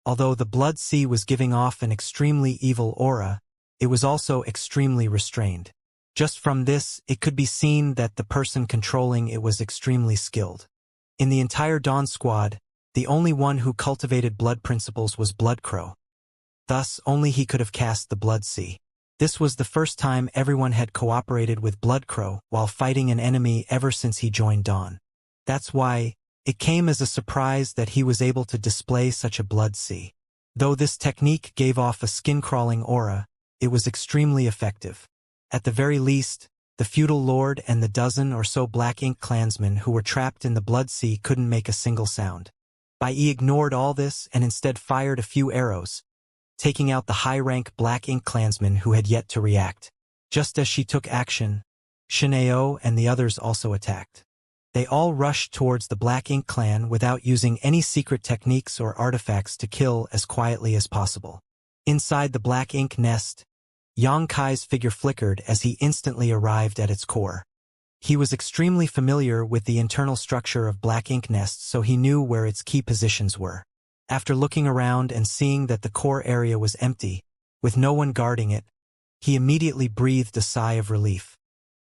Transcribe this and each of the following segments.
Although the blood sea was giving off an extremely evil aura, it was also extremely restrained. Just from this, it could be seen that the person controlling it was extremely skilled. In the entire Dawn Squad, the only one who cultivated blood principles was Bloodcrow. Thus, only he could have cast the Blood Sea. This was the first time everyone had cooperated with Bloodcrow while fighting an enemy ever since he joined Dawn. That's why it came as a surprise that he was able to display such a Blood Sea. Though this technique gave off a skin-crawling aura, it was extremely effective. At the very least, the feudal lord and the dozen or so Black Ink clansmen who were trapped in the Blood Sea couldn't make a single sound. He ignored all this and instead fired a few arrows, taking out the high-rank Black Ink clansman who had yet to react. Just as she took action, Xianxia and the others also attacked. They all rushed towards the Black Ink clan without using any secret techniques or artifacts to kill as quietly as possible. Inside the Black Ink nest, Xianxia's figure flickered as he instantly arrived at its core. He was extremely familiar with the internal structure of Black Ink nests, so he knew where its key positions were. After looking around and seeing that the core area was empty, with no one guarding it, he immediately breathed a sigh of relief.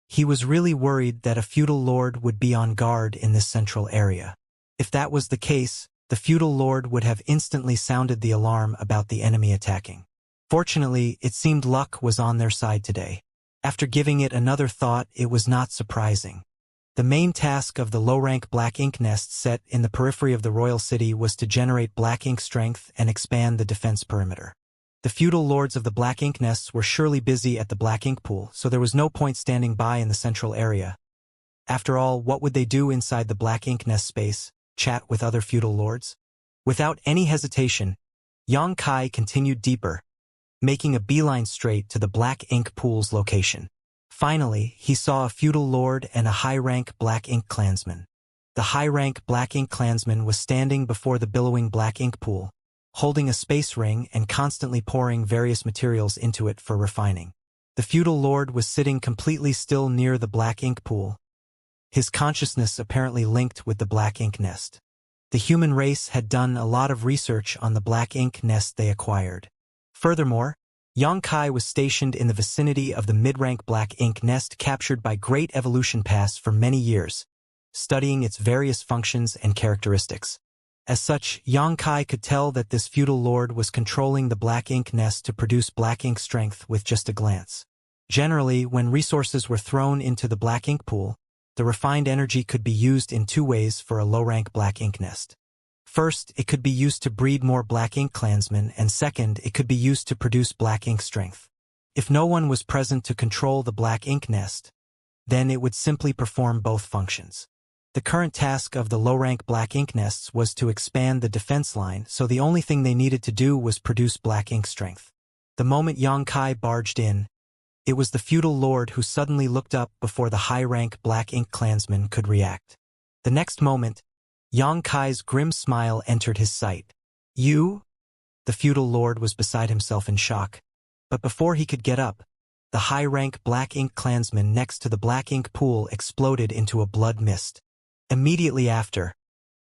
He was really worried that a feudal lord would be on guard in this central area. If that was the case, the feudal lord would have instantly sounded the alarm about the enemy attacking. Fortunately, it seemed luck was on their side today. After giving it another thought, it was not surprising. The main task of the low-rank Black Ink nest set in the periphery of the royal city was to generate Black Ink strength and expand the defense perimeter. The feudal lords of the Black Ink nests were surely busy at the Black Ink pool, so there was no point standing by in the central area. After all, what would they do inside the Black Ink nest space? Chat with other feudal lords? Without any hesitation, Xianxia continued deeper, making a beeline straight to the Black Ink pool's location. Finally, he saw a feudal lord and a high-rank Black Ink clansman. The high-rank Black Ink clansman was standing before the billowing Black Ink pool, holding a space ring and constantly pouring various materials into it for refining. The feudal lord was sitting completely still near the Black Ink pool, his consciousness apparently linked with the Black Ink nest. The human race had done a lot of research on the Black Ink nest they acquired. Furthermore, Xianxia was stationed in the vicinity of the mid-rank Black Ink nest captured by Great Evolution Pass for many years, studying its various functions and characteristics. As such, Xianxia could tell that this feudal lord was controlling the Black Ink nest to produce Black Ink strength with just a glance. Generally, when resources were thrown into the Black Ink pool, the refined energy could be used in two ways for a low-rank Black Ink nest. First, it could be used to breed more Black Ink clansmen, and second, it could be used to produce Black Ink strength. If no one was present to control the Black Ink nest, then it would simply perform both functions. The current task of the low-rank Black Ink nests was to expand the defense line, so the only thing they needed to do was produce Black Ink strength. The moment Xianxia barged in, it was the feudal lord who suddenly looked up before the high-rank Black Ink clansman could react. The next moment, Xianxia's grim smile entered his sight. "You?" The feudal lord was beside himself in shock. But before he could get up, the high-rank Black Ink clansman next to the Black Ink pool exploded into a blood mist. Immediately after,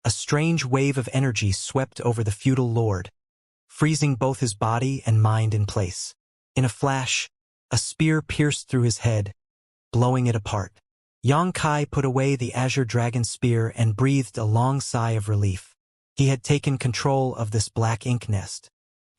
a strange wave of energy swept over the feudal lord, freezing both his body and mind in place. In a flash, a spear pierced through his head, blowing it apart. Xianxia put away the Azure Dragon spear and breathed a long sigh of relief. He had taken control of this Black Ink nest.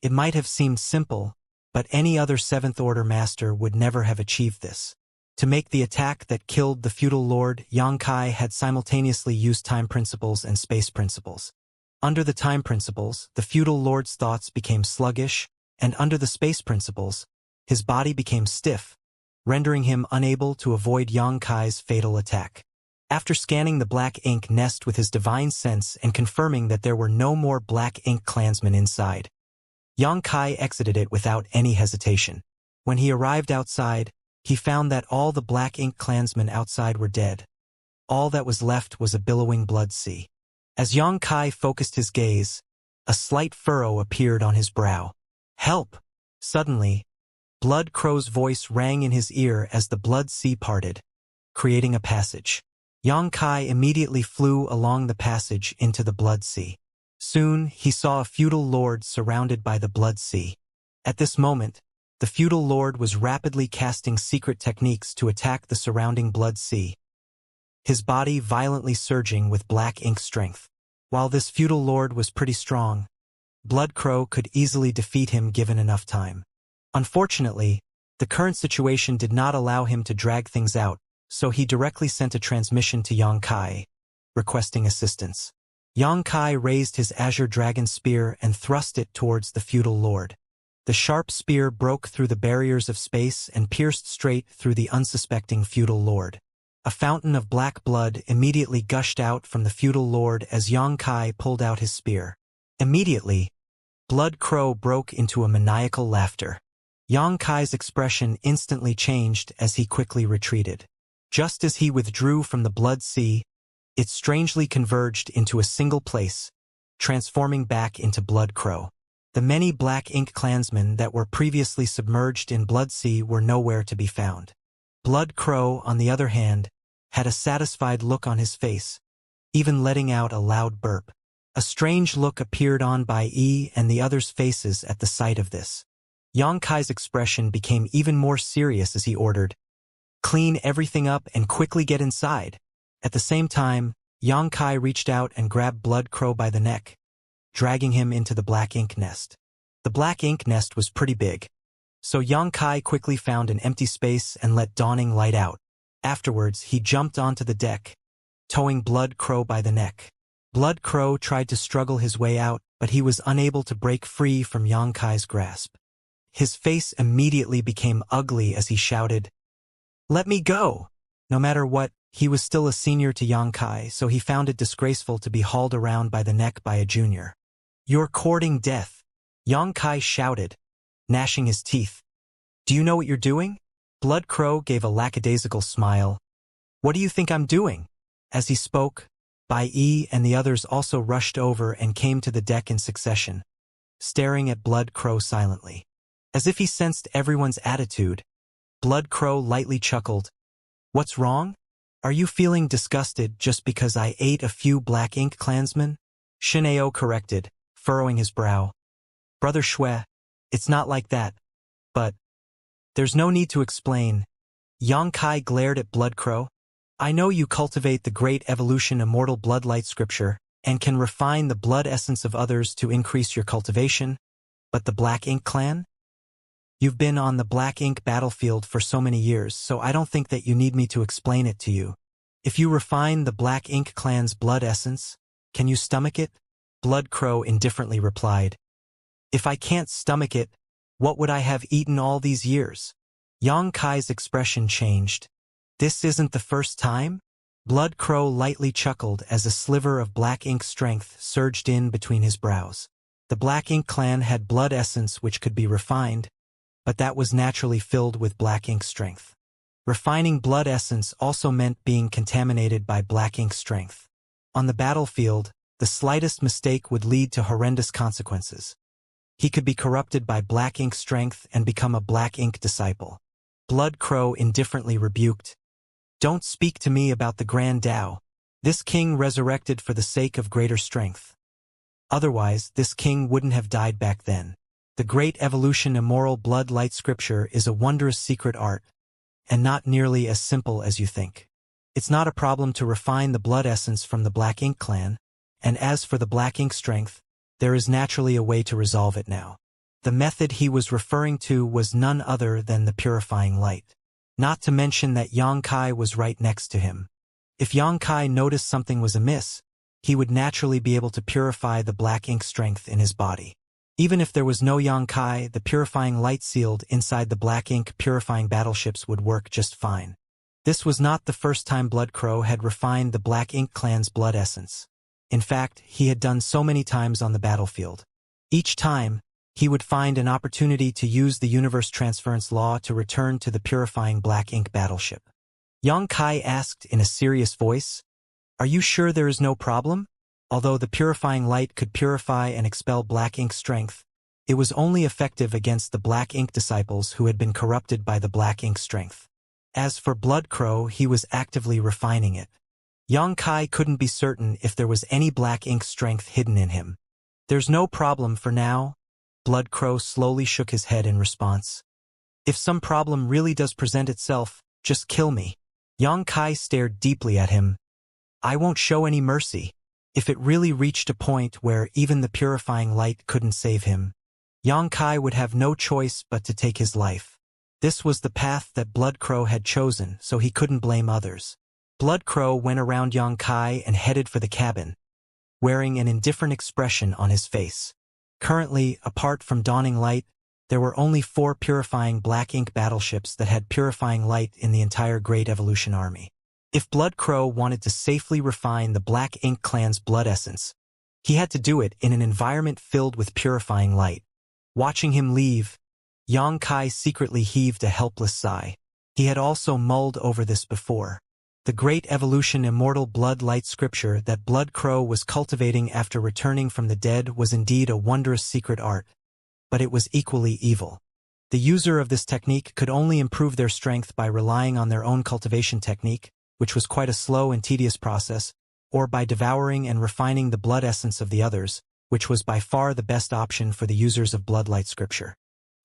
It might have seemed simple, but any other Seventh Order master would never have achieved this. To make the attack that killed the feudal lord, Xianxia had simultaneously used time principles and space principles. Under the time principles, the feudal lord's thoughts became sluggish, and under the space principles, his body became stiff, rendering him unable to avoid Xianxia's fatal attack. After scanning the Black Ink nest with his divine sense and confirming that there were no more Black Ink clansmen inside, Xianxia exited it without any hesitation. When he arrived outside, he found that all the Black Ink clansmen outside were dead. All that was left was a billowing blood sea. As Xianxia focused his gaze, a slight furrow appeared on his brow. "Help!" Suddenly, Bloodcrow's voice rang in his ear as the blood sea parted, creating a passage. Xianxia immediately flew along the passage into the blood sea. Soon, he saw a feudal lord surrounded by the blood sea. At this moment, the feudal lord was rapidly casting secret techniques to attack the surrounding blood sea, his body violently surging with black ink strength. While this feudal lord was pretty strong, Blood Crow could easily defeat him given enough time. Unfortunately, the current situation did not allow him to drag things out, so he directly sent a transmission to Xianxia, requesting assistance. Xianxia raised his azure dragon spear and thrust it towards the feudal lord. The sharp spear broke through the barriers of space and pierced straight through the unsuspecting feudal lord. A fountain of black blood immediately gushed out from the feudal lord as Xianxia pulled out his spear. Immediately, Blood Crow broke into a maniacal laughter. Xianxia's expression instantly changed as he quickly retreated. Just as he withdrew from the blood sea, it strangely converged into a single place, transforming back into Blood Crow. The many black ink clansmen that were previously submerged in blood sea were nowhere to be found. Blood Crow, on the other hand, had a satisfied look on his face, even letting out a loud burp. A strange look appeared on Bai Yi and the others' faces at the sight of this. Xianxia's expression became even more serious as he ordered, "Clean everything up and quickly get inside." At the same time, Xianxia reached out and grabbed Blood Crow by the neck, dragging him into the black ink nest. The black ink nest was pretty big, so Xianxia quickly found an empty space and let dawning light out. Afterwards, he jumped onto the deck, towing Blood Crow by the neck. Blood Crow tried to struggle his way out, but he was unable to break free from Xianxia's grasp. His face immediately became ugly as he shouted, "Let me go!" No matter what, he was still a senior to Xianxia, so he found it disgraceful to be hauled around by the neck by a junior. "You're courting death," Xianxia shouted, gnashing his teeth. "Do you know what you're doing?" Blood Crow gave a lackadaisical smile. "What do you think I'm doing?" As he spoke, Bai Yi and the others also rushed over and came to the deck in succession, staring at Blood Crow silently. As if he sensed everyone's attitude, Blood Crow lightly chuckled. "What's wrong? Are you feeling disgusted just because I ate a few black ink clansmen?" Shineo corrected, furrowing his brow. "Brother Shui, it's not like that, but..." "There's no need to explain." Xianxia glared at Blood Crow. "I know you cultivate the great evolution immortal bloodlight scripture and can refine the blood essence of others to increase your cultivation, but the Black Ink clan? You've been on the Black Ink battlefield for so many years, so I don't think that you need me to explain it to you. If you refine the Black Ink clan's blood essence, can you stomach it?" Blood Crow indifferently replied. "If I can't stomach it, what would I have eaten all these years?" Xianxia's expression changed. "This isn't the first time?" Blood Crow lightly chuckled as a sliver of black ink strength surged in between his brows. The Black Ink clan had blood essence which could be refined, but that was naturally filled with black ink strength. Refining blood essence also meant being contaminated by black ink strength. On the battlefield, the slightest mistake would lead to horrendous consequences. He could be corrupted by black ink strength and become a black ink disciple. Blood Crow indifferently rebuked, "Don't speak to me about the Grand Tao. This king resurrected for the sake of greater strength. Otherwise, this king wouldn't have died back then. The great evolution immoral blood light scripture is a wondrous secret art, and not nearly as simple as you think. It's not a problem to refine the blood essence from the Black Ink clan, and as for the black ink strength, there is naturally a way to resolve it now." The method he was referring to was none other than the purifying light. Not to mention that Xianxia was right next to him. If Xianxia noticed something was amiss, he would naturally be able to purify the black ink strength in his body. Even if there was no Xianxia, the purifying light sealed inside the black ink purifying battleships would work just fine. This was not the first time Blood Crow had refined the Black Ink clan's blood essence. In fact, he had done so many times on the battlefield. Each time, he would find an opportunity to use the universe transference law to return to the purifying black ink battleship. Xianxia asked in a serious voice, "Are you sure there is no problem?" Although the purifying light could purify and expel black ink strength, it was only effective against the black ink disciples who had been corrupted by the black ink strength. As for Blood Crow, he was actively refining it. Xianxia couldn't be certain if there was any black ink strength hidden in him. There's no problem for now. Blood Crow slowly shook his head in response. If some problem really does present itself, just kill me. Yang Kai stared deeply at him. I won't show any mercy. If it really reached a point where even the purifying light couldn't save him, Yang Kai would have no choice but to take his life. This was the path that Blood Crow had chosen, so he couldn't blame others. Blood Crow went around Yang Kai and headed for the cabin, wearing an indifferent expression on his face. Currently, apart from Dawning Light, there were only 4 purifying black ink battleships that had purifying light in the entire Great Evolution army. If Blood Crow wanted to safely refine the Black Ink clan's blood essence, he had to do it in an environment filled with purifying light. Watching him leave, Yang Kai secretly heaved a helpless sigh. He had also mulled over this before. The Great Evolution Immortal Blood Light scripture that Blood Crow was cultivating after returning from the dead was indeed a wondrous secret art, but it was equally evil. The user of this technique could only improve their strength by relying on their own cultivation technique, which was quite a slow and tedious process, or by devouring and refining the blood essence of the others, which was by far the best option for the users of Blood Light scripture.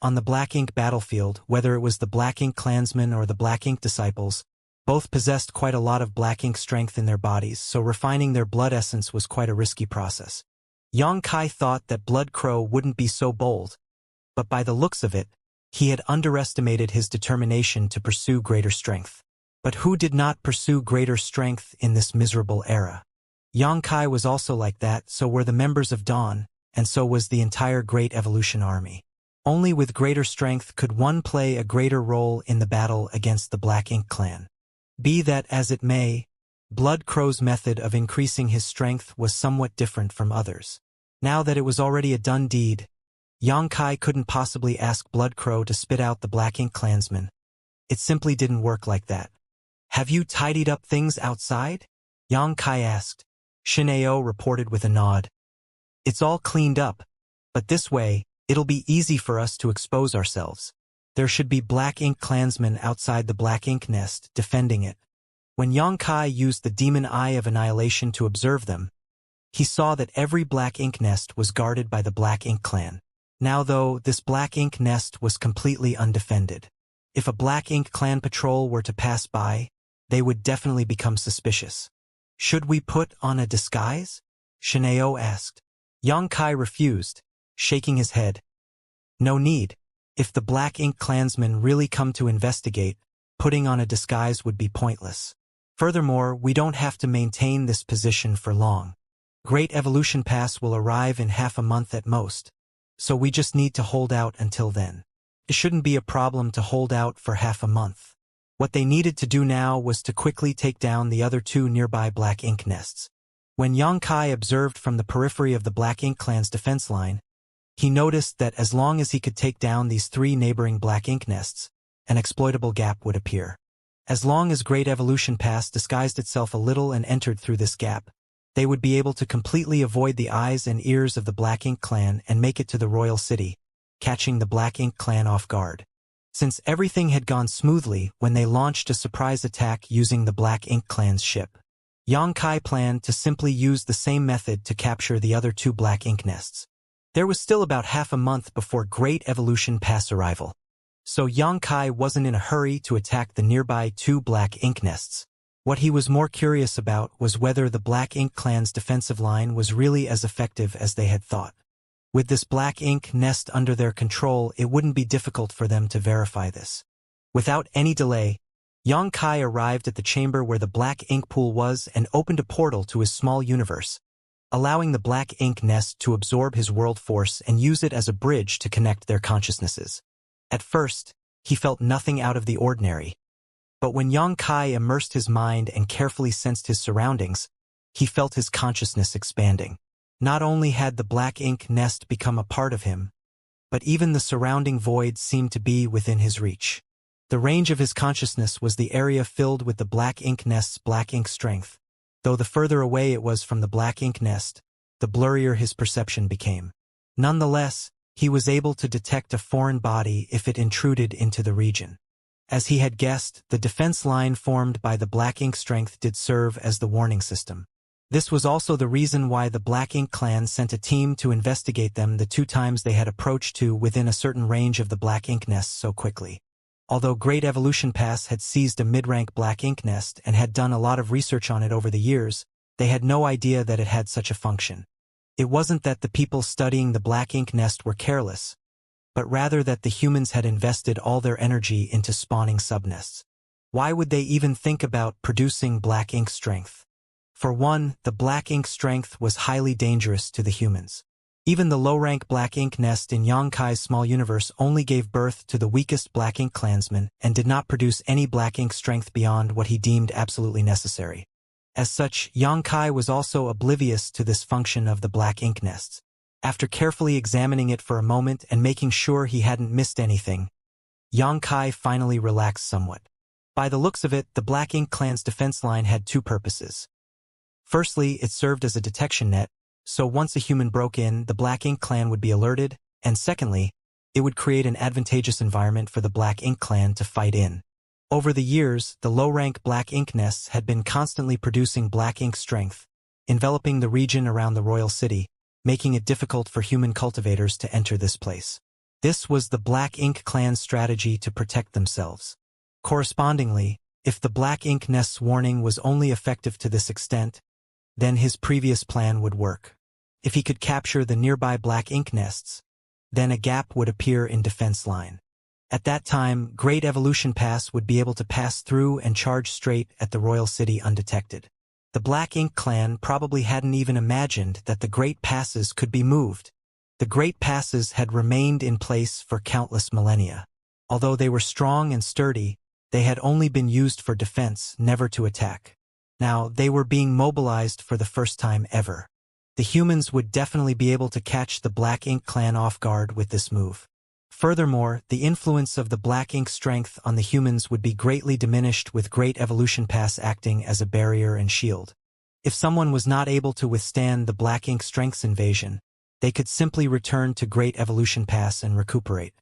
On the Black Ink battlefield, whether it was the Black Ink clansmen or the Black Ink disciples, both possessed quite a lot of Black Ink strength in their bodies, so refining their blood essence was quite a risky process. Yang Kai thought that Blood Crow wouldn't be so bold, but by the looks of it, he had underestimated his determination to pursue greater strength. But who did not pursue greater strength in this miserable era? Yang Kai was also like that, so were the members of Dawn, and so was the entire Great Evolution army. Only with greater strength could one play a greater role in the battle against the Black Ink clan. Be that as it may, Blood Crow's method of increasing his strength was somewhat different from others. Now that it was already a done deed, Yang Kai couldn't possibly ask Blood Crow to spit out the Black Ink clansmen. It simply didn't work like that. Have you tidied up things outside? Yang Kai asked. Xianxia reported with a nod. It's all cleaned up, but this way, it'll be easy for us to expose ourselves. There should be Black Ink clansmen outside the Black Ink nest, defending it. When Yang Kai used the Demon Eye of Annihilation to observe them, he saw that every Black Ink nest was guarded by the Black Ink clan. Now though, this Black Ink nest was completely undefended. If a Black Ink clan patrol were to pass by, they would definitely become suspicious. Should we put on a disguise? Xianxia asked. Yang Kai refused, shaking his head. No need. If the Black Ink clansmen really come to investigate, putting on a disguise would be pointless. Furthermore, we don't have to maintain this position for long. Great Evolution Pass will arrive in half a month at most, so we just need to hold out until then. It shouldn't be a problem to hold out for half a month. What they needed to do now was to quickly take down the other 2 nearby Black Ink nests. When Yang Kai observed from the periphery of the Black Ink clan's defense line, he noticed that as long as he could take down these 3 neighboring Black Ink nests, an exploitable gap would appear. As long as Great Evolution Pass disguised itself a little and entered through this gap, they would be able to completely avoid the eyes and ears of the Black Ink clan and make it to the royal city, catching the Black Ink clan off guard. Since everything had gone smoothly when they launched a surprise attack using the Black Ink clan's ship, Yang Kai planned to simply use the same method to capture the other 2 Black Ink nests. There was still about half a month before Great Evolution Pass arrival, so Yang Kai wasn't in a hurry to attack the nearby 2 Black Ink nests. What he was more curious about was whether the Black Ink clan's defensive line was really as effective as they had thought. With this Black Ink nest under their control, it wouldn't be difficult for them to verify this. Without any delay, Yang Kai arrived at the chamber where the Black Ink pool was and opened a portal to his small universe, allowing the Black Ink nest to absorb his world force and use it as a bridge to connect their consciousnesses. At first, he felt nothing out of the ordinary, but when Yang Kai immersed his mind and carefully sensed his surroundings, he felt his consciousness expanding. Not only had the Black Ink nest become a part of him, but even the surrounding void seemed to be within his reach. The range of his consciousness was the area filled with the Black Ink nest's Black Ink strength. Though the further away it was from the Black Ink nest, the blurrier his perception became. Nonetheless, he was able to detect a foreign body if it intruded into the region. As he had guessed, the defense line formed by the Black Ink strength did serve as the warning system. This was also the reason why the Black Ink clan sent a team to investigate them the 2 times they had approached to within a certain range of the Black Ink nest so quickly. Although Great Evolution Pass had seized a mid-rank Black Ink nest and had done a lot of research on it over the years, they had no idea that it had such a function. It wasn't that the people studying the Black Ink nest were careless, but rather that the humans had invested all their energy into spawning subnests. Why would they even think about producing Black Ink strength? For one, the Black Ink strength was highly dangerous to the humans. Even the low-rank Black Ink nest in Xianxia's small universe only gave birth to the weakest Black Ink clansman and did not produce any Black Ink strength beyond what he deemed absolutely necessary. As such, Xianxia was also oblivious to this function of the Black Ink nests. After carefully examining it for a moment and making sure he hadn't missed anything, Xianxia finally relaxed somewhat. By the looks of it, the Black Ink clan's defense line had 2 purposes. Firstly, it served as a detection net, so once a human broke in, the Black Ink clan would be alerted, and secondly, it would create an advantageous environment for the Black Ink clan to fight in. Over the years, the low-rank Black Ink nests had been constantly producing Black Ink strength, enveloping the region around the royal city, making it difficult for human cultivators to enter this place. This was the Black Ink clan's strategy to protect themselves. Correspondingly, if the Black Ink nest's warning was only effective to this extent, then his previous plan would work. If he could capture the nearby Black Ink nests, then a gap would appear in defense line. At that time, Great Evolution Pass would be able to pass through and charge straight at the royal city undetected. The Black Ink clan probably hadn't even imagined that the Great Passes could be moved. The Great Passes had remained in place for countless millennia. Although they were strong and sturdy, they had only been used for defense, never to attack. Now, they were being mobilized for the first time ever. The humans would definitely be able to catch the Black Ink clan off guard with this move. Furthermore, the influence of the Black Ink strength on the humans would be greatly diminished with Great Evolution Pass acting as a barrier and shield. If someone was not able to withstand the Black Ink strength's invasion, they could simply return to Great Evolution Pass and recuperate.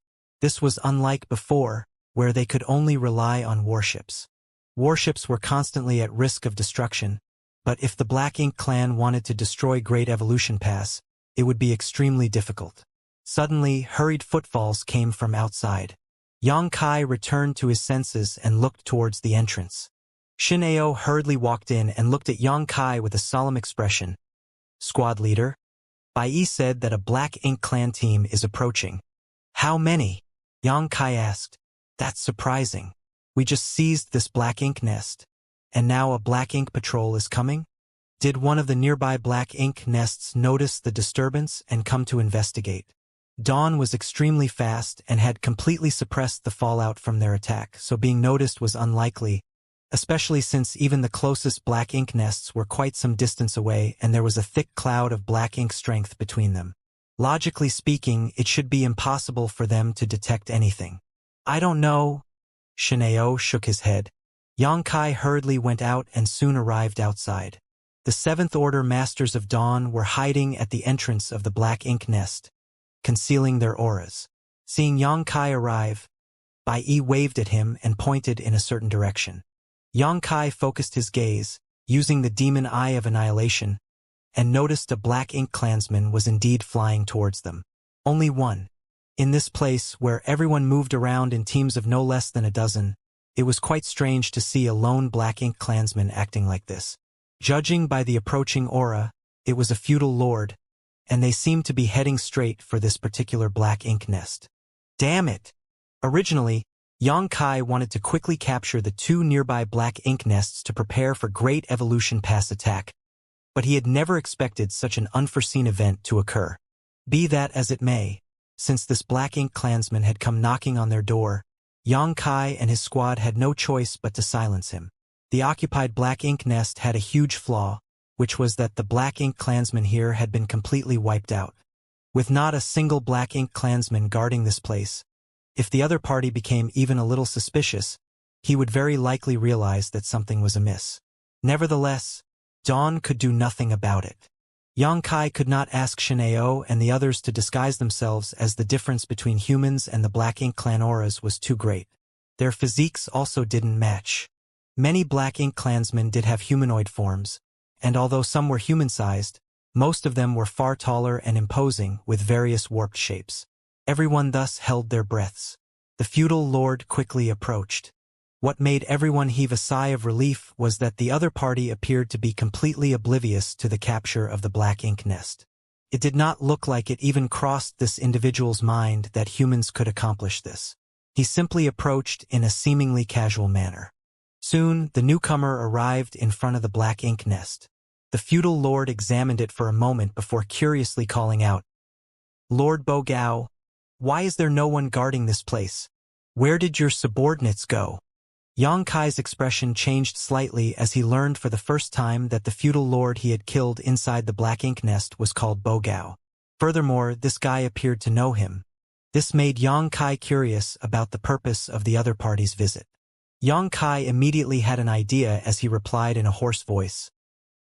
This was unlike before, where they could only rely on warships. Warships were constantly at risk of destruction, but if the Black Ink clan wanted to destroy Great Evolution Pass, it would be extremely difficult. Suddenly, hurried footfalls came from outside. Xianxia returned to his senses and looked towards the entrance. Xianxia hurriedly walked in and looked at Xianxia with a solemn expression. "Squad leader, Bai said that a Black Ink clan team is approaching." "How many?" Xianxia asked. "That's surprising. We just seized this Black Ink nest, and now a Black Ink patrol is coming?" Did one of the nearby Black Ink nests notice the disturbance and come to investigate? Dawn was extremely fast and had completely suppressed the fallout from their attack, so being noticed was unlikely, especially since even the closest Black Ink nests were quite some distance away and there was a thick cloud of Black Ink strength between them. Logically speaking, it should be impossible for them to detect anything. "I don't know." Xianxia shook his head. Xianxia hurriedly went out and soon arrived outside. The 7th Order Masters of Dawn were hiding at the entrance of the Black Ink nest, concealing their auras. Seeing Xianxia arrive, Bai waved at him and pointed in a certain direction. Xianxia focused his gaze, using the demon eye of annihilation, and noticed a Black Ink clansman was indeed flying towards them. Only one. In this place, where everyone moved around in teams of no less than a dozen, it was quite strange to see a lone Black Ink clansman acting like this. Judging by the approaching aura, it was a feudal lord, and they seemed to be heading straight for this particular Black Ink nest. Damn it! Originally, Xianxia wanted to quickly capture the 2 nearby Black Ink nests to prepare for Great Evolution Pass attack, but he had never expected such an unforeseen event to occur. Be that as it may, since this Black Ink clansman had come knocking on their door, Xianxia and his squad had no choice but to silence him. The occupied Black Ink nest had a huge flaw, which was that the Black Ink clansman here had been completely wiped out. With not a single Black Ink clansman guarding this place, if the other party became even a little suspicious, he would very likely realize that something was amiss. Nevertheless, Dawn could do nothing about it. Xianxia could not ask Xianxia and the others to disguise themselves as the difference between humans and the Black Ink clan auras was too great. Their physiques also didn't match. Many Black Ink clansmen did have humanoid forms, and although some were human-sized, most of them were far taller and imposing with various warped shapes. Everyone thus held their breaths. The feudal lord quickly approached. What made everyone heave a sigh of relief was that the other party appeared to be completely oblivious to the capture of the black ink nest. It did not look like it even crossed this individual's mind that humans could accomplish this. He simply approached in a seemingly casual manner. Soon, the newcomer arrived in front of the black ink nest. The feudal lord examined it for a moment before curiously calling out, "Lord Bogao, why is there no one guarding this place? Where did your subordinates go?" Xianxia's expression changed slightly as he learned for the first time that the feudal lord he had killed inside the black ink nest was called Bogao. Furthermore, this guy appeared to know him. This made Xianxia curious about the purpose of the other party's visit. Xianxia immediately had an idea as he replied in a hoarse voice.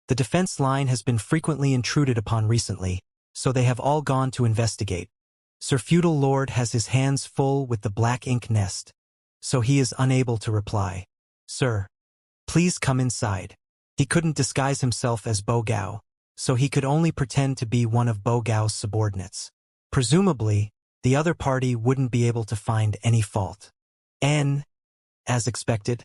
"The defense line has been frequently intruded upon recently, so they have all gone to investigate. Sir Feudal Lord has his hands full with the black ink nest, so he is unable to reply. Sir, please come inside." He couldn't disguise himself as Bogao, so he could only pretend to be one of Bogao's subordinates. Presumably, the other party wouldn't be able to find any fault. As expected,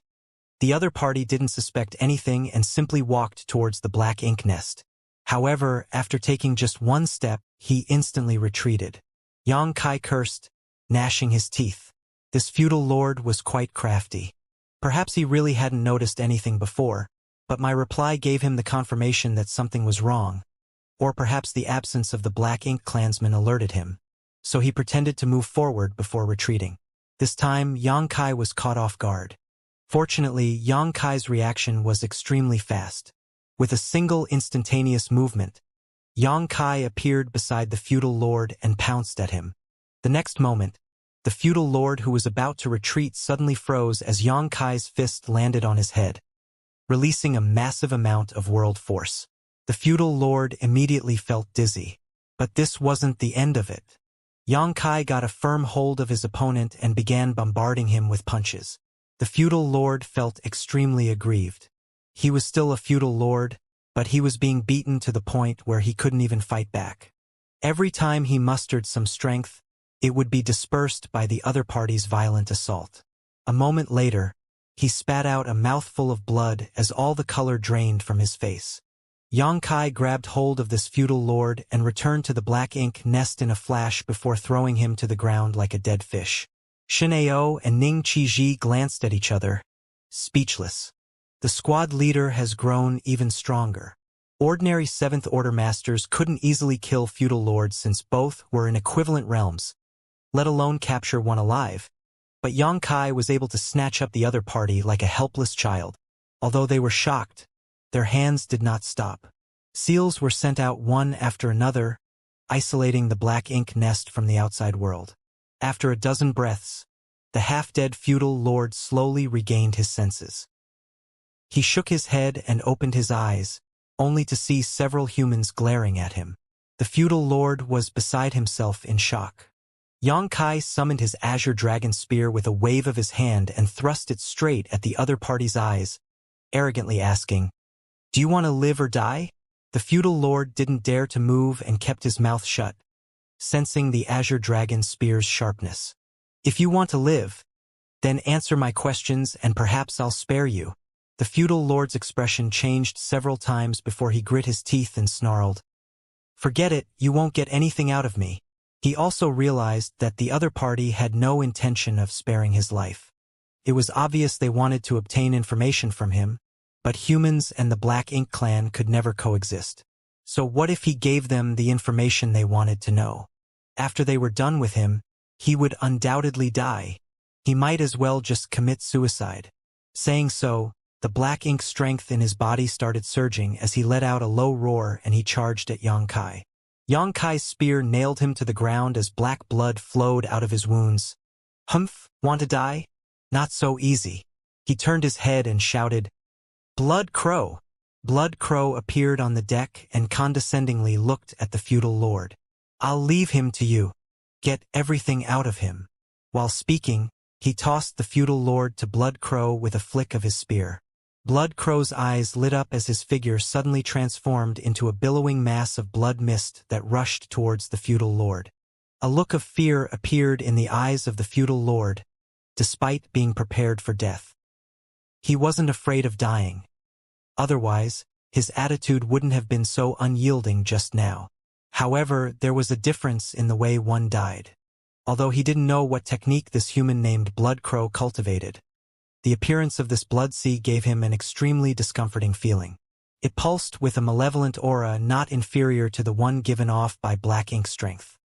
the other party didn't suspect anything and simply walked towards the black ink nest. However, after taking just one step, he instantly retreated. Xianxia cursed, gnashing his teeth. This feudal lord was quite crafty. Perhaps he really hadn't noticed anything before, but my reply gave him the confirmation that something was wrong. Or perhaps the absence of the black ink clansman alerted him. So he pretended to move forward before retreating. This time, Xianxia was caught off guard. Fortunately, Xianxia's reaction was extremely fast. With a single instantaneous movement, Xianxia appeared beside the feudal lord and pounced at him. The next moment, the feudal lord who was about to retreat suddenly froze as Xianxia's fist landed on his head, releasing a massive amount of world force. The feudal lord immediately felt dizzy. But this wasn't the end of it. Xianxia got a firm hold of his opponent and began bombarding him with punches. The feudal lord felt extremely aggrieved. He was still a feudal lord, but he was being beaten to the point where he couldn't even fight back. Every time he mustered some strength, it would be dispersed by the other party's violent assault. A moment later, he spat out a mouthful of blood as all the color drained from his face. Xianxia grabbed hold of this feudal lord and returned to the black ink nest in a flash before throwing him to the ground like a dead fish. Shen Ao and Ning Qizhi glanced at each other, speechless. The squad leader has grown even stronger. Ordinary 7th Order masters couldn't easily kill feudal lords since both were in equivalent realms, let alone capture one alive. But Xianxia was able to snatch up the other party like a helpless child. Although they were shocked, their hands did not stop. Seals were sent out one after another, isolating the black ink nest from the outside world. After a dozen breaths, the half-dead feudal lord slowly regained his senses. He shook his head and opened his eyes, only to see several humans glaring at him. The feudal lord was beside himself in shock. Xianxia summoned his azure dragon spear with a wave of his hand and thrust it straight at the other party's eyes, arrogantly asking, "Do you want to live or die?" The feudal lord didn't dare to move and kept his mouth shut, sensing the azure dragon spear's sharpness. "If you want to live, then answer my questions and perhaps I'll spare you." The feudal lord's expression changed several times before he grit his teeth and snarled, "Forget it, you won't get anything out of me." He also realized that the other party had no intention of sparing his life. It was obvious they wanted to obtain information from him, but humans and the Black Ink clan could never coexist. So what if he gave them the information they wanted to know? After they were done with him, he would undoubtedly die. He might as well just commit suicide. Saying so, the Black Ink strength in his body started surging as he let out a low roar and he charged at Xianxia. Xianxia's spear nailed him to the ground as black blood flowed out of his wounds. "Humph, want to die? Not so easy." He turned his head and shouted, "Blood Crow!" Blood Crow appeared on the deck and condescendingly looked at the feudal lord. "I'll leave him to you. Get everything out of him." While speaking, he tossed the feudal lord to Blood Crow with a flick of his spear. Blood Crow's eyes lit up as his figure suddenly transformed into a billowing mass of blood mist that rushed towards the feudal lord. A look of fear appeared in the eyes of the feudal lord, despite being prepared for death. He wasn't afraid of dying. Otherwise, his attitude wouldn't have been so unyielding just now. However, there was a difference in the way one died. Although he didn't know what technique this human named Blood Crow cultivated, the appearance of this blood sea gave him an extremely discomforting feeling. It pulsed with a malevolent aura not inferior to the one given off by black ink strength.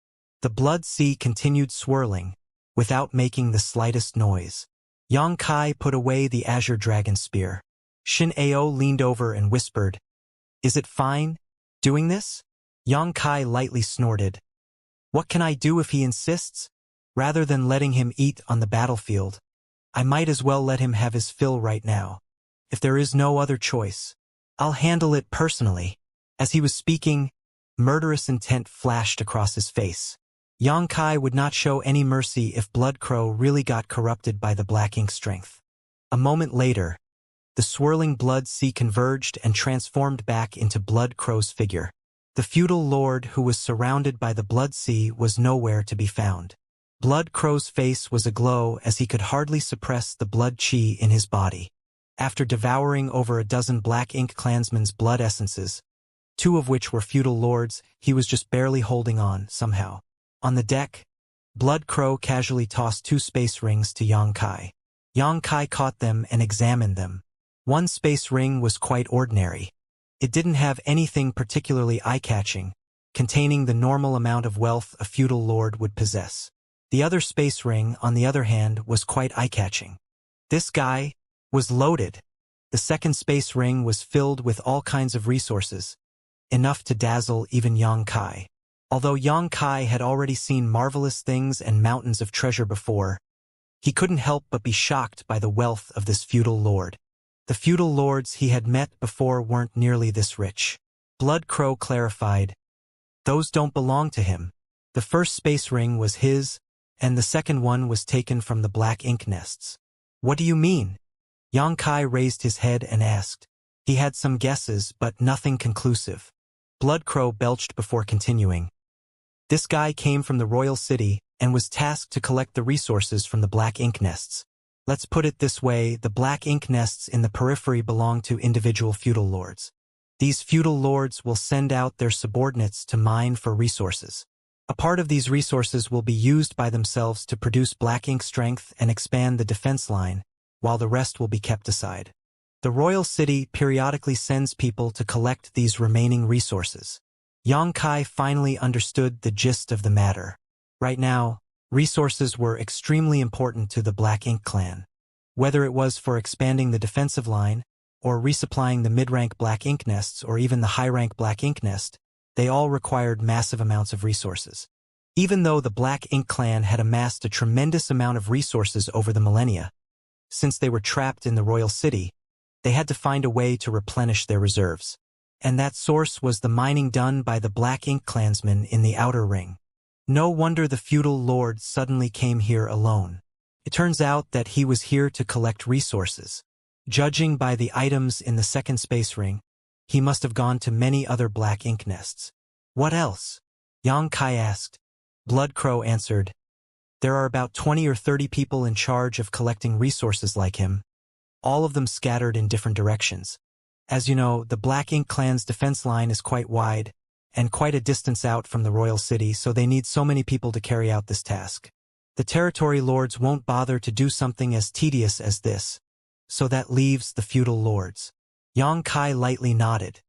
The blood sea continued swirling, without making the slightest noise. Yang Kai put away the azure dragon spear. Shin Ao leaned over and whispered, "Is it fine, doing this?" Yang Kai lightly snorted. "What can I do if he insists? Rather than letting him eat on the battlefield, I might as well let him have his fill right now. If there is no other choice, I'll handle it personally." As he was speaking, murderous intent flashed across his face. Yang Kai would not show any mercy if Blood Crow really got corrupted by the black ink strength. A moment later, the swirling blood sea converged and transformed back into Blood Crow's figure. The feudal lord who was surrounded by the blood sea was nowhere to be found. Blood Crow's face was aglow as he could hardly suppress the blood chi in his body. After devouring over a dozen black ink clansmen's blood essences, 2 of which were feudal lords, he was just barely holding on, somehow. On the deck, Blood Crow casually tossed 2 space rings to Yang Kai. Yang Kai caught them and examined them. One space ring was quite ordinary. It didn't have anything particularly eye-catching, containing the normal amount of wealth a feudal lord would possess. The other space ring, on the other hand, was quite eye-catching. This guy was loaded. The second space ring was filled with all kinds of resources, enough to dazzle even Yang Kai. Although Yang Kai had already seen marvelous things and mountains of treasure before, he couldn't help but be shocked by the wealth of this feudal lord. The feudal lords he had met before weren't nearly this rich. Blood Crow clarified, "Those don't belong to him. The first space ring was his, and the second one was taken from the black ink nests." "What do you mean?" Yang Kai raised his head and asked. He had some guesses, but nothing conclusive. Blood Crow belched before continuing. "This guy came from the royal city and was tasked to collect the resources from the black ink nests. Let's put it this way, the black ink nests in the periphery belong to individual feudal lords. These feudal lords will send out their subordinates to mine for resources. A part of these resources will be used by themselves to produce black ink strength and expand the defense line, while the rest will be kept aside. The royal city periodically sends people to collect these remaining resources." Yang Kai finally understood the gist of the matter. Right now, resources were extremely important to the Black Ink clan. Whether it was for expanding the defensive line, or resupplying the mid-rank Black Ink nests, or even the high-rank Black Ink nest, they all required massive amounts of resources. Even though the Black Ink clan had amassed a tremendous amount of resources over the millennia, since they were trapped in the royal city, they had to find a way to replenish their reserves. And that source was the mining done by the Black Ink clansmen in the Outer Ring. No wonder the feudal lord suddenly came here alone. It turns out that he was here to collect resources. Judging by the items in the second space ring, he must have gone to many other Black Ink nests. "What else?" Yang Kai asked. Blood Crow answered, "There are about 20 or 30 people in charge of collecting resources like him, all of them scattered in different directions. As you know, the Black Ink clan's defense line is quite wide, and quite a distance out from the royal city, so they need so many people to carry out this task. The territory lords won't bother to do something as tedious as this, so that leaves the feudal lords." Yang Kai lightly nodded.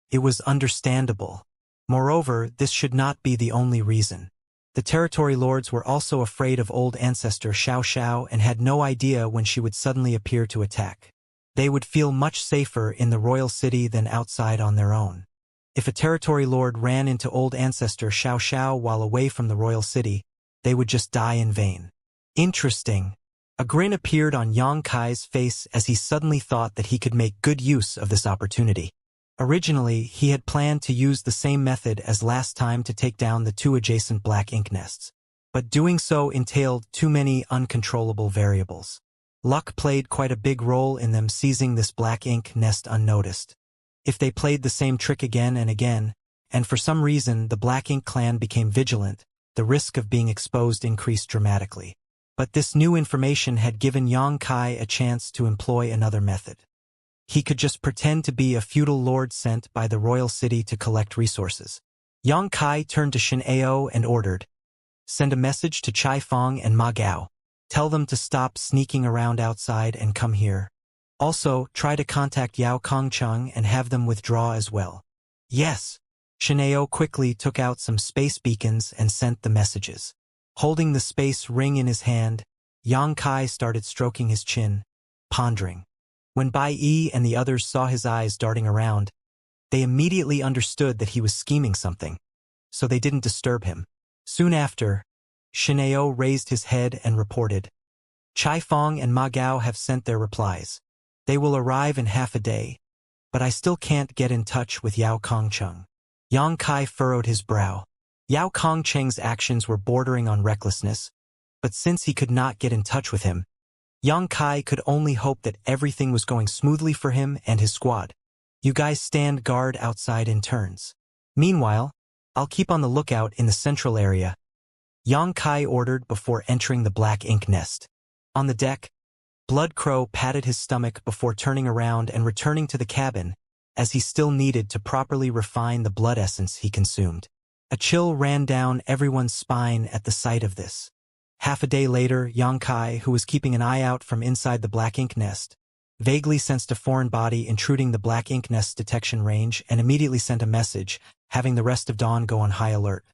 It was understandable. Moreover, this should not be the only reason. The territory lords were also afraid of old ancestor Xiao and had no idea when she would suddenly appear to attack. They would feel much safer in the royal city than outside on their own. If a territory lord ran into old ancestor Xiao while away from the royal city, they would just die in vain. Interesting. A grin appeared on Yang Kai's face as he suddenly thought that he could make good use of this opportunity. Originally, he had planned to use the same method as last time to take down the 2 adjacent Black Ink nests, but doing so entailed too many uncontrollable variables. Luck played quite a big role in them seizing this black ink nest unnoticed. If they played the same trick again and again, and for some reason the Black Ink clan became vigilant, the risk of being exposed increased dramatically. But this new information had given Yang Kai a chance to employ another method. He could just pretend to be a feudal lord sent by the royal city to collect resources. Yang Kai turned to Xianxia and ordered, "Send a message to Chai Fong and Ma Gao. Tell them to stop sneaking around outside and come here. Also, try to contact Yao Kongcheng and have them withdraw as well." "Yes." Xianxia quickly took out some space beacons and sent the messages. Holding the space ring in his hand, Yang Kai started stroking his chin, pondering. When Bai Yi and the others saw his eyes darting around, they immediately understood that he was scheming something, so they didn't disturb him. Soon after, Xianxia raised his head and reported, "Chai Fong and Ma Gao have sent their replies. They will arrive in half a day, but I still can't get in touch with Yao Kongcheng." Yang Kai furrowed his brow. Yao Kongcheng's actions were bordering on recklessness, but since he could not get in touch with him, Yang Kai could only hope that everything was going smoothly for him and his squad. "You guys stand guard outside in turns. Meanwhile, I'll keep on the lookout in the central area," Yang Kai ordered before entering the black ink nest. On the deck, Blood Crow patted his stomach before turning around and returning to the cabin, as he still needed to properly refine the blood essence he consumed. A chill ran down everyone's spine at the sight of this. Half a day later, Yang Kai, who was keeping an eye out from inside the black ink nest, vaguely sensed a foreign body intruding the black ink nest's detection range and immediately sent a message, having the rest of Dawn go on high alert.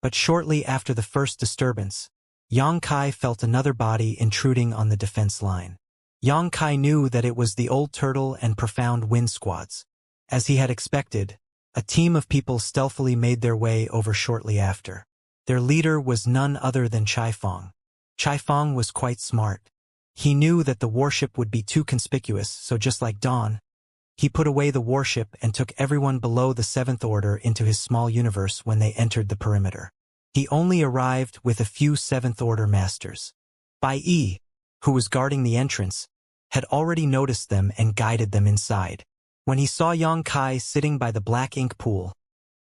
But shortly after the first disturbance, Yang Kai felt another body intruding on the defense line. Yang Kai knew that it was the Old Turtle and Profound Wind squads. As he had expected, a team of people stealthily made their way over shortly after. Their leader was none other than Chai Fong. Chai Fong was quite smart. He knew that the warship would be too conspicuous, so just like Dawn, he put away the warship and took everyone below the Seventh Order into his small universe when they entered the perimeter. He only arrived with a few Seventh Order masters. Bai Yi, who was guarding the entrance, had already noticed them and guided them inside. When he saw Yang Kai sitting by the black ink pool,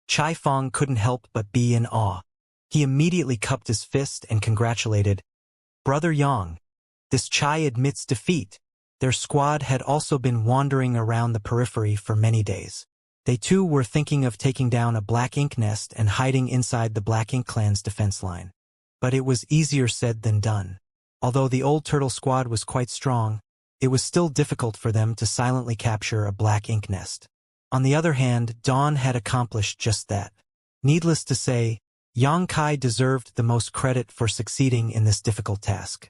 Chai Fong couldn't help but be in awe. He immediately cupped his fist and congratulated, "Brother Yang, this Chai admits defeat." Their squad had also been wandering around the periphery for many days. They too were thinking of taking down a black ink nest and hiding inside the Black Ink clan's defense line. But it was easier said than done. Although the Old Turtle squad was quite strong, it was still difficult for them to silently capture a black ink nest. On the other hand, Dawn had accomplished just that. Needless to say, Yang Kai deserved the most credit for succeeding in this difficult task.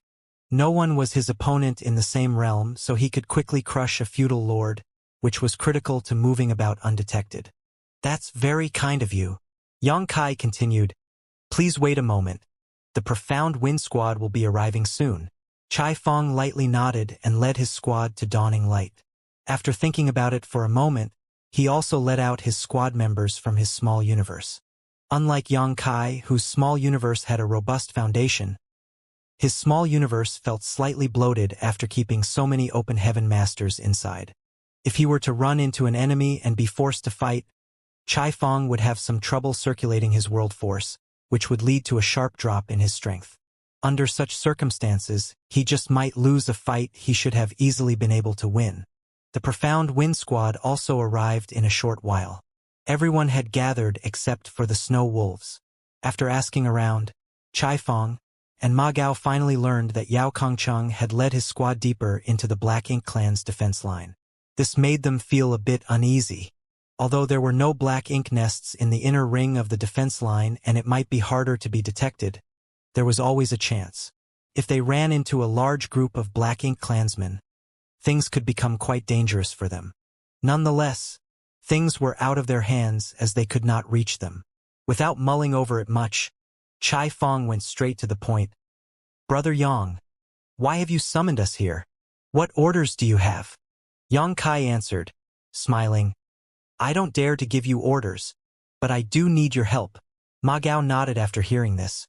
No one was his opponent in the same realm, so he could quickly crush a feudal lord, which was critical to moving about undetected. "That's very kind of you," Yang Kai continued. "Please wait a moment. The Profound Wind squad will be arriving soon." Chai Fong lightly nodded and led his squad to dawning light. After thinking about it for a moment, he also let out his squad members from his small universe. Unlike Yang Kai, whose small universe had a robust foundation, his small universe felt slightly bloated after keeping so many open heaven masters inside. If he were to run into an enemy and be forced to fight, Chai Fong would have some trouble circulating his world force, which would lead to a sharp drop in his strength. Under such circumstances, he just might lose a fight he should have easily been able to win. The Profound Wind squad also arrived in a short while. Everyone had gathered except for the Snow Wolves. After asking around, Chai Fong and Ma Gao finally learned that Yao Kongcheng had led his squad deeper into the Black Ink clan's defense line. This made them feel a bit uneasy. Although there were no black ink nests in the inner ring of the defense line and it might be harder to be detected, there was always a chance. If they ran into a large group of Black Ink clansmen, things could become quite dangerous for them. Nonetheless, things were out of their hands as they could not reach them. Without mulling over it much, Chai Fong went straight to the point. "Brother Yang, why have you summoned us here? What orders do you have?" Yang Kai answered, smiling, "I don't dare to give you orders, but I do need your help." Ma Gao nodded after hearing this.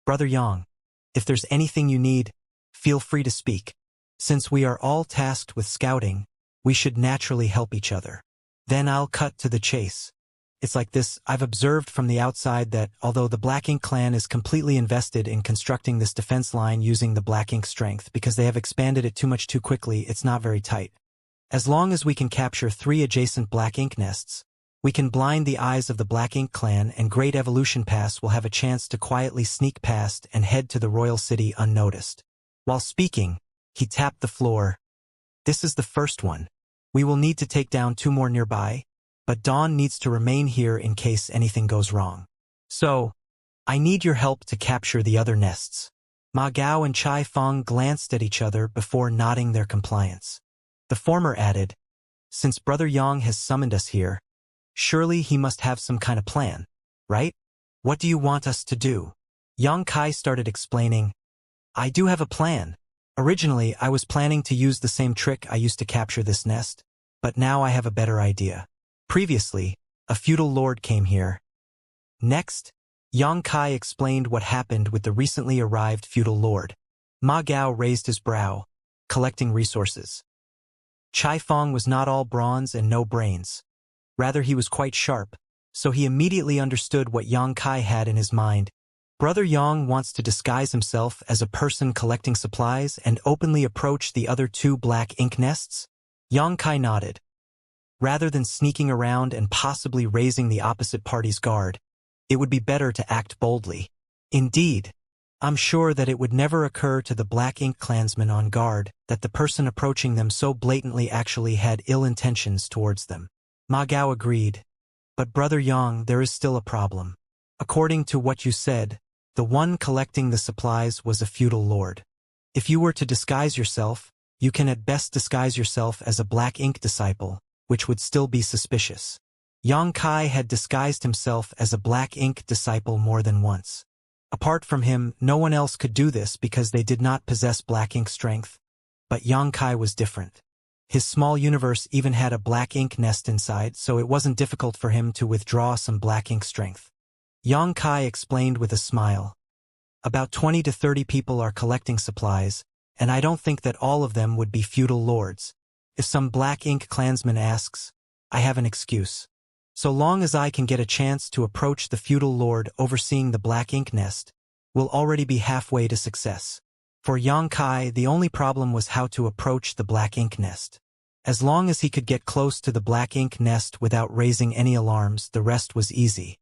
"Brother Yang, if there's anything you need, feel free to speak." Since we are all tasked with scouting, we should naturally help each other. Then I'll cut to the chase. It's like this: I've observed from the outside that, although the Black Ink clan is completely invested in constructing this defense line using the Black Ink strength because they have expanded it too much too quickly, it's not very tight. As long as we can capture 3 adjacent Black Ink nests, we can blind the eyes of the Black Ink clan, and Great Evolution Pass will have a chance to quietly sneak past and head to the royal city unnoticed. While speaking, he tapped the floor. This is the first one. We will need to take down 2 more nearby, but Dawn needs to remain here in case anything goes wrong. So, I need your help to capture the other nests. Ma Gao and Chai Feng glanced at each other before nodding their compliance. The former added, "Since Brother Yang has summoned us here, surely he must have some kind of plan, right? What do you want us to do?" Yang Kai started explaining, "I do have a plan. Originally, I was planning to use the same trick I used to capture this nest, but now I have a better idea. Previously, a feudal lord came here." Next, Yang Kai explained what happened with the recently arrived feudal lord. Ma Gao raised his brow, collecting resources. Chai Feng was not all bronze and no brains. Rather, he was quite sharp, so he immediately understood what Yang Kai had in his mind. Brother Yang wants to disguise himself as a person collecting supplies and openly approach the other 2 Black Ink nests? Yang Kai nodded. Rather than sneaking around and possibly raising the opposite party's guard, it would be better to act boldly. Indeed, I'm sure that it would never occur to the Black Ink clansmen on guard that the person approaching them so blatantly actually had ill intentions towards them. Ma Gao agreed. But Brother Yang, there is still a problem. According to what you said, the one collecting the supplies was a feudal lord. If you were to disguise yourself, you can at best disguise yourself as a Black Ink disciple, which would still be suspicious. Yang Kai had disguised himself as a Black Ink disciple more than once. Apart from him, no one else could do this because they did not possess Black Ink strength. But Yang Kai was different. His small universe even had a Black Ink nest inside, so it wasn't difficult for him to withdraw some Black Ink strength. Yang Kai explained with a smile. About 20 to 30 people are collecting supplies, and I don't think that all of them would be feudal lords. If some Black Ink clansman asks, I have an excuse. So long as I can get a chance to approach the feudal lord overseeing the Black Ink nest, we'll already be halfway to success. For Yang Kai, the only problem was how to approach the Black Ink nest. As long as he could get close to the Black Ink nest without raising any alarms, the rest was easy.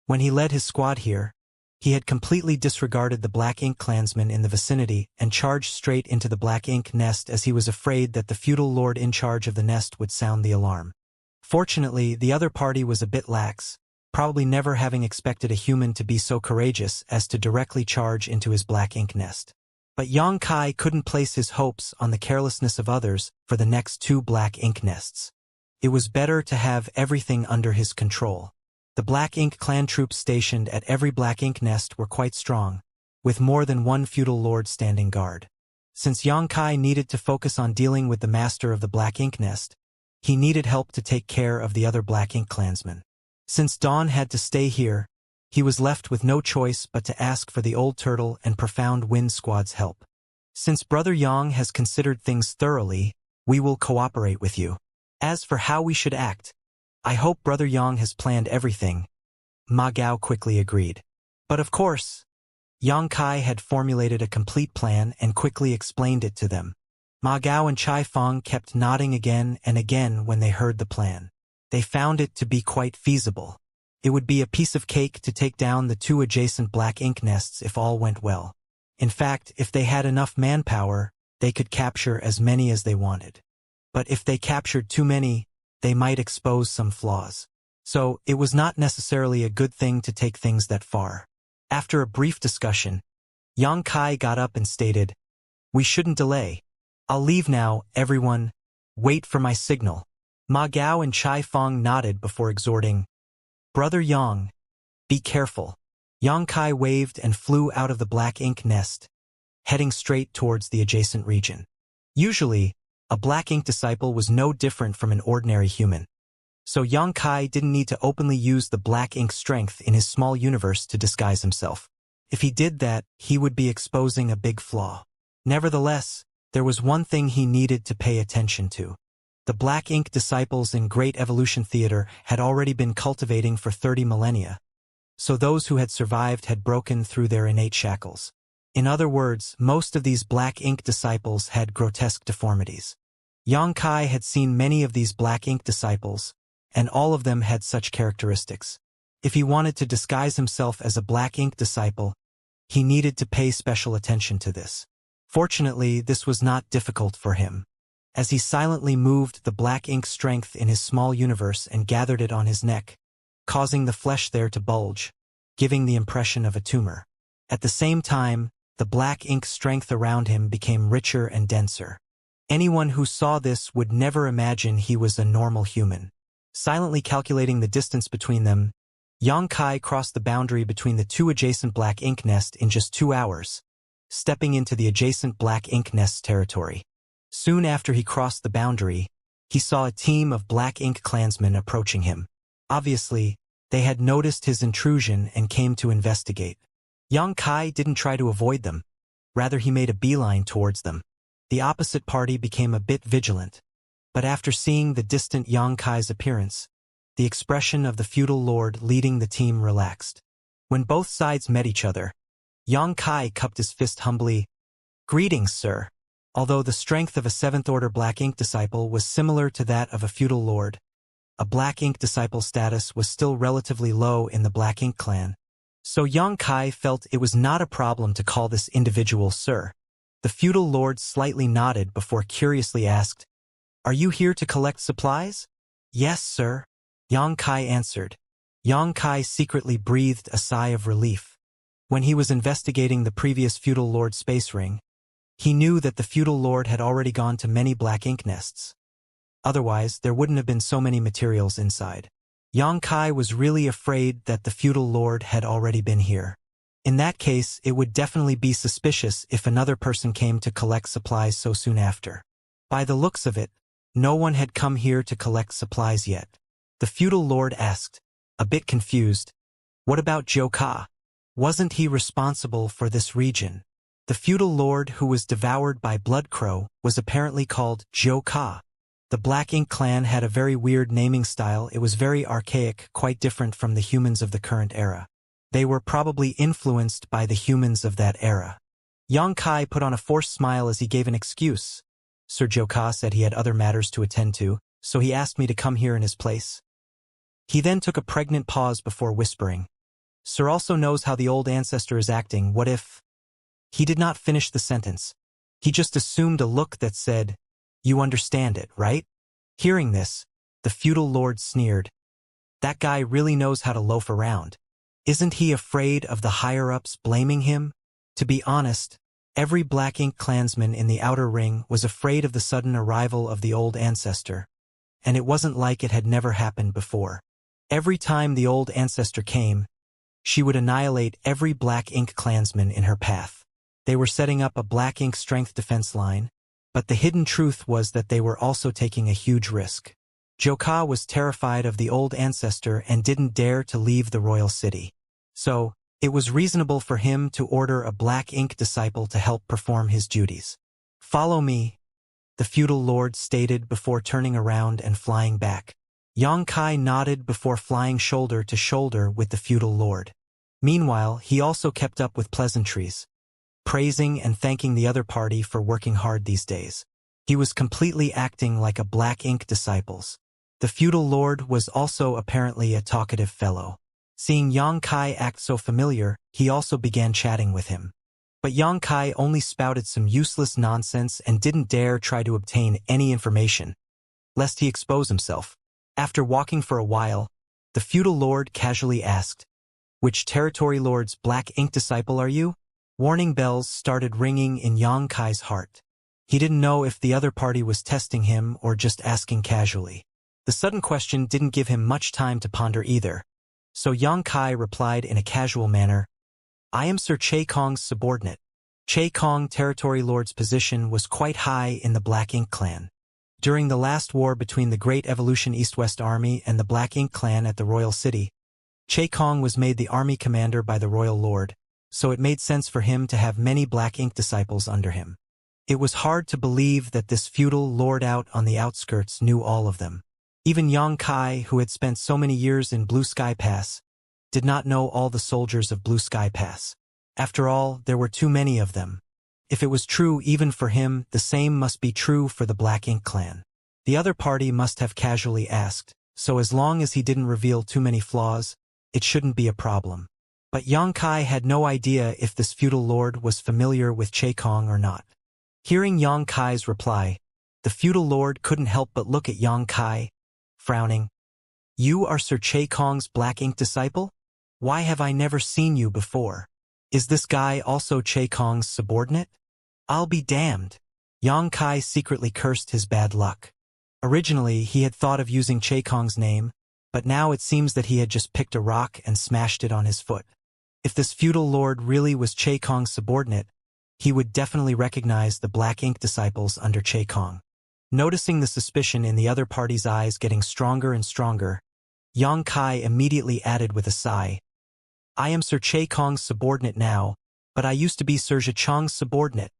When he led his squad here, he had completely disregarded the Black Ink clansmen in the vicinity and charged straight into the Black Ink nest as he was afraid that the feudal lord in charge of the nest would sound the alarm. Fortunately, the other party was a bit lax, probably never having expected a human to be so courageous as to directly charge into his Black Ink nest. But Yang Kai couldn't place his hopes on the carelessness of others for the next 2 Black Ink nests. It was better to have everything under his control. The Black Ink clan troops stationed at every Black Ink nest were quite strong, with more than one feudal lord standing guard. Since Yang Kai needed to focus on dealing with the master of the Black Ink nest, he needed help to take care of the other Black Ink clansmen. Since Dawn had to stay here, he was left with no choice but to ask for the Old Turtle and Profound Wind Squad's help. Since Brother Yang has considered things thoroughly, we will cooperate with you. As for how we should act, I hope Brother Yang has planned everything. Ma Gao quickly agreed. But of course, Yang Kai had formulated a complete plan and quickly explained it to them. Ma Gao and Chai Feng kept nodding again and again when they heard the plan. They found it to be quite feasible. It would be a piece of cake to take down the 2 adjacent Black Ink nests if all went well. In fact, if they had enough manpower, they could capture as many as they wanted. But if they captured too many, they might expose some flaws. So, it was not necessarily a good thing to take things that far. After a brief discussion, Yang Kai got up and stated, "We shouldn't delay. I'll leave now, everyone. Wait for my signal." Ma Gao and Chai Feng nodded before exhorting, "Brother Yang, be careful." Yang Kai waved and flew out of the Black Ink nest, heading straight towards the adjacent region. Usually, a Black Ink disciple was no different from an ordinary human. So Yang Kai didn't need to openly use the Black Ink strength in his small universe to disguise himself. If he did that, he would be exposing a big flaw. Nevertheless, There was one thing he needed to pay attention to. The Black Ink disciples in Great Evolution Theater had already been cultivating for 30 millennia, so those who had survived had broken through their innate shackles. In other words, most of these Black Ink disciples had grotesque deformities. Xianxia had seen many of these Black Ink disciples, and all of them had such characteristics. If he wanted to disguise himself as a Black Ink disciple, he needed to pay special attention to this. Fortunately, this was not difficult for him. As he silently moved the Black Ink strength in his small universe and gathered it on his neck, causing the flesh there to bulge, giving the impression of a tumor. At the same time, the Black Ink strength around him became richer and denser. Anyone who saw this would never imagine he was a normal human. Silently calculating the distance between them, Xianxia crossed the boundary between the two adjacent Black Ink nests in just 2 hours, stepping into the adjacent Black Ink nest's territory. Soon after he crossed the boundary, he saw a team of Black Ink clansmen approaching him. Obviously, they had noticed his intrusion and came to investigate. Xianxia didn't try to avoid them. Rather, he made a beeline towards them. The opposite party became a bit vigilant. But after seeing the distant Xianxia's appearance, the expression of the feudal lord leading the team relaxed. When both sides met each other, Xianxia cupped his fist humbly. "Greetings, sir." Although the strength of a 7th-order Black Ink disciple was similar to that of a feudal lord, a Black Ink disciple status was still relatively low in the Black Ink clan. So Xianxia felt it was not a problem to call this individual sir. The feudal lord slightly nodded before curiously asked, "Are you here to collect supplies?" "Yes, sir," Xianxia answered. Xianxia secretly breathed a sigh of relief. When he was investigating the previous feudal lord's space ring, he knew that the feudal lord had already gone to many Black Ink nests. Otherwise, there wouldn't have been so many materials inside. Xianxia was really afraid that the feudal lord had already been here. In that case, it would definitely be suspicious if another person came to collect supplies so soon after. By the looks of it, no one had come here to collect supplies yet. The feudal lord asked, a bit confused, "What about Zhou Ka? Wasn't he responsible for this region?" The feudal lord who was devoured by Bloodcrow was apparently called Zhou Ka. The Black Ink clan had a very weird naming style. It was very archaic, quite different from the humans of the current era. They were probably influenced by the humans of that era. Xianxia put on a forced smile as he gave an excuse. "Sir Zhou Ka said he had other matters to attend to, so he asked me to come here in his place." He then took a pregnant pause before whispering, "Sir also knows how the old ancestor is acting. What if—" He did not finish the sentence. He just assumed a look that said, "You understand it, right?" Hearing this, the feudal lord sneered. "That guy really knows how to loaf around. Isn't he afraid of the higher-ups blaming him?" To be honest, every Black Ink clansman in the outer ring was afraid of the sudden arrival of the old ancestor, and it wasn't like it had never happened before. Every time the old ancestor came, she would annihilate every Black Ink clansman in her path. They were setting up a Black Ink strength defense line, but the hidden truth was that they were also taking a huge risk. Zhou Ka was terrified of the old ancestor and didn't dare to leave the royal city. So, it was reasonable for him to order a Black Ink disciple to help perform his duties. "Follow me," the feudal lord stated before turning around and flying back. Xianxia nodded before flying shoulder to shoulder with the feudal lord. Meanwhile, he also kept up with pleasantries, praising and thanking the other party for working hard these days. He was completely acting like a Black Ink disciple. The feudal lord was also apparently a talkative fellow. Seeing Xianxia act so familiar, he also began chatting with him. But Xianxia only spouted some useless nonsense and didn't dare try to obtain any information, lest he expose himself. After walking for a while, the feudal lord casually asked, "Which territory lord's Black Ink disciple are you?" Warning bells started ringing in Xianxia's heart. He didn't know if the other party was testing him or just asking casually. The sudden question didn't give him much time to ponder either, so Xianxia replied in a casual manner, "I am Sir Che Kong's subordinate." Che Kong territory lord's position was quite high in the Black Ink clan. During the last war between the Great Evolution East-West Army and the Black Ink clan at the royal city, Che Kong was made the army commander by the royal lord, so it made sense for him to have many Black Ink disciples under him. It was hard to believe that this feudal lord out on the outskirts knew all of them. Even Yang Kai, who had spent so many years in Blue Sky Pass, did not know all the soldiers of Blue Sky Pass. After all, there were too many of them. If it was true even for him, the same must be true for the Black Ink clan. The other party must have casually asked, so as long as he didn't reveal too many flaws, it shouldn't be a problem. But Yang Kai had no idea if this feudal lord was familiar with Che Kong or not. Hearing Yang Kai's reply, the feudal lord couldn't help but look at Yang Kai, frowning. "You are Sir Che Kong's Black Ink disciple? Why have I never seen you before? Is this guy also Che Kong's subordinate? I'll be damned." Yang Kai secretly cursed his bad luck. Originally, he had thought of using Che Kong's name, but now it seems that he had just picked a rock and smashed it on his foot. If this feudal lord really was Che Kong's subordinate, he would definitely recognize the Black Ink disciples under Che Kong. Noticing the suspicion in the other party's eyes getting stronger and stronger, Yang Kai immediately added with a sigh, "I am Sir Che Kong's subordinate now, but I used to be Sir Zhicheng's subordinate.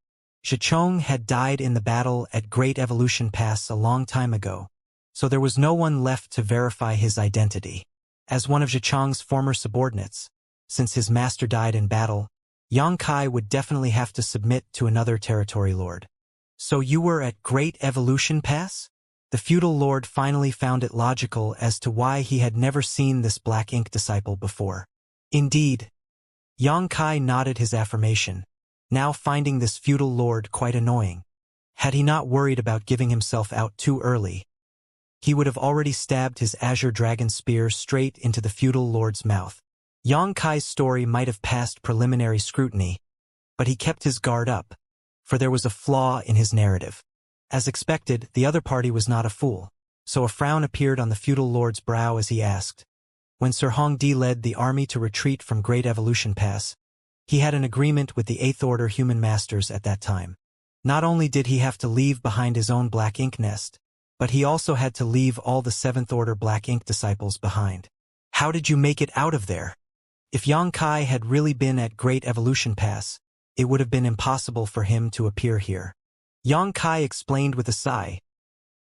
Zhicheng had died in the battle at Great Evolution Pass a long time ago, so there was no one left to verify his identity. As one of Zhicheng's former subordinates, since his master died in battle, Yang Kai would definitely have to submit to another territory lord." "So you were at Great Evolution Pass?" The feudal lord finally found it logical as to why he had never seen this Black Ink disciple before. "Indeed." Yang Kai nodded his affirmation, now finding this feudal lord quite annoying. Had he not worried about giving himself out too early, he would have already stabbed his azure dragon spear straight into the feudal lord's mouth. Yang Kai's story might have passed preliminary scrutiny, but he kept his guard up, for there was a flaw in his narrative. As expected, the other party was not a fool, so a frown appeared on the feudal lord's brow as he asked, "When Sir Hongdi led the army to retreat from Great Evolution Pass, he had an agreement with the Eighth Order human masters at that time. Not only did he have to leave behind his own Black Ink nest, but he also had to leave all the Seventh Order Black Ink disciples behind. How did you make it out of there?" If Yang Kai had really been at Great Evolution Pass, it would have been impossible for him to appear here. Yang Kai explained with a sigh,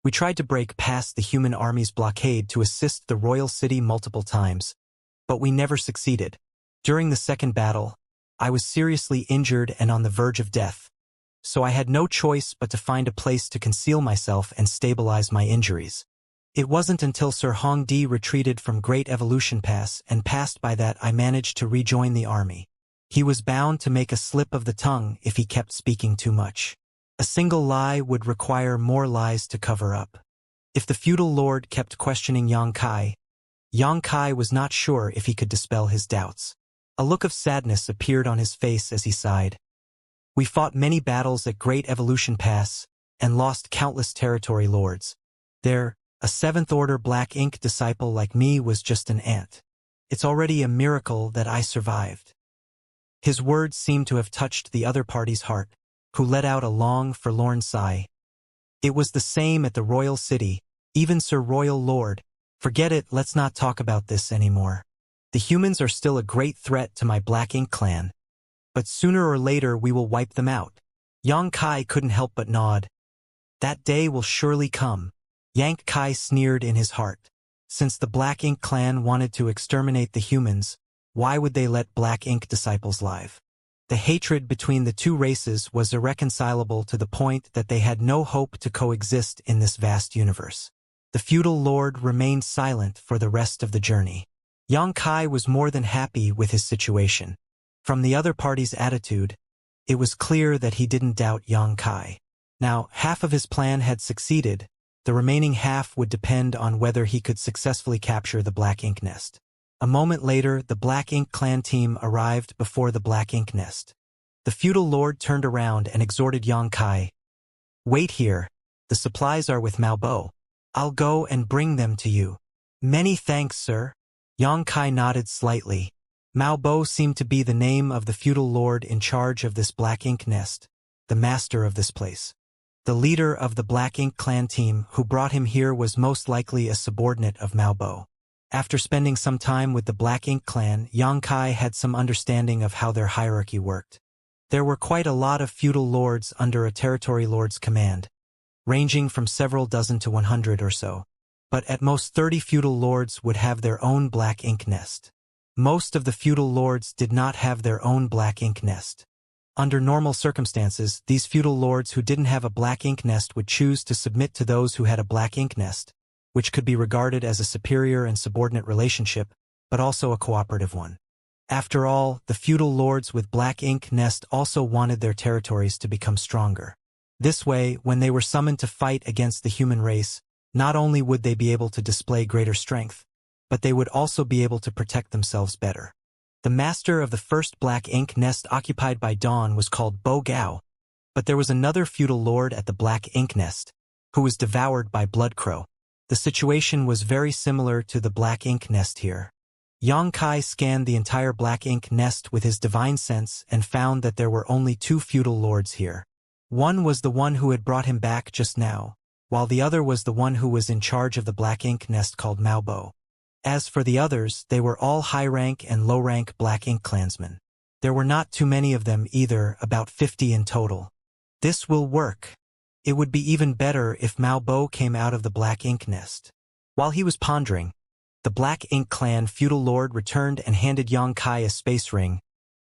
"We tried to break past the human army's blockade to assist the royal city multiple times, but we never succeeded. During the second battle, I was seriously injured and on the verge of death, so I had no choice but to find a place to conceal myself and stabilize my injuries. It wasn't until Sir Hongdi retreated from Great Evolution Pass and passed by that I managed to rejoin the army. He was bound to make a slip of the tongue if he kept speaking too much. A single lie would require more lies to cover up." If the feudal lord kept questioning Yang Kai was not sure if he could dispel his doubts. A look of sadness appeared on his face as he sighed. "We fought many battles at Great Evolution Pass and lost countless territory lords. A Seventh Order Black Ink disciple like me was just an ant. It's already a miracle that I survived." His words seemed to have touched the other party's heart, who let out a long, forlorn sigh. "It was the same at the royal city, even Sir Royal Lord. Forget it, let's not talk about this anymore. The humans are still a great threat to my Black Ink clan, but sooner or later we will wipe them out." Yang Kai couldn't help but nod. "That day will surely come." Yang Kai sneered in his heart. Since the Black Ink clan wanted to exterminate the humans, why would they let Black Ink disciples live? The hatred between the two races was irreconcilable to the point that they had no hope to coexist in this vast universe. The feudal lord remained silent for the rest of the journey. Yang Kai was more than happy with his situation. From the other party's attitude, it was clear that he didn't doubt Yang Kai. Now, half of his plan had succeeded. The remaining half would depend on whether he could successfully capture the Black Ink nest. A moment later, the Black Ink clan team arrived before the Black Ink nest. The feudal lord turned around and exhorted Yang Kai, "Wait here. The supplies are with Mao Bo. I'll go and bring them to you." "Many thanks, sir." Yang Kai nodded slightly. Mao Bo seemed to be the name of the feudal lord in charge of this Black Ink nest, the master of this place. The leader of the Black Ink clan team who brought him here was most likely a subordinate of Mao Bo. After spending some time with the Black Ink clan, Yang Kai had some understanding of how their hierarchy worked. There were quite a lot of feudal lords under a territory lord's command, ranging from several dozen to 100 or so. But at most 30 feudal lords would have their own black ink nest. Most of the feudal lords did not have their own black ink nest. Under normal circumstances, these feudal lords who didn't have a black ink nest would choose to submit to those who had a black ink nest, which could be regarded as a superior and subordinate relationship, but also a cooperative one. After all, the feudal lords with black ink nest also wanted their territories to become stronger. This way, when they were summoned to fight against the human race, not only would they be able to display greater strength, but they would also be able to protect themselves better. The master of the first black ink nest occupied by Dawn was called Bo Gao, but there was another feudal lord at the black ink nest, who was devoured by Bloodcrow. The situation was very similar to the black ink nest here. Xianxia scanned the entire black ink nest with his divine sense and found that there were only 2 feudal lords here. One was the one who had brought him back just now, while the other was the one who was in charge of the black ink nest called Maobo. As for the others, they were all high-rank and low-rank black ink clansmen. There were not too many of them either, about 50 in total. This will work. It would be even better if Maobo came out of the black ink nest. While he was pondering, the black ink clan feudal lord returned and handed Xianxia a space ring.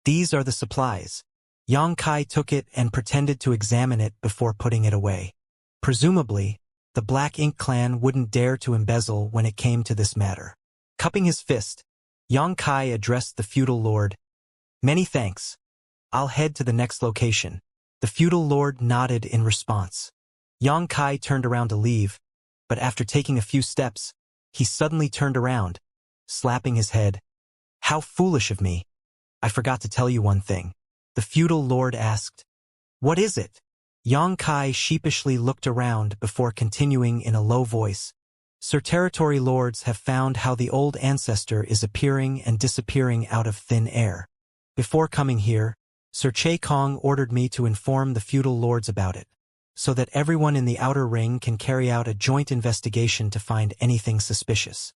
These are the supplies. Xianxia took it and pretended to examine it before putting it away. Presumably, the black ink clan wouldn't dare to embezzle when it came to this matter. Cupping his fist, Xianxia addressed the feudal lord. "Many thanks. I'll head to the next location." The feudal lord nodded in response. Xianxia turned around to leave, but after taking a few steps, he suddenly turned around, slapping his head. "How foolish of me. I forgot to tell you one thing." The feudal lord asked. "What is it?" Xianxia sheepishly looked around before continuing in a low voice. "Sir Territory Lords have found how the old ancestor is appearing and disappearing out of thin air. Before coming here, Sir Che Kong ordered me to inform the feudal lords about it, so that everyone in the outer ring can carry out a joint investigation to find anything suspicious."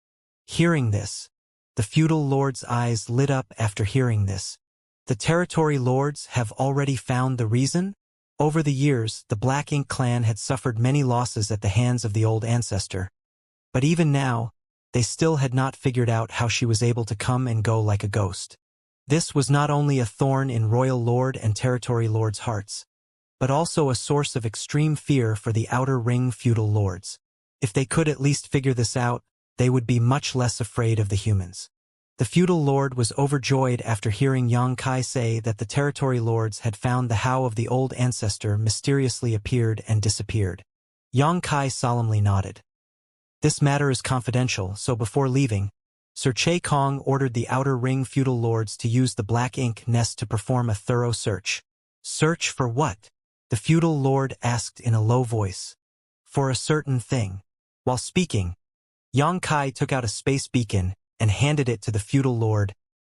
Hearing this, the feudal lords' eyes lit up after hearing this. The territory lords have already found the reason? Over the years, the Black Ink clan had suffered many losses at the hands of the old ancestor. But even now, they still had not figured out how she was able to come and go like a ghost. This was not only a thorn in royal lord and territory lords' hearts, but also a source of extreme fear for the outer ring feudal lords. If they could at least figure this out, they would be much less afraid of the humans. The feudal lord was overjoyed after hearing Xianxia say that the territory lords had found the how of the old ancestor mysteriously appeared and disappeared. Xianxia solemnly nodded. "This matter is confidential, so before leaving, Sir Che Kong ordered the outer ring feudal lords to use the black ink nest to perform a thorough search." "Search for what?" the feudal lord asked in a low voice. "For a certain thing." While speaking, Xianxia took out a space beacon and handed it to the feudal lord.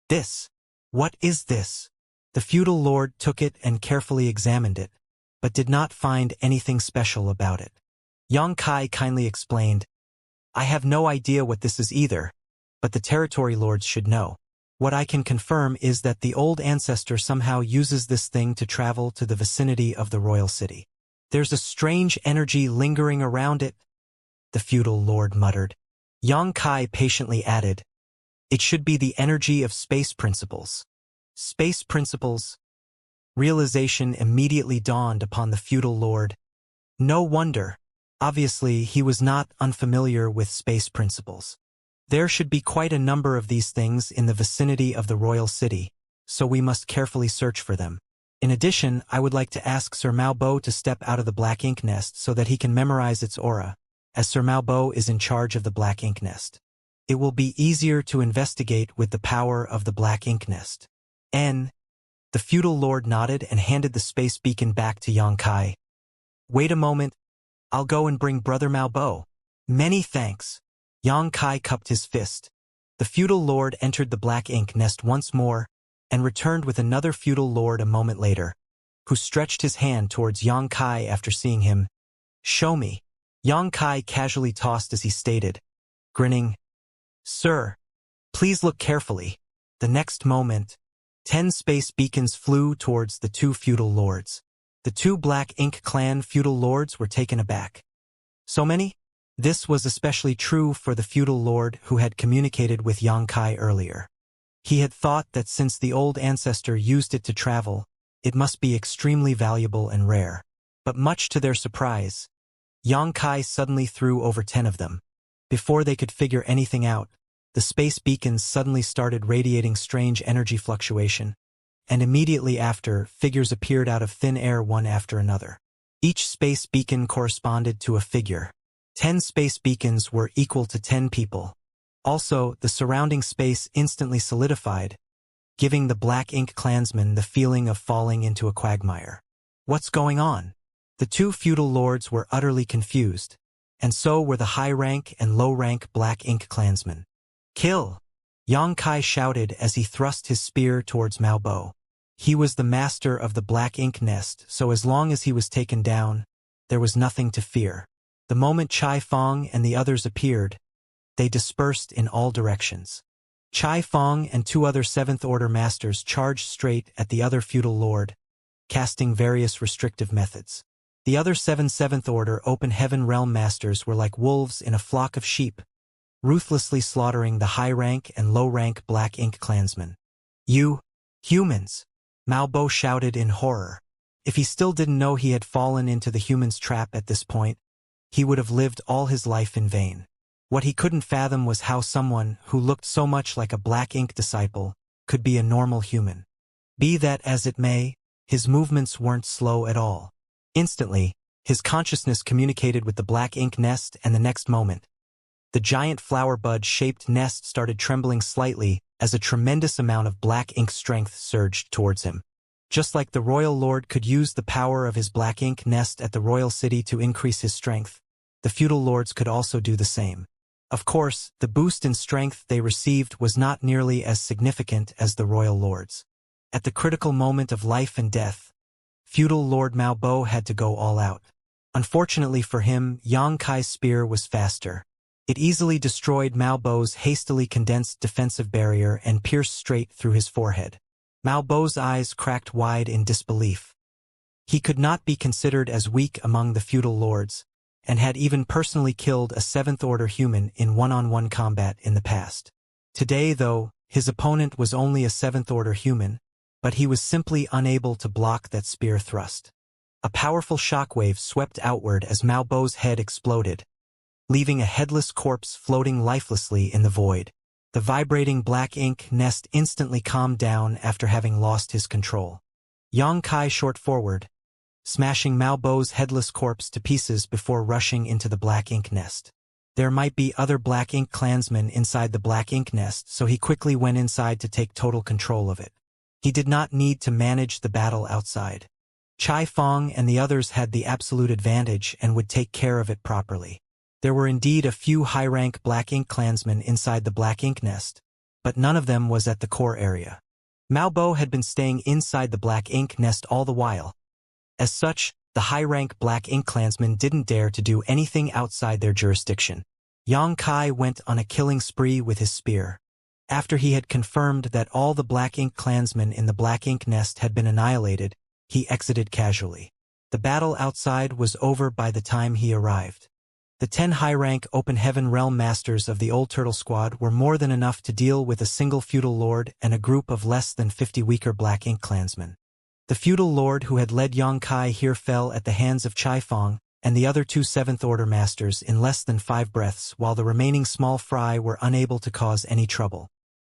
"This? What is this?" The feudal lord took it and carefully examined it, but did not find anything special about it. Xianxia kindly explained, "I have no idea what this is either, but the territory lords should know. What I can confirm is that the old ancestor somehow uses this thing to travel to the vicinity of the royal city. There's a strange energy lingering around it," the feudal lord muttered. Xianxia patiently added, "It should be the energy of space principles." Space principles? Realization immediately dawned upon the feudal lord. No wonder. Obviously, he was not unfamiliar with space principles. There should be quite a number of these things in the vicinity of the royal city, so we must carefully search for them. In addition, I would like to ask Sir Maobo to step out of the black ink nest so that he can memorize its aura, as Sir Maobo is in charge of the black ink nest. It will be easier to investigate with the power of the black ink nest. The feudal lord nodded and handed the space beacon back to Xianxia. "Wait a moment. I'll go and bring Brother Maobo." "Many thanks." Xianxia cupped his fist. The feudal lord entered the black ink nest once more and returned with another feudal lord a moment later, who stretched his hand towards Xianxia after seeing him. "Show me." Xianxia casually tossed as he stated, grinning, "Sir, please look carefully." The next moment, 10 space beacons flew towards the two feudal lords. The two Black Ink clan feudal lords were taken aback. So many? This was especially true for the feudal lord who had communicated with Xianxia earlier. He had thought that since the old ancestor used it to travel, it must be extremely valuable and rare. But much to their surprise, Xianxia suddenly threw over 10 of them. Before they could figure anything out, the space beacons suddenly started radiating strange energy fluctuation, and immediately after, figures appeared out of thin air one after another. Each space beacon corresponded to a figure. 10 space beacons were equal to 10 people. Also, the surrounding space instantly solidified, giving the Black Ink clansmen the feeling of falling into a quagmire. What's going on? The two feudal lords were utterly confused, and so were the high-rank and low-rank Black Ink clansmen. Kill! Xianxia shouted as he thrust his spear towards Mao Bo. He was the master of the Black Ink nest, so as long as he was taken down, there was nothing to fear. The moment Chai Fong and the others appeared, they dispersed in all directions. Chai Fong and two other Seventh-Order masters charged straight at the other feudal lord, casting various restrictive methods. The other 7 Seventh-Order Open Heaven Realm masters were like wolves in a flock of sheep, ruthlessly slaughtering the high-rank and low-rank Black Ink clansmen. You, humans! Mao Bo shouted in horror. If he still didn't know he had fallen into the humans' trap at this point, he would have lived all his life in vain. What he couldn't fathom was how someone who looked so much like a Black Ink disciple could be a normal human. Be that as it may, his movements weren't slow at all. Instantly, his consciousness communicated with the Black Ink nest, and the next moment, the giant flower bud-shaped nest started trembling slightly as a tremendous amount of Black Ink strength surged towards him. Just like the royal lord could use the power of his Black Ink nest at the royal city to increase his strength, the feudal lords could also do the same. Of course, the boost in strength they received was not nearly as significant as the royal lords. At the critical moment of life and death, feudal Lord Mao Bo had to go all out. Unfortunately for him, Xianxia's spear was faster. It easily destroyed Mao Bo's hastily condensed defensive barrier and pierced straight through his forehead. Mao Bo's eyes cracked wide in disbelief. He could not be considered as weak among the feudal lords, and had even personally killed a Seventh-Order human in one-on-one combat in the past. Today, though, his opponent was only a Seventh-Order human, but he was simply unable to block that spear thrust. A powerful shockwave swept outward as Mao Bo's head exploded, leaving a headless corpse floating lifelessly in the void. The vibrating Black Ink nest instantly calmed down after having lost his control. Xianxia shot forward, smashing Mao Bo's headless corpse to pieces before rushing into the Black Ink nest. There might be other Black Ink clansmen inside the Black Ink nest, so he quickly went inside to take total control of it. He did not need to manage the battle outside. Chai Fong and the others had the absolute advantage and would take care of it properly. There were indeed a few high-rank Black Ink clansmen inside the Black Ink nest, but none of them was at the core area. Mao Bo had been staying inside the Black Ink nest all the while. As such, the high-rank Black Ink clansmen didn't dare to do anything outside their jurisdiction. Xianxia went on a killing spree with his spear. After he had confirmed that all the Black Ink clansmen in the Black Ink nest had been annihilated, he exited casually. The battle outside was over by the time he arrived. The 10 high-rank Open Heaven Realm Masters of the Old Turtle Squad were more than enough to deal with a single feudal lord and a group of less than 50 weaker Black Ink clansmen. The feudal lord who had led Xianxia here fell at the hands of Chai Fong and the other 2 Seventh-Order Masters in less than 5 breaths, while the remaining small fry were unable to cause any trouble.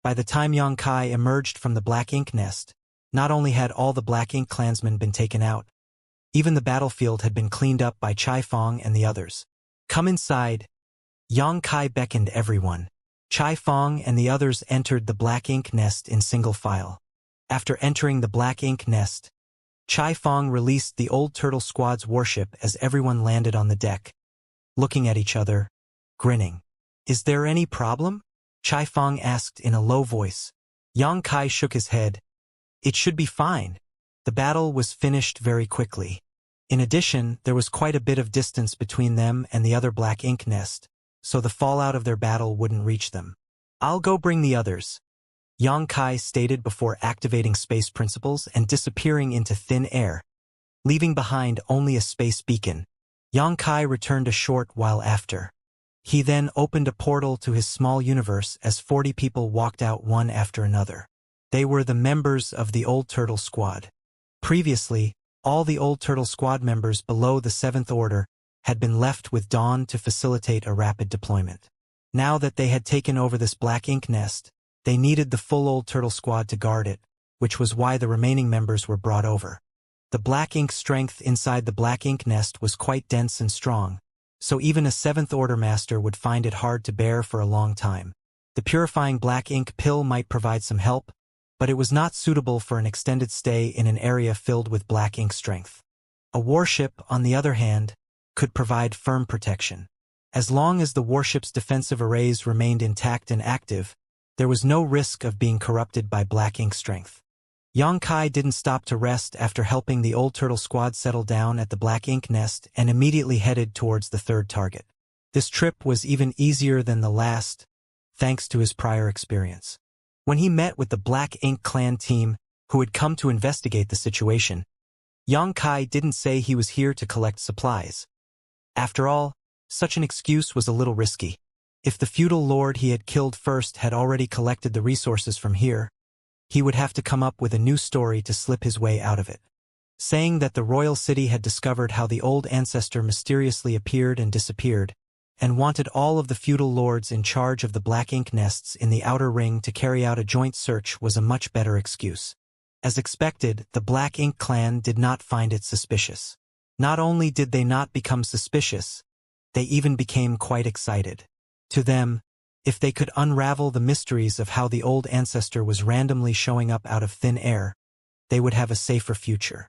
By the time Xianxia emerged from the Black Ink nest, not only had all the Black Ink clansmen been taken out, even the battlefield had been cleaned up by Chai Fong and the others. Come inside. Xianxia beckoned everyone. Chai Fong and the others entered the Black Ink nest in single file. After entering the Black Ink nest, Chai Fong released the Old Turtle Squad's warship as everyone landed on the deck, looking at each other, grinning. Is there any problem? Chai Fong asked in a low voice. Xianxia shook his head. It should be fine. The battle was finished very quickly. In addition, there was quite a bit of distance between them and the other Black Ink nest, so the fallout of their battle wouldn't reach them. I'll go bring the others. Xianxia stated before activating space principles and disappearing into thin air, leaving behind only a space beacon. Xianxia returned a short while after. He then opened a portal to his small universe as 40 people walked out one after another. They were the members of the Old Turtle Squad. Previously, all the Old Turtle Squad members below the 7th Order had been left with Dawn to facilitate a rapid deployment. Now that they had taken over this black ink nest, they needed the full Old Turtle Squad to guard it, which was why the remaining members were brought over. The black ink strength inside the black ink nest was quite dense and strong, so even a 7th Order master would find it hard to bear for a long time. The purifying black ink pill might provide some help, but it was not suitable for an extended stay in an area filled with black ink strength. A warship, on the other hand, could provide firm protection. As long as the warship's defensive arrays remained intact and active, there was no risk of being corrupted by black ink strength. Xianxia didn't stop to rest after helping the Old Turtle Squad settle down at the black ink nest and immediately headed towards the third target. This trip was even easier than the last, thanks to his prior experience. When he met with the Black Ink Clan team, who had come to investigate the situation, Xianxia didn't say he was here to collect supplies. After all, such an excuse was a little risky. If the feudal lord he had killed first had already collected the resources from here, he would have to come up with a new story to slip his way out of it. Saying that the royal city had discovered how the old ancestor mysteriously appeared and disappeared, and wanted all of the feudal lords in charge of the black ink nests in the outer ring to carry out a joint search was a much better excuse. As expected, the Black Ink Clan did not find it suspicious. Not only did they not become suspicious, they even became quite excited. To them, if they could unravel the mysteries of how the old ancestor was randomly showing up out of thin air, they would have a safer future.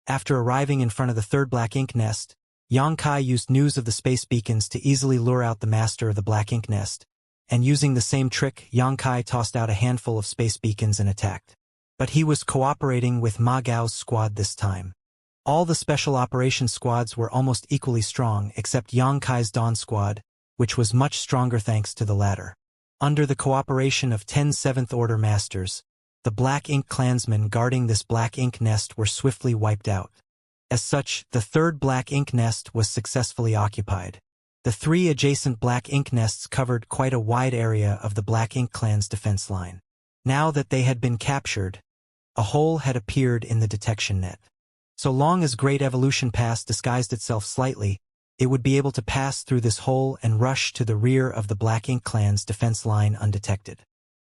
After arriving in front of the third black ink nest, Xianxia used news of the space beacons to easily lure out the master of the black ink nest, and using the same trick, Xianxia tossed out a handful of space beacons and attacked. But he was cooperating with Ma Gao's squad this time. All the special operations squads were almost equally strong except Xianxia's Dawn squad, which was much stronger thanks to the latter. Under the cooperation of 10 7th Order masters, the Black Ink clansmen guarding this black ink nest were swiftly wiped out. As such, the third black ink nest was successfully occupied. The 3 adjacent black ink nests covered quite a wide area of the Black Ink clan's defense line. Now that they had been captured, a hole had appeared in the detection net. So long as Great Evolution Pass disguised itself slightly, it would be able to pass through this hole and rush to the rear of the Black Ink clan's defense line undetected.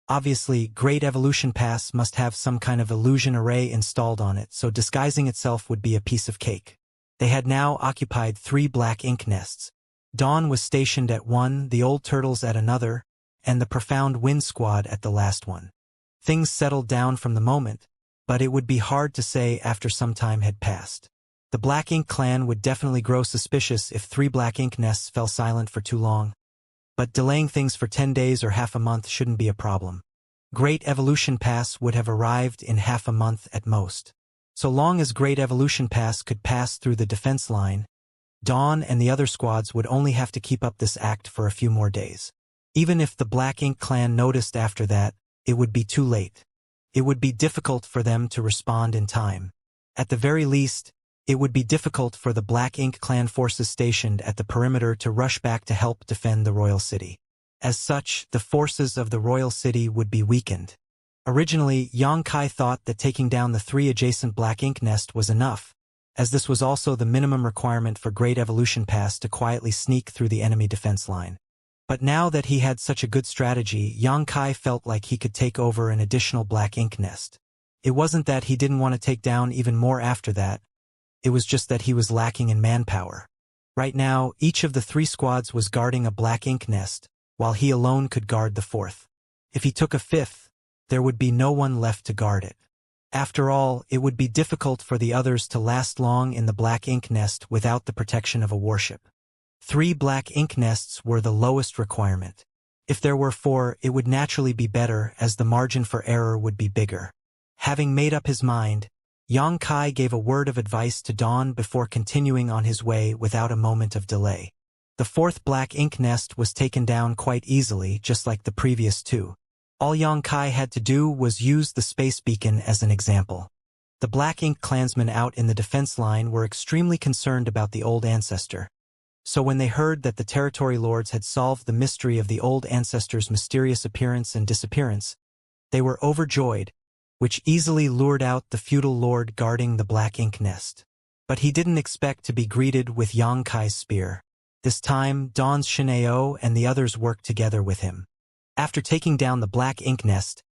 Obviously, Great Evolution Pass must have some kind of illusion array installed on it, so disguising itself would be a piece of cake. They had now occupied 3 black ink nests. Dawn was stationed at one, the Old Turtles at another, and the Profound Wind Squad at the last one. Things settled down from the moment, but it would be hard to say after some time had passed. The Black Ink clan would definitely grow suspicious if 3 black ink nests fell silent for too long. But delaying things for 10 days or half a month shouldn't be a problem. Great Evolution Pass would have arrived in half a month at most. So long as Great Evolution Pass could pass through the defense line, Dawn and the other squads would only have to keep up this act for a few more days. Even if the Black Ink clan noticed after that, it would be too late. It would be difficult for them to respond in time. At the very least, it would be difficult for the Black Ink clan forces stationed at the perimeter to rush back to help defend the royal city. As such, the forces of the royal city would be weakened. Originally, Xianxia thought that taking down the 3 adjacent black ink nest was enough, as this was also the minimum requirement for Great Evolution Pass to quietly sneak through the enemy defense line. But now that he had such a good strategy, Xianxia felt like he could take over an additional black ink nest. It wasn't that he didn't want to take down even more after that, it was just that he was lacking in manpower. Right now, each of the 3 squads was guarding a black ink nest, while he alone could guard the 4th. If he took a 5th, there would be no one left to guard it. After all, it would be difficult for the others to last long in the black ink nest without the protection of a warship. 3 black ink nests were the lowest requirement. If there were 4, it would naturally be better, as the margin for error would be bigger. Having made up his mind, Xianxia gave a word of advice to Dawn before continuing on his way without a moment of delay. The 4th black ink nest was taken down quite easily, just like the previous 2. All Yang Kai had to do was use the space beacon as an example. The Black Ink clansmen out in the defense line were extremely concerned about the old ancestor. So when they heard that the territory lords had solved the mystery of the old ancestor's mysterious appearance and disappearance, they were overjoyed, which easily lured out the feudal lord guarding the Black Ink nest. But he didn't expect to be greeted with Yang Kai's spear. This time, Dawn's Shineo and the others worked together with him. After taking down the Black Ink nest,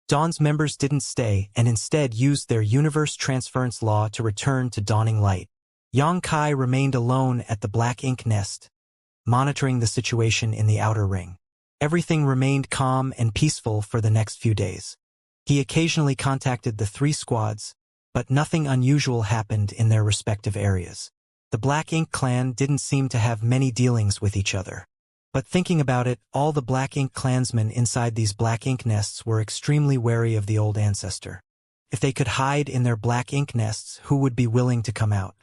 Dawn's members didn't stay and instead used their universe transference law to return to Dawning Light. Yang Kai remained alone at the Black Ink nest, monitoring the situation in the outer ring. Everything remained calm and peaceful for the next few days. He occasionally contacted the 3 squads, but nothing unusual happened in their respective areas. The Black Ink clan didn't seem to have many dealings with each other. But thinking about it, all the Black Ink clansmen inside these Black Ink nests were extremely wary of the old ancestor. If they could hide in their Black Ink nests, who would be willing to come out?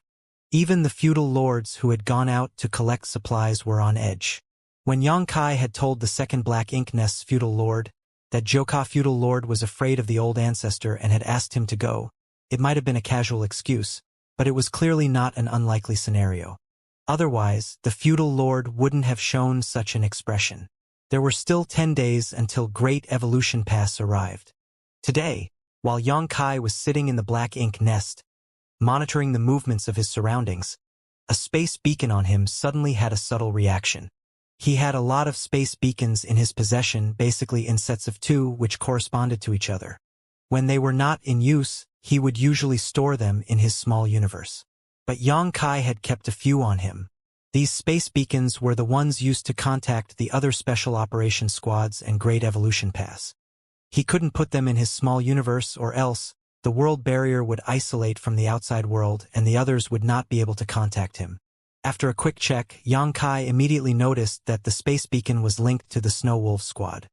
Even the feudal lords who had gone out to collect supplies were on edge. When Yang Kai had told the second Black Ink nest's feudal lord that Joka feudal lord was afraid of the old ancestor and had asked him to go, it might have been a casual excuse, but it was clearly not an unlikely scenario. Otherwise, the feudal lord wouldn't have shown such an expression. There were still 10 days until Great Evolution Pass arrived. Today, while Yang Kai was sitting in the Black Ink nest, monitoring the movements of his surroundings, a space beacon on him suddenly had a subtle reaction. He had a lot of space beacons in his possession, basically in sets of 2 which corresponded to each other. When they were not in use, he would usually store them in his small universe. But Yang Kai had kept a few on him. These space beacons were the ones used to contact the other Special Operations Squads and Great Evolution Pass. He couldn't put them in his small universe or else the world barrier would isolate from the outside world and the others would not be able to contact him. After a quick check, Yang Kai immediately noticed that the space beacon was linked to the Snow Wolf Squad.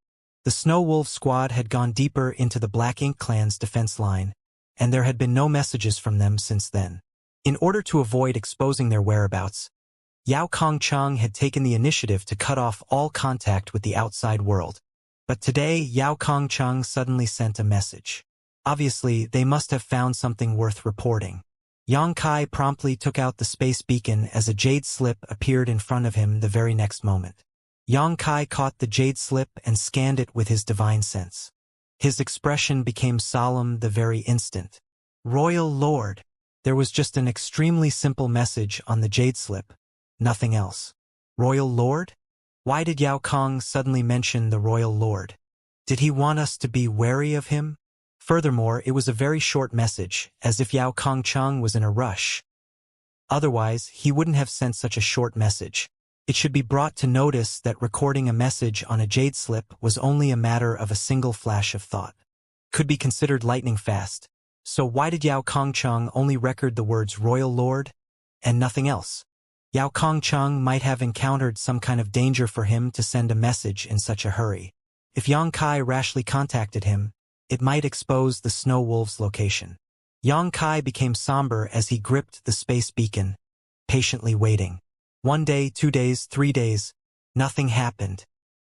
The Snow Wolf Squad had gone deeper into the Black Ink clan's defense line, and there had been no messages from them since then. In order to avoid exposing their whereabouts, Yao Kongcheng had taken the initiative to cut off all contact with the outside world. But today, Yao Kongcheng suddenly sent a message. Obviously, they must have found something worth reporting. Yang Kai promptly took out the space beacon as a jade slip appeared in front of him the very next moment. Yang Kai caught the jade slip and scanned it with his divine sense. His expression became solemn the very instant. Royal Lord. There was just an extremely simple message on the jade slip, nothing else. Royal Lord? Why did Yao Kong suddenly mention the Royal Lord? Did he want us to be wary of him? Furthermore, it was a very short message, as if Yao Kongcheng was in a rush. Otherwise, he wouldn't have sent such a short message. It should be brought to notice that recording a message on a jade slip was only a matter of a single flash of thought. Could be considered lightning fast. So why did Yao Kongcheng only record the words Royal Lord and nothing else? Yao Kongcheng might have encountered some kind of danger for him to send a message in such a hurry. If Yang Kai rashly contacted him, it might expose the Snow Wolf's location. Yang Kai became somber as he gripped the space beacon, patiently waiting. 1 day, 2 days, 3 days, nothing happened.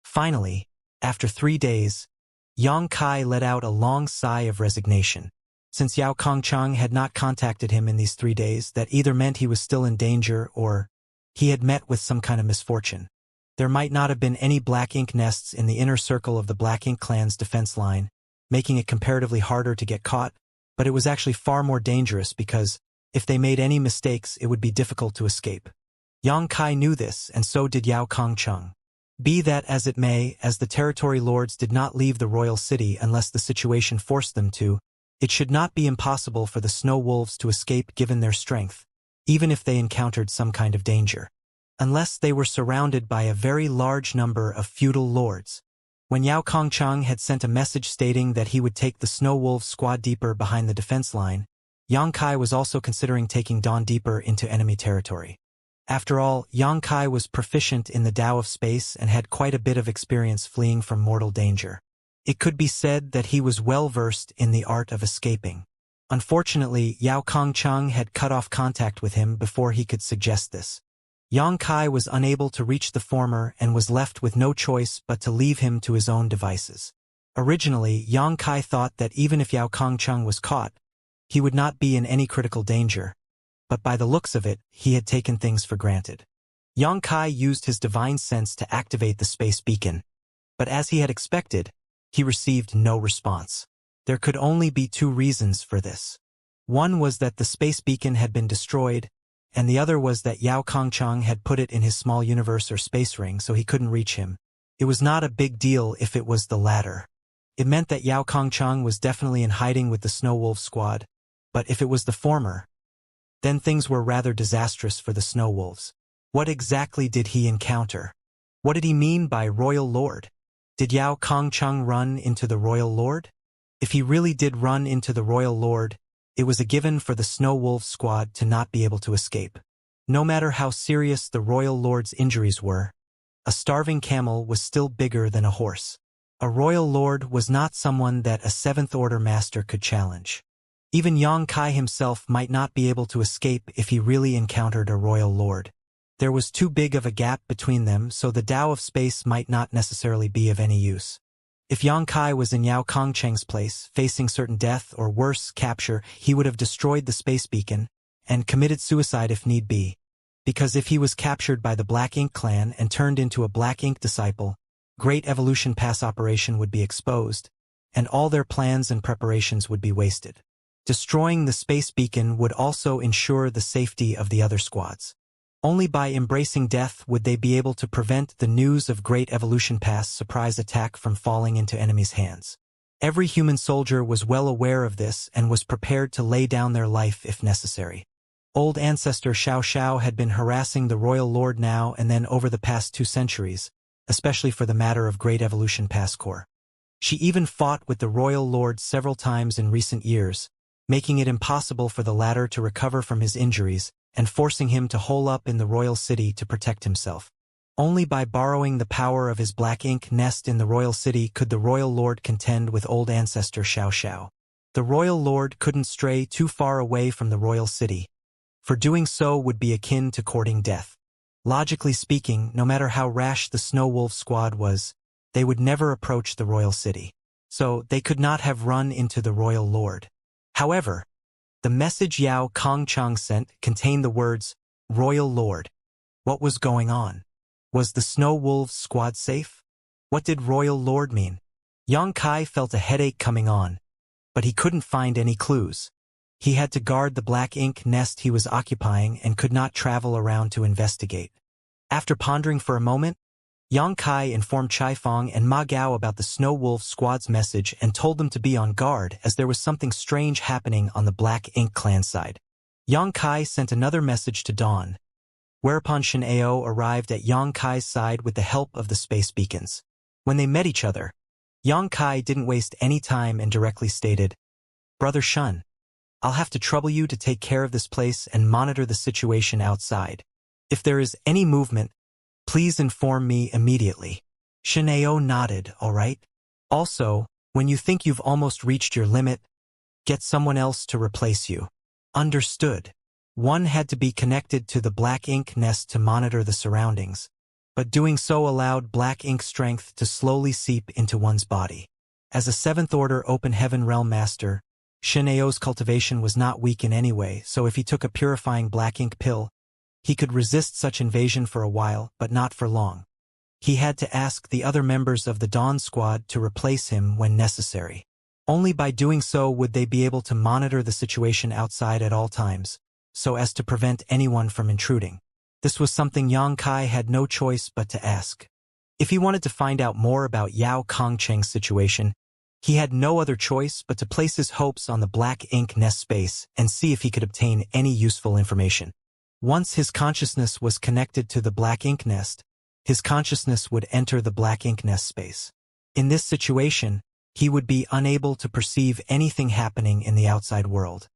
Finally, after 3 days, Yang Kai let out a long sigh of resignation. Since Yao Kongcheng had not contacted him in these 3 days, that either meant he was still in danger or he had met with some kind of misfortune. There might not have been any Black Ink nests in the inner circle of the Black Ink clan's defense line, making it comparatively harder to get caught, but it was actually far more dangerous because, if they made any mistakes, it would be difficult to escape. Yang Kai knew this, and so did Yao Kongcheng. Be that as it may, as the territory lords did not leave the royal city unless the situation forced them to, it should not be impossible for the Snow Wolves to escape given their strength, even if they encountered some kind of danger. Unless they were surrounded by a very large number of feudal lords. When Yao Kongcheng had sent a message stating that he would take the Snow Wolves squad deeper behind the defense line, Yang Kai was also considering taking Dawn deeper into enemy territory. After all, Yang Kai was proficient in the Tao of space and had quite a bit of experience fleeing from mortal danger. It could be said that he was well versed in the art of escaping. Unfortunately, Yao Kongcheng had cut off contact with him before he could suggest this. Yang Kai was unable to reach the former and was left with no choice but to leave him to his own devices. Originally, Yang Kai thought that even if Yao Kongcheng was caught, he would not be in any critical danger, but by the looks of it, he had taken things for granted. Yang Kai used his divine sense to activate the space beacon, but as he had expected, he received no response. There could only be two reasons for this. One was that the space beacon had been destroyed, and the other was that Yao Kongcheng had put it in his small universe or space ring so he couldn't reach him. It was not a big deal if it was the latter. It meant that Yao Kongcheng was definitely in hiding with the Snow Wolf squad, but if it was the former, then things were rather disastrous for the Snow Wolves. What exactly did he encounter? What did he mean by Royal Lord? Did Yao Kongcheng run into the Royal Lord? If he really did run into the Royal Lord, it was a given for the Snow Wolf squad to not be able to escape. No matter how serious the Royal Lord's injuries were, a starving camel was still bigger than a horse. A Royal Lord was not someone that a Seventh-Order Master could challenge. Even Yang Kai himself might not be able to escape if he really encountered a Royal Lord. There was too big of a gap between them, so the Tao of Space might not necessarily be of any use. If Yang Kai was in Yao Kongcheng's place, facing certain death or worse, capture, he would have destroyed the space beacon and committed suicide if need be. Because if he was captured by the Black Ink clan and turned into a Black Ink disciple, Great Evolution Pass operation would be exposed, and all their plans and preparations would be wasted. Destroying the space beacon would also ensure the safety of the other squads. Only by embracing death would they be able to prevent the news of Great Evolution Pass surprise attack from falling into enemies' hands. Every human soldier was well aware of this and was prepared to lay down their life if necessary. Old ancestor Xiao had been harassing the Royal Lord now and then over the past 2 centuries, especially for the matter of Great Evolution Pass Corps. She even fought with the Royal Lord several times in recent years, making it impossible for the latter to recover from his injuries and forcing him to hole up in the royal city to protect himself. Only by borrowing the power of his Black Ink nest in the royal city could the Royal Lord contend with old ancestor Xiao. The Royal Lord couldn't stray too far away from the royal city, for doing so would be akin to courting death. Logically speaking, no matter how rash the Snow Wolf squad was, they would never approach the royal city. So they could not have run into the Royal Lord. However, the message Yao Kongcheng sent contained the words, Royal Lord. What was going on? Was the Snow Wolves squad safe? What did Royal Lord mean? Yang Kai felt a headache coming on, but he couldn't find any clues. He had to guard the Black Ink nest he was occupying and could not travel around to investigate. After pondering for a moment, Yang Kai informed Chai Fong and Ma Gao about the Snow Wolf squad's message and told them to be on guard as there was something strange happening on the Black Ink clan side. Yang Kai sent another message to Dawn, whereupon Xianxia arrived at Yang Kai's side with the help of the space beacons. When they met each other, Yang Kai didn't waste any time and directly stated, Brother Shun, I'll have to trouble you to take care of this place and monitor the situation outside. If there is any movement, please inform me immediately. Xianxia nodded, all right. Also, when you think you've almost reached your limit, get someone else to replace you. Understood. One had to be connected to the Black Ink nest to monitor the surroundings, but doing so allowed Black Ink strength to slowly seep into one's body. As a 7th Order Open Heaven Realm Master, Xianxia's cultivation was not weak in any way, so if he took a purifying Black Ink pill, he could resist such invasion for a while, but not for long. He had to ask the other members of the Dawn Squad to replace him when necessary. Only by doing so would they be able to monitor the situation outside at all times, so as to prevent anyone from intruding. This was something Yang Kai had no choice but to ask. If he wanted to find out more about Yao Kongcheng's situation, he had no other choice but to place his hopes on the Black Ink nest space and see if he could obtain any useful information. Once his consciousness was connected to the Black Ink nest, his consciousness would enter the Black Ink nest space. In this situation, he would be unable to perceive anything happening in the outside world.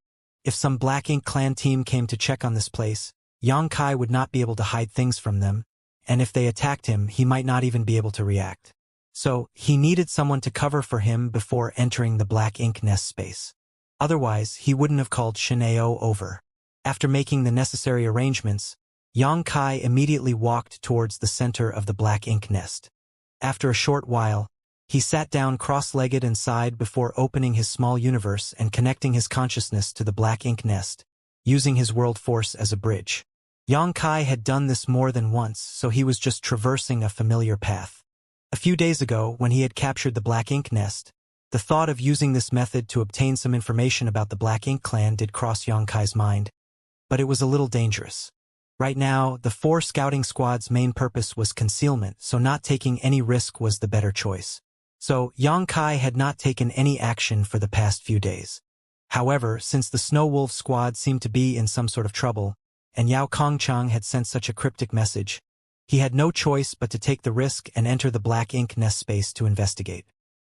If some Black Ink clan team came to check on this place, Yang Kai would not be able to hide things from them, and if they attacked him, he might not even be able to react. So, he needed someone to cover for him before entering the Black Ink nest space. Otherwise, he wouldn't have called Xianxia over. After making the necessary arrangements, Yang Kai immediately walked towards the center of the Black Ink nest. After a short while, He sat down cross-legged and sighed before opening his small universe and connecting his consciousness to the black ink nest, using his world force as a bridge. Xianxia had done this more than once, so he was just traversing a familiar path. A few days ago, when he had captured the black ink nest, the thought of using this method to obtain some information about the Black Ink clan did cross Xianxia's mind, but it was a little dangerous. Right now, the 4 scouting squad's main purpose was concealment, so not taking any risk was the better choice. So, Xianxia had not taken any action for the past few days. However, since the Snow Wolf squad seemed to be in some sort of trouble, and Yao Kongchang had sent such a cryptic message, he had no choice but to take the risk and enter the Black Ink nest space to investigate.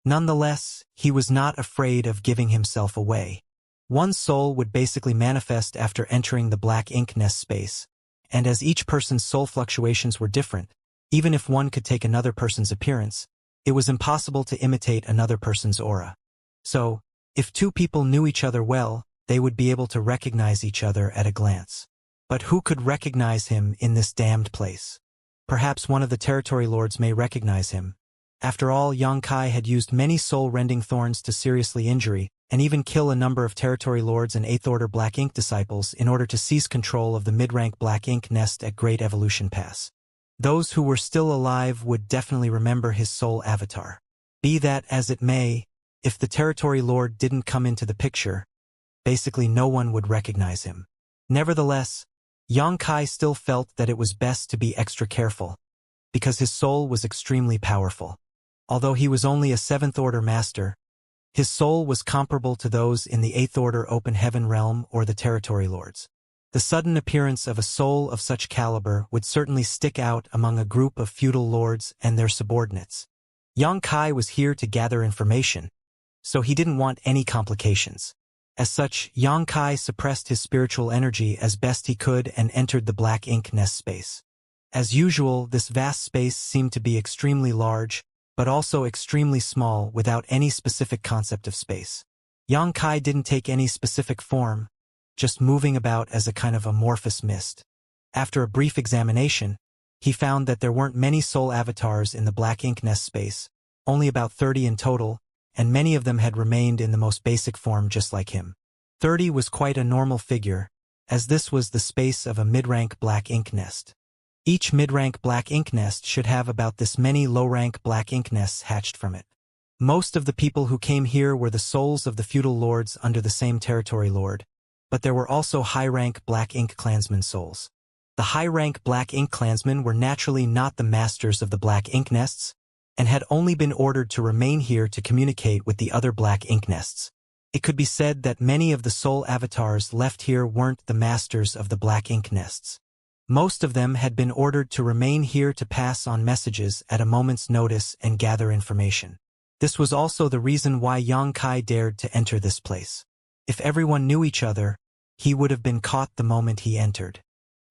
Nonetheless, he was not afraid of giving himself away. One's soul would basically manifest after entering the Black Ink nest space, and as each person's soul fluctuations were different, even if one could take another person's appearance, it was impossible to imitate another person's aura. So, if 2 people knew each other well, they would be able to recognize each other at a glance. But who could recognize him in this damned place? Perhaps one of the territory lords may recognize him. After all, Xianxia had used many soul-rending thorns to seriously injure and even kill a number of territory lords and 8th Order Black Ink disciples in order to seize control of the mid-rank Black Ink nest at Great Evolution Pass. Those who were still alive would definitely remember his soul avatar. Be that as it may, if the territory lord didn't come into the picture, basically no one would recognize him. Nevertheless, Xianxia still felt that it was best to be extra careful, because his soul was extremely powerful. Although he was only a 7th Order master, his soul was comparable to those in the 8th Order Open Heaven realm or the territory lords. The sudden appearance of a soul of such caliber would certainly stick out among a group of feudal lords and their subordinates. Xianxia was here to gather information, so he didn't want any complications. As such, Xianxia suppressed his spiritual energy as best he could and entered the Black Ink nest space. As usual, this vast space seemed to be extremely large, but also extremely small without any specific concept of space. Xianxia didn't take any specific form, just moving about as a kind of amorphous mist. After a brief examination, he found that there weren't many soul avatars in the Black Ink nest space, only about 30 in total, and many of them had remained in the most basic form just like him. 30 was quite a normal figure, as this was the space of a mid-rank Black Ink nest. Each mid-rank Black Ink nest should have about this many low-rank Black Ink nests hatched from it. Most of the people who came here were the souls of the feudal lords under the same territory lord, but there were also high-rank Black Ink clansmen souls. The high-rank Black Ink clansmen were naturally not the masters of the Black Ink nests, and had only been ordered to remain here to communicate with the other Black Ink nests. It could be said that many of the soul avatars left here weren't the masters of the Black Ink nests. Most of them had been ordered to remain here to pass on messages at a moment's notice and gather information. This was also the reason why Xianxia dared to enter this place. If everyone knew each other, he would have been caught the moment he entered.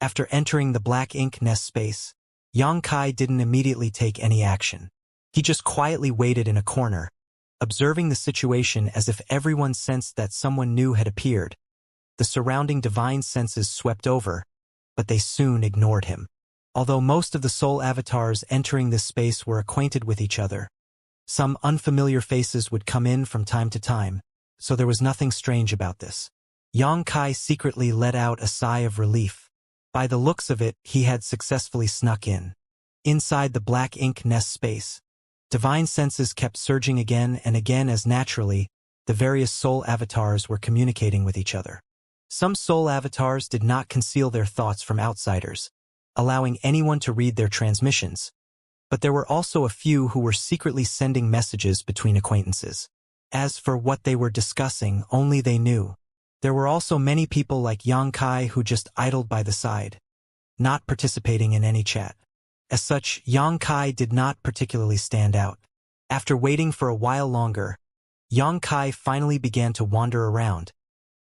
After entering the Black Ink nest space, Xianxia didn't immediately take any action. He just quietly waited in a corner, observing the situation as if everyone sensed that someone new had appeared. The surrounding divine senses swept over, but they soon ignored him. Although most of the soul avatars entering this space were acquainted with each other, some unfamiliar faces would come in from time to time, so there was nothing strange about this. Xianxia secretly let out a sigh of relief. By the looks of it, he had successfully snuck in. Inside the Black Ink nest space, divine senses kept surging again and again as naturally, the various soul avatars were communicating with each other. Some soul avatars did not conceal their thoughts from outsiders, allowing anyone to read their transmissions, but there were also a few who were secretly sending messages between acquaintances. As for what they were discussing, only they knew. There were also many people like Xianxia who just idled by the side, not participating in any chat. As such, Xianxia did not particularly stand out. After waiting for a while longer, Xianxia finally began to wander around,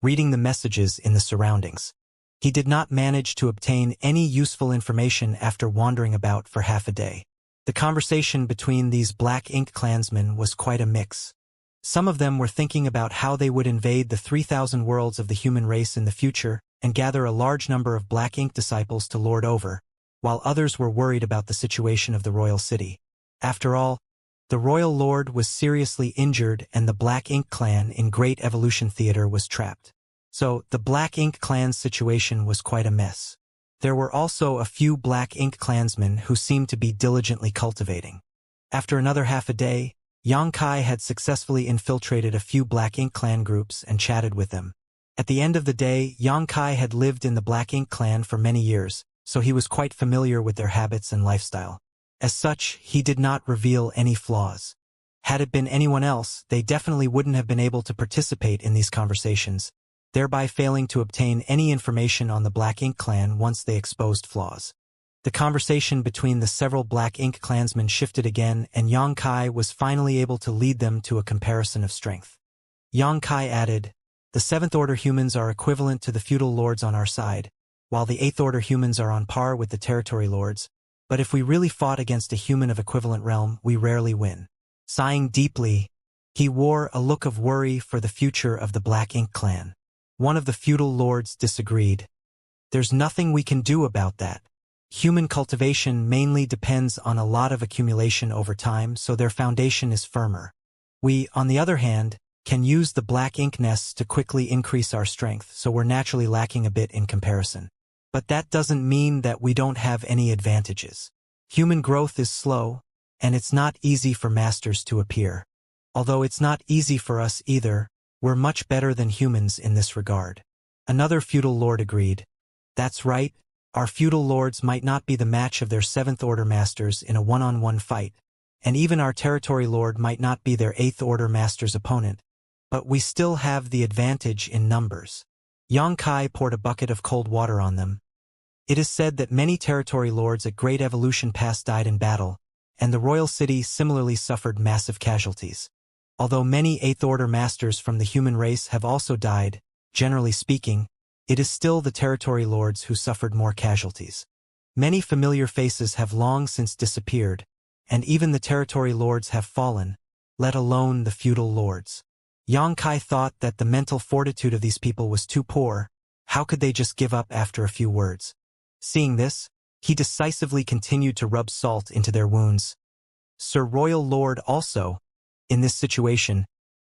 reading the messages in the surroundings. He did not manage to obtain any useful information after wandering about for half a day. The conversation between these Black Ink clansmen was quite a mix. Some of them were thinking about how they would invade the 3,000 worlds of the human race in the future and gather a large number of Black Ink disciples to lord over, while others were worried about the situation of the royal city. After all, The royal lord was seriously injured and the Black Ink clan in Great Evolution Theater was trapped. So, the Black Ink clan's situation was quite a mess. There were also a few Black Ink clansmen who seemed to be diligently cultivating. After another half a day, Xianxia had successfully infiltrated a few Black Ink clan groups and chatted with them. At the end of the day, Xianxia had lived in the Black Ink clan for many years, so he was quite familiar with their habits and lifestyle. As such, he did not reveal any flaws. Had it been anyone else, they definitely wouldn't have been able to participate in these conversations, thereby failing to obtain any information on the Black Ink clan once they exposed flaws. The conversation between the several Black Ink clansmen shifted again, and Xianxia was finally able to lead them to a comparison of strength. Xianxia added, "The 7th Order humans are equivalent to the feudal lords on our side, while the 8th Order humans are on par with the territory lords, but if we really fought against a human of equivalent realm, we rarely win." Sighing deeply, he wore a look of worry for the future of the Black Ink clan. One of the feudal lords disagreed. "There's nothing we can do about that. Human cultivation mainly depends on a lot of accumulation over time, so their foundation is firmer. We, on the other hand, can use the Black Ink nests to quickly increase our strength, so we're naturally lacking a bit in comparison. But that doesn't mean that we don't have any advantages. Human growth is slow, and it's not easy for masters to appear. Although it's not easy for us either, we're much better than humans in this regard." Another feudal lord agreed. "That's right, our feudal lords might not be the match of their 7th Order masters in a one-on-one fight, and even our territory lord might not be their 8th Order master's opponent, but we still have the advantage in numbers." Xianxia poured a bucket of cold water on them. "It is said that many territory lords at Great Evolution Pass died in battle, and the royal city similarly suffered massive casualties. Although many 8th Order masters from the human race have also died, generally speaking, it is still the territory lords who suffered more casualties. Many familiar faces have long since disappeared, and even the territory lords have fallen, let alone the feudal lords." Xianxia thought that the mental fortitude of these people was too poor. How could they just give up after a few words? Seeing this, he decisively continued to rub salt into their wounds. "Sir Royal Lord also, in this situation,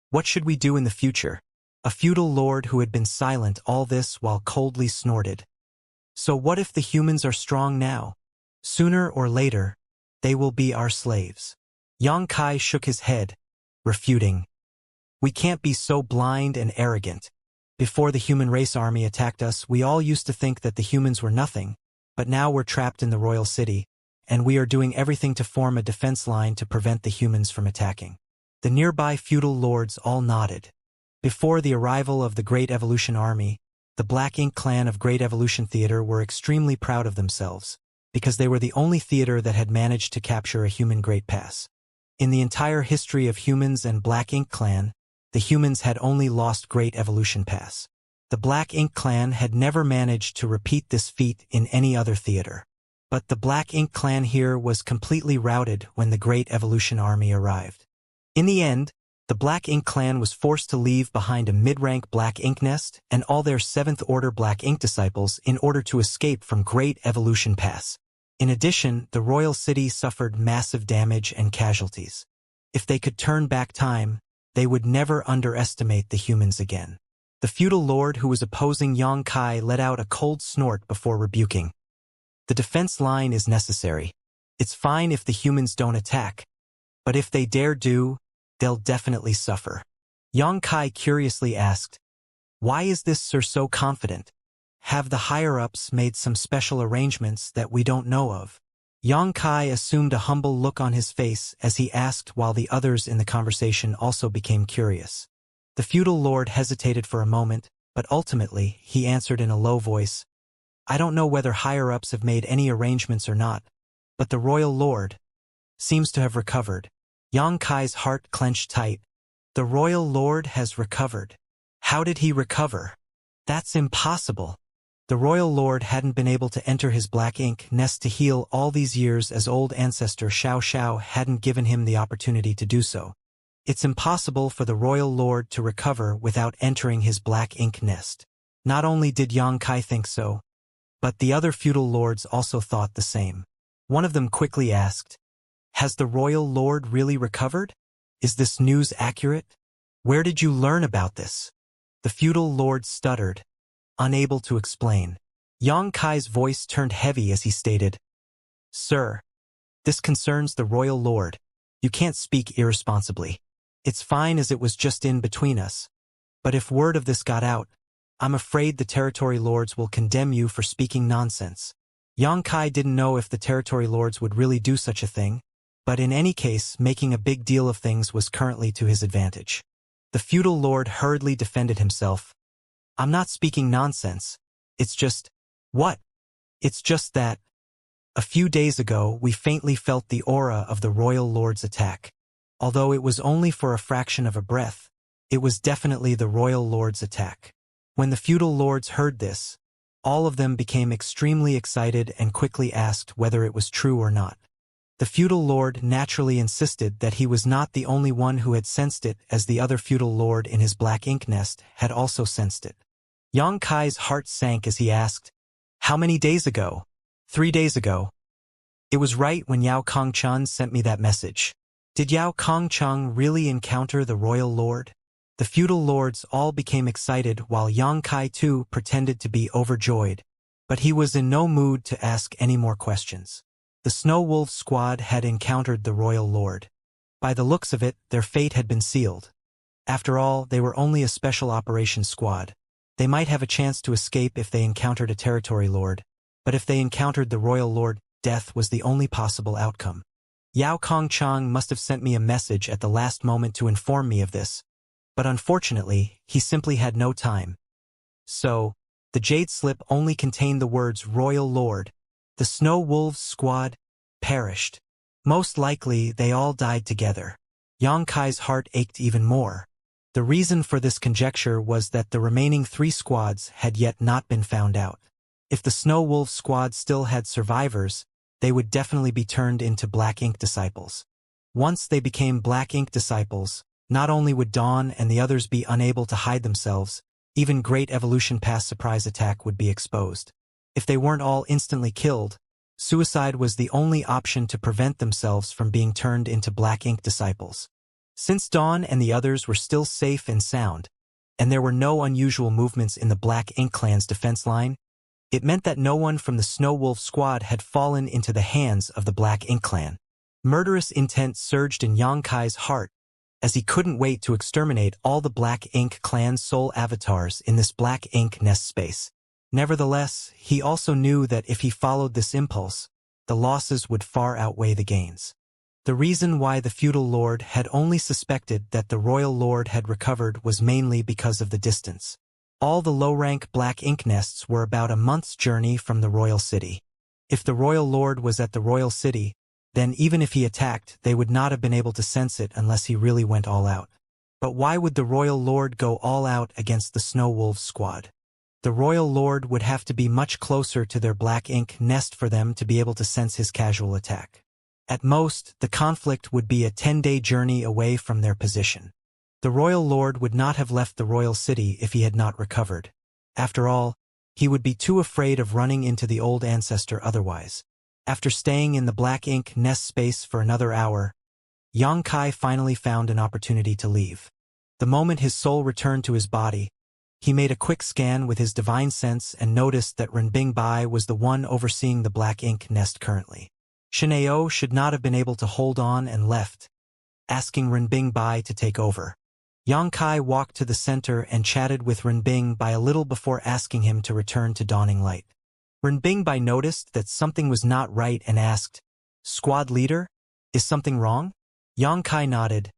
what should we do in the future?" A feudal lord who had been silent all this while coldly snorted. "So what if the humans are strong now? Sooner or later, they will be our slaves." Xianxia shook his head, refuting. "We can't be so blind and arrogant. Before the human race army attacked us, we all used to think that the humans were nothing, but now we're trapped in the royal city, and we are doing everything to form a defense line to prevent the humans from attacking." The nearby feudal lords all nodded. Before the arrival of the Great Evolution Army, the Black Ink clan of Great Evolution Theater were extremely proud of themselves, because they were the only theater that had managed to capture a human Great Pass. In the entire history of humans and Black Ink clan, the humans had only lost Great Evolution Pass. The Black Ink clan had never managed to repeat this feat in any other theater. But the Black Ink clan here was completely routed when the Great Evolution Army arrived. In the end, the Black Ink clan was forced to leave behind a mid-rank Black Ink nest and all their 7th Order Black Ink disciples in order to escape from Great Evolution Pass. In addition, the royal city suffered massive damage and casualties. If they could turn back time, they would never underestimate the humans again. The feudal lord who was opposing Xianxia let out a cold snort before rebuking. "The defense line is necessary. It's fine if the humans don't attack, but if they dare do, they'll definitely suffer." Xianxia curiously asked, "Why is this sir so confident? Have the higher-ups made some special arrangements that we don't know of?" Xianxia assumed a humble look on his face as he asked, while the others in the conversation also became curious. The feudal lord hesitated for a moment, but ultimately he answered in a low voice, "I don't know whether higher-ups have made any arrangements or not, but the royal lord seems to have recovered." Xianxia's heart clenched tight. The royal lord has recovered. How did he recover? That's impossible. The royal lord hadn't been able to enter his Black Ink nest to heal all these years as old ancestor Xiao hadn't given him the opportunity to do so. It's impossible for the royal lord to recover without entering his Black Ink nest. Not only did Xianxia think so, but the other feudal lords also thought the same. One of them quickly asked, Has the royal lord really recovered? Is this news accurate? Where did you learn about this? The feudal lord stuttered, unable to explain. Yang Kai's voice turned heavy as he stated, "Sir, this concerns the royal lord. You can't speak irresponsibly. It's fine as it was just in between us. But if word of this got out, I'm afraid the territory lords will condemn you for speaking nonsense." Yang Kai didn't know if the territory lords would really do such a thing, but in any case, making a big deal of things was currently to his advantage. The feudal lord hurriedly defended himself. "I'm not speaking nonsense. It's just..." "What?" "It's just that a few days ago we faintly felt the aura of the royal lord's attack. Although it was only for a fraction of a breath, it was definitely the royal lord's attack." When the feudal lords heard this, all of them became extremely excited and quickly asked whether it was true or not. The feudal lord naturally insisted that he was not the only one who had sensed it, as the other feudal lord in his black ink nest had also sensed it. Yang Kai's heart sank as he asked, "How many days ago?" 3 days ago. It was right when Yao Kongchun sent me that message." Did Yao Kongchun really encounter the royal lord? The feudal lords all became excited while Yang Kai too pretended to be overjoyed, but he was in no mood to ask any more questions. The Snow Wolf squad had encountered the royal lord. By the looks of it, their fate had been sealed. After all, they were only a special operations squad. They might have a chance to escape if they encountered a territory lord, but if they encountered the royal lord, death was the only possible outcome. Yao Kongchun must have sent me a message at the last moment to inform me of this, but unfortunately, he simply had no time. So, the jade slip only contained the words "Royal Lord." The Snow Wolves squad perished. Most likely, they all died together. Yang Kai's heart ached even more. The reason for this conjecture was that the remaining 3 squads had yet not been found out. If the Snow Wolf squad still had survivors, they would definitely be turned into Black Ink disciples. Once they became Black Ink disciples, not only would Dawn and the others be unable to hide themselves, even Great Evolution Pass surprise attack would be exposed. If they weren't all instantly killed, suicide was the only option to prevent themselves from being turned into Black Ink disciples. Since Dawn and the others were still safe and sound, and there were no unusual movements in the Black Ink clan's defense line, it meant that no one from the Snow Wolf squad had fallen into the hands of the Black Ink clan. Murderous intent surged in Yang Kai's heart, as he couldn't wait to exterminate all the Black Ink clan's soul avatars in this Black Ink nest space. Nevertheless, he also knew that if he followed this impulse, the losses would far outweigh the gains. The reason why the feudal lord had only suspected that the royal lord had recovered was mainly because of the distance. All the low-rank Black Ink nests were about a month's journey from the royal city. If the royal lord was at the royal city, then even if he attacked, they would not have been able to sense it unless he really went all out. But why would the royal lord go all out against the Snow Wolves squad? The royal lord would have to be much closer to their Black Ink nest for them to be able to sense his casual attack. At most, the conflict would be a 10-day journey away from their position. The royal lord would not have left the royal city if he had not recovered. After all, he would be too afraid of running into the old ancestor otherwise. After staying in the Black Ink nest space for another hour, Yang Kai finally found an opportunity to leave. The moment his soul returned to his body, he made a quick scan with his divine sense and noticed that Renbing Bai was the one overseeing the Black Ink nest currently. Shineo should not have been able to hold on and left, asking Renbing Bai to take over. Yang Kai walked to the center and chatted with Renbing Bai a little before asking him to return to Dawning Light. Renbing Bai noticed that something was not right and asked, "Squad leader? Is something wrong?" Yang Kai nodded.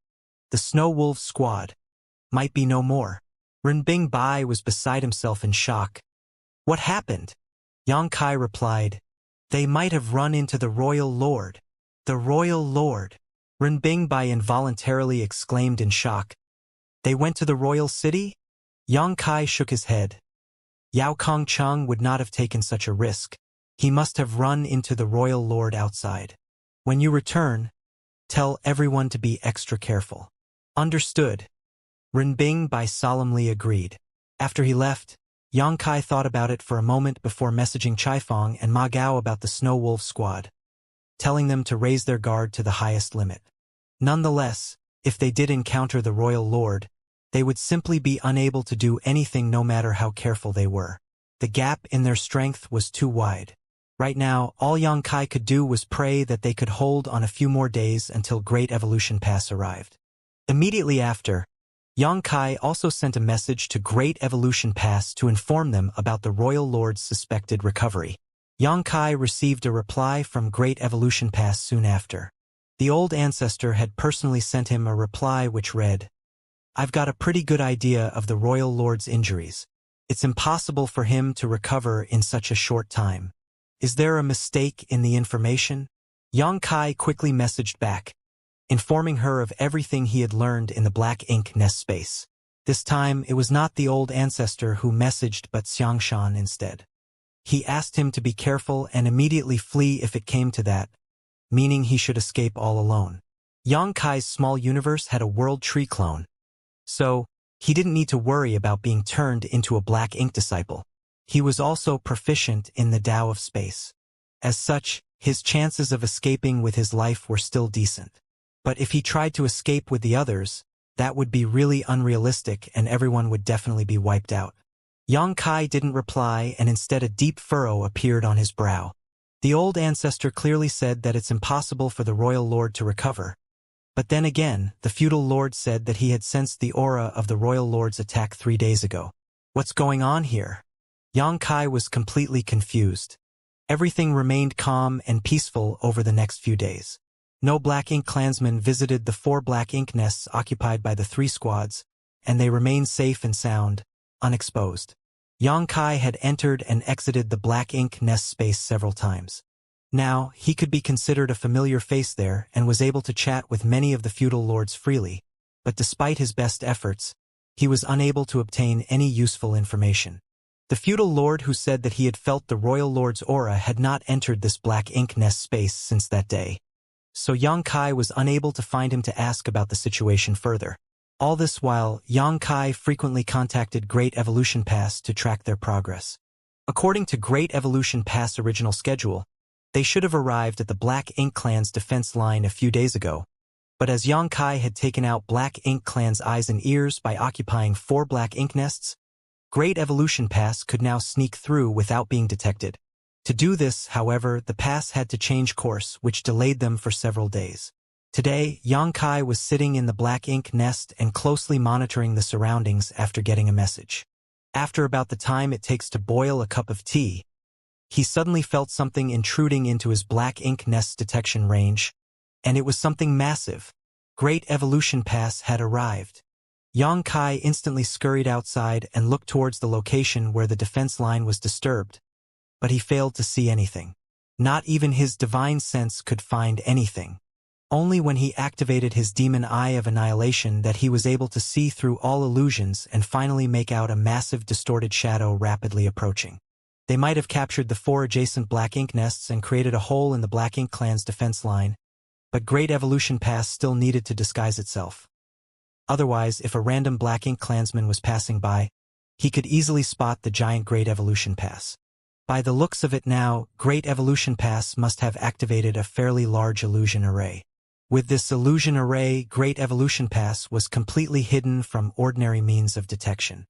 "The Snow Wolf squad might be no more." Renbing Bai was beside himself in shock. "What happened?" Yang Kai replied, "They might have run into the royal lord." "The royal lord?" Renbing Bai involuntarily exclaimed in shock. "They went to the royal city?" Yang Kai shook his head. Yao Kongchun would not have taken such a risk. He must have run into the royal lord outside. "When you return, tell everyone to be extra careful." "Understood." Renbing Bai solemnly agreed. After he left, Yang Kai thought about it for a moment before messaging Chaifeng and Ma Gao about the Snow Wolf squad. telling them to raise their guard to the highest limit. Nonetheless, if they did encounter the royal lord, they would simply be unable to do anything no matter how careful they were. The gap in their strength was too wide. Right now, all Xianxia could do was pray that they could hold on a few more days until Great Evolution Pass arrived. Immediately after, Xianxia also sent a message to Great Evolution Pass to inform them about the Royal Lord's suspected recovery. Xianxia received a reply from Great Evolution Pass soon after. The old ancestor had personally sent him a reply which read, "I've got a pretty good idea of the Royal Lord's injuries. It's impossible for him to recover in such a short time. Is there a mistake in the information?" Xianxia quickly messaged back, informing her of everything he had learned in the black ink nest space. This time, it was not the old ancestor who messaged but Xianxia instead. He asked him to be careful and immediately flee if it came to that, meaning he should escape all alone. Xianxia's small universe had a world tree clone, so he didn't need to worry about being turned into a black ink disciple. He was also proficient in the Tao of space. As such, his chances of escaping with his life were still decent. But if he tried to escape with the others, that would be really unrealistic and everyone would definitely be wiped out. Xianxia didn't reply and instead a deep furrow appeared on his brow. The old ancestor clearly said that it's impossible for the royal lord to recover. But then again, the feudal lord said that he had sensed the aura of the royal lord's attack 3 days ago. What's going on here? Xianxia was completely confused. Everything remained calm and peaceful over the next few days. No black ink clansmen visited the 4 black ink nests occupied by the 3 squads, and they remained safe and sound, unexposed. Xianxia had entered and exited the black ink nest space several times. Now, he could be considered a familiar face there and was able to chat with many of the feudal lords freely, but despite his best efforts, he was unable to obtain any useful information. The feudal lord who said that he had felt the royal lord's aura had not entered this black ink nest space since that day. So Xianxia was unable to find him to ask about the situation further. All this while, Xianxia frequently contacted Great Evolution Pass to track their progress. According to Great Evolution Pass' original schedule, they should have arrived at the Black Ink Clan's defense line a few days ago, but as Xianxia had taken out Black Ink Clan's eyes and ears by occupying 4 black ink nests, Great Evolution Pass could now sneak through without being detected. To do this, however, the pass had to change course, which delayed them for several days. Today, Xianxia was sitting in the black ink nest and closely monitoring the surroundings after getting a message. After about the time it takes to boil a cup of tea, he suddenly felt something intruding into his black ink nest's detection range, and it was something massive. Great Evolution Pass had arrived. Xianxia instantly scurried outside and looked towards the location where the defense line was disturbed, but he failed to see anything. Not even his divine sense could find anything. Only when he activated his demon eye of annihilation that he was able to see through all illusions and finally make out a massive distorted shadow rapidly approaching. They might have captured the 4 adjacent black ink nests and created a hole in the Black Ink Clan's defense line, but Great Evolution Pass still needed to disguise itself. Otherwise, if a random Black Ink Clansman was passing by, he could easily spot the giant Great Evolution Pass. By the looks of it now, Great Evolution Pass must have activated a fairly large illusion array. With this illusion array, Great Evolution Pass was completely hidden from ordinary means of detection.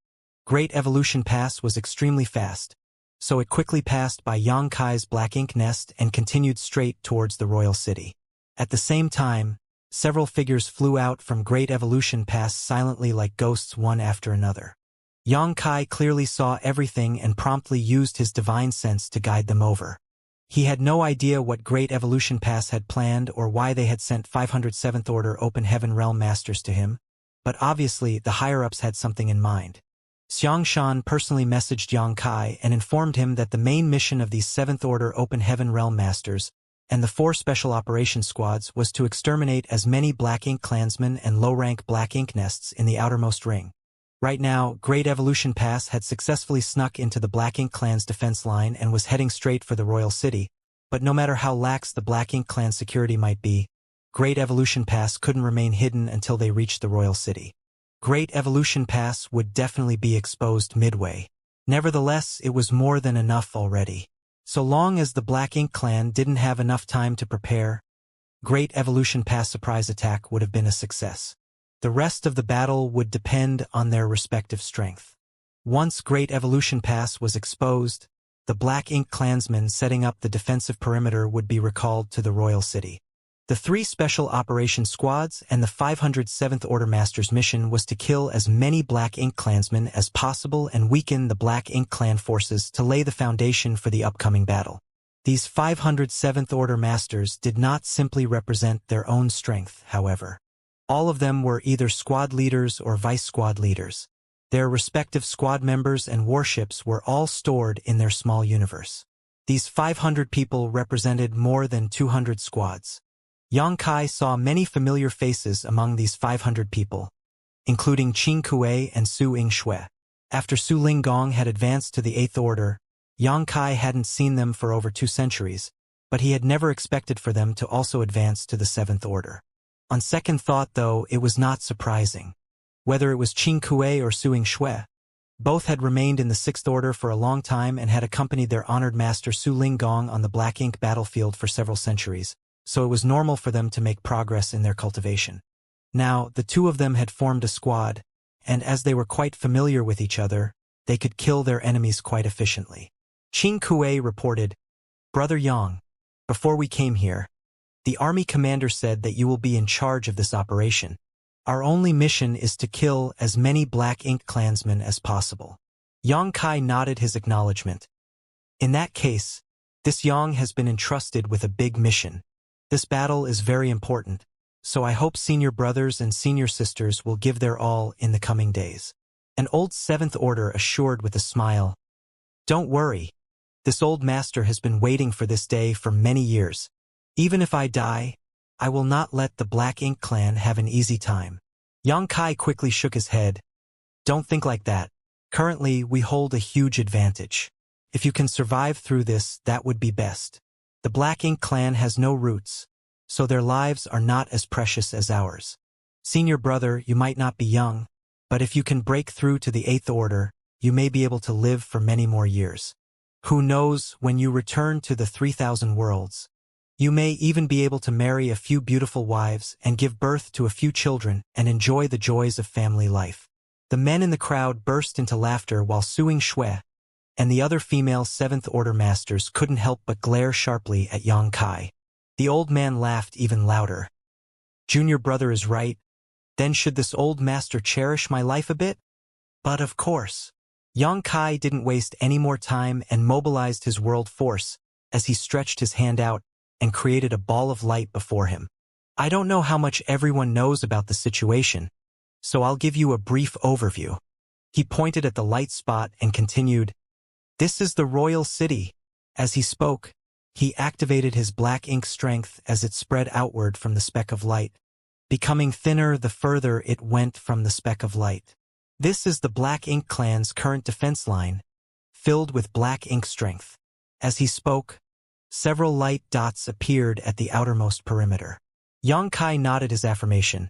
Great Evolution Pass was extremely fast, so it quickly passed by Xianxia's black ink nest and continued straight towards the royal city. At the same time, several figures flew out from Great Evolution Pass silently like ghosts one after another. Xianxia clearly saw everything and promptly used his divine sense to guide them over. He had no idea what Great Evolution Pass had planned or why they had sent 507th Order Open Heaven Realm Masters to him, but obviously the higher-ups had something in mind. Xianxia personally messaged Xianxia and informed him that the main mission of these 7th Order Open Heaven Realm Masters and the 4 Special Operations Squads was to exterminate as many Black Ink Clansmen and low-rank Black Ink nests in the outermost ring. Right now, Great Evolution Pass had successfully snuck into the Black Ink Clan's defense line and was heading straight for the royal city, but no matter how lax the Black Ink Clan's security might be, Great Evolution Pass couldn't remain hidden until they reached the royal city. Great Evolution Pass would definitely be exposed midway. Nevertheless, it was more than enough already. So long as the Black Ink clan didn't have enough time to prepare, Great Evolution Pass surprise attack would have been a success. The rest of the battle would depend on their respective strength. Once Great Evolution Pass was exposed, the Black Ink clansmen setting up the defensive perimeter would be recalled to the Royal City. The 3 Special Operations Squads and the 507th Order Master's mission was to kill as many Black Ink clansmen as possible and weaken the Black Ink clan forces to lay the foundation for the upcoming battle. These 507th Order Masters did not simply represent their own strength, however. All of them were either squad leaders or vice-squad leaders. Their respective squad members and warships were all stored in their small universe. These 500 people represented more than 200 squads. Xianxia saw many familiar faces among these 500 people, including Qin Kuei and Su Yingxue. After Su Linggong had advanced to the 8th Order, Xianxia hadn't seen them for over 2 centuries, but he had never expected for them to also advance to the 7th Order. On second thought, though, it was not surprising. Whether it was Qin Kuei or Su Yingxue, both had remained in the 6th Order for a long time and had accompanied their honored master Su Linggong on the Black Ink battlefield for several centuries, so it was normal for them to make progress in their cultivation. Now, the 2 of them had formed a squad, and as they were quite familiar with each other, they could kill their enemies quite efficiently. Qin Kuei reported, "Brother Yang, before we came here, the army commander said that you will be in charge of this operation. Our only mission is to kill as many Black Ink clansmen as possible." Xianxia nodded his acknowledgement. "In that case, this Yang has been entrusted with a big mission. This battle is very important, so I hope senior brothers and senior sisters will give their all in the coming days." An old 7th Order assured with a smile, "Don't worry. This old master has been waiting for this day for many years. Even if I die, I will not let the Black Ink clan have an easy time." Xianxia quickly shook his head. "Don't think like that. Currently, we hold a huge advantage. If you can survive through this, that would be best. The Black Ink clan has no roots, so their lives are not as precious as ours. Senior brother, you might not be young, but if you can break through to the 8th Order, you may be able to live for many more years. Who knows, when you return to the 3,000 worlds, you may even be able to marry a few beautiful wives and give birth to a few children and enjoy the joys of family life." The men in the crowd burst into laughter while Su Yingxue and the other female 7th Order Masters couldn't help but glare sharply at Xianxia. The old man laughed even louder. "Junior brother is right. Then should this old master cherish my life a bit?" "But of course." Xianxia didn't waste any more time and mobilized his world force as he stretched his hand out and created a ball of light before him. "I don't know how much everyone knows about the situation, so I'll give you a brief overview." He pointed at the light spot and continued, "This is the Royal City." As he spoke, he activated his Black Ink strength as it spread outward from the speck of light, becoming thinner the further it went from the speck of light. This is the Black Ink clan's current defense line, filled with Black Ink strength. As he spoke, several light dots appeared at the outermost perimeter. Xianxia nodded his affirmation.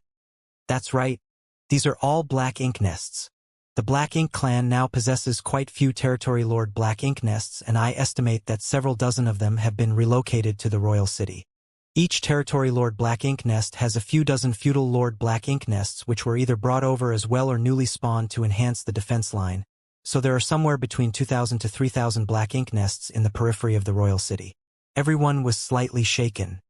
"That's right. These are all Black Ink nests. The Black Ink clan now possesses quite few Territory Lord Black Ink nests, and I estimate that several dozen of them have been relocated to the Royal City. Each Territory Lord Black Ink nest has a few dozen Feudal Lord Black Ink nests which were either brought over as well or newly spawned to enhance the defense line, so there are somewhere between 2,000 to 3,000 Black Ink nests in the periphery of the Royal City." Everyone was slightly shaken.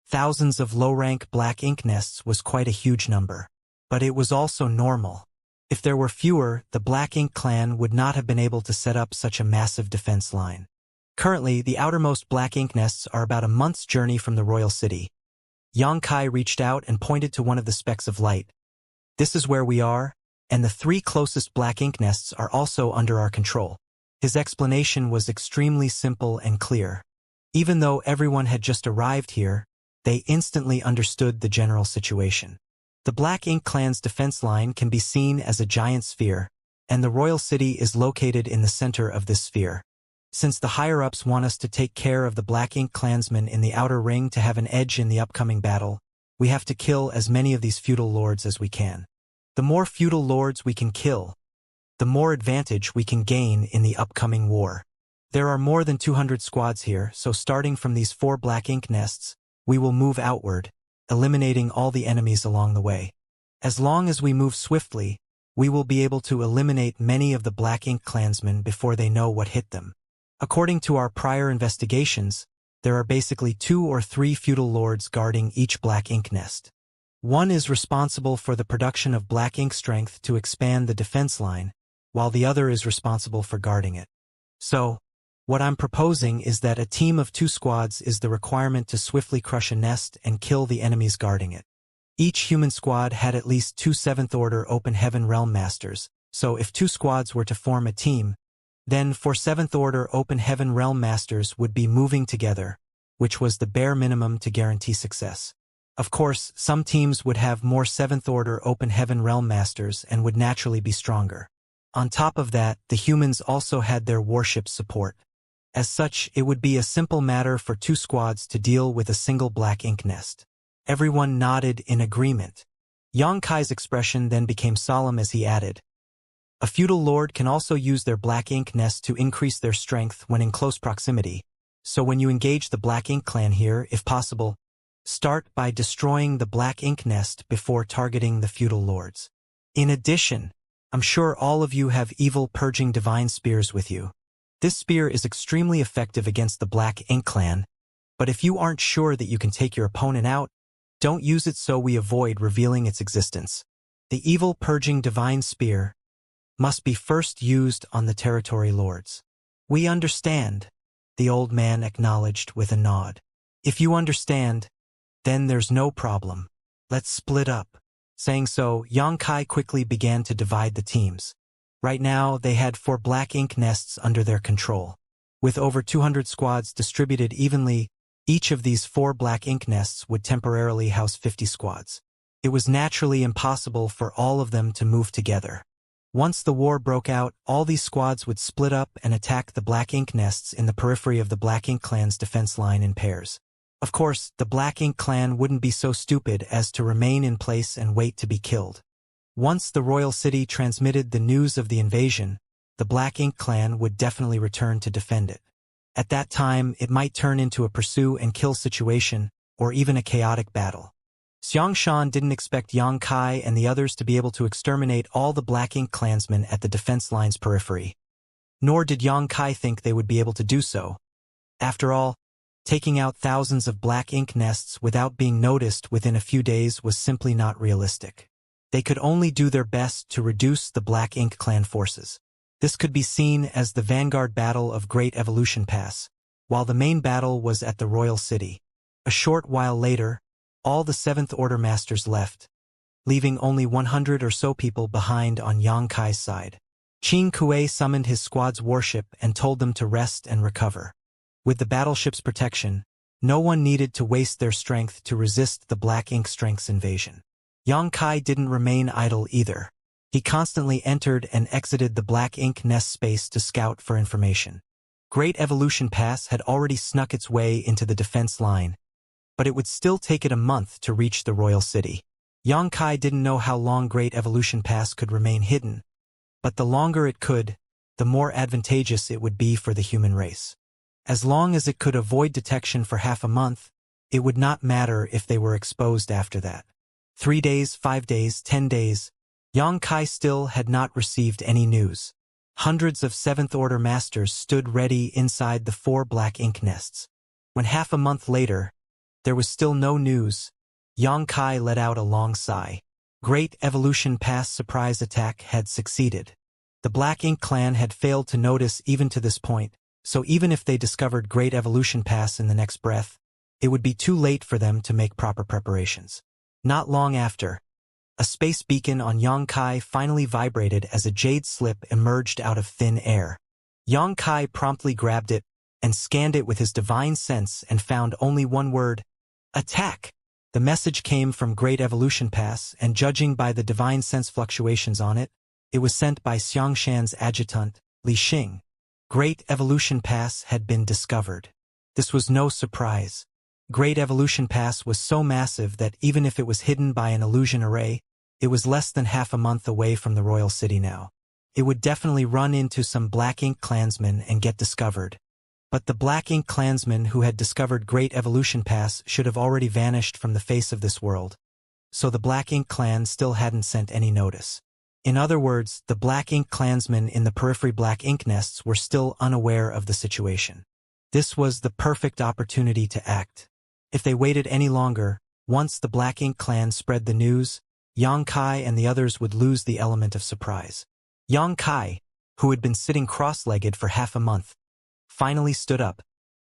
Thousands of low-rank Black Ink nests was quite a huge number. But it was also normal. If there were fewer, the Black Ink clan would not have been able to set up such a massive defense line. Currently, the outermost Black Ink nests are about a month's journey from the Royal City. Xianxia reached out and pointed to one of the specks of light. "This is where we are, and the 3 closest Black Ink nests are also under our control." His explanation was extremely simple and clear. Even though everyone had just arrived here, they instantly understood the general situation. The Black Ink clan's defense line can be seen as a giant sphere, and the Royal City is located in the center of this sphere. Since the higher-ups want us to take care of the Black Ink clansmen in the outer ring to have an edge in the upcoming battle, we have to kill as many of these feudal lords as we can. The more feudal lords we can kill, the more advantage we can gain in the upcoming war. There are more than 200 squads here, so starting from these 4 black ink nests, we will move outward, eliminating all the enemies along the way. As long as we move swiftly, we will be able to eliminate many of the black ink clansmen before they know what hit them. According to our prior investigations, there are basically 2 or 3 feudal lords guarding each black ink nest. One is responsible for the production of black ink strength to expand the defense line, while the other is responsible for guarding it. So, what I'm proposing is that a team of 2 squads is the requirement to swiftly crush a nest and kill the enemies guarding it. Each human squad had at least 2 7th-order Open Heaven Realm Masters, so if 2 squads were to form a team, then 4 7th-order Open Heaven Realm Masters would be moving together, which was the bare minimum to guarantee success. Of course, some teams would have more 7th-order Open Heaven Realm Masters and would naturally be stronger. On top of that, the humans also had their warship support. As such, it would be a simple matter for 2 squads to deal with a single black ink nest. Everyone nodded in agreement. Xianxia's expression then became solemn as he added, "A feudal lord can also use their black ink nest to increase their strength when in close proximity, so when you engage the black ink clan here, if possible, start by destroying the black ink nest before targeting the feudal lords. In addition, I'm sure all of you have evil purging divine spears with you. This spear is extremely effective against the black ink clan, but if you aren't sure that you can take your opponent out, don't use it so we avoid revealing its existence. The evil purging divine spear must be first used on the territory lords." "We understand," the old man acknowledged with a nod. "If you understand, then there's no problem. Let's split up." Saying so, Xianxia quickly began to divide the teams. Right now, they had 4 black ink nests under their control. With over 200 squads distributed evenly, each of these 4 black ink nests would temporarily house 50 squads. It was naturally impossible for all of them to move together. Once the war broke out, all these squads would split up and attack the black ink nests in the periphery of the black ink clan's defense line in pairs. Of course, the black ink clan wouldn't be so stupid as to remain in place and wait to be killed. Once the royal city transmitted the news of the invasion, the black ink clan would definitely return to defend it. At that time, it might turn into a pursue and kill situation, or even a chaotic battle. Xianxia didn't expect Xianxia and the others to be able to exterminate all the black ink clansmen at the defense line's periphery. Nor did Xianxia think they would be able to do so. After all, taking out thousands of black ink nests without being noticed within a few days was simply not realistic. They could only do their best to reduce the black ink clan forces. This could be seen as the vanguard battle of Great Evolution Pass, while the main battle was at the royal city. A short while later, all the 7th Order Masters left, leaving only 100 or so people behind on Xianxia's side. Qin Kuei summoned his squad's warship and told them to rest and recover. With the battleship's protection, no one needed to waste their strength to resist the black ink strength's invasion. Xianxia didn't remain idle either. He constantly entered and exited the black ink nest space to scout for information. Great Evolution Pass had already snuck its way into the defense line, but it would still take it a month to reach the royal city. Xianxia didn't know how long Great Evolution Pass could remain hidden, but the longer it could, the more advantageous it would be for the human race. As long as it could avoid detection for half a month, it would not matter if they were exposed after that. 3 days, 5 days, 10 days, Xianxia still had not received any news. Hundreds of 7th Order Masters stood ready inside the 4 black ink nests. When half a month later, there was still no news, Xianxia let out a long sigh. Great Evolution Pass surprise attack had succeeded. The Black Ink clan had failed to notice even to this point, so even if they discovered Great Evolution Pass in the next breath, it would be too late for them to make proper preparations. Not long after, a space beacon on Xianxia finally vibrated as a jade slip emerged out of thin air. Xianxia promptly grabbed it and scanned it with his divine sense and found only one word: attack. The message came from Great Evolution Pass, and judging by the divine sense fluctuations on it, it was sent by Xianxia's adjutant, Li Xing. Great Evolution Pass had been discovered. This was no surprise. Great Evolution Pass was so massive that even if it was hidden by an illusion array, it was less than half a month away from the royal city now. It would definitely run into some Black Ink clansmen and get discovered. But the Black Ink clansmen who had discovered Great Evolution Pass should have already vanished from the face of this world, so the Black Ink clan still hadn't sent any notice. In other words, the Black Ink clansmen in the periphery Black Ink nests were still unaware of the situation. This was the perfect opportunity to act. If they waited any longer, once the Black Ink clan spread the news, Xianxia and the others would lose the element of surprise. Xianxia, who had been sitting cross-legged for half a month, finally stood up,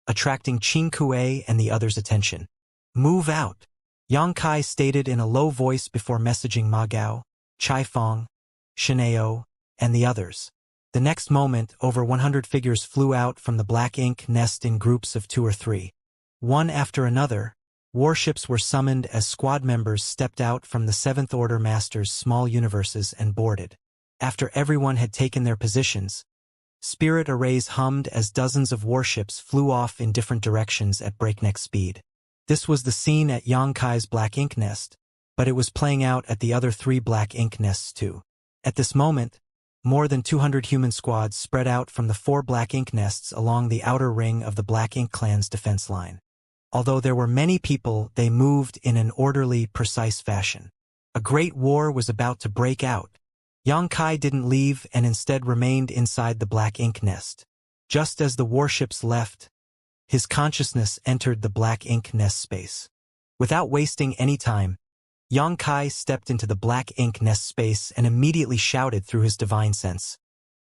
attracting Qin Kuei and the others' attention. "Move out," Xianxia stated in a low voice before messaging Ma Gao, Chai Fong, Shineo, and the others. The next moment, over 100 figures flew out from the Black Ink nest in groups of 2 or 3. One after another, warships were summoned as squad members stepped out from the Seventh Order Master's small universes and boarded. After everyone had taken their positions, spirit arrays hummed as dozens of warships flew off in different directions at breakneck speed. This was the scene at Xianxia's Black Ink nest, but it was playing out at the other 3 Black Ink nests too. At this moment, more than 200 human squads spread out from the 4 Black Ink nests along the outer ring of the Black Ink clan's defense line. Although there were many people, they moved in an orderly, precise fashion. A great war was about to break out. Xianxia didn't leave and instead remained inside the Black Ink nest. Just as the warships left, his consciousness entered the Black Ink nest space. Without wasting any time, Xianxia stepped into the Black Ink nest space and immediately shouted through his divine sense,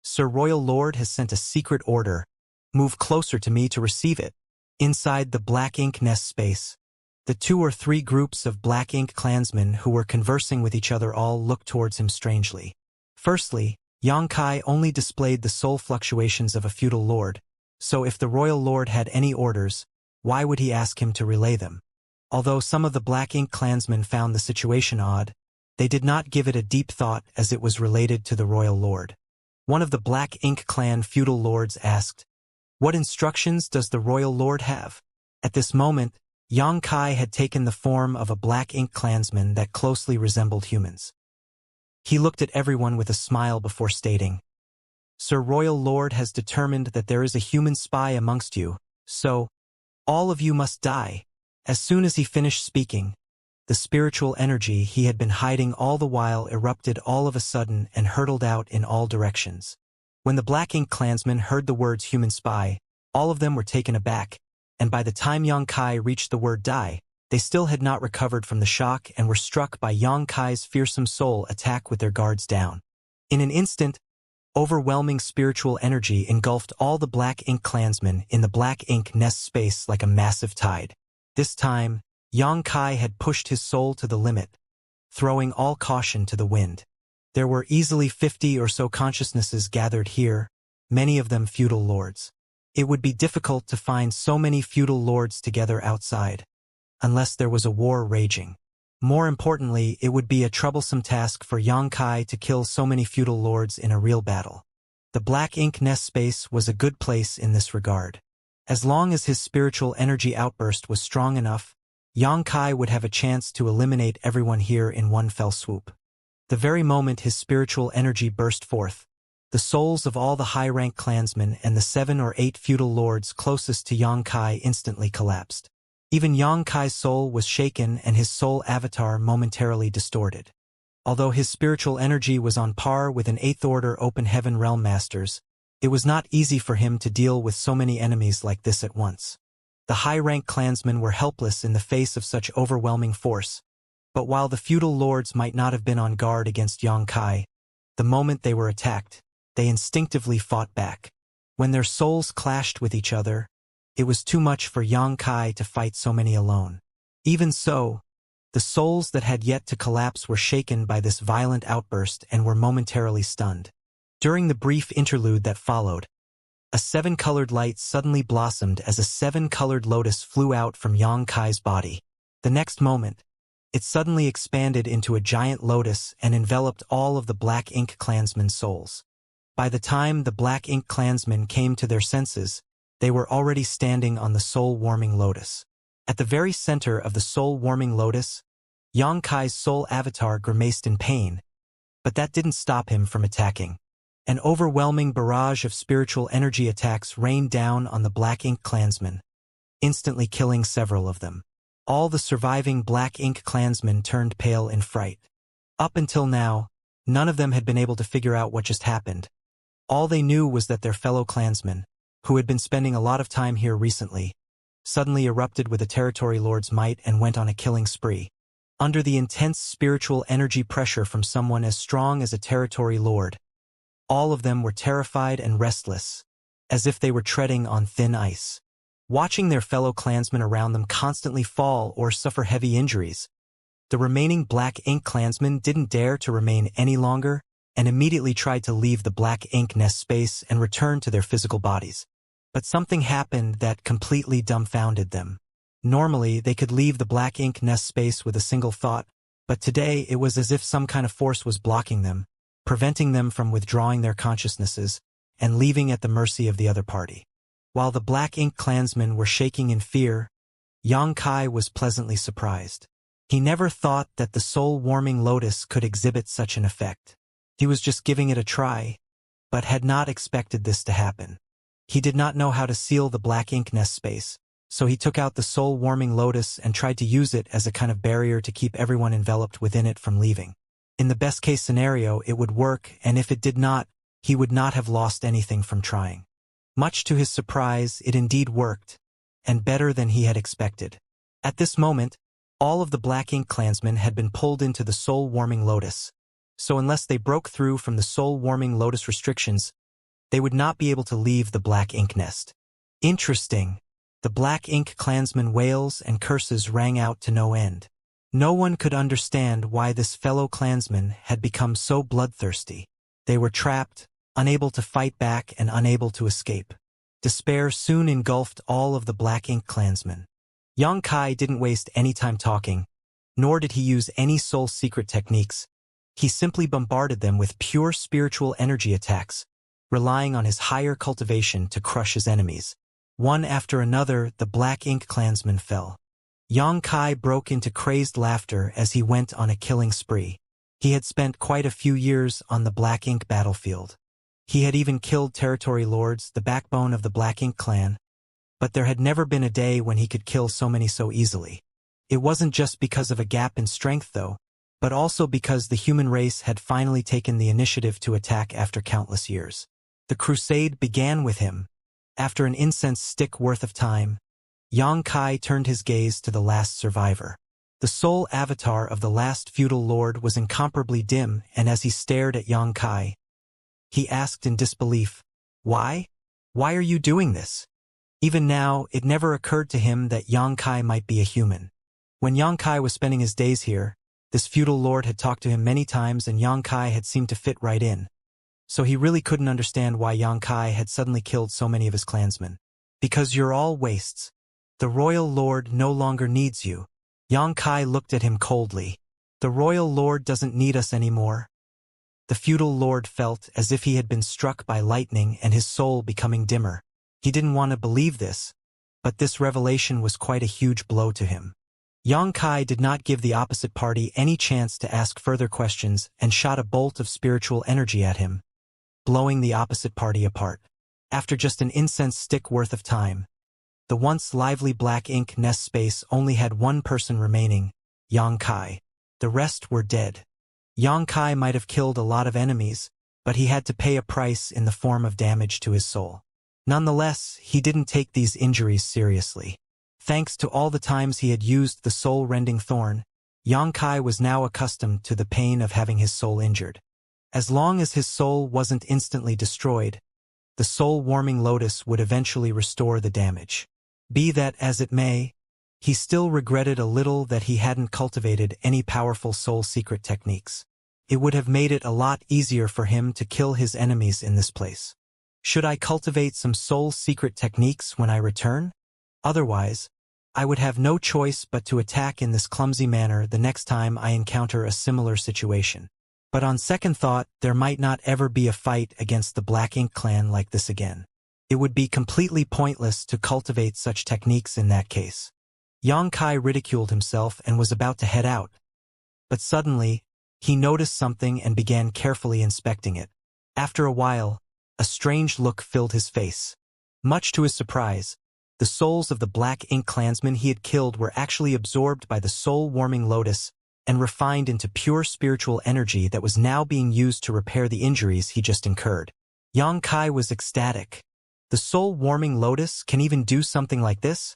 "Sir Royal Lord has sent a secret order. Move closer to me to receive it." Inside the Black Ink nest space, the 2 or 3 groups of Black Ink clansmen who were conversing with each other all looked towards him strangely. Firstly, Xianxia only displayed the soul fluctuations of a feudal lord, so if the royal lord had any orders, why would he ask him to relay them? Although some of the Black Ink clansmen found the situation odd, they did not give it a deep thought as it was related to the royal lord. One of the Black Ink clan feudal lords asked, "What instructions does the royal lord have?" At this moment, Xianxia had taken the form of a Black Ink clansman that closely resembled humans. He looked at everyone with a smile before stating, "Sir Royal Lord has determined that there is a human spy amongst you, so all of you must die." As soon as he finished speaking, the spiritual energy he had been hiding all the while erupted all of a sudden and hurtled out in all directions. When the Black Ink clansmen heard the words human spy, all of them were taken aback, and by the time Xianxia reached the word die, they still had not recovered from the shock and were struck by Xianxia's fearsome soul attack with their guards down. In an instant, overwhelming spiritual energy engulfed all the Black Ink clansmen in the Black Ink nest space like a massive tide. This time, Xianxia had pushed his soul to the limit, throwing all caution to the wind. There were easily 50 or so consciousnesses gathered here, many of them feudal lords. It would be difficult to find so many feudal lords together outside, unless there was a war raging. More importantly, it would be a troublesome task for Xianxia to kill so many feudal lords in a real battle. The Black Ink nest space was a good place in this regard. As long as his spiritual energy outburst was strong enough, Xianxia would have a chance to eliminate everyone here in one fell swoop. The very moment his spiritual energy burst forth, the souls of all the high-rank clansmen and the 7 or 8 feudal lords closest to Xianxia instantly collapsed. Even Xianxia's soul was shaken and his soul avatar momentarily distorted. Although his spiritual energy was on par with an 8th Order Open Heaven Realm Master's, it was not easy for him to deal with so many enemies like this at once. The high-rank clansmen were helpless in the face of such overwhelming force, but while the feudal lords might not have been on guard against Xianxia, the moment they were attacked, they instinctively fought back. When their souls clashed with each other, it was too much for Xianxia to fight so many alone. Even so, the souls that had yet to collapse were shaken by this violent outburst and were momentarily stunned. During the brief interlude that followed, a 7-colored light suddenly blossomed as a 7-colored lotus flew out from Xianxia's body. The next moment, it suddenly expanded into a giant lotus and enveloped all of the Black Ink clansmen's souls. By the time the Black Ink clansmen came to their senses, they were already standing on the soul-warming lotus. At the very center of the soul-warming lotus, Xianxia's soul avatar grimaced in pain, but that didn't stop him from attacking. An overwhelming barrage of spiritual energy attacks rained down on the Black Ink clansmen, instantly killing several of them. All the surviving Black Ink clansmen turned pale in fright. Up until now, none of them had been able to figure out what just happened. All they knew was that their fellow clansmen, who had been spending a lot of time here recently, suddenly erupted with a territory lord's might and went on a killing spree. Under the intense spiritual energy pressure from someone as strong as a territory lord, all of them were terrified and restless, as if they were treading on thin ice. Watching their fellow clansmen around them constantly fall or suffer heavy injuries, the remaining Black Ink clansmen didn't dare to remain any longer and immediately tried to leave the Black Ink nest space and return to their physical bodies. But something happened that completely dumbfounded them. Normally, they could leave the Black Ink nest space with a single thought, but today it was as if some kind of force was blocking them, preventing them from withdrawing their consciousnesses and leaving at the mercy of the other party. While the Black Ink clansmen were shaking in fear, Xianxia was pleasantly surprised. He never thought that the soul-warming lotus could exhibit such an effect. He was just giving it a try, but had not expected this to happen. He did not know how to seal the Black Ink nest space, so he took out the soul-warming lotus and tried to use it as a kind of barrier to keep everyone enveloped within it from leaving. In the best-case scenario, it would work, and if it did not, he would not have lost anything from trying. Much to his surprise, it indeed worked, and better than he had expected. At this moment, all of the Black Ink clansmen had been pulled into the soul-warming lotus, so unless they broke through from the soul-warming lotus restrictions, they would not be able to leave the Black Ink nest. Interesting. The Black Ink clansmen wails and curses rang out to no end. No one could understand why this fellow clansman had become so bloodthirsty. They were trapped, unable to fight back and unable to escape. Despair soon engulfed all of the Black Ink clansmen. Xianxia didn't waste any time talking, nor did he use any soul secret techniques. He simply bombarded them with pure spiritual energy attacks, relying on his higher cultivation to crush his enemies. One after another, the Black Ink clansmen fell. Xianxia broke into crazed laughter as he went on a killing spree. He had spent quite a few years on the Black Ink battlefield. He had even killed territory lords, the backbone of the Black Ink clan, but there had never been a day when he could kill so many so easily. It wasn't just because of a gap in strength, though, but also because the human race had finally taken the initiative to attack after countless years. The crusade began with him. After an incense stick worth of time, Xianxia turned his gaze to the last survivor. The sole avatar of the last feudal lord was incomparably dim, and as he stared at Xianxia, he asked in disbelief, "Why? Why are you doing this?" Even now, it never occurred to him that Xianxia might be a human. When Xianxia was spending his days here, this feudal lord had talked to him many times and Xianxia had seemed to fit right in. So he really couldn't understand why Xianxia had suddenly killed so many of his clansmen. "Because you're all wastes. The royal lord no longer needs you." Xianxia looked at him coldly. "The royal lord doesn't need us anymore." The feudal lord felt as if he had been struck by lightning and his soul becoming dimmer. He didn't want to believe this, but this revelation was quite a huge blow to him. Xianxia did not give the opposite party any chance to ask further questions and shot a bolt of spiritual energy at him, blowing the opposite party apart. After just an incense stick worth of time, the once lively Black Ink nest space only had one person remaining, Xianxia. The rest were dead. Xianxia might have killed a lot of enemies, but he had to pay a price in the form of damage to his soul. Nonetheless, he didn't take these injuries seriously. Thanks to all the times he had used the soul-rending thorn, Xianxia was now accustomed to the pain of having his soul injured. As long as his soul wasn't instantly destroyed, the soul-warming lotus would eventually restore the damage. Be that as it may, he still regretted a little that he hadn't cultivated any powerful soul secret techniques. It would have made it a lot easier for him to kill his enemies in this place. Should I cultivate some soul secret techniques when I return? Otherwise, I would have no choice but to attack in this clumsy manner the next time I encounter a similar situation. But on second thought, there might not ever be a fight against the Black Ink clan like this again. It would be completely pointless to cultivate such techniques in that case. Xianxia ridiculed himself and was about to head out. But suddenly, he noticed something and began carefully inspecting it. After a while, a strange look filled his face. Much to his surprise, the souls of the black ink clansmen he had killed were actually absorbed by the soul-warming lotus and refined into pure spiritual energy that was now being used to repair the injuries he just incurred. Yang Kai was ecstatic. The soul-warming lotus can even do something like this?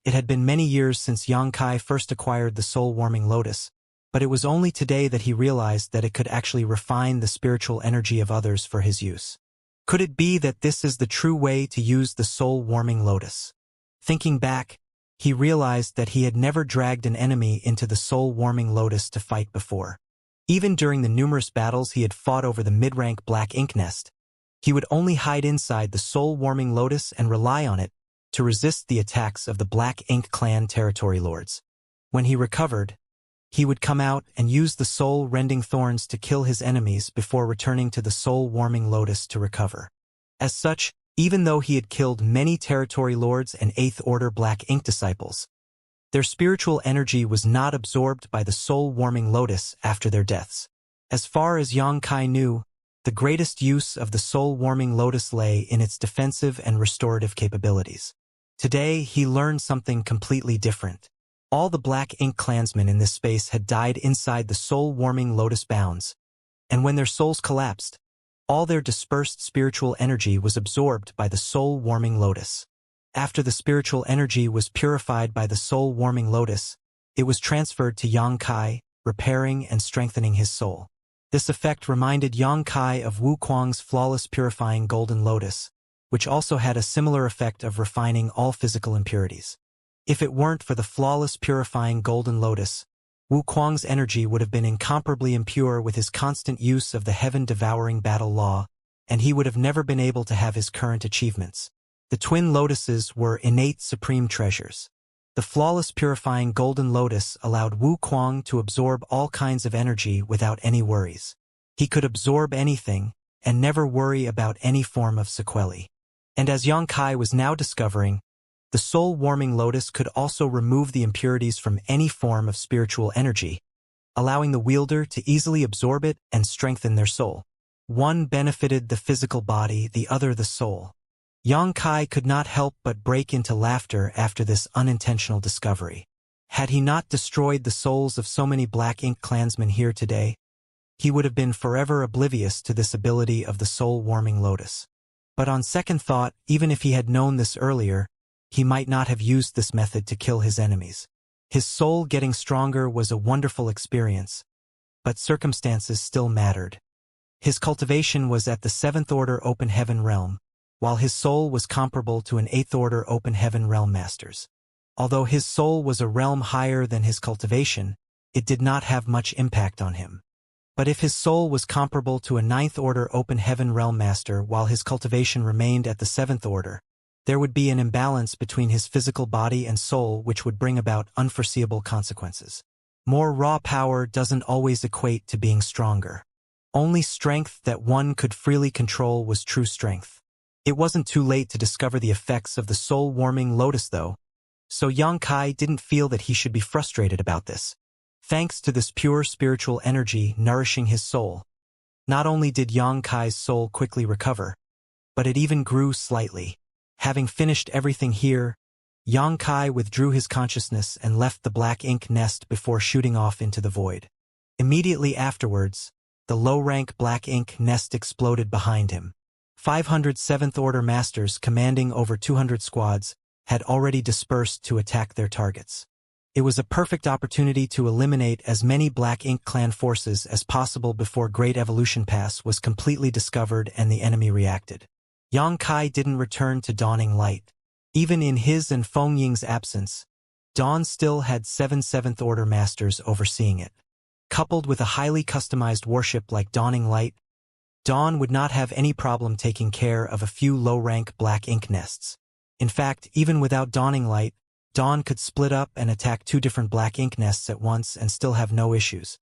It had been many years since Yang Kai first acquired the soul-warming lotus, but it was only today that he realized that it could actually refine the spiritual energy of others for his use. Could it be that this is the true way to use the soul-warming lotus? Thinking back, he realized that he had never dragged an enemy into the soul-warming lotus to fight before. Even during the numerous battles he had fought over the mid-rank black ink nest, he would only hide inside the soul-warming lotus and rely on it to resist the attacks of the Black Ink clan territory lords. When he recovered, he would come out and use the soul-rending thorns to kill his enemies before returning to the soul-warming lotus to recover. As such, even though he had killed many territory lords and 8th Order Black Ink disciples, their spiritual energy was not absorbed by the soul-warming lotus after their deaths. As far as Yang Kai knew, the greatest use of the soul-warming lotus lay in its defensive and restorative capabilities. Today, he learned something completely different. All the Black Ink clansmen in this space had died inside the soul-warming lotus bounds, and when their souls collapsed, all their dispersed spiritual energy was absorbed by the soul-warming lotus. After the spiritual energy was purified by the soul-warming lotus, it was transferred to Yang Kai, repairing and strengthening his soul. This effect reminded Yang Kai of Wu Kuang's flawless purifying golden lotus, which also had a similar effect of refining all physical impurities. If it weren't for the flawless purifying golden lotus, Wu Kuang's energy would have been incomparably impure with his constant use of the heaven-devouring battle law, and he would have never been able to have his current achievements. The twin lotuses were innate supreme treasures. The flawless purifying golden lotus allowed Wu Kuang to absorb all kinds of energy without any worries. He could absorb anything and never worry about any form of sequelae. And as Yang Kai was now discovering, the soul-warming lotus could also remove the impurities from any form of spiritual energy, allowing the wielder to easily absorb it and strengthen their soul. One benefited the physical body, the other the soul. Yang Kai could not help but break into laughter after this unintentional discovery. Had he not destroyed the souls of so many Black Ink clansmen here today, he would have been forever oblivious to this ability of the soul-warming lotus. But on second thought, even if he had known this earlier, he might not have used this method to kill his enemies. His soul getting stronger was a wonderful experience, but circumstances still mattered. His cultivation was at the 7th Order Open Heaven realm, while his soul was comparable to an 8th Order Open Heaven realm master's. Although his soul was a realm higher than his cultivation, it did not have much impact on him. But if his soul was comparable to a 9th Order Open Heaven realm master while his cultivation remained at the 7th Order, there would be an imbalance between his physical body and soul which would bring about unforeseeable consequences. More raw power doesn't always equate to being stronger. Only strength that one could freely control was true strength. It wasn't too late to discover the effects of the soul-warming lotus though, so Yang Kai didn't feel that he should be frustrated about this. Thanks to this pure spiritual energy nourishing his soul, not only did Yang Kai's soul quickly recover, but it even grew slightly. Having finished everything here, Yang Kai withdrew his consciousness and left the Black Ink nest before shooting off into the void. Immediately afterwards, the low-rank Black Ink nest exploded behind him. 500 7th Order Masters commanding over 200 squads had already dispersed to attack their targets. It was a perfect opportunity to eliminate as many Black Ink clan forces as possible before Great Evolution Pass was completely discovered and the enemy reacted. Yang Kai didn't return to Dawning Light. Even in his and Feng Ying's absence, Dawn still had 7 7th Order Masters overseeing it. Coupled with a highly customized warship like Dawning Light, Dawn would not have any problem taking care of a few low-rank Black Ink nests. In fact, even without Dawning Light, Dawn could split up and attack 2 different Black Ink nests at once and still have no issues.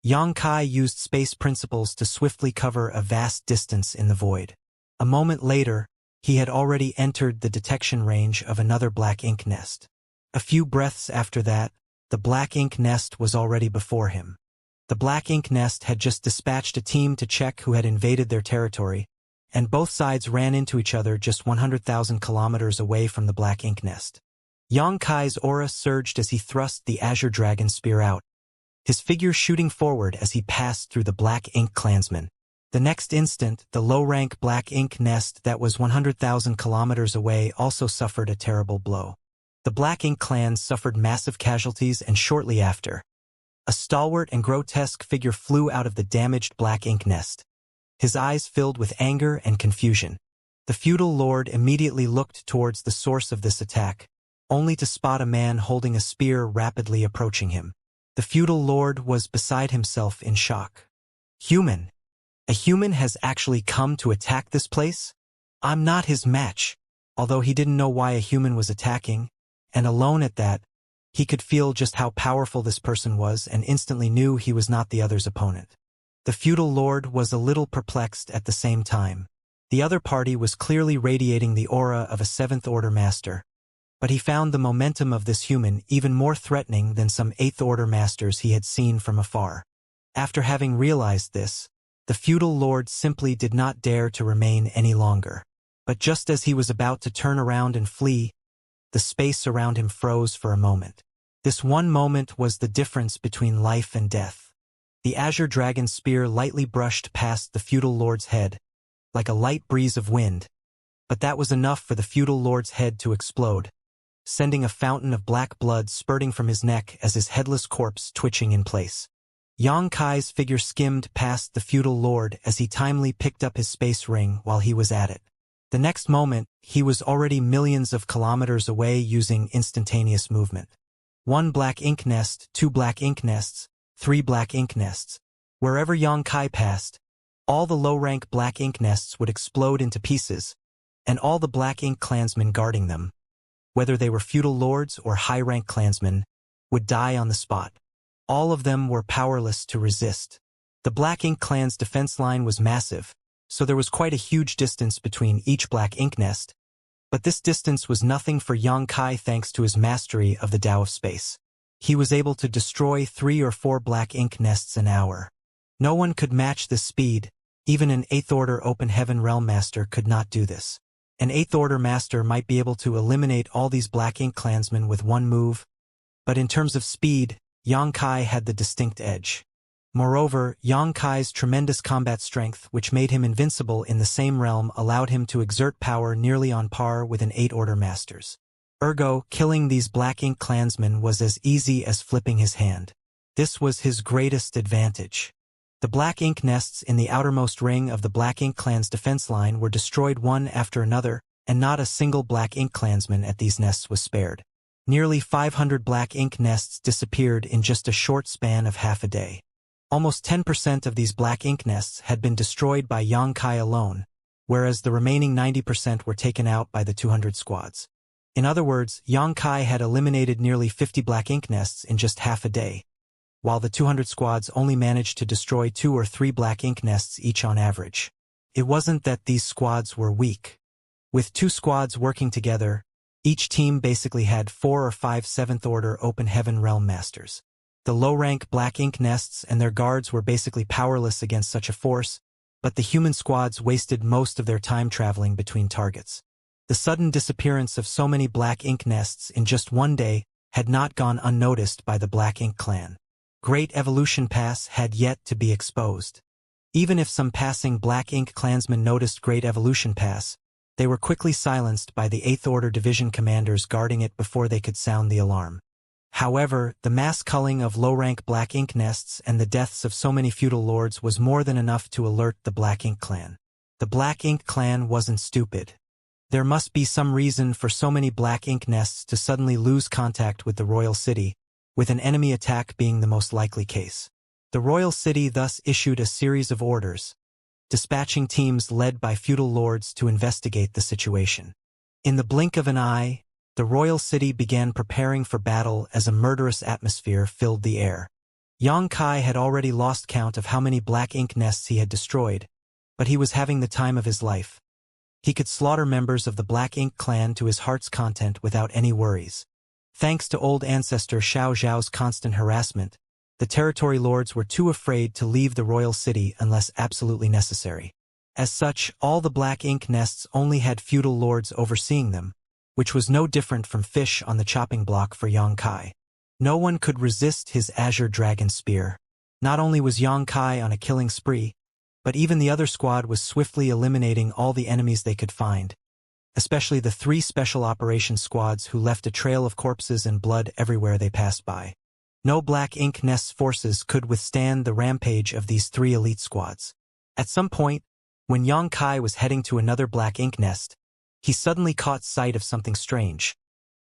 Yang Kai used space principles to swiftly cover a vast distance in the void. A moment later, he had already entered the detection range of another Black Ink nest. A few breaths after that, the Black Ink nest was already before him. The Black Ink Nest had just dispatched a team to check who had invaded their territory, and both sides ran into each other just 100,000 kilometers away from the Black Ink Nest. Yang Kai's aura surged as he thrust the Azure Dragon spear out, his figure shooting forward as he passed through the Black Ink clansmen. The next instant, the low-rank Black Ink Nest that was 100,000 kilometers away also suffered a terrible blow. The Black Ink clans suffered massive casualties, and shortly after, a stalwart and grotesque figure flew out of the damaged Black Ink Nest, his eyes filled with anger and confusion. The feudal lord immediately looked towards the source of this attack, only to spot a man holding a spear rapidly approaching him. The feudal lord was beside himself in shock. Human? A human has actually come to attack this place? I'm not his match. Although he didn't know why a human was attacking, and alone at that, he could feel just how powerful this person was and instantly knew he was not the other's opponent. The feudal lord was a little perplexed at the same time. The other party was clearly radiating the aura of a seventh-order master, but he found the momentum of this human even more threatening than some eighth-order masters he had seen from afar. After having realized this, the feudal lord simply did not dare to remain any longer. But just as he was about to turn around and flee, the space around him froze for a moment. This one moment was the difference between life and death. The Azure Dragon's spear lightly brushed past the feudal lord's head, like a light breeze of wind, but that was enough for the feudal lord's head to explode, sending a fountain of black blood spurting from his neck as his headless corpse twitching in place. Yang Kai's figure skimmed past the feudal lord as he timely picked up his space ring while he was at it. The next moment, he was already millions of kilometers away using instantaneous movement. 1 Black Ink Nest, 2 Black Ink Nests, 3 Black Ink Nests. Wherever Yang Kai passed, all the low-rank Black Ink Nests would explode into pieces, and all the Black Ink clansmen guarding them, whether they were feudal lords or high-rank clansmen, would die on the spot. All of them were powerless to resist. The Black Ink clan's defense line was massive, so there was quite a huge distance between each Black Ink Nest, but this distance was nothing for Yang Kai thanks to his mastery of the Tao of Space. He was able to destroy 3 or 4 Black Ink Nests an hour. No one could match this speed. Even an 8th Order Open Heaven Realm Master could not do this. An 8th Order Master might be able to eliminate all these Black Ink clansmen with one move, but in terms of speed, Yang Kai had the distinct edge. Moreover, Yang Kai's tremendous combat strength, which made him invincible in the same realm, allowed him to exert power nearly on par with an 8th Order Master's. Ergo, killing these Black Ink clansmen was as easy as flipping his hand. This was his greatest advantage. The Black Ink Nests in the outermost ring of the Black Ink clan's defense line were destroyed one after another, and not a single Black Ink clansman at these nests was spared. Nearly 500 Black Ink Nests disappeared in just a short span of half a day. Almost 10% of these Black Ink Nests had been destroyed by Yang Kai alone, whereas the remaining 90% were taken out by the 200 squads. In other words, Yang Kai had eliminated nearly 50 Black Ink Nests in just half a day, while the 200 squads only managed to destroy 2 or 3 Black Ink Nests each on average. It wasn't that these squads were weak. With 2 squads working together, each team basically had 4 or 5 7th Order Open Heaven Realm Masters. The low-rank Black Ink Nests and their guards were basically powerless against such a force, but the human squads wasted most of their time traveling between targets. The sudden disappearance of so many Black Ink Nests in just one day had not gone unnoticed by the Black Ink clan. Great Evolution Pass had yet to be exposed. Even if some passing Black Ink clansmen noticed Great Evolution Pass, they were quickly silenced by the 8th Order Division commanders guarding it before they could sound the alarm. However, the mass culling of low-rank Black Ink Nests and the deaths of so many feudal lords was more than enough to alert the Black Ink clan. The Black Ink clan wasn't stupid. There must be some reason for so many Black Ink Nests to suddenly lose contact with the Royal City, with an enemy attack being the most likely case. The Royal City thus issued a series of orders, dispatching teams led by feudal lords to investigate the situation. In the blink of an eye, the Royal City began preparing for battle as a murderous atmosphere filled the air. Yang Kai had already lost count of how many Black Ink Nests he had destroyed, but he was having the time of his life. He could slaughter members of the Black Ink clan to his heart's content without any worries. Thanks to old ancestor Xiao Zhao's constant harassment, the territory lords were too afraid to leave the royal city unless absolutely necessary. As such, all the black ink nests only had feudal lords overseeing them, which was no different from fish on the chopping block for Xianxia. No one could resist his azure dragon spear. Not only was Xianxia on a killing spree, but even the other squad was swiftly eliminating all the enemies they could find, especially the 3 special operations squads who left a trail of corpses and blood everywhere they passed by. No black ink nest's forces could withstand the rampage of these 3 elite squads. At some point, when Xianxia was heading to another black ink nest, he suddenly caught sight of something strange.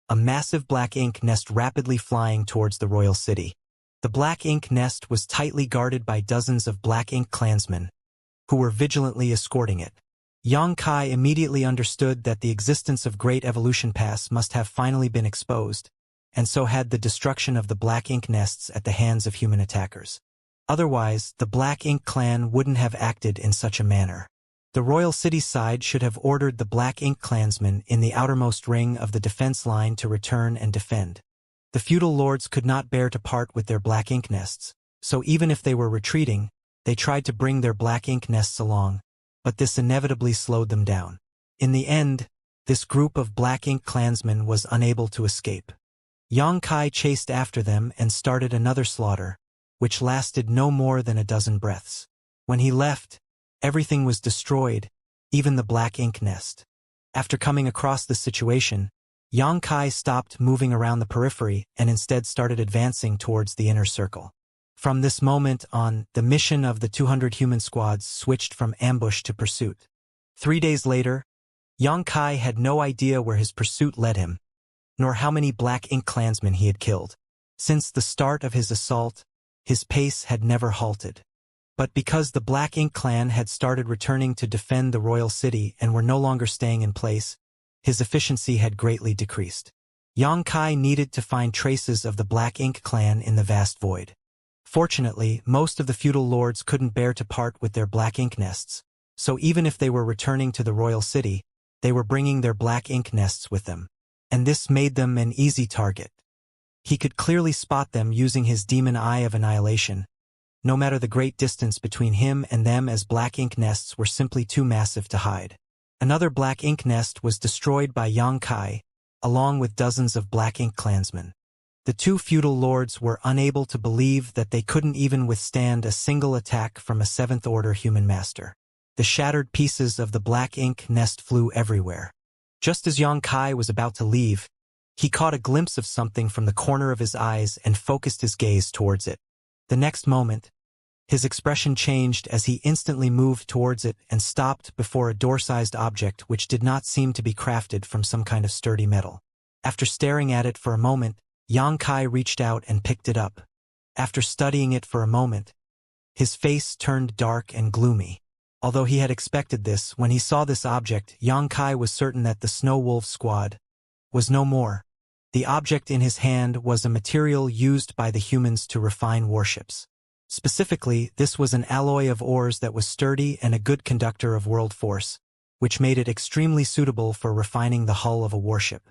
A massive black ink nest rapidly flying towards the royal city. The black ink nest was tightly guarded by dozens of black ink clansmen, who were vigilantly escorting it. Xianxia immediately understood that the existence of Great Evolution Pass must have finally been exposed, and so had the destruction of the black ink nests at the hands of human attackers. Otherwise, the black ink clan wouldn't have acted in such a manner. The royal city side should have ordered the black ink clansmen in the outermost ring of the defense line to return and defend. The feudal lords could not bear to part with their black ink nests, so even if they were retreating, they tried to bring their black ink nests along, but this inevitably slowed them down. In the end, this group of black ink clansmen was unable to escape. Xianxia chased after them and started another slaughter, which lasted no more than a dozen breaths. When he left, everything was destroyed, even the black ink nest. After coming across this situation, Xianxia stopped moving around the periphery and instead started advancing towards the inner circle. From this moment on, the mission of the 200 human squads switched from ambush to pursuit. 3 days later, Xianxia had no idea where his pursuit led him, nor how many black ink clansmen he had killed. Since the start of his assault, his pace had never halted. But because the black ink clan had started returning to defend the royal city and were no longer staying in place, his efficiency had greatly decreased. Xianxia needed to find traces of the black ink clan in the vast void. Fortunately, most of the feudal lords couldn't bear to part with their black ink nests, so even if they were returning to the royal city, they were bringing their black ink nests with them, and this made them an easy target. He could clearly spot them using his demon eye of annihilation, no matter the great distance between him and them, as black ink nests were simply too massive to hide. Another black ink nest was destroyed by Xianxia, along with dozens of black ink clansmen. The 2 feudal lords were unable to believe that they couldn't even withstand a single attack from a 7th-order human master. The shattered pieces of the black ink nest flew everywhere. Just as Xianxia was about to leave, he caught a glimpse of something from the corner of his eyes and focused his gaze towards it. The next moment, his expression changed as he instantly moved towards it and stopped before a door-sized object which did not seem to be crafted from some kind of sturdy metal. After staring at it for a moment, Xianxia reached out and picked it up. After studying it for a moment, his face turned dark and gloomy. Although he had expected this, when he saw this object, Xianxia was certain that the Snow Wolf squad was no more. The object in his hand was a material used by the humans to refine warships. Specifically, this was an alloy of ores that was sturdy and a good conductor of world force, which made it extremely suitable for refining the hull of a warship.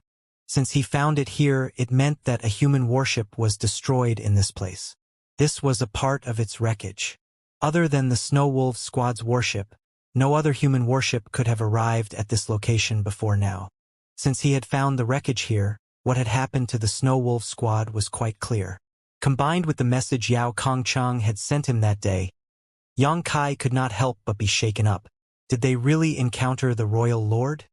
Since he found it here, it meant that a human warship was destroyed in this place. This was a part of its wreckage. Other than the Snow Wolf squad's warship, no other human warship could have arrived at this location before now. Since he had found the wreckage here, what had happened to the Snow Wolf squad was quite clear. Combined with the message Yao Kongcheng had sent him that day, Xianxia could not help but be shaken up. Did they really encounter the royal lord?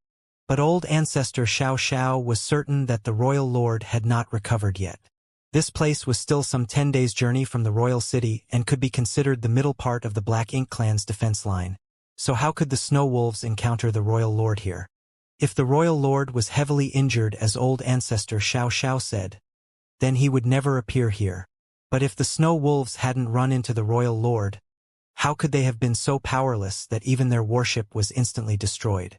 But old ancestor Xiao was certain that the royal lord had not recovered yet. This place was still some 10 days' journey from the royal city and could be considered the middle part of the Black Ink clan's defense line. So how could the Snow Wolves encounter the royal lord here? If the royal lord was heavily injured, as old ancestor Xiao said, then he would never appear here. But if the Snow Wolves hadn't run into the royal lord, how could they have been so powerless that even their warship was instantly destroyed?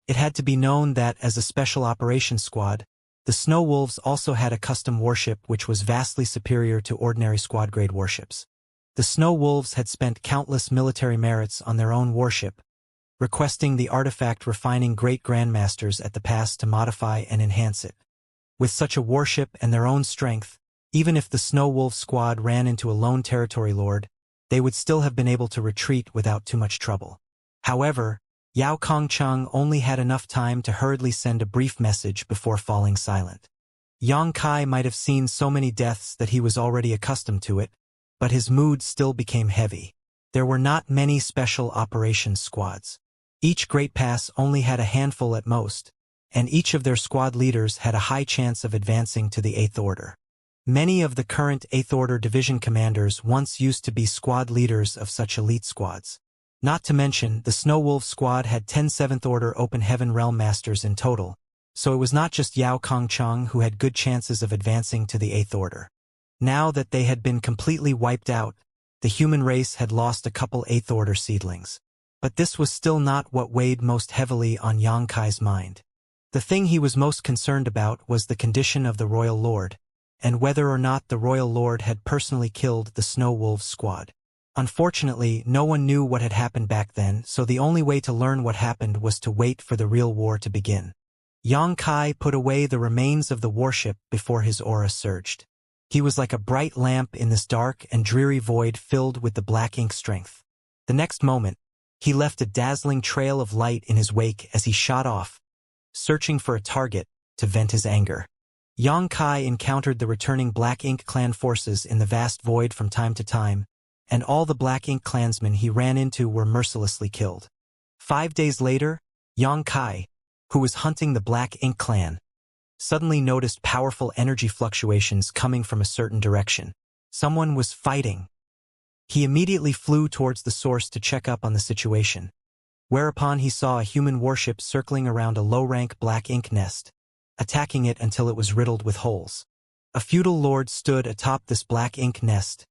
It had to be known that, as a special operations squad, the Snow Wolves also had a custom warship which was vastly superior to ordinary squad-grade warships. The Snow Wolves had spent countless military merits on their own warship, requesting the artifact refining great grandmasters at the pass to modify and enhance it. With such a warship and their own strength, Even if the Snow Wolf squad ran into a lone territory lord, they would still have been able to retreat without too much trouble. However, Yao Kongcheng only had enough time to hurriedly send a brief message before falling silent. Yang Kai might have seen so many deaths that he was already accustomed to it, but his mood still became heavy. There were not many special operations squads. Each Great Pass only had a handful at most, and each of their squad leaders had a high chance of advancing to the 8th Order. Many of the current 8th Order division commanders once used to be squad leaders of such elite squads. Not to mention, the Snow Wolf squad had 10 7th Order Open Heaven Realm Masters in total, so it was not just Yao Kongcheng who had good chances of advancing to the 8th Order. Now that they had been completely wiped out, the human race had lost a couple 8th Order seedlings. But this was still not what weighed most heavily on Yang Kai's mind. The thing he was most concerned about was the condition of the Royal Lord, and whether or not the Royal Lord had personally killed the Snow Wolves squad. Unfortunately, no one knew what had happened back then, so the only way to learn what happened was to wait for the real war to begin. Yang Kai put away the remains of the warship before his aura surged. He was like a bright lamp in this dark and dreary void filled with the black ink strength. The next moment, he left a dazzling trail of light in his wake as he shot off, searching for a target to vent his anger. Yang Kai encountered the returning Black Ink clan forces in the vast void from time to time, and all the Black Ink clansmen he ran into were mercilessly killed. 5 days later, Yang Kai, who was hunting the Black Ink clan, suddenly noticed powerful energy fluctuations coming from a certain direction. Someone was fighting. He immediately flew towards the source to check up on the situation, whereupon he saw a human warship circling around a low-rank Black Ink nest, attacking it until it was riddled with holes. A feudal lord stood atop this Black Ink nest,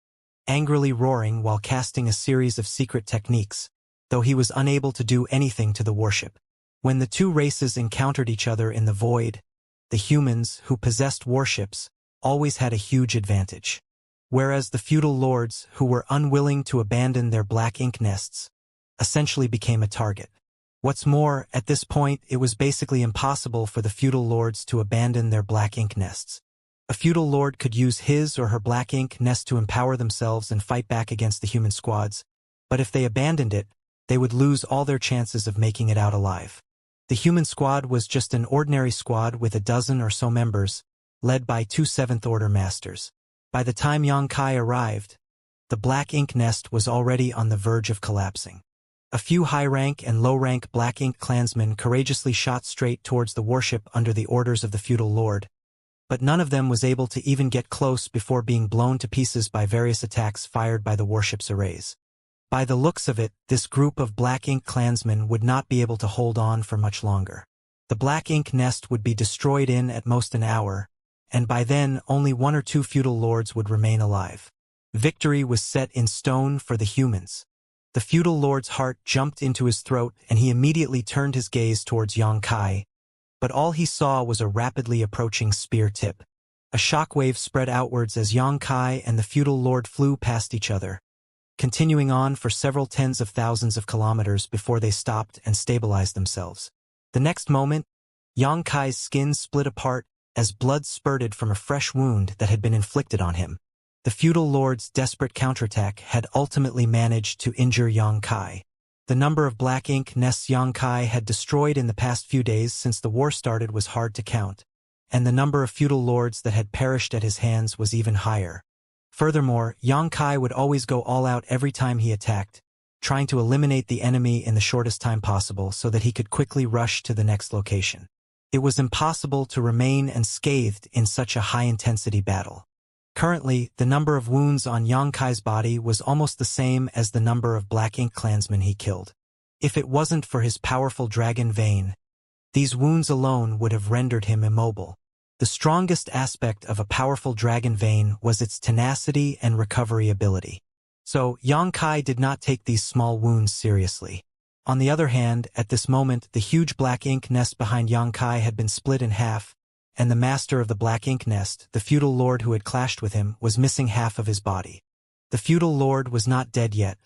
angrily roaring while casting a series of secret techniques, though he was unable to do anything to the warship. When the two races encountered each other in the void, the humans, who possessed warships, always had a huge advantage, whereas the feudal lords, who were unwilling to abandon their Black Ink nests, essentially became a target. What's more, at this point it was basically impossible for the feudal lords to abandon their Black Ink nests. A feudal lord could use his or her Black Ink nest to empower themselves and fight back against the human squads, but if they abandoned it, they would lose all their chances of making it out alive. The human squad was just an ordinary squad with a dozen or so members, led by 2 7th Order masters. By the time Yang Kai arrived, the Black Ink nest was already on the verge of collapsing. A few high-rank and low-rank Black Ink clansmen courageously shot straight towards the warship under the orders of the feudal lord, but none of them was able to even get close before being blown to pieces by various attacks fired by the warship's arrays. By the looks of it, this group of Black Ink clansmen would not be able to hold on for much longer. The Black Ink nest would be destroyed in at most an hour, and by then only 1 or 2 feudal lords would remain alive. Victory was set in stone for the humans. The feudal lord's heart jumped into his throat and he immediately turned his gaze towards Yang Kai, but all he saw was a rapidly approaching spear tip. A shockwave spread outwards as Yang Kai and the feudal lord flew past each other, continuing on for several tens of thousands of kilometers before they stopped and stabilized themselves. The next moment, Yang Kai's skin split apart as blood spurted from a fresh wound that had been inflicted on him. The feudal lord's desperate counterattack had ultimately managed to injure Yang Kai. The number of Black Ink nests Yang Kai had destroyed in the past few days since the war started was hard to count, and the number of feudal lords that had perished at his hands was even higher. Furthermore, Yang Kai would always go all out every time he attacked, trying to eliminate the enemy in the shortest time possible so that he could quickly rush to the next location. It was impossible to remain unscathed in such a high-intensity battle. Currently, the number of wounds on Yang Kai's body was almost the same as the number of Black Ink clansmen he killed. If it wasn't for his powerful dragon vein, these wounds alone would have rendered him immobile. The strongest aspect of a powerful dragon vein was its tenacity and recovery ability. So, Yang Kai did not take these small wounds seriously. On the other hand, at this moment, the huge Black Ink nest behind Yang Kai had been split in half, and the master of the Black Ink nest, the feudal lord who had clashed with him, was missing half of his body. The feudal lord was not dead yet,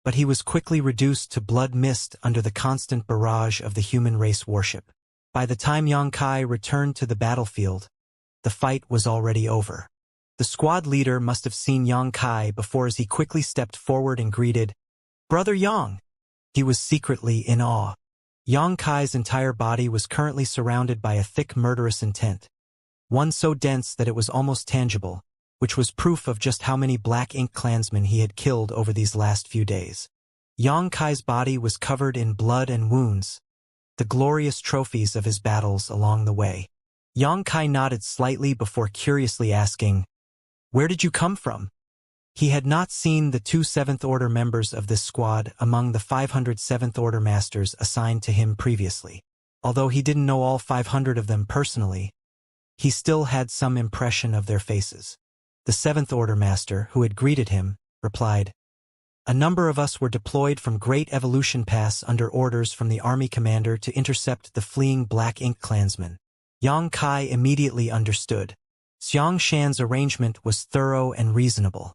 but he was quickly reduced to blood mist under the constant barrage of the human race warship. By the time Yang Kai returned to the battlefield, the fight was already over. The squad leader must have seen Yang Kai before as he quickly stepped forward and greeted, "Brother Yang." He was secretly in awe. Yang Kai's entire body was currently surrounded by a thick murderous intent, one so dense that it was almost tangible, which was proof of just how many Black Ink clansmen he had killed over these last few days. Yang Kai's body was covered in blood and wounds, the glorious trophies of his battles along the way. Yang Kai nodded slightly before curiously asking, "Where did you come from?" He had not seen the two 7th Order members of this squad among the 500 7th Order masters assigned to him previously. Although he didn't know all 500 of them personally, he still had some impression of their faces. The 7th Order master, who had greeted him, replied, "A number of us were deployed from Great Evolution Pass under orders from the army commander to intercept the fleeing Black Ink clansmen." Yang Kai immediately understood. Xianxia's arrangement was thorough and reasonable.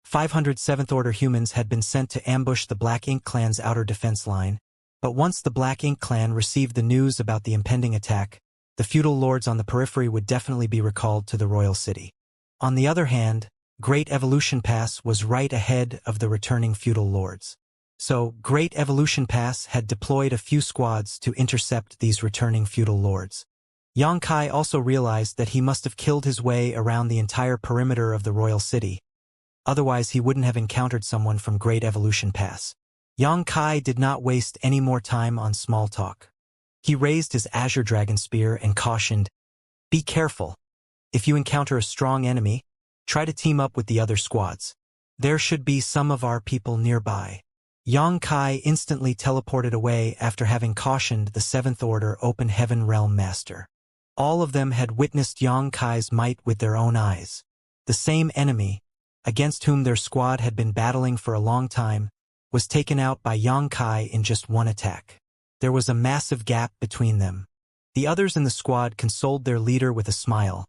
500 7th Order humans had been sent to ambush the Black Ink clan's outer defense line, but once the Black Ink clan received the news about the impending attack, the feudal lords on the periphery would definitely be recalled to the royal city. On the other hand, Great Evolution Pass was right ahead of the returning feudal lords. So, Great Evolution Pass had deployed a few squads to intercept these returning feudal lords. Yang Kai also realized that he must have killed his way around the entire perimeter of the royal city. Otherwise, he wouldn't have encountered someone from Great Evolution Pass. Yang Kai did not waste any more time on small talk. He raised his Azure Dragon Spear and cautioned, "Be careful. If you encounter a strong enemy, try to team up with the other squads. There should be some of our people nearby." Yang Kai instantly teleported away after having cautioned the 7th Order Open Heaven Realm Master. All of them had witnessed Yang Kai's might with their own eyes. The same enemy, against whom their squad had been battling for a long time, was taken out by Yang Kai in just one attack. There was a massive gap between them. The others in the squad consoled their leader with a smile.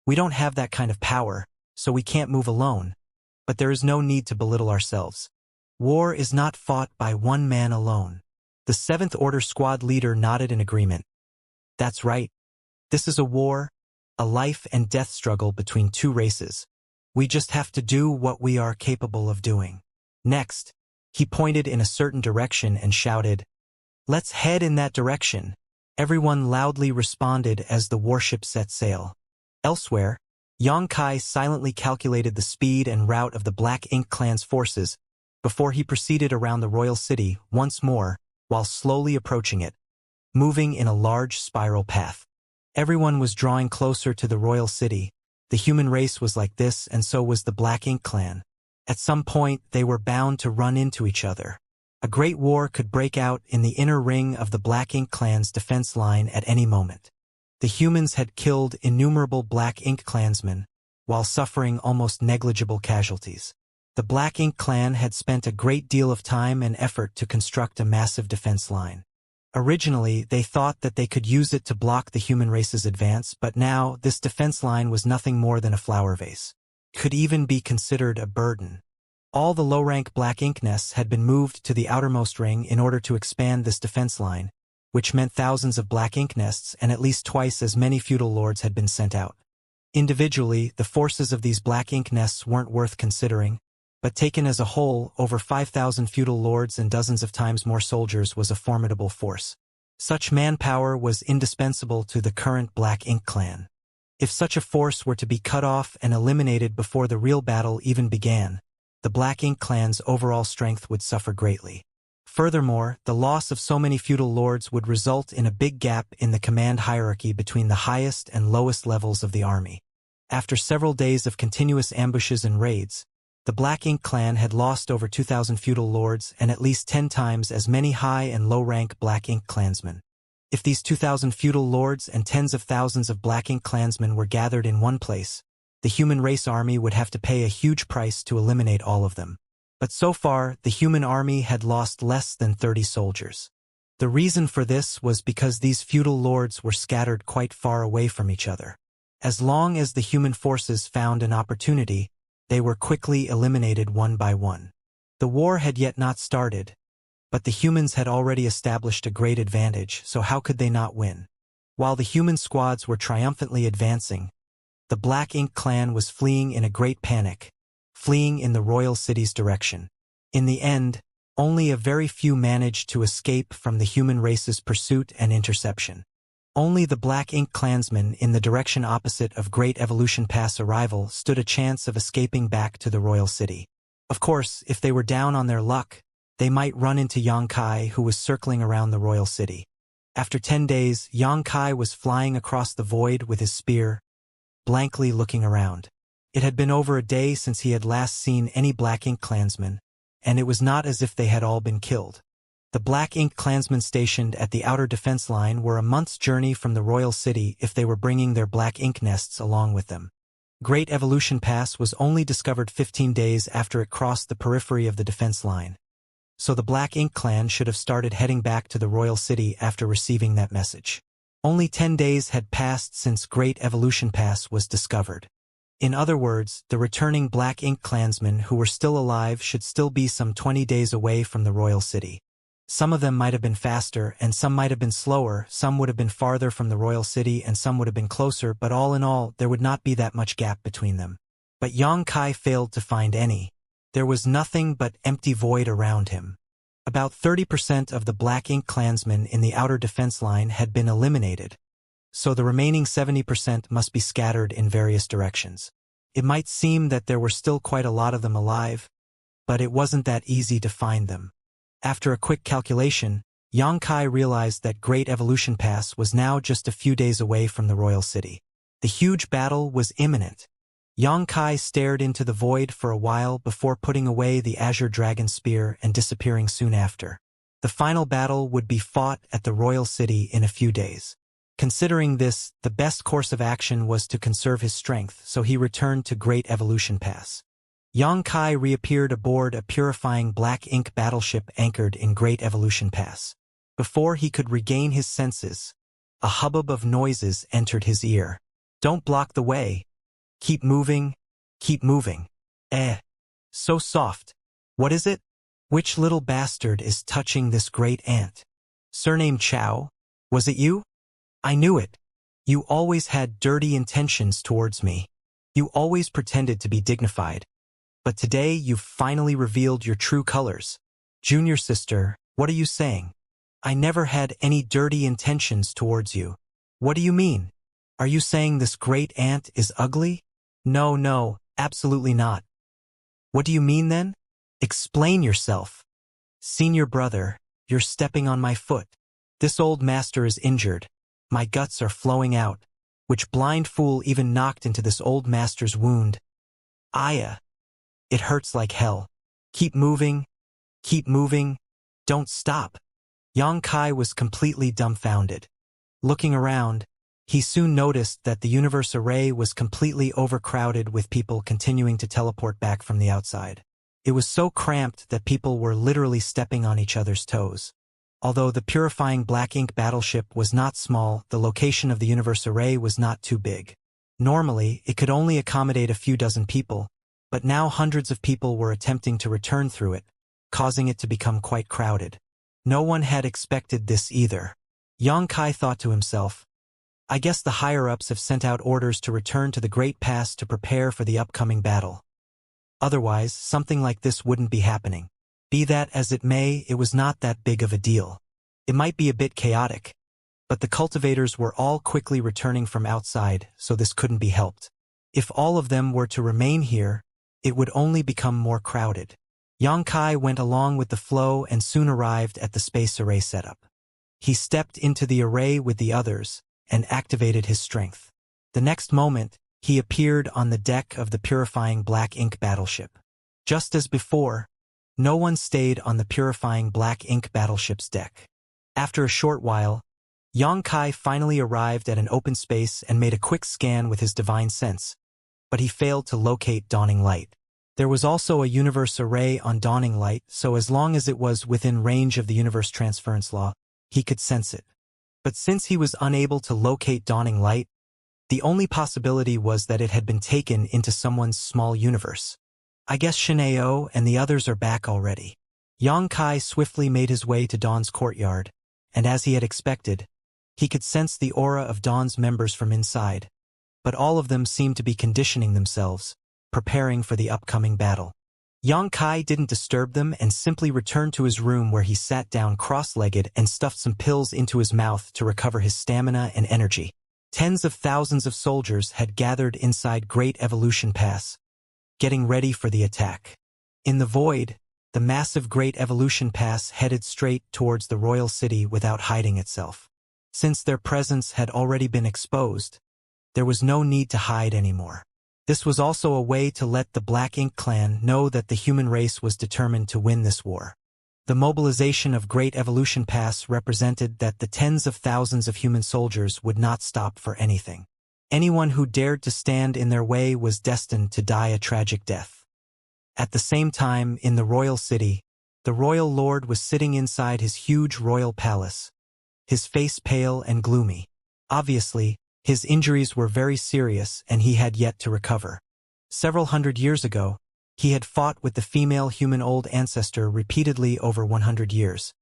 "We don't have that kind of power, so we can't move alone, but there is no need to belittle ourselves. War is not fought by one man alone." The 7th Order squad leader nodded in agreement. "That's right. This is a war, a life and death struggle between two races. We just have to do what we are capable of doing." Next, he pointed in a certain direction and shouted, "Let's head in that direction." Everyone loudly responded as the warship set sail. Elsewhere, Yang Kai silently calculated the speed and route of the Black Ink clan's forces before he proceeded around the royal city once more while slowly approaching it, moving in a large spiral path. Everyone was drawing closer to the royal city. The human race was like this, and so was the Black Ink clan. At some point, they were bound to run into each other. A great war could break out in the inner ring of the Black Ink clan's defense line at any moment. The humans had killed innumerable Black Ink clansmen, while suffering almost negligible casualties. The Black Ink clan had spent a great deal of time and effort to construct a massive defense line. Originally, they thought that they could use it to block the human race's advance, but now this defense line was nothing more than a flower vase. Could even be considered a burden. All the low-rank Black Ink nests had been moved to the outermost ring in order to expand this defense line, which meant thousands of Black Ink nests and at least twice as many feudal lords had been sent out. Individually, the forces of these Black Ink nests weren't worth considering, but taken as a whole, over 5,000 feudal lords and dozens of times more soldiers was a formidable force. Such manpower was indispensable to the current Black Ink clan. If such a force were to be cut off and eliminated before the real battle even began, the Black Ink clan's overall strength would suffer greatly. Furthermore, the loss of so many feudal lords would result in a big gap in the command hierarchy between the highest and lowest levels of the army. After several days of continuous ambushes and raids, the Black Ink clan had lost over 2,000 feudal lords and at least 10 times as many high and low-rank Black Ink clansmen. If these 2,000 feudal lords and tens of thousands of Black Ink clansmen were gathered in one place, the human race army would have to pay a huge price to eliminate all of them. But so far, the human army had lost less than 30 soldiers. The reason for this was because these feudal lords were scattered quite far away from each other. As long as the human forces found an opportunity, they were quickly eliminated one by one. The war had yet not started, but the humans had already established a great advantage, so how could they not win? While the human squads were triumphantly advancing, The Black Ink clan was fleeing in a great panic, fleeing in the royal city's direction. In the end, only a very few managed to escape from the human race's pursuit and interception. Only the Black Ink clansmen in the direction opposite of Great Evolution Pass arrival stood a chance of escaping back to the royal city. Of course, if they were down on their luck, they might run into Xianxia, who was circling around the royal city. After 10 days, Xianxia was flying across the void with his spear, blankly looking around. It had been over a day since he had last seen any Black Ink clansmen, and it was not as if they had all been killed. The Black Ink clansmen stationed at the outer defense line were a month's journey from the royal city if they were bringing their Black Ink nests along with them. Great Evolution Pass was only discovered 15 days after it crossed the periphery of the defense line. So the Black Ink clan should have started heading back to the royal city after receiving that message. Only 10 days had passed since Great Evolution Pass was discovered. In other words, the returning Black Ink clansmen who were still alive should still be some 20 days away from the royal city. Some of them might have been faster, and some might have been slower, some would have been farther from the royal city, and some would have been closer, but all in all, there would not be that much gap between them. But Xianxia failed to find any. There was nothing but empty void around him. About 30% of the Black Ink clansmen in the outer defense line had been eliminated, so the remaining 70% must be scattered in various directions. It might seem that there were still quite a lot of them alive, but it wasn't that easy to find them. After a quick calculation, Xianxia realized that Great Evolution Pass was now just a few days away from the royal city. The huge battle was imminent. Xianxia stared into the void for a while before putting away the Azure Dragon Spear and disappearing soon after. The final battle would be fought at the royal city in a few days. Considering this, the best course of action was to conserve his strength, so he returned to Great Evolution Pass. Xianxia reappeared aboard a purifying Black Ink battleship anchored in Great Evolution Pass. Before he could regain his senses, a hubbub of noises entered his ear. "Don't block the way. Keep moving. Keep moving. So soft. What is it? Which little bastard is touching this great ant? Surname Chow? Was it you? I knew it. You always had dirty intentions towards me. You always pretended to be dignified. But today you've finally revealed your true colors. Junior sister, what are you saying? I never had any dirty intentions towards you. What do you mean? Are you saying this great ant is ugly? No, absolutely not. What do you mean then? Explain yourself. Senior brother, you're stepping on my foot. This old master is injured. My guts are flowing out. Which blind fool even knocked into this old master's wound? Aya. It hurts like hell. Keep moving. Keep moving. Don't stop. Xianxia was completely dumbfounded. Looking around, he soon noticed that the universe array was completely overcrowded with people continuing to teleport back from the outside. It was so cramped that people were literally stepping on each other's toes. Although the purifying Black Ink battleship was not small, the location of the universe array was not too big. Normally, it could only accommodate a few dozen people, but now hundreds of people were attempting to return through it, causing it to become quite crowded. No one had expected this either. Xianxia thought to himself, I guess the higher-ups have sent out orders to return to the Great Pass to prepare for the upcoming battle. Otherwise, something like this wouldn't be happening. Be that as it may, it was not that big of a deal. It might be a bit chaotic, but the cultivators were all quickly returning from outside, so this couldn't be helped. If all of them were to remain here, it would only become more crowded. Xianxia went along with the flow and soon arrived at the space array setup. He stepped into the array with the others and activated his strength. The next moment, he appeared on the deck of the purifying Black Ink battleship. Just as before, no one stayed on the purifying Black Ink battleship's deck. After a short while, Xianxia finally arrived at an open space and made a quick scan with his divine sense, but he failed to locate Dawning Light. There was also a universe array on Dawning Light, so as long as it was within range of the universe transference law, he could sense it. But since he was unable to locate Dawning Light, the only possibility was that it had been taken into someone's small universe. I guess Xianxia and the others are back already. Xianxia swiftly made his way to Dawn's courtyard, and as he had expected, he could sense the aura of Dawn's members from inside. but all of them seemed to be conditioning themselves, preparing for the upcoming battle. Yang Kai didn't disturb them and simply returned to his room where he sat down cross-legged and stuffed some pills into his mouth to recover his stamina and energy. Tens of thousands of soldiers had gathered inside Great Evolution Pass, getting ready for the attack. In the void, the massive Great Evolution Pass headed straight towards the royal city without hiding itself. Since their presence had already been exposed, there was no need to hide anymore. This was also a way to let the Black Ink clan know that the human race was determined to win this war. The mobilization of Great Evolution Pass represented that the tens of thousands of human soldiers would not stop for anything. Anyone who dared to stand in their way was destined to die a tragic death. At the same time, in the royal city, the royal lord was sitting inside his huge royal palace, his face pale and gloomy. Obviously, his injuries were very serious and he had yet to recover. Several hundred years ago, he had fought with the female human old ancestor repeatedly over 100 years,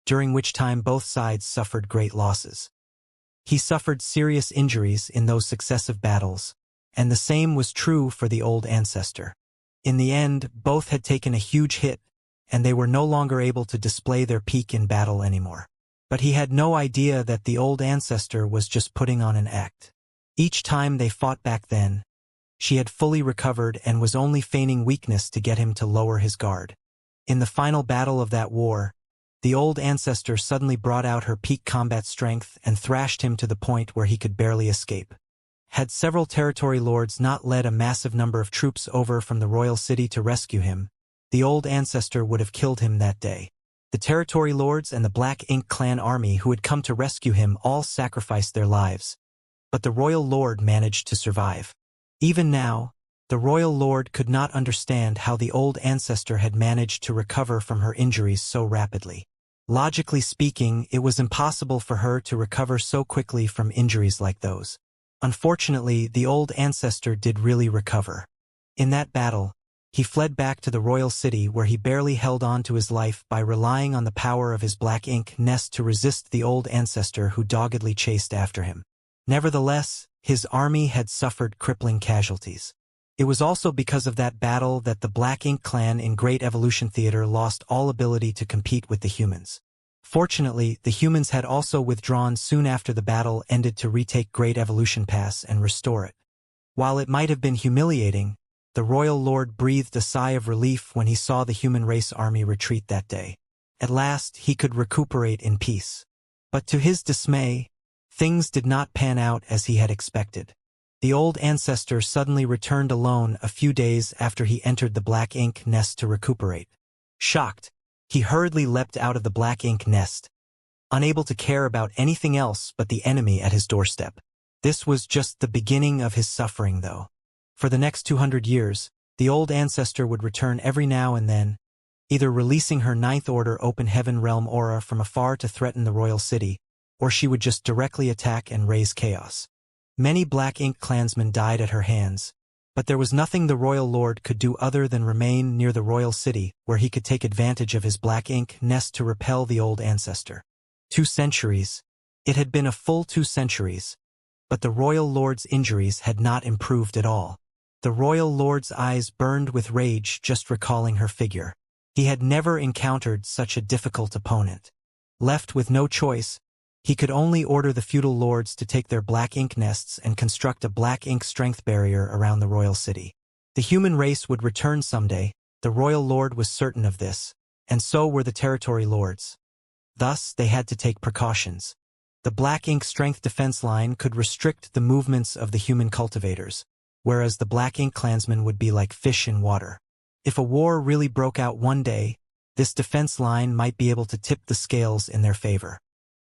during which time both sides suffered great losses. He suffered serious injuries in those successive battles, and the same was true for the old ancestor. In the end, both had taken a huge hit, and they were no longer able to display their peak in battle anymore. But he had no idea that the old ancestor was just putting on an act. Each time they fought back then, she had fully recovered and was only feigning weakness to get him to lower his guard. In the final battle of that war, the old ancestor suddenly brought out her peak combat strength and thrashed him to the point where he could barely escape. Had several territory lords not led a massive number of troops over from the royal city to rescue him, the old ancestor would have killed him that day. The territory lords and the Black Ink clan army who had come to rescue him all sacrificed their lives, but the royal lord managed to survive. Even now, the royal lord could not understand how the old ancestor had managed to recover from her injuries so rapidly. Logically speaking, it was impossible for her to recover so quickly from injuries like those. Unfortunately, the old ancestor did really recover. In that battle, he fled back to the royal city where he barely held on to his life by relying on the power of his Black Ink nest to resist the old ancestor who doggedly chased after him. Nevertheless, his army had suffered crippling casualties. It was also because of that battle that the Black Ink clan in Great Evolution Theater lost all ability to compete with the humans. Fortunately, the humans had also withdrawn soon after the battle ended to retake Great Evolution Pass and restore it. While it might have been humiliating, the royal lord breathed a sigh of relief when he saw the human race army retreat that day. At last, he could recuperate in peace. But to his dismay, things did not pan out as he had expected. The old ancestor suddenly returned alone a few days after he entered the Black Ink nest to recuperate. Shocked, he hurriedly leapt out of the Black Ink nest, unable to care about anything else but the enemy at his doorstep. This was just the beginning of his suffering, though. For the next 200 years, the old ancestor would return every now and then, either releasing her Ninth Order Open Heaven Realm aura from afar to threaten the royal city, or she would just directly attack and raise chaos. Many Black Ink clansmen died at her hands, but there was nothing the royal lord could do other than remain near the royal city where he could take advantage of his Black Ink nest to repel the old ancestor. 2 centuries. It had been a full 2 centuries, but the royal lord's injuries had not improved at all. The royal lord's eyes burned with rage just recalling her figure. He had never encountered such a difficult opponent. Left with no choice, he could only order the feudal lords to take their Black Ink nests and construct a Black Ink strength barrier around the royal city. The human race would return someday, the royal lord was certain of this, and so were the territory lords. Thus, they had to take precautions. The Black Ink strength defense line could restrict the movements of the human cultivators, whereas the Black Ink clansmen would be like fish in water. If a war really broke out one day, this defense line might be able to tip the scales in their favor.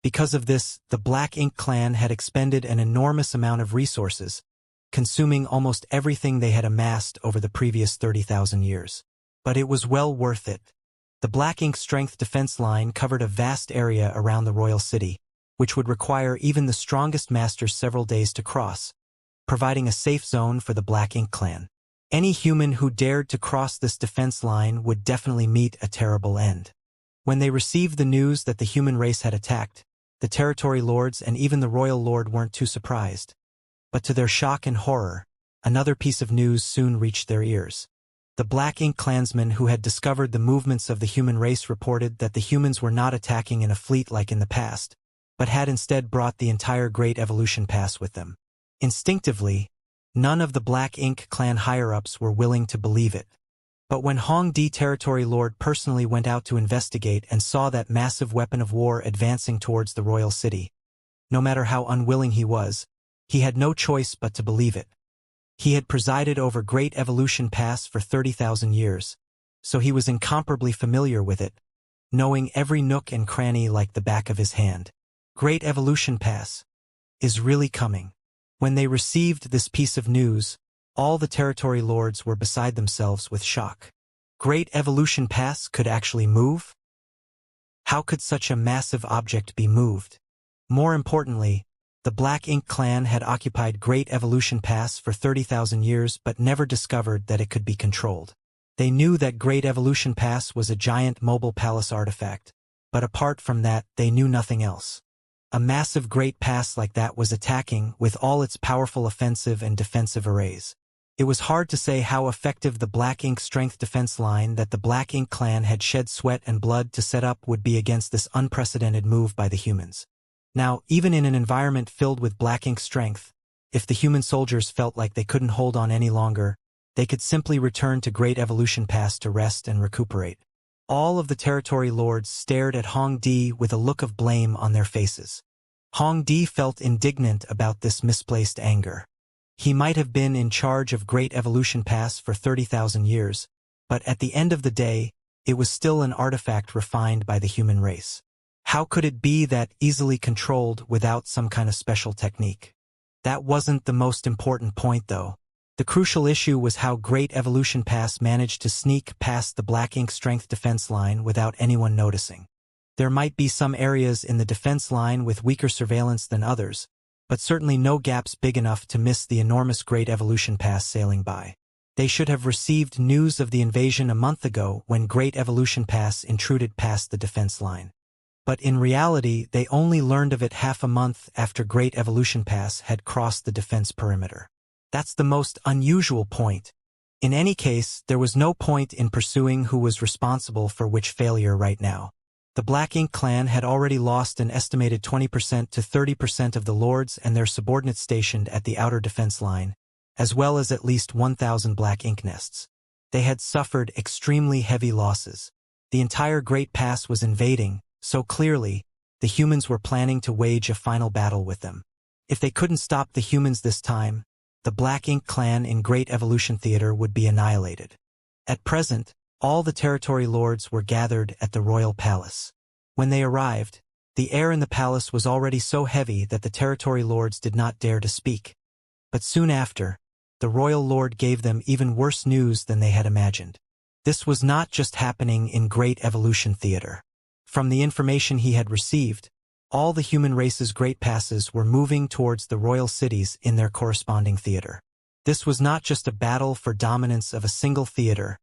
Because of this, the Black Ink clan had expended an enormous amount of resources, consuming almost everything they had amassed over the previous 30,000 years. But it was well worth it. The Black Ink strength defense line covered a vast area around the royal city, which would require even the strongest masters several days to cross, providing a safe zone for the Black Ink clan. Any human who dared to cross this defense line would definitely meet a terrible end. When they received the news that the human race had attacked, the territory lords and even the royal lord weren't too surprised. But to their shock and horror, another piece of news soon reached their ears. The Black Ink clansmen who had discovered the movements of the human race reported that the humans were not attacking in a fleet like in the past, but had instead brought the entire Great Evolution Pass with them. Instinctively, none of the Black Ink clan higher-ups were willing to believe it. But when Hong Di Territory Lord personally went out to investigate and saw that massive weapon of war advancing towards the royal city, no matter how unwilling he was, he had no choice but to believe it. He had presided over Great Evolution Pass for 30,000 years, so he was incomparably familiar with it, knowing every nook and cranny like the back of his hand. Great Evolution Pass is really coming. When they received this piece of news, all the territory lords were beside themselves with shock. Great Evolution Pass could actually move? How could such a massive object be moved? More importantly, the Black Ink clan had occupied Great Evolution Pass for 30,000 years but never discovered that it could be controlled. They knew that Great Evolution Pass was a giant mobile palace artifact, but apart from that, they knew nothing else. A massive Great Pass like that was attacking with all its powerful offensive and defensive arrays. It was hard to say how effective the Black Ink strength defense line that the Black Ink clan had shed sweat and blood to set up would be against this unprecedented move by the humans. Now, even in an environment filled with Black Ink strength, if the human soldiers felt like they couldn't hold on any longer, they could simply return to Great Evolution Pass to rest and recuperate. All of the territory lords stared at Hong Di with a look of blame on their faces. Hong Di felt indignant about this misplaced anger. He might have been in charge of Great Evolution Pass for 30,000 years, but at the end of the day, it was still an artifact refined by the human race. How could it be that easily controlled without some kind of special technique? That wasn't the most important point, though. The crucial issue was how Great Evolution Pass managed to sneak past the Black Ink strength defense line without anyone noticing. There might be some areas in the defense line with weaker surveillance than others, but certainly no gaps big enough to miss the enormous Great Evolution Pass sailing by. They should have received news of the invasion a month ago when Great Evolution Pass intruded past the defense line. But in reality, they only learned of it half a month after Great Evolution Pass had crossed the defense perimeter. That's the most unusual point. In any case, there was no point in pursuing who was responsible for which failure right now. The Black Ink clan had already lost an estimated 20% to 30% of the lords and their subordinates stationed at the outer defense line, as well as at least 1,000 Black Ink nests. They had suffered extremely heavy losses. The entire Great Pass was invading, so clearly, the humans were planning to wage a final battle with them. If they couldn't stop the humans this time, the Black Ink clan in Great Evolution Theater would be annihilated. At present, all the territory lords were gathered at the royal palace. When they arrived, the air in the palace was already so heavy that the territory lords did not dare to speak. But soon after, the royal lord gave them even worse news than they had imagined. This was not just happening in Great Evolution Theater. From the information he had received, all the human race's great passes were moving towards the royal cities in their corresponding theater. This was not just a battle for dominance of a single theater,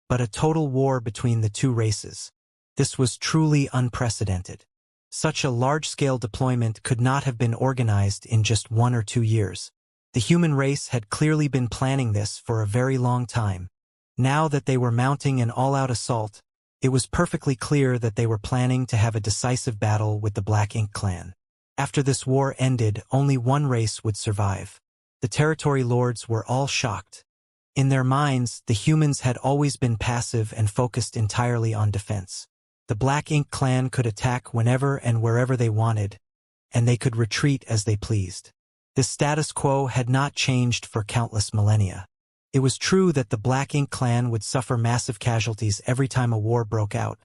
but a total war between the two races. This was truly unprecedented. Such a large-scale deployment could not have been organized in just 1 or 2 years. The human race had clearly been planning this for a very long time. Now that they were mounting an all-out assault, it was perfectly clear that they were planning to have a decisive battle with the Black Ink clan. After this war ended, only one race would survive. The territory lords were all shocked. In their minds, the humans had always been passive and focused entirely on defense. The Black Ink clan could attack whenever and wherever they wanted, and they could retreat as they pleased. This status quo had not changed for countless millennia. It was true that the Black Ink clan would suffer massive casualties every time a war broke out,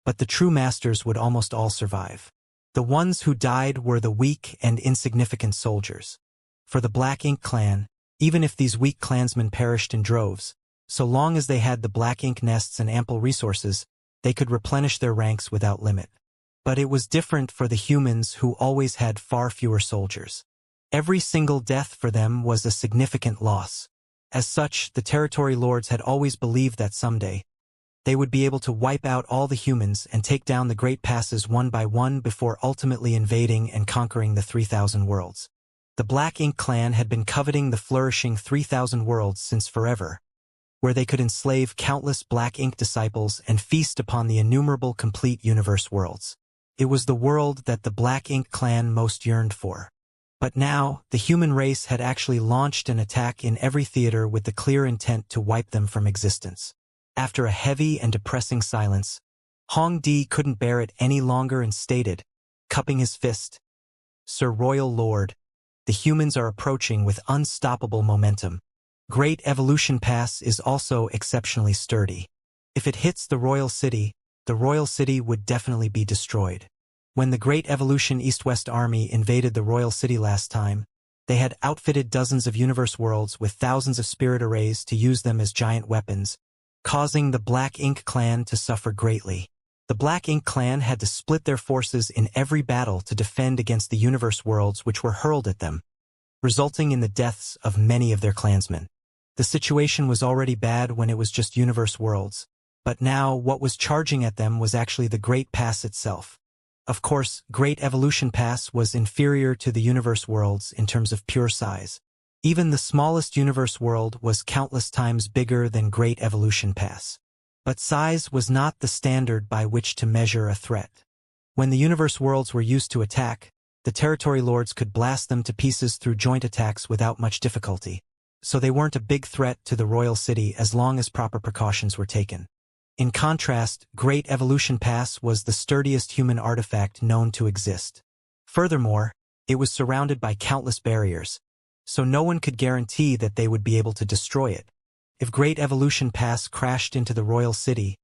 but the true masters would almost all survive. The ones who died were the weak and insignificant soldiers. For the Black Ink clan, even if these weak clansmen perished in droves, so long as they had the Black Ink nests and ample resources, they could replenish their ranks without limit. But it was different for the humans who always had far fewer soldiers. Every single death for them was a significant loss. As such, the territory lords had always believed that someday, they would be able to wipe out all the humans and take down the great passes one by one before ultimately invading and conquering the 3,000 worlds. The Black Ink clan had been coveting the flourishing 3,000 worlds since forever, where they could enslave countless Black Ink disciples and feast upon the innumerable complete universe worlds. It was the world that the Black Ink clan most yearned for. But now, the human race had actually launched an attack in every theater with the clear intent to wipe them from existence. After a heavy and depressing silence, Hong Di couldn't bear it any longer and stated, cupping his fist, "Sir Royal Lord, the humans are approaching with unstoppable momentum. Great Evolution Pass is also exceptionally sturdy. If it hits the Royal City would definitely be destroyed. When the Great Evolution East-West Army invaded the Royal City last time, they had outfitted dozens of universe worlds with thousands of spirit arrays to use them as giant weapons, causing the Black Ink clan to suffer greatly. The Black Ink clan had to split their forces in every battle to defend against the universe worlds which were hurled at them, resulting in the deaths of many of their clansmen. The situation was already bad when it was just universe worlds, but now what was charging at them was actually the Great Pass itself. Of course, Great Evolution Pass was inferior to the universe worlds in terms of pure size. Even the smallest universe world was countless times bigger than Great Evolution Pass. But size was not the standard by which to measure a threat. When the universe worlds were used to attack, the territory lords could blast them to pieces through joint attacks without much difficulty, so they weren't a big threat to the royal city as long as proper precautions were taken. In contrast, Great Evolution Pass was the sturdiest human artifact known to exist. Furthermore, it was surrounded by countless barriers, so no one could guarantee that they would be able to destroy it. If Great Evolution Pass crashed into the royal city,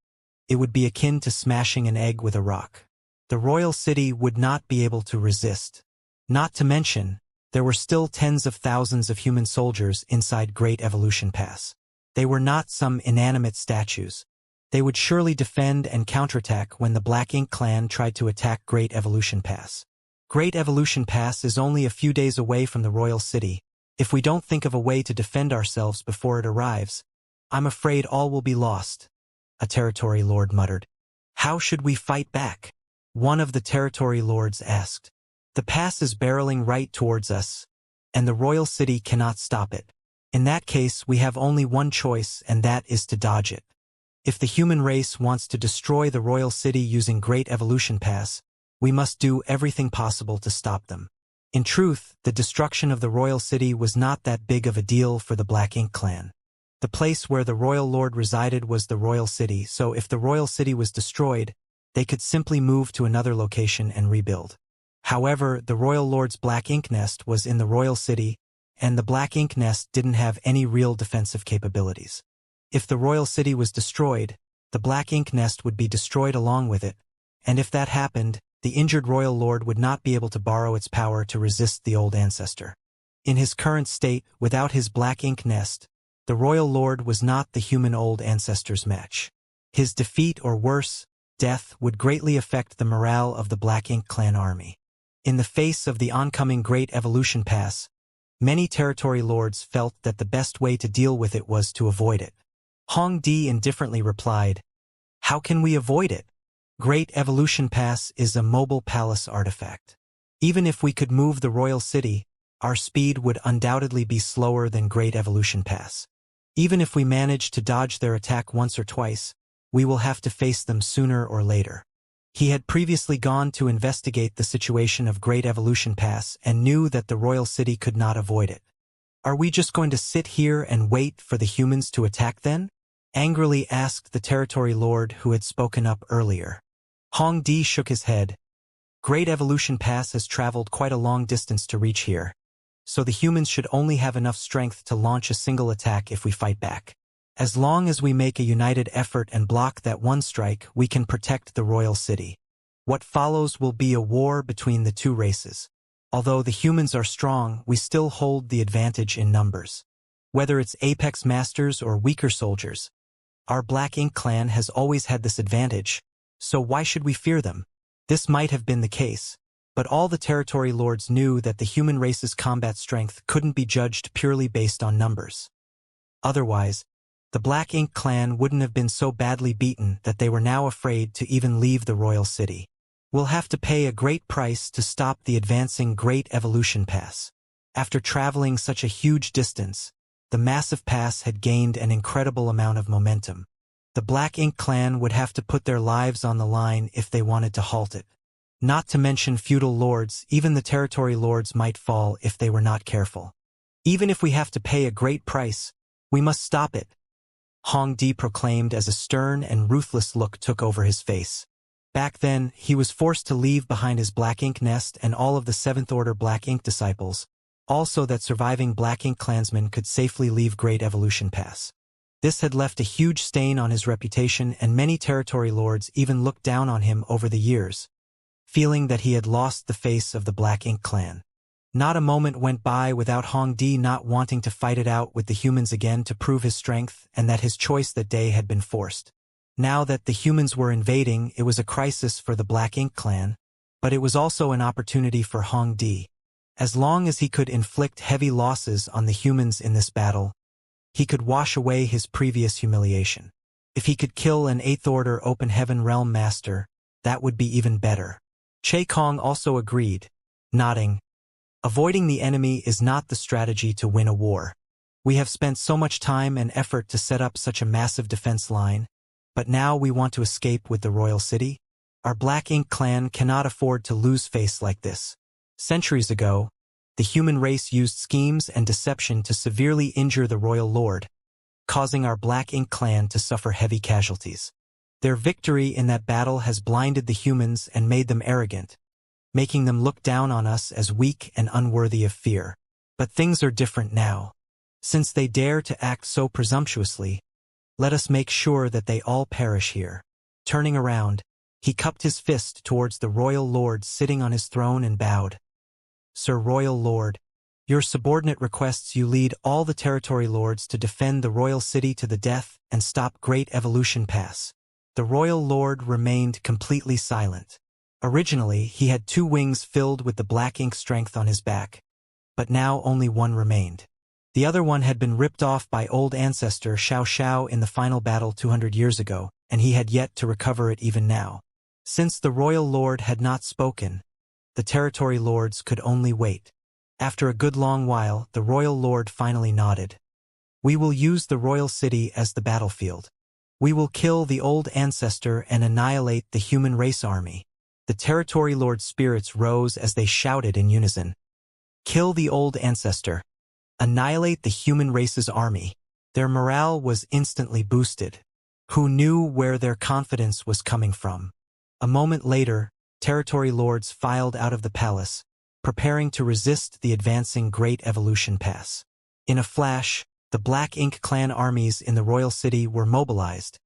it would be akin to smashing an egg with a rock. The royal city would not be able to resist. Not to mention, there were still tens of thousands of human soldiers inside Great Evolution Pass. They were not some inanimate statues. They would surely defend and counterattack when the Black Ink clan tried to attack Great Evolution Pass. Great Evolution Pass is only a few days away from the royal city. If we don't think of a way to defend ourselves before it arrives, I'm afraid all will be lost, a territory lord muttered. How should we fight back? One of the territory lords asked. The pass is barreling right towards us, and the royal city cannot stop it. In that case, we have only one choice, and that is to dodge it. If the human race wants to destroy the royal city using Great Evolution Pass, we must do everything possible to stop them. In truth, the destruction of the royal city was not that big of a deal for the Black Ink clan. The place where the royal lord resided was the royal city, so if the royal city was destroyed, they could simply move to another location and rebuild. However, the royal lord's Black Ink nest was in the royal city, and the Black Ink nest didn't have any real defensive capabilities. If the royal city was destroyed, the Black Ink nest would be destroyed along with it, and if that happened, the injured royal lord would not be able to borrow its power to resist the old ancestor. In his current state, without his Black Ink nest, the royal lord was not the human old ancestor's match. His defeat, or worse, death, would greatly affect the morale of the Black Ink clan army. In the face of the oncoming Great Evolution Pass, many territory lords felt that the best way to deal with it was to avoid it. Hong Di indifferently replied, "How can we avoid it? Great Evolution Pass is a mobile palace artifact. Even if we could move the royal city, our speed would undoubtedly be slower than Great Evolution Pass. Even if we manage to dodge their attack once or twice, we will have to face them sooner or later." He had previously gone to investigate the situation of Great Evolution Pass and knew that the royal city could not avoid it. "Are we just going to sit here and wait for the humans to attack then?" angrily asked the territory lord who had spoken up earlier. Hong Di shook his head. "Great Evolution Pass has traveled quite a long distance to reach here, so the humans should only have enough strength to launch a single attack if we fight back. As long as we make a united effort and block that one strike, we can protect the royal city. What follows will be a war between the two races. Although the humans are strong, we still hold the advantage in numbers. Whether it's apex masters or weaker soldiers, our Black Ink clan has always had this advantage, so why should we fear them?" This might have been the case, but all the territory lords knew that the human race's combat strength couldn't be judged purely based on numbers. Otherwise, the Black Ink clan wouldn't have been so badly beaten that they were now afraid to even leave the royal city. "We'll have to pay a great price to stop the advancing Great Evolution Pass. After traveling such a huge distance, the massive pass had gained an incredible amount of momentum. The Black Ink clan would have to put their lives on the line if they wanted to halt it. Not to mention feudal lords, even the territory lords might fall if they were not careful. Even if we have to pay a great price, we must stop it, Hong Di proclaimed as a stern and ruthless look took over his face. Back then, he was forced to leave behind his Black Ink nest and all of the 7th Order Black Ink disciples, also that surviving Black Ink clansmen could safely leave Great Evolution Pass. This had left a huge stain on his reputation, and many territory lords even looked down on him over the years, feeling that he had lost the face of the Black Ink clan. Not a moment went by without Hong Di not wanting to fight it out with the humans again to prove his strength, and that his choice that day had been forced. Now that the humans were invading, it was a crisis for the Black Ink clan, but it was also an opportunity for Hong Di. As long as he could inflict heavy losses on the humans in this battle, he could wash away his previous humiliation. If he could kill an 8th Order Open Heaven Realm Master, that would be even better. Che Kong also agreed, nodding. Avoiding the enemy is not the strategy to win a war. We have spent so much time and effort to set up such a massive defense line, but now we want to escape with the royal city? Our Black Ink clan cannot afford to lose face like this. Centuries ago, the human race used schemes and deception to severely injure the royal lord, causing our Black Ink clan to suffer heavy casualties. Their victory in that battle has blinded the humans and made them arrogant, making them look down on us as weak and unworthy of fear. But things are different now. Since they dare to act so presumptuously, let us make sure that they all perish here. Turning around, he cupped his fist towards the royal lord sitting on his throne and bowed. Sir Royal Lord, your subordinate requests you lead all the territory lords to defend the royal city to the death and stop Great Evolution Pass. The royal lord remained completely silent. Originally, he had 2 wings filled with the Black Ink strength on his back, but now only one remained. The other one had been ripped off by old ancestor Xianxia in the final battle 200 years ago, and he had yet to recover it even now. Since the royal lord had not spoken, the territory lords could only wait. After a good long while, the royal lord finally nodded. We will use the royal city as the battlefield. We will kill the old ancestor and annihilate the human race army. The territory lord spirits rose as they shouted in unison. Kill the old ancestor. Annihilate the human race's army. Their morale was instantly boosted. Who knew where their confidence was coming from? A moment later, territory lords filed out of the palace, preparing to resist the advancing Great Evolution Pass. In a flash, the Black Ink clan armies in the royal city were mobilized,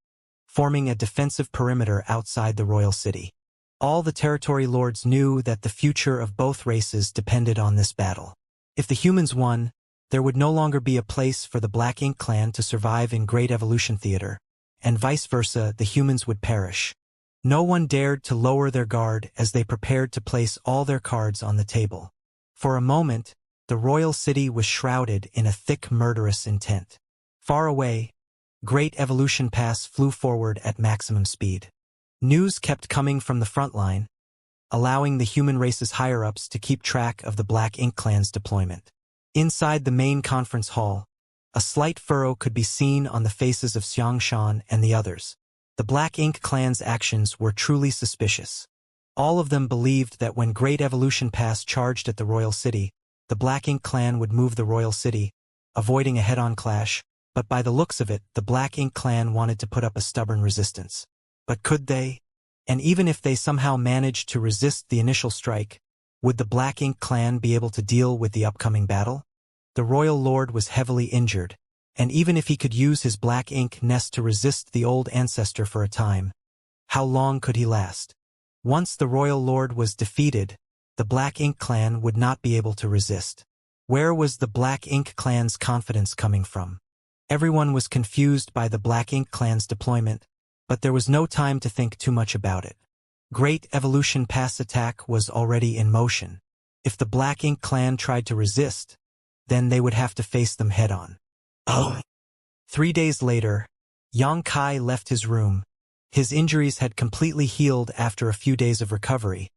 forming a defensive perimeter outside the royal city. All the territory lords knew that the future of both races depended on this battle. If the humans won, there would no longer be a place for the Black Ink clan to survive in Great Evolution Theater, and vice versa, the humans would perish. No one dared to lower their guard as they prepared to place all their cards on the table. For a moment, the royal city was shrouded in a thick murderous intent. Far away, Great Evolution Pass flew forward at maximum speed. News kept coming from the front line, allowing the human race's higher-ups to keep track of the Black Ink clan's deployment. Inside the main conference hall, a slight furrow could be seen on the faces of Xianxia and the others. The Black Ink clan's actions were truly suspicious. All of them believed that when Great Evolution Pass charged at the royal city, the Black Ink clan would move the royal city, avoiding a head-on clash, but by the looks of it, the Black Ink clan wanted to put up a stubborn resistance. But could they? And even if they somehow managed to resist the initial strike, would the Black Ink clan be able to deal with the upcoming battle? The royal lord was heavily injured, and even if he could use his Black Ink nest to resist the old ancestor for a time, how long could he last? Once the royal lord was defeated, the Black Ink clan would not be able to resist. Where was the Black Ink clan's confidence coming from? Everyone was confused by the Black Ink clan's deployment, but there was no time to think too much about it. Great Evolution Pass attack was already in motion. If the Black Ink clan tried to resist, then they would have to face them head-on. 3 days later, Yang Kai left his room. His injuries had completely healed after a few days of recovery.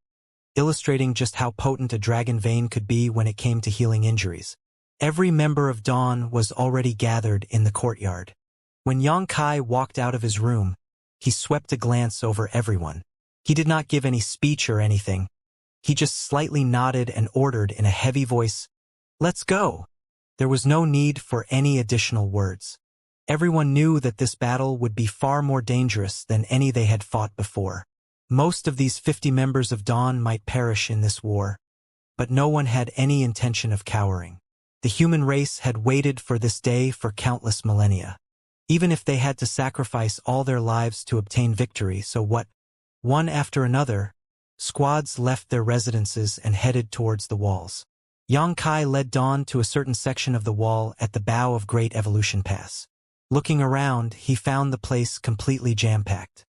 illustrating just how potent a dragon vein could be when it came to healing injuries. Every member of Dawn was already gathered in the courtyard. When Yang Kai walked out of his room, he swept a glance over everyone. He did not give any speech or anything. He just slightly nodded and ordered in a heavy voice, "Let's go." There was no need for any additional words. Everyone knew that this battle would be far more dangerous than any they had fought before. Most of these 50 members of Dawn might perish in this war, but no one had any intention of cowering. The human race had waited for this day for countless millennia. Even if they had to sacrifice all their lives to obtain victory, so what? One after another, squads left their residences and headed towards the walls. Yang Kai led Dawn to a certain section of the wall at the bow of Great Evolution Pass. Looking around, he found the place completely jam-packed.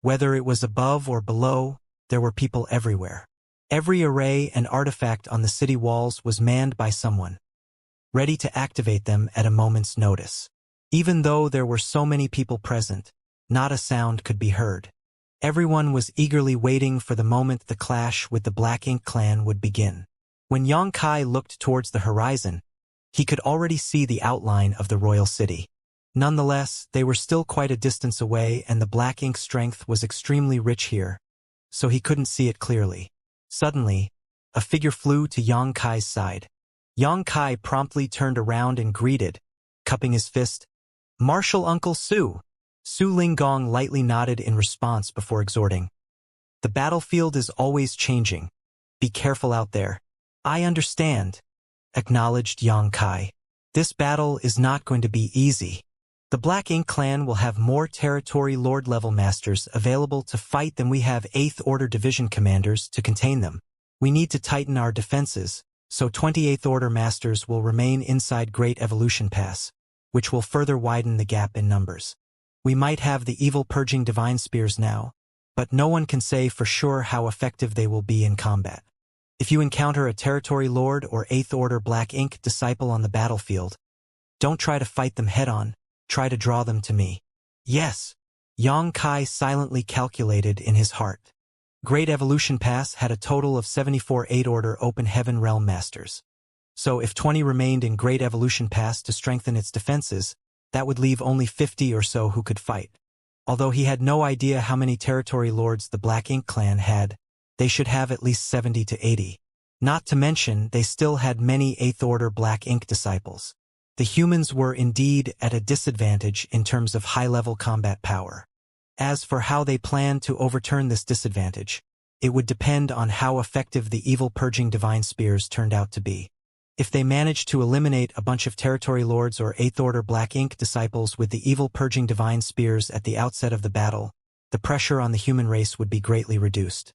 Whether it was above or below, there were people everywhere. Every array and artifact on the city walls was manned by someone, ready to activate them at a moment's notice. Even though there were so many people present, not a sound could be heard. Everyone was eagerly waiting for the moment the clash with the Black Ink clan would begin. When Yang Kai looked towards the horizon, he could already see the outline of the royal city. Nonetheless, they were still quite a distance away and the Black Ink strength was extremely rich here, so he couldn't see it clearly. Suddenly, a figure flew to Yang Kai's side. Yang Kai promptly turned around and greeted, cupping his fist, "Martial Uncle Su." Su Linggong lightly nodded in response before exhorting, "The battlefield is always changing. Be careful out there." "I understand," acknowledged Yang Kai. "This battle is not going to be easy. The Black Ink clan will have more territory lord-level masters available to fight than we have 8th Order Division commanders to contain them. We need to tighten our defenses, so 28th Order masters will remain inside Great Evolution Pass, which will further widen the gap in numbers. We might have the evil-purging divine spears now, but no one can say for sure how effective they will be in combat. If you encounter a territory lord or 8th Order Black Ink disciple on the battlefield, don't try to fight them head-on, try to draw them to me." "Yes," Yang Kai silently calculated in his heart. Great Evolution Pass had a total of 74 8th Order Open Heaven Realm Masters. So if 20 remained in Great Evolution Pass to strengthen its defenses, that would leave only 50 or so who could fight. Although he had no idea how many territory lords the Black Ink clan had, they should have at least 70 to 80. Not to mention, they still had many 8th Order Black Ink disciples. The humans were indeed at a disadvantage in terms of high-level combat power. As for how they planned to overturn this disadvantage, it would depend on how effective the evil-purging divine spears turned out to be. If they managed to eliminate a bunch of territory lords or 8th Order Black Ink disciples with the evil-purging divine spears at the outset of the battle, the pressure on the human race would be greatly reduced.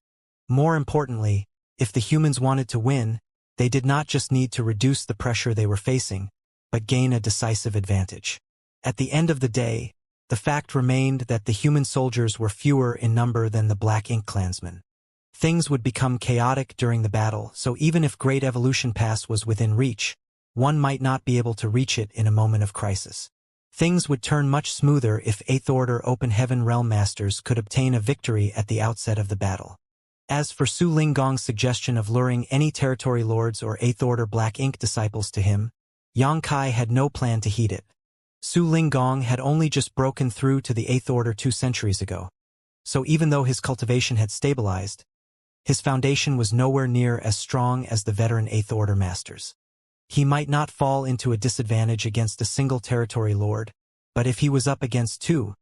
More importantly, if the humans wanted to win, they did not just need to reduce the pressure they were facing, but gain a decisive advantage. At the end of the day, the fact remained that the human soldiers were fewer in number than the Black Ink clansmen. Things would become chaotic during the battle, so even if Great Evolution Pass was within reach, one might not be able to reach it in a moment of crisis. Things would turn much smoother if 8th Order Open Heaven Realm Masters could obtain a victory at the outset of the battle. As for Su Linggong's suggestion of luring any territory lords or 8th Order Black Ink disciples to him, Yang Kai had no plan to heed it. Su Linggong had only just broken through to the 8th Order 2 centuries ago, so even though his cultivation had stabilized, his foundation was nowhere near as strong as the veteran 8th Order masters. He might not fall into a disadvantage against a single territory lord, but if he was up against 2,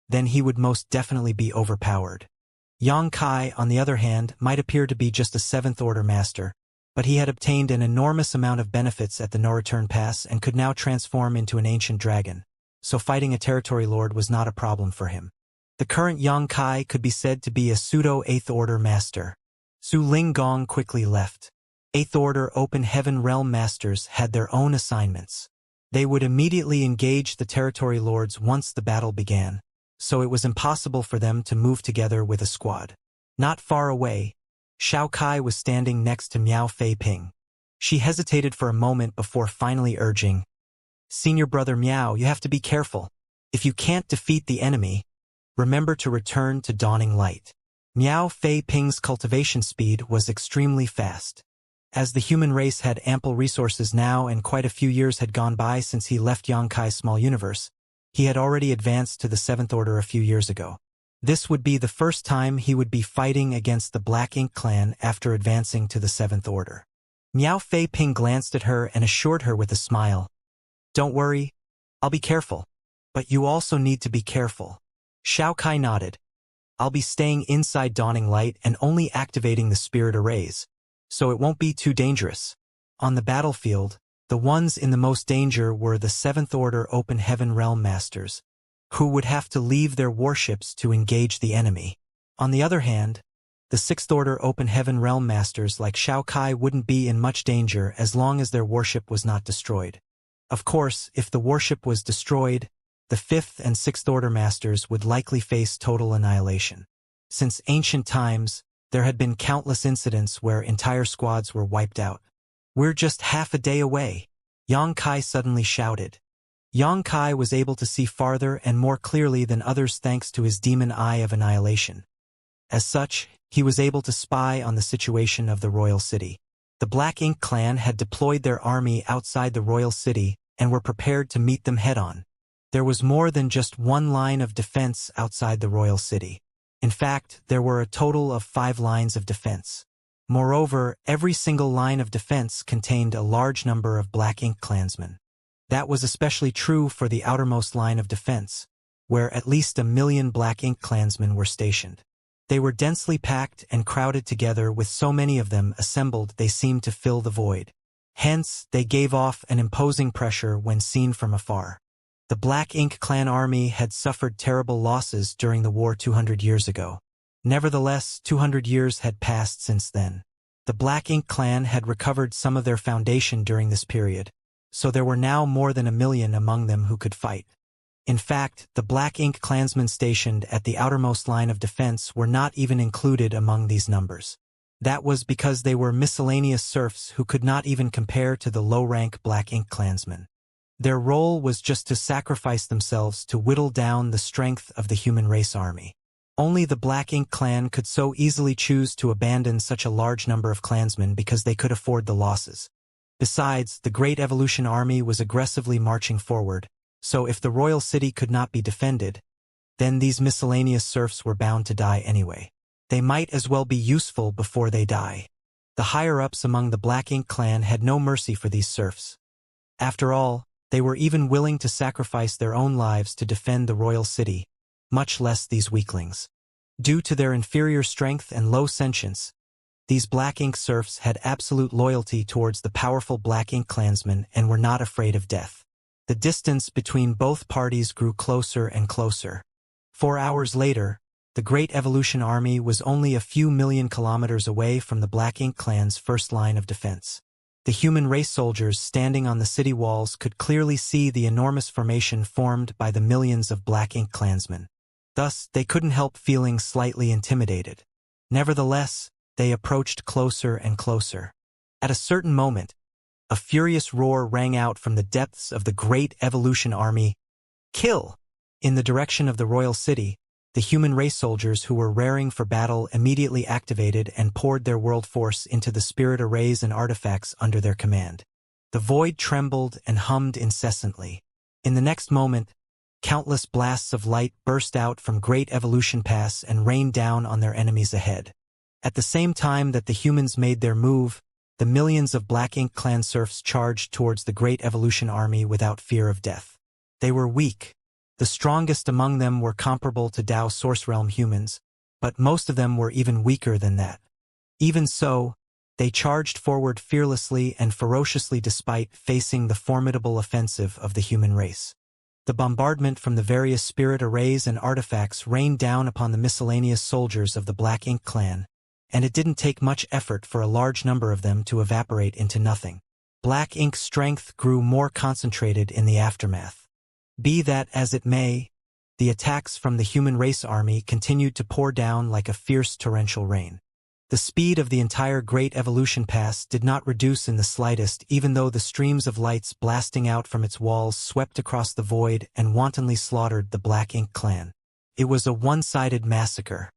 then he would most definitely be overpowered. Yang Kai, on the other hand, might appear to be just a 7th Order master, but he had obtained an enormous amount of benefits at the No Return Pass and could now transform into an ancient dragon, so fighting a territory lord was not a problem for him. The current Yang Kai could be said to be a pseudo-8th Order master. Su Linggong quickly left. 8th Order Open Heaven Realm Masters had their own assignments. They would immediately engage the territory lords once the battle began, so it was impossible for them to move together with a squad. Not far away, Xiao Kai was standing next to Miao Fei Ping. She hesitated for a moment before finally urging, "Senior brother Miao, you have to be careful. If you can't defeat the enemy, remember to return to Dawning Light." Miao Fei Ping's cultivation speed was extremely fast. As the human race had ample resources now and quite a few years had gone by since he left Yangkai's small universe, he had already advanced to the Seventh Order a few years ago. This would be the first time he would be fighting against the Black Ink clan after advancing to the Seventh Order. Miao Fei Ping glanced at her and assured her with a smile, "Don't worry, I'll be careful. But you also need to be careful." Xiao Kai nodded. "I'll be staying inside Dawning Light and only activating the spirit arrays, so it won't be too dangerous." On the battlefield, the ones in the most danger were the Seventh Order Open Heaven Realm Masters, who would have to leave their warships to engage the enemy. On the other hand, the Sixth Order Open Heaven Realm Masters like Xiao Kai wouldn't be in much danger as long as their warship was not destroyed. Of course, if the warship was destroyed, the Fifth and Sixth Order Masters would likely face total annihilation. Since ancient times, there had been countless incidents where entire squads were wiped out. "We're just half a day away," Yang Kai suddenly shouted. Yang Kai was able to see farther and more clearly than others thanks to his demon eye of annihilation. As such, he was able to spy on the situation of the royal city. The Black Ink clan had deployed their army outside the royal city and were prepared to meet them head-on. There was more than just one line of defense outside the royal city. In fact, there were a total of 5 lines of defense. Moreover, every single line of defense contained a large number of Black Ink clansmen. That was especially true for the outermost line of defense, where at least 1 million Black Ink clansmen were stationed. They were densely packed and crowded together, with so many of them assembled they seemed to fill the void. Hence, they gave off an imposing pressure when seen from afar. The Black Ink clan army had suffered terrible losses during the war 200 years ago. Nevertheless, 200 years had passed since then. The Black Ink clan had recovered some of their foundation during this period, so there were now more than 1 million among them who could fight. In fact, the Black Ink clansmen stationed at the outermost line of defense were not even included among these numbers. That was because they were miscellaneous serfs who could not even compare to the low-rank Black Ink clansmen. Their role was just to sacrifice themselves to whittle down the strength of the human race army. Only the Black Ink clan could so easily choose to abandon such a large number of clansmen because they could afford the losses. Besides, the Great Evolution Army was aggressively marching forward, so if the royal city could not be defended, then these miscellaneous serfs were bound to die anyway. They might as well be useful before they die. The higher-ups among the Black Ink clan had no mercy for these serfs. After all, they were even willing to sacrifice their own lives to defend the royal city, much less these weaklings. Due to their inferior strength and low sentience, these Black Ink serfs had absolute loyalty towards the powerful Black Ink clansmen and were not afraid of death. The distance between both parties grew closer and closer. 4 hours later, the Great Evolution Army was only a few million kilometers away from the Black Ink clan's first line of defense. The human race soldiers standing on the city walls could clearly see the enormous formation formed by the millions of Black Ink clansmen. Thus, they couldn't help feeling slightly intimidated. Nevertheless, they approached closer and closer. At a certain moment, a furious roar rang out from the depths of the Great Evolution Army. "Kill!" In the direction of the royal city, the human race soldiers who were raring for battle immediately activated and poured their world force into the spirit arrays and artifacts under their command. The void trembled and hummed incessantly. In the next moment, countless blasts of light burst out from Great Evolution Pass and rained down on their enemies ahead. At the same time that the humans made their move, the millions of Black Ink clan serfs charged towards the Great Evolution Army without fear of death. They were weak. The strongest among them were comparable to Dao Source Realm humans, but most of them were even weaker than that. Even so, they charged forward fearlessly and ferociously despite facing the formidable offensive of the human race. The bombardment from the various spirit arrays and artifacts rained down upon the miscellaneous soldiers of the Black Ink clan, and it didn't take much effort for a large number of them to evaporate into nothing. Black Ink's strength grew more concentrated in the aftermath. Be that as it may, the attacks from the human race army continued to pour down like a fierce torrential rain. The speed of the entire Great Evolution Pass did not reduce in the slightest, even though the streams of lights blasting out from its walls swept across the void and wantonly slaughtered the Black Ink clan. It was a one-sided massacre.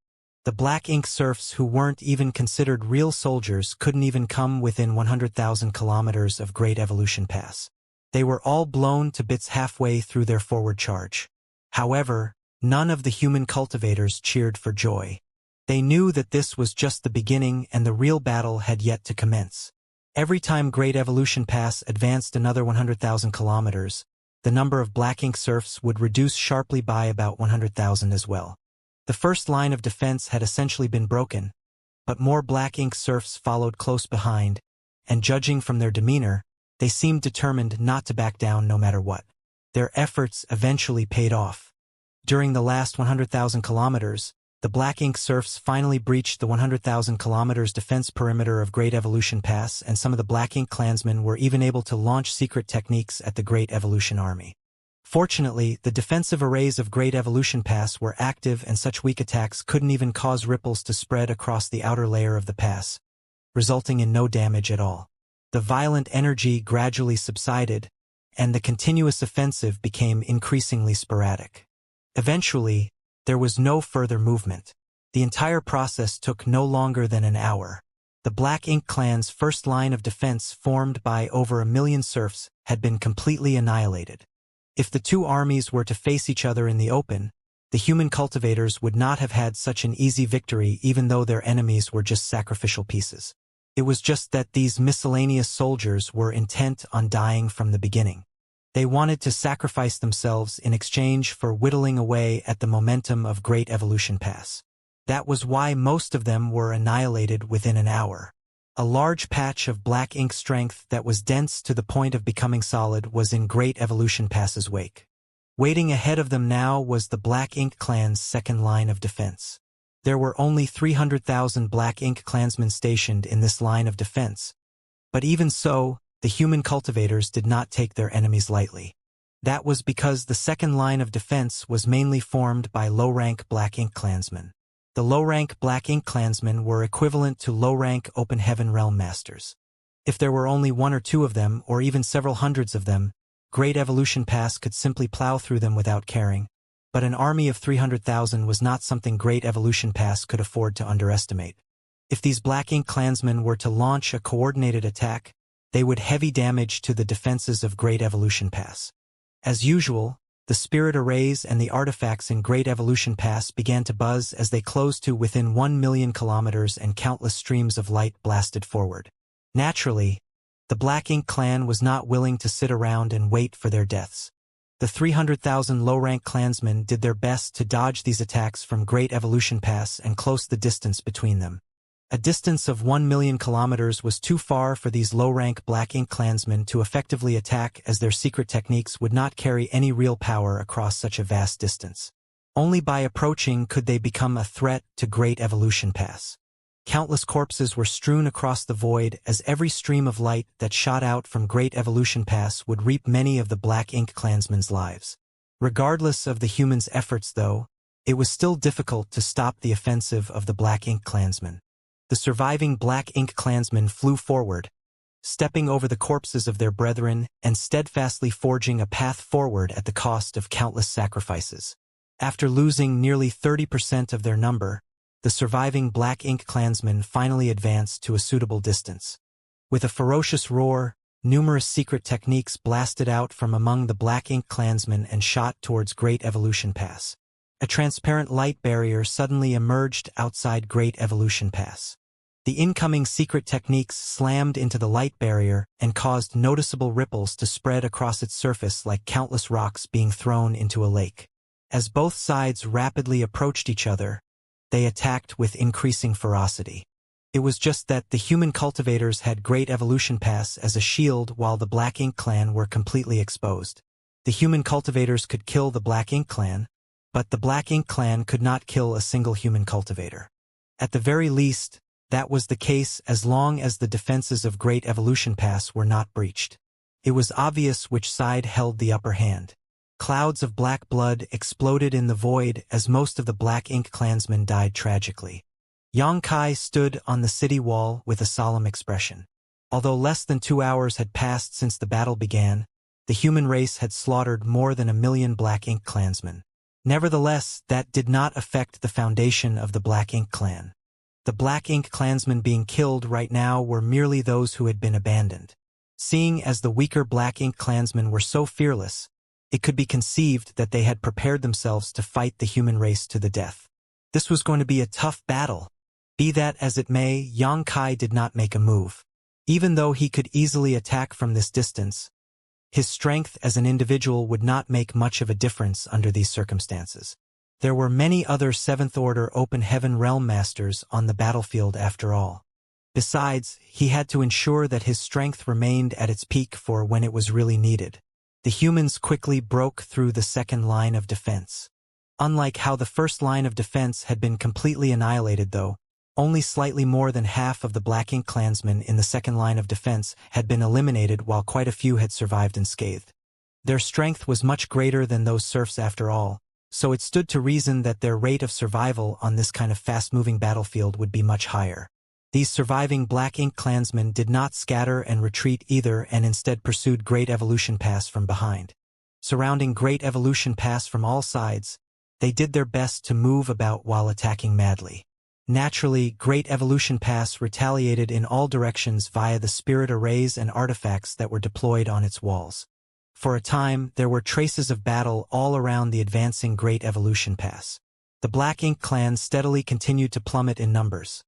The black ink serfs who weren't even considered real soldiers couldn't even come within 100,000 kilometers of Great Evolution Pass. They were all blown to bits halfway through their forward charge. However, none of the human cultivators cheered for joy. They knew that this was just the beginning and the real battle had yet to commence. Every time Great Evolution Pass advanced another 100,000 kilometers, the number of black ink serfs would reduce sharply by about 100,000 as well. The first line of defense had essentially been broken, but more black ink serfs followed close behind, and judging from their demeanor, they seemed determined not to back down no matter what. Their efforts eventually paid off. During the last 100,000 kilometers, the black ink serfs finally breached the 100,000 kilometers defense perimeter of Great Evolution Pass, and some of the black ink clansmen were even able to launch secret techniques at the Great Evolution Army. Fortunately, the defensive arrays of Great Evolution Pass were active, and such weak attacks couldn't even cause ripples to spread across the outer layer of the pass, resulting in no damage at all. The violent energy gradually subsided, and the continuous offensive became increasingly sporadic. Eventually, there was no further movement. The entire process took no longer than an hour. The Black Ink clan's first line of defense, formed by over 1 million serfs, had been completely annihilated. If the two armies were to face each other in the open, the human cultivators would not have had such an easy victory, even though their enemies were just sacrificial pieces. It was just that these miscellaneous soldiers were intent on dying from the beginning. They wanted to sacrifice themselves in exchange for whittling away at the momentum of Great Evolution Pass. That was why most of them were annihilated within an hour. A large patch of black ink strength that was dense to the point of becoming solid was in Great Evolution Pass's wake. Waiting ahead of them now was the Black Ink clan's second line of defense. There were only 300,000 Black Ink clansmen stationed in this line of defense, but even so, the human cultivators did not take their enemies lightly. That was because the second line of defense was mainly formed by low-rank Black Ink clansmen. The low-rank Black Ink clansmen were equivalent to low-rank Open Heaven Realm Masters. If there were only one or two of them, or even several hundreds of them, Great Evolution Pass could simply plow through them without caring. But an army of 300,000 was not something Great Evolution Pass could afford to underestimate. If these Black Ink clansmen were to launch a coordinated attack, they would heavy damage to the defenses of Great Evolution Pass. As usual, the spirit arrays and the artifacts in Great Evolution Pass began to buzz as they closed to within 1 million kilometers, and countless streams of light blasted forward. Naturally, the Black Ink clan was not willing to sit around and wait for their deaths. The 300,000 low-rank clansmen did their best to dodge these attacks from Great Evolution Pass and close the distance between them. A distance of 1 million kilometers was too far for these low-rank Black Ink clansmen to effectively attack, as their secret techniques would not carry any real power across such a vast distance. Only by approaching could they become a threat to Great Evolution Pass. Countless corpses were strewn across the void, as every stream of light that shot out from Great Evolution Pass would reap many of the Black Ink clansmen's lives. Regardless of the humans' efforts, though, it was still difficult to stop the offensive of the Black Ink clansmen. The surviving Black Ink clansmen flew forward, stepping over the corpses of their brethren and steadfastly forging a path forward at the cost of countless sacrifices. After losing nearly 30% of their number, the surviving Black Ink clansmen finally advanced to a suitable distance. With a ferocious roar, numerous secret techniques blasted out from among the Black Ink clansmen and shot towards Great Evolution Pass. A transparent light barrier suddenly emerged outside Great Evolution Pass. The incoming secret techniques slammed into the light barrier and caused noticeable ripples to spread across its surface like countless rocks being thrown into a lake. As both sides rapidly approached each other, they attacked with increasing ferocity. It was just that the human cultivators had Great Evolution Pass as a shield, while the Black Ink clan were completely exposed. The human cultivators could kill the Black Ink clan, but the Black Ink clan could not kill a single human cultivator. At the very least, that was the case as long as the defenses of Great Evolution Pass were not breached. It was obvious which side held the upper hand. Clouds of black blood exploded in the void as most of the Black Ink clansmen died tragically. Xianxia stood on the city wall with a solemn expression. Although less than 2 hours had passed since the battle began, the human race had slaughtered more than 1 million Black Ink clansmen. Nevertheless, that did not affect the foundation of the Black Ink clan. The Black Ink clansmen being killed right now were merely those who had been abandoned. Seeing as the weaker Black Ink clansmen were so fearless, it could be conceived that they had prepared themselves to fight the human race to the death. This was going to be a tough battle. Be that as it may, Xianxia did not make a move. Even though he could easily attack from this distance, his strength as an individual would not make much of a difference under these circumstances. There were many other Seventh-Order Open Heaven Realm Masters on the battlefield after all. Besides, he had to ensure that his strength remained at its peak for when it was really needed. The humans quickly broke through the second line of defense. Unlike how the first line of defense had been completely annihilated though, only slightly more than half of the Black Ink clansmen in the second line of defense had been eliminated while quite a few had survived unscathed. Their strength was much greater than those serfs after all, so it stood to reason that their rate of survival on this kind of fast-moving battlefield would be much higher. These surviving Black Ink clansmen did not scatter and retreat either and instead pursued Great Evolution Pass from behind. Surrounding Great Evolution Pass from all sides, they did their best to move about while attacking madly. Naturally, Great Evolution Pass retaliated in all directions via the spirit arrays and artifacts that were deployed on its walls. For a time, there were traces of battle all around the advancing Great Evolution Pass. The Black Ink clan steadily continued to plummet in numbers.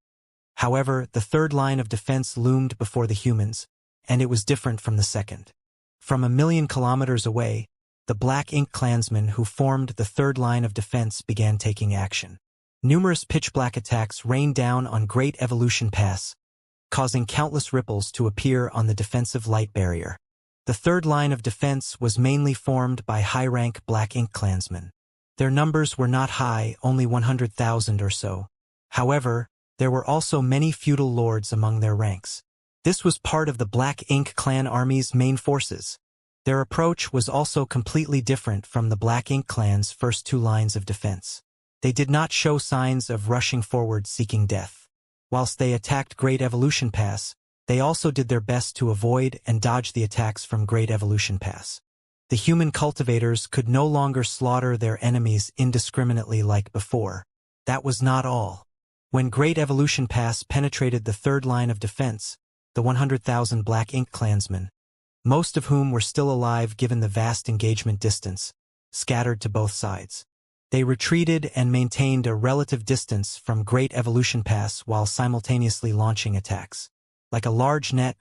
However, the third line of defense loomed before the humans, and it was different from the second. From 1,000,000 kilometers away, the Black Ink clansmen who formed the third line of defense began taking action. Numerous pitch-black attacks rained down on Great Evolution Pass, causing countless ripples to appear on the defensive light barrier. The third line of defense was mainly formed by high-rank Black Ink clansmen. Their numbers were not high, only 100,000 or so. However, there were also many feudal lords among their ranks. This was part of the Black Ink clan army's main forces. Their approach was also completely different from the Black Ink clan's first two lines of defense. They did not show signs of rushing forward seeking death. Whilst they attacked Great Evolution Pass, they also did their best to avoid and dodge the attacks from Great Evolution Pass. The human cultivators could no longer slaughter their enemies indiscriminately like before. That was not all. When Great Evolution Pass penetrated the third line of defense, the 100,000 Black Ink clansmen, most of whom were still alive given the vast engagement distance, scattered to both sides. They retreated and maintained a relative distance from Great Evolution Pass while simultaneously launching attacks. Like a large net,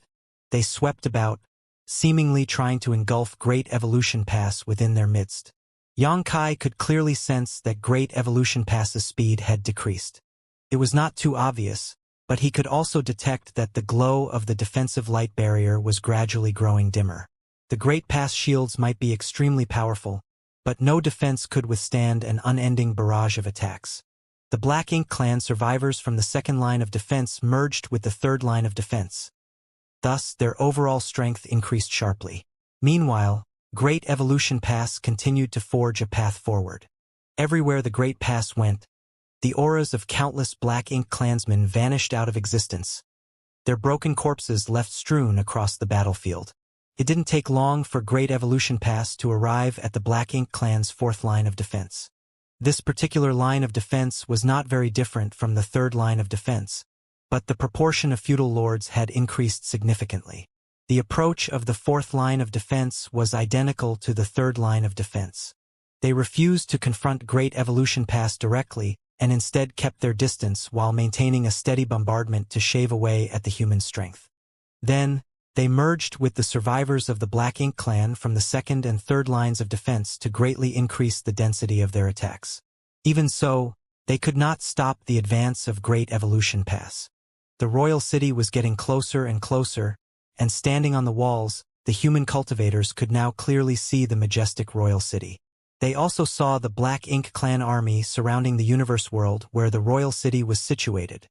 they swept about, seemingly trying to engulf Great Evolution Pass within their midst. Xianxia could clearly sense that Great Evolution Pass's speed had decreased. It was not too obvious, but he could also detect that the glow of the defensive light barrier was gradually growing dimmer. The Great Pass shields might be extremely powerful, but no defense could withstand an unending barrage of attacks. The Black Ink clan survivors from the second line of defense merged with the third line of defense. Thus, their overall strength increased sharply. Meanwhile, Great Evolution Pass continued to forge a path forward. Everywhere the Great Pass went, the auras of countless Black Ink clansmen vanished out of existence. Their broken corpses left strewn across the battlefield. It didn't take long for Great Evolution Pass to arrive at the Black Ink clan's fourth line of defense. This particular line of defense was not very different from the third line of defense, but the proportion of feudal lords had increased significantly. The approach of the fourth line of defense was identical to the third line of defense. They refused to confront Great Evolution Pass directly and instead kept their distance while maintaining a steady bombardment to shave away at the human strength. Then, they merged with the survivors of the Black Ink clan from the second and third lines of defense to greatly increase the density of their attacks. Even so, they could not stop the advance of Great Evolution Pass. The royal city was getting closer and closer, and standing on the walls, the human cultivators could now clearly see the majestic royal city. They also saw the Black Ink clan army surrounding the universe world where the royal city was situated.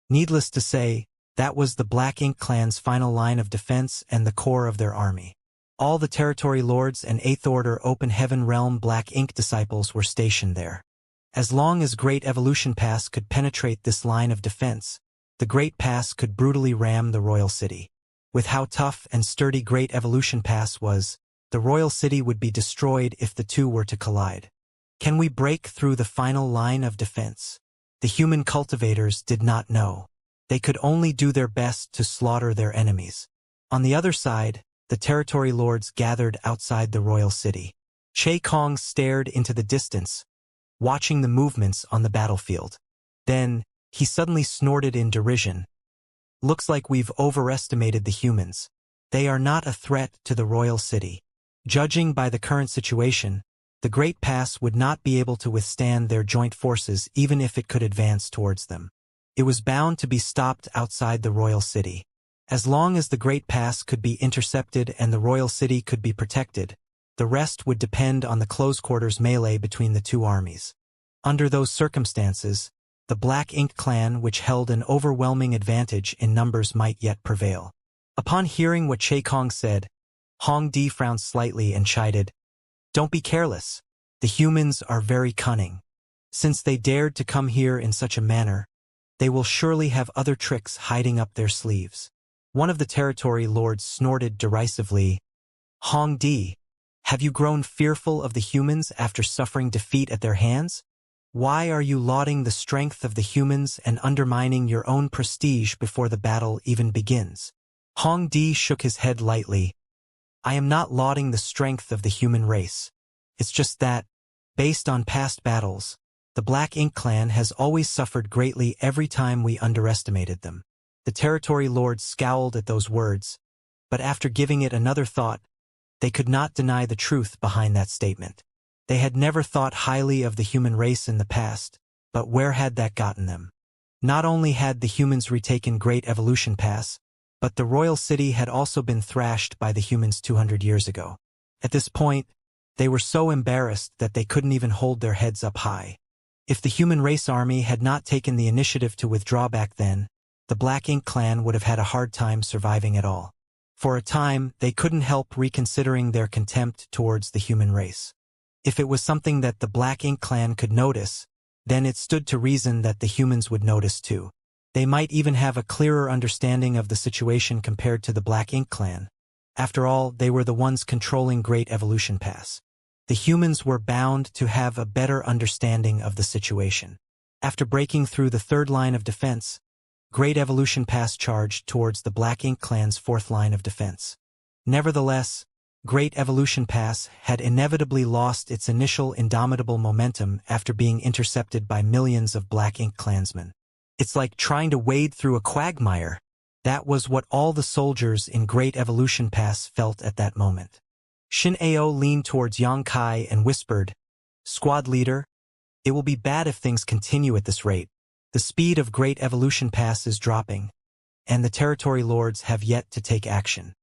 Needless to say, that was the Black Ink clan's final line of defense and the core of their army. All the territory lords and Eighth Order Open Heaven Realm Black Ink disciples were stationed there. As long as Great Evolution Pass could penetrate this line of defense, the Great Pass could brutally ram the royal city. With how tough and sturdy Great Evolution Pass was, the royal city would be destroyed if the two were to collide. Can we break through the final line of defense? The human cultivators did not know. They could only do their best to slaughter their enemies. On the other side, the territory lords gathered outside the royal city. Che Kong stared into the distance, watching the movements on the battlefield. Then, he suddenly snorted in derision. Looks like we've overestimated the humans. They are not a threat to the royal city. Judging by the current situation, the Great Pass would not be able to withstand their joint forces even if it could advance towards them. It was bound to be stopped outside the royal city. As long as the Great Pass could be intercepted and the royal city could be protected, the rest would depend on the close-quarters melee between the two armies. Under those circumstances, the Black Ink clan, which held an overwhelming advantage in numbers, might yet prevail. Upon hearing what Che Kong said, Hong Di frowned slightly and chided, "Don't be careless. The humans are very cunning. Since they dared to come here in such a manner, they will surely have other tricks hiding up their sleeves." One of the territory lords snorted derisively. "Hong Di, have you grown fearful of the humans after suffering defeat at their hands? Why are you lauding the strength of the humans and undermining your own prestige before the battle even begins?" Hong Di shook his head lightly. "I am not lauding the strength of the human race. It's just that, based on past battles, the Black Ink clan has always suffered greatly every time we underestimated them." The territory lords scowled at those words, but after giving it another thought, they could not deny the truth behind that statement. They had never thought highly of the human race in the past, but where had that gotten them? Not only had the humans retaken Great Evolution Pass, but the royal city had also been thrashed by the humans 200 years ago. At this point, they were so embarrassed that they couldn't even hold their heads up high. If the human race army had not taken the initiative to withdraw back then, the Black Ink clan would have had a hard time surviving at all. For a time, they couldn't help reconsidering their contempt towards the human race. If it was something that the Black Ink clan could notice, then it stood to reason that the humans would notice too. They might even have a clearer understanding of the situation compared to the Black Ink clan. After all, they were the ones controlling Great Evolution Pass. The humans were bound to have a better understanding of the situation. After breaking through the third line of defense, Great Evolution Pass charged towards the Black Ink clan's fourth line of defense. Nevertheless, Great Evolution Pass had inevitably lost its initial indomitable momentum after being intercepted by millions of Black Ink clansmen. It's like trying to wade through a quagmire. That was what all the soldiers in Great Evolution Pass felt at that moment. Shin Ao leaned towards Yang Kai and whispered, "Squad leader, it will be bad if things continue at this rate. The speed of Great Evolution Pass is dropping, and the territory lords have yet to take action.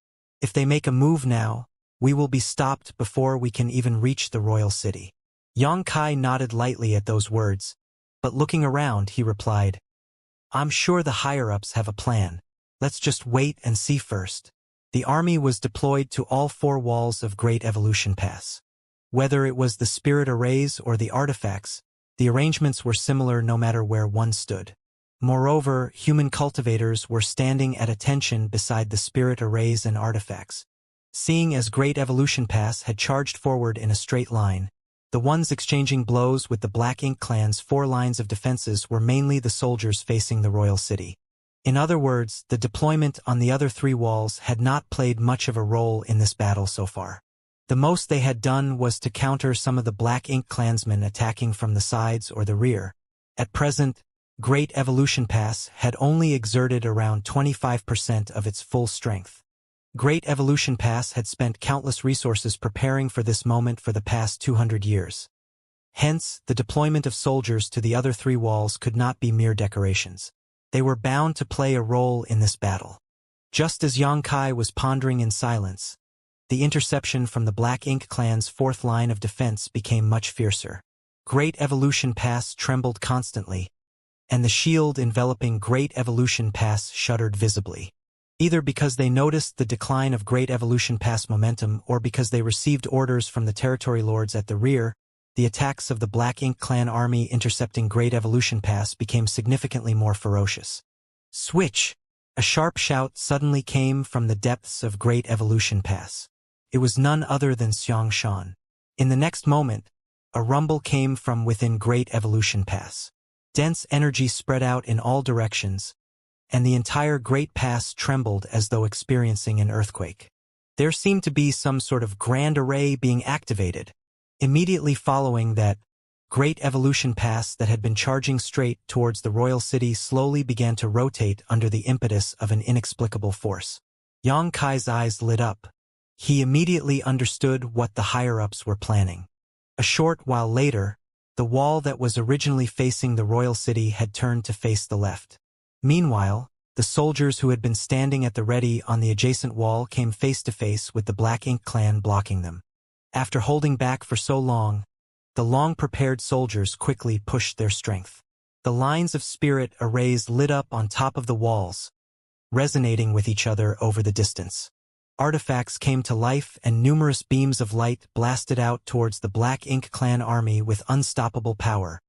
If they make a move now, we will be stopped before we can even reach the royal city." Yang Kai nodded lightly at those words, but looking around, he replied, "I'm sure the higher-ups have a plan. Let's just wait and see first." The army was deployed to all four walls of Great Evolution Pass. Whether it was the spirit arrays or the artifacts, the arrangements were similar no matter where one stood. Moreover, human cultivators were standing at attention beside the spirit arrays and artifacts. Seeing as Great Evolution Pass had charged forward in a straight line, the ones exchanging blows with the Black Ink clan's four lines of defenses were mainly the soldiers facing the royal city. In other words, the deployment on the other three walls had not played much of a role in this battle so far. The most they had done was to counter some of the Black Ink clansmen attacking from the sides or the rear. At present, Great Evolution Pass had only exerted around 25% of its full strength. Great Evolution Pass had spent countless resources preparing for this moment for the past 200 years. Hence, the deployment of soldiers to the other three walls could not be mere decorations. They were bound to play a role in this battle. Just as Yang Kai was pondering in silence, the interception from the Black Ink clan's fourth line of defense became much fiercer. Great Evolution Pass trembled constantly, and the shield enveloping Great Evolution Pass shuddered visibly. Either because they noticed the decline of Great Evolution Pass momentum or because they received orders from the territory lords at the rear, the attacks of the Black Ink clan army intercepting Great Evolution Pass became significantly more ferocious. Switch! A sharp shout suddenly came from the depths of Great Evolution Pass. It was none other than Xianxia. In the next moment, a rumble came from within Great Evolution Pass. Dense energy spread out in all directions, and the entire Great Pass trembled as though experiencing an earthquake. There seemed to be some sort of grand array being activated. Immediately following that, Great Evolution Pass that had been charging straight towards the royal city slowly began to rotate under the impetus of an inexplicable force. Yang Kai's eyes lit up. He immediately understood what the higher-ups were planning. A short while later, the wall that was originally facing the royal city had turned to face the left. Meanwhile, the soldiers who had been standing at the ready on the adjacent wall came face to face with the Black Ink clan blocking them. After holding back for so long, the long-prepared soldiers quickly pushed their strength. The lines of spirit arrays lit up on top of the walls, resonating with each other over the distance. Artifacts came to life and numerous beams of light blasted out towards the Black Ink clan army with unstoppable power.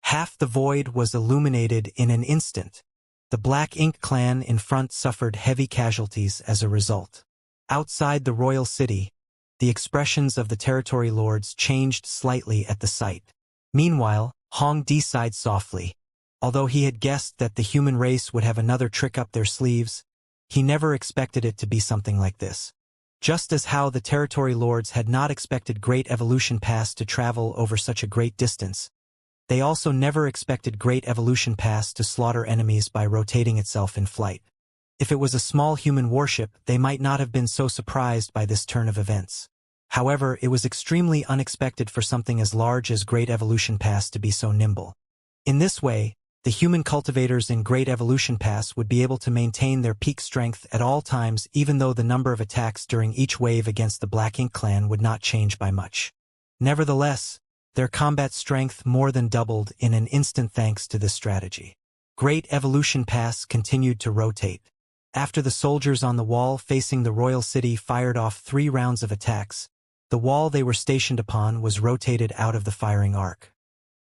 Half the void was illuminated in an instant. The Black Ink clan in front suffered heavy casualties as a result. Outside the royal city, the expressions of the territory lords changed slightly at the sight. Meanwhile, Hong Di sighed softly. Although he had guessed that the human race would have another trick up their sleeves, he never expected it to be something like this. Just as how the territory lords had not expected Great Evolution Pass to travel over such a great distance, they also never expected Great Evolution Pass to slaughter enemies by rotating itself in flight. If it was a small human warship, they might not have been so surprised by this turn of events. However, it was extremely unexpected for something as large as Great Evolution Pass to be so nimble. In this way, the human cultivators in Great Evolution Pass would be able to maintain their peak strength at all times even though the number of attacks during each wave against the Black Ink clan would not change by much. Nevertheless, their combat strength more than doubled in an instant thanks to this strategy. Great Evolution Pass continued to rotate. After the soldiers on the wall facing the royal city fired off 3 rounds of attacks, the wall they were stationed upon was rotated out of the firing arc.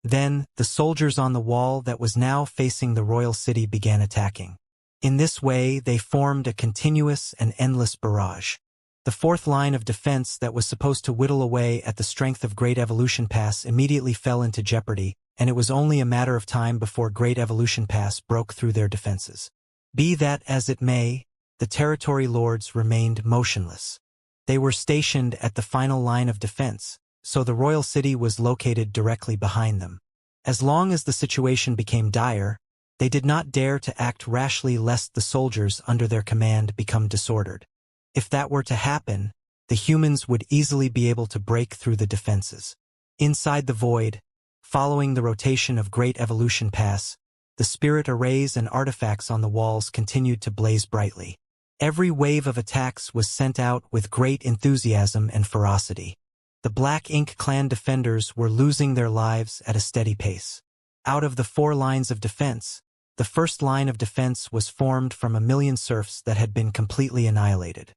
Then, the soldiers on the wall that was now facing the royal city began attacking. In this way, they formed a continuous and endless barrage. The 4th line of defense that was supposed to whittle away at the strength of Great Evolution Pass immediately fell into jeopardy, and it was only a matter of time before Great Evolution Pass broke through their defenses. Be that as it may, the territory lords remained motionless. They were stationed at the final line of defense, so the royal city was located directly behind them. As long as the situation became dire, they did not dare to act rashly lest the soldiers under their command become disordered. If that were to happen, the humans would easily be able to break through the defenses. Inside the void, following the rotation of Great Evolution Pass, the spirit arrays and artifacts on the walls continued to blaze brightly. Every wave of attacks was sent out with great enthusiasm and ferocity. The Black Ink clan defenders were losing their lives at a steady pace. Out of the 4 lines of defense, the first line of defense was formed from 1,000,000 serfs that had been completely annihilated.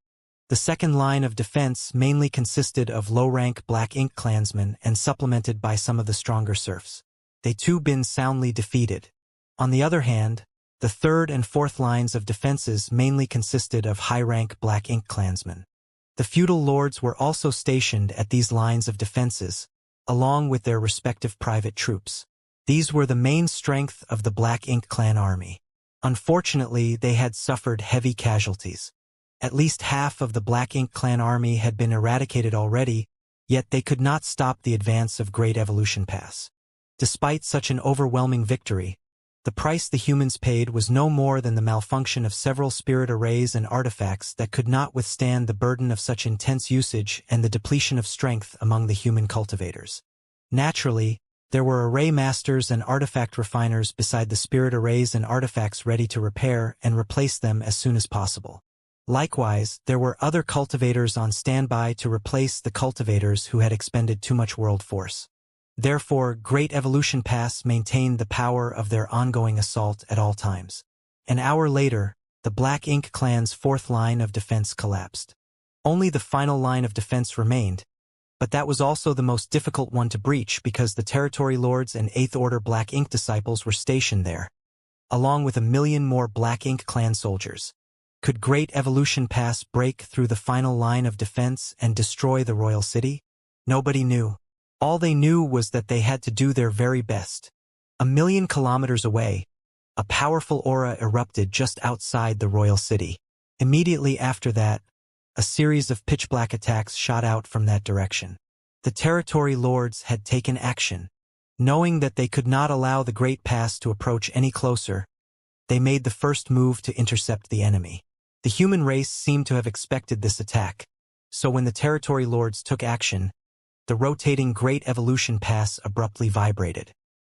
The second line of defense mainly consisted of low-rank Black Ink clansmen and supplemented by some of the stronger serfs. They too been soundly defeated. On the other hand, the third and fourth lines of defenses mainly consisted of high-rank Black Ink clansmen. The feudal lords were also stationed at these lines of defenses, along with their respective private troops. These were the main strength of the Black Ink clan army. Unfortunately, they had suffered heavy casualties. At least half of the Black Ink clan army had been eradicated already, yet they could not stop the advance of Great Evolution Pass. Despite such an overwhelming victory, the price the humans paid was no more than the malfunction of several spirit arrays and artifacts that could not withstand the burden of such intense usage and the depletion of strength among the human cultivators. Naturally, there were array masters and artifact refiners beside the spirit arrays and artifacts ready to repair and replace them as soon as possible. Likewise, there were other cultivators on standby to replace the cultivators who had expended too much world force. Therefore, Great Evolution Pass maintained the power of their ongoing assault at all times. An hour later, the Black Ink clan's 4th line of defense collapsed. Only the final line of defense remained, but that was also the most difficult one to breach because the Territory Lords and 8th Order Black Ink disciples were stationed there, along with 1,000,000 more Black Ink clan soldiers. Could Great Evolution Pass break through the final line of defense and destroy the royal city? Nobody knew. All they knew was that they had to do their very best. 1,000,000 kilometers away, a powerful aura erupted just outside the royal city. Immediately after that, a series of pitch-black attacks shot out from that direction. The territory lords had taken action. Knowing that they could not allow the Great Pass to approach any closer, they made the first move to intercept the enemy. The human race seemed to have expected this attack, so when the territory lords took action, the rotating Great Evolution Pass abruptly vibrated.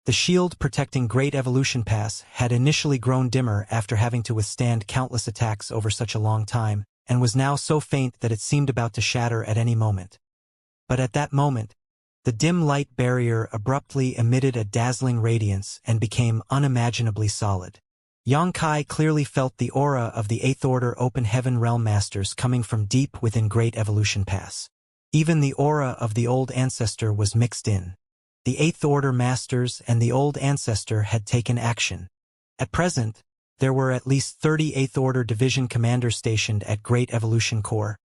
The shield protecting Great Evolution Pass had initially grown dimmer after having to withstand countless attacks over such a long time, and was now so faint that it seemed about to shatter at any moment. But at that moment, the dim light barrier abruptly emitted a dazzling radiance and became unimaginably solid. Xianxia clearly felt the aura of the Eighth Order Open Heaven Realm Masters coming from deep within Great Evolution Pass. Even the aura of the Old Ancestor was mixed in. The Eighth Order Masters and the Old Ancestor had taken action. At present, there were at least 30 Eighth Order Division commanders stationed at Great Evolution Core,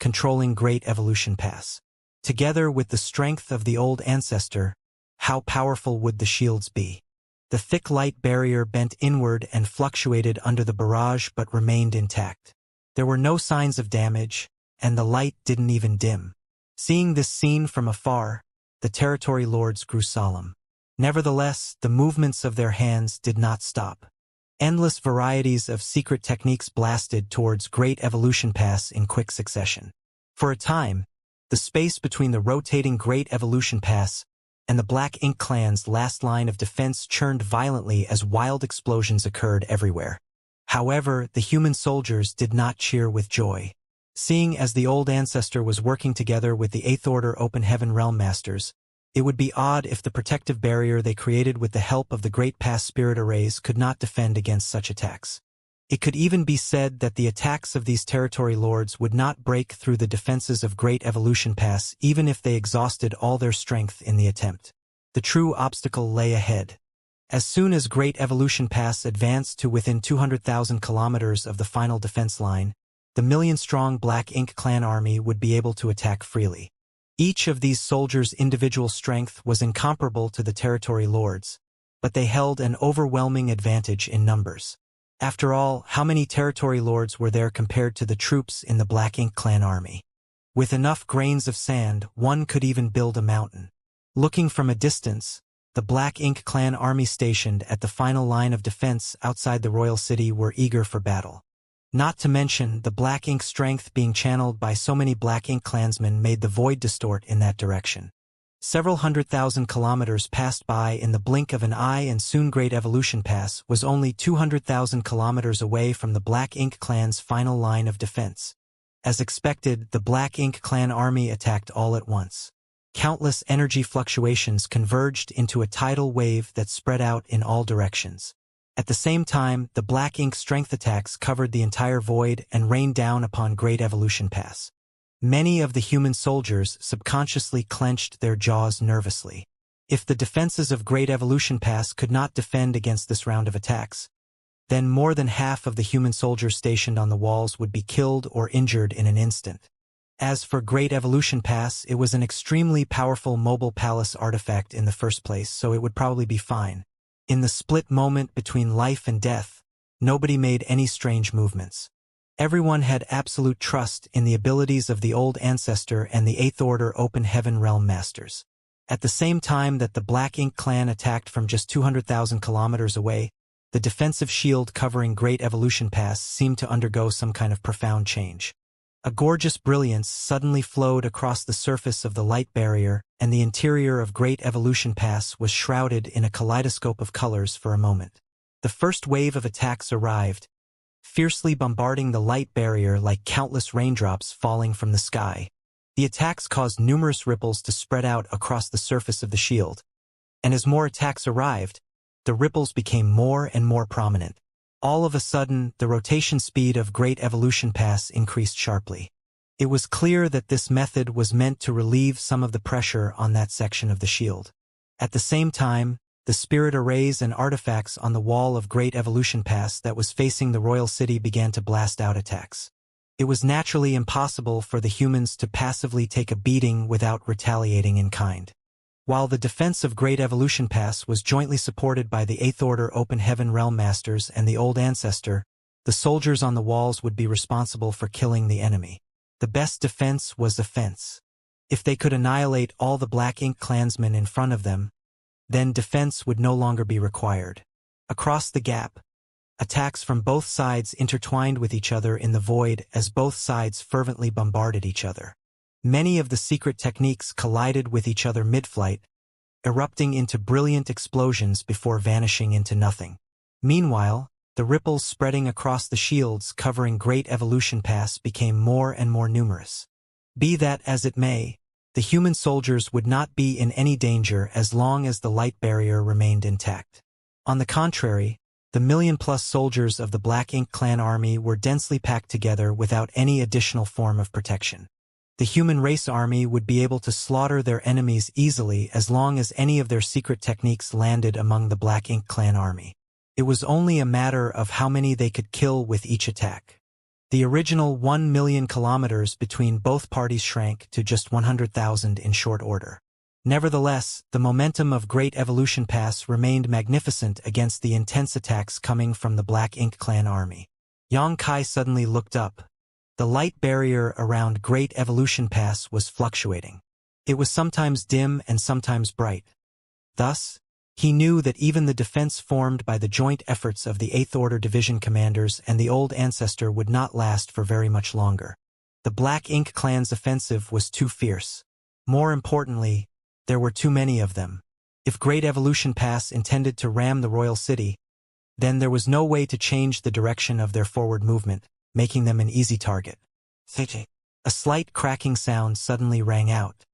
controlling Great Evolution Pass. Together with the strength of the Old Ancestor, how powerful would the shields be? The thick light barrier bent inward and fluctuated under the barrage but remained intact. There were no signs of damage, and the light didn't even dim. Seeing this scene from afar, the territory lords grew solemn. Nevertheless, the movements of their hands did not stop. Endless varieties of secret techniques blasted towards Great Evolution Pass in quick succession. For a time, the space between the rotating Great Evolution Pass and the Black Ink Clan's last line of defense churned violently as wild explosions occurred everywhere. However, the human soldiers did not cheer with joy. Seeing as the Old Ancestor was working together with the Eighth Order Open Heaven Realm Masters, it would be odd if the protective barrier they created with the help of the Great Pass Spirit Arrays could not defend against such attacks. It could even be said that the attacks of these territory lords would not break through the defenses of Great Evolution Pass even if they exhausted all their strength in the attempt. The true obstacle lay ahead. As soon as Great Evolution Pass advanced to within 200,000 kilometers of the final defense line, the million-strong Black Ink Clan army would be able to attack freely. Each of these soldiers' individual strength was incomparable to the territory lords, but they held an overwhelming advantage in numbers. After all, how many territory lords were there compared to the troops in the Black Ink Clan army? With enough grains of sand, one could even build a mountain. Looking from a distance, the Black Ink Clan army stationed at the final line of defense outside the royal city were eager for battle. Not to mention, the Black Ink strength being channeled by so many Black Ink clansmen made the void distort in that direction. Several 100,000 kilometers passed by in the blink of an eye, and soon Great Evolution Pass was only 200,000 kilometers away from the Black Ink Clan's final line of defense. As expected, the Black Ink Clan army attacked all at once. Countless energy fluctuations converged into a tidal wave that spread out in all directions. At the same time, the Black Ink strength attacks covered the entire void and rained down upon Great Evolution Pass. Many of the human soldiers subconsciously clenched their jaws nervously. If the defenses of Great Evolution Pass could not defend against this round of attacks, then more than half of the human soldiers stationed on the walls would be killed or injured in an instant. As for Great Evolution Pass, it was an extremely powerful mobile palace artifact in the first place, so it would probably be fine. In the split moment between life and death, nobody made any strange movements. Everyone had absolute trust in the abilities of the Old Ancestor and the Eighth Order Open Heaven Realm Masters. At the same time that the Black Ink Clan attacked from just 200,000 kilometers away, the defensive shield covering Great Evolution Pass seemed to undergo some kind of profound change. A gorgeous brilliance suddenly flowed across the surface of the light barrier, and the interior of Great Evolution Pass was shrouded in a kaleidoscope of colors for a moment. The first wave of attacks arrived, fiercely bombarding the light barrier like countless raindrops falling from the sky. The attacks caused numerous ripples to spread out across the surface of the shield, and as more attacks arrived, the ripples became more and more prominent. All of a sudden, the rotation speed of Great Evolution Pass increased sharply. It was clear that this method was meant to relieve some of the pressure on that section of the shield. At the same time, the spirit arrays and artifacts on the wall of Great Evolution Pass that was facing the royal city began to blast out attacks. It was naturally impossible for the humans to passively take a beating without retaliating in kind. While the defense of Great Evolution Pass was jointly supported by the Eighth Order Open Heaven Realm Masters and the Old Ancestor, the soldiers on the walls would be responsible for killing the enemy. The best defense was offense. If they could annihilate all the Black Ink clansmen in front of them, then defense would no longer be required. Across the gap, attacks from both sides intertwined with each other in the void as both sides fervently bombarded each other. Many of the secret techniques collided with each other mid-flight, erupting into brilliant explosions before vanishing into nothing. Meanwhile, the ripples spreading across the shields covering Great Evolution Pass became more and more numerous. Be that as it may, the human soldiers would not be in any danger as long as the light barrier remained intact. On the contrary, the million-plus soldiers of the Black Ink clan army were densely packed together without any additional form of protection. The human race army would be able to slaughter their enemies easily as long as any of their secret techniques landed among the Black Ink clan army. It was only a matter of how many they could kill with each attack. The original 1 million kilometers between both parties shrank to just 100,000 in short order. Nevertheless, the momentum of Great Evolution Pass remained magnificent against the intense attacks coming from the Black Ink clan army. Xianxia suddenly looked up. The light barrier around Great Evolution Pass was fluctuating. It was sometimes dim and sometimes bright. Thus, he knew that even the defense formed by the joint efforts of the Eighth Order Division commanders and the Old Ancestor would not last for very much longer. The Black Ink clan's offensive was too fierce. More importantly, there were too many of them. If Great Evolution Pass intended to ram the royal city, then there was no way to change the direction of their forward movement, making them an easy target. A slight cracking sound suddenly rang out.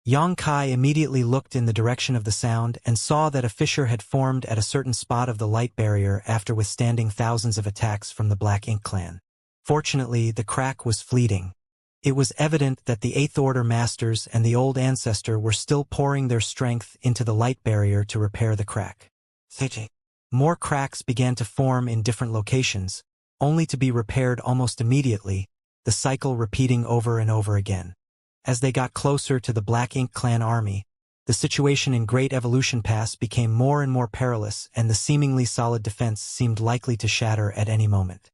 Xianxia immediately looked in the direction of the sound and saw that a fissure had formed at a certain spot of the light barrier after withstanding thousands of attacks from the Black Ink clan. Fortunately, the crack was fleeting. It was evident that the Eighth Order Masters and the Old Ancestor were still pouring their strength into the light barrier to repair the crack. More cracks began to form in different locations, only to be repaired almost immediately, the cycle repeating over and over again. As they got closer to the Black Ink clan army, the situation in Great Evolution Pass became more and more perilous and the seemingly solid defense seemed likely to shatter at any moment.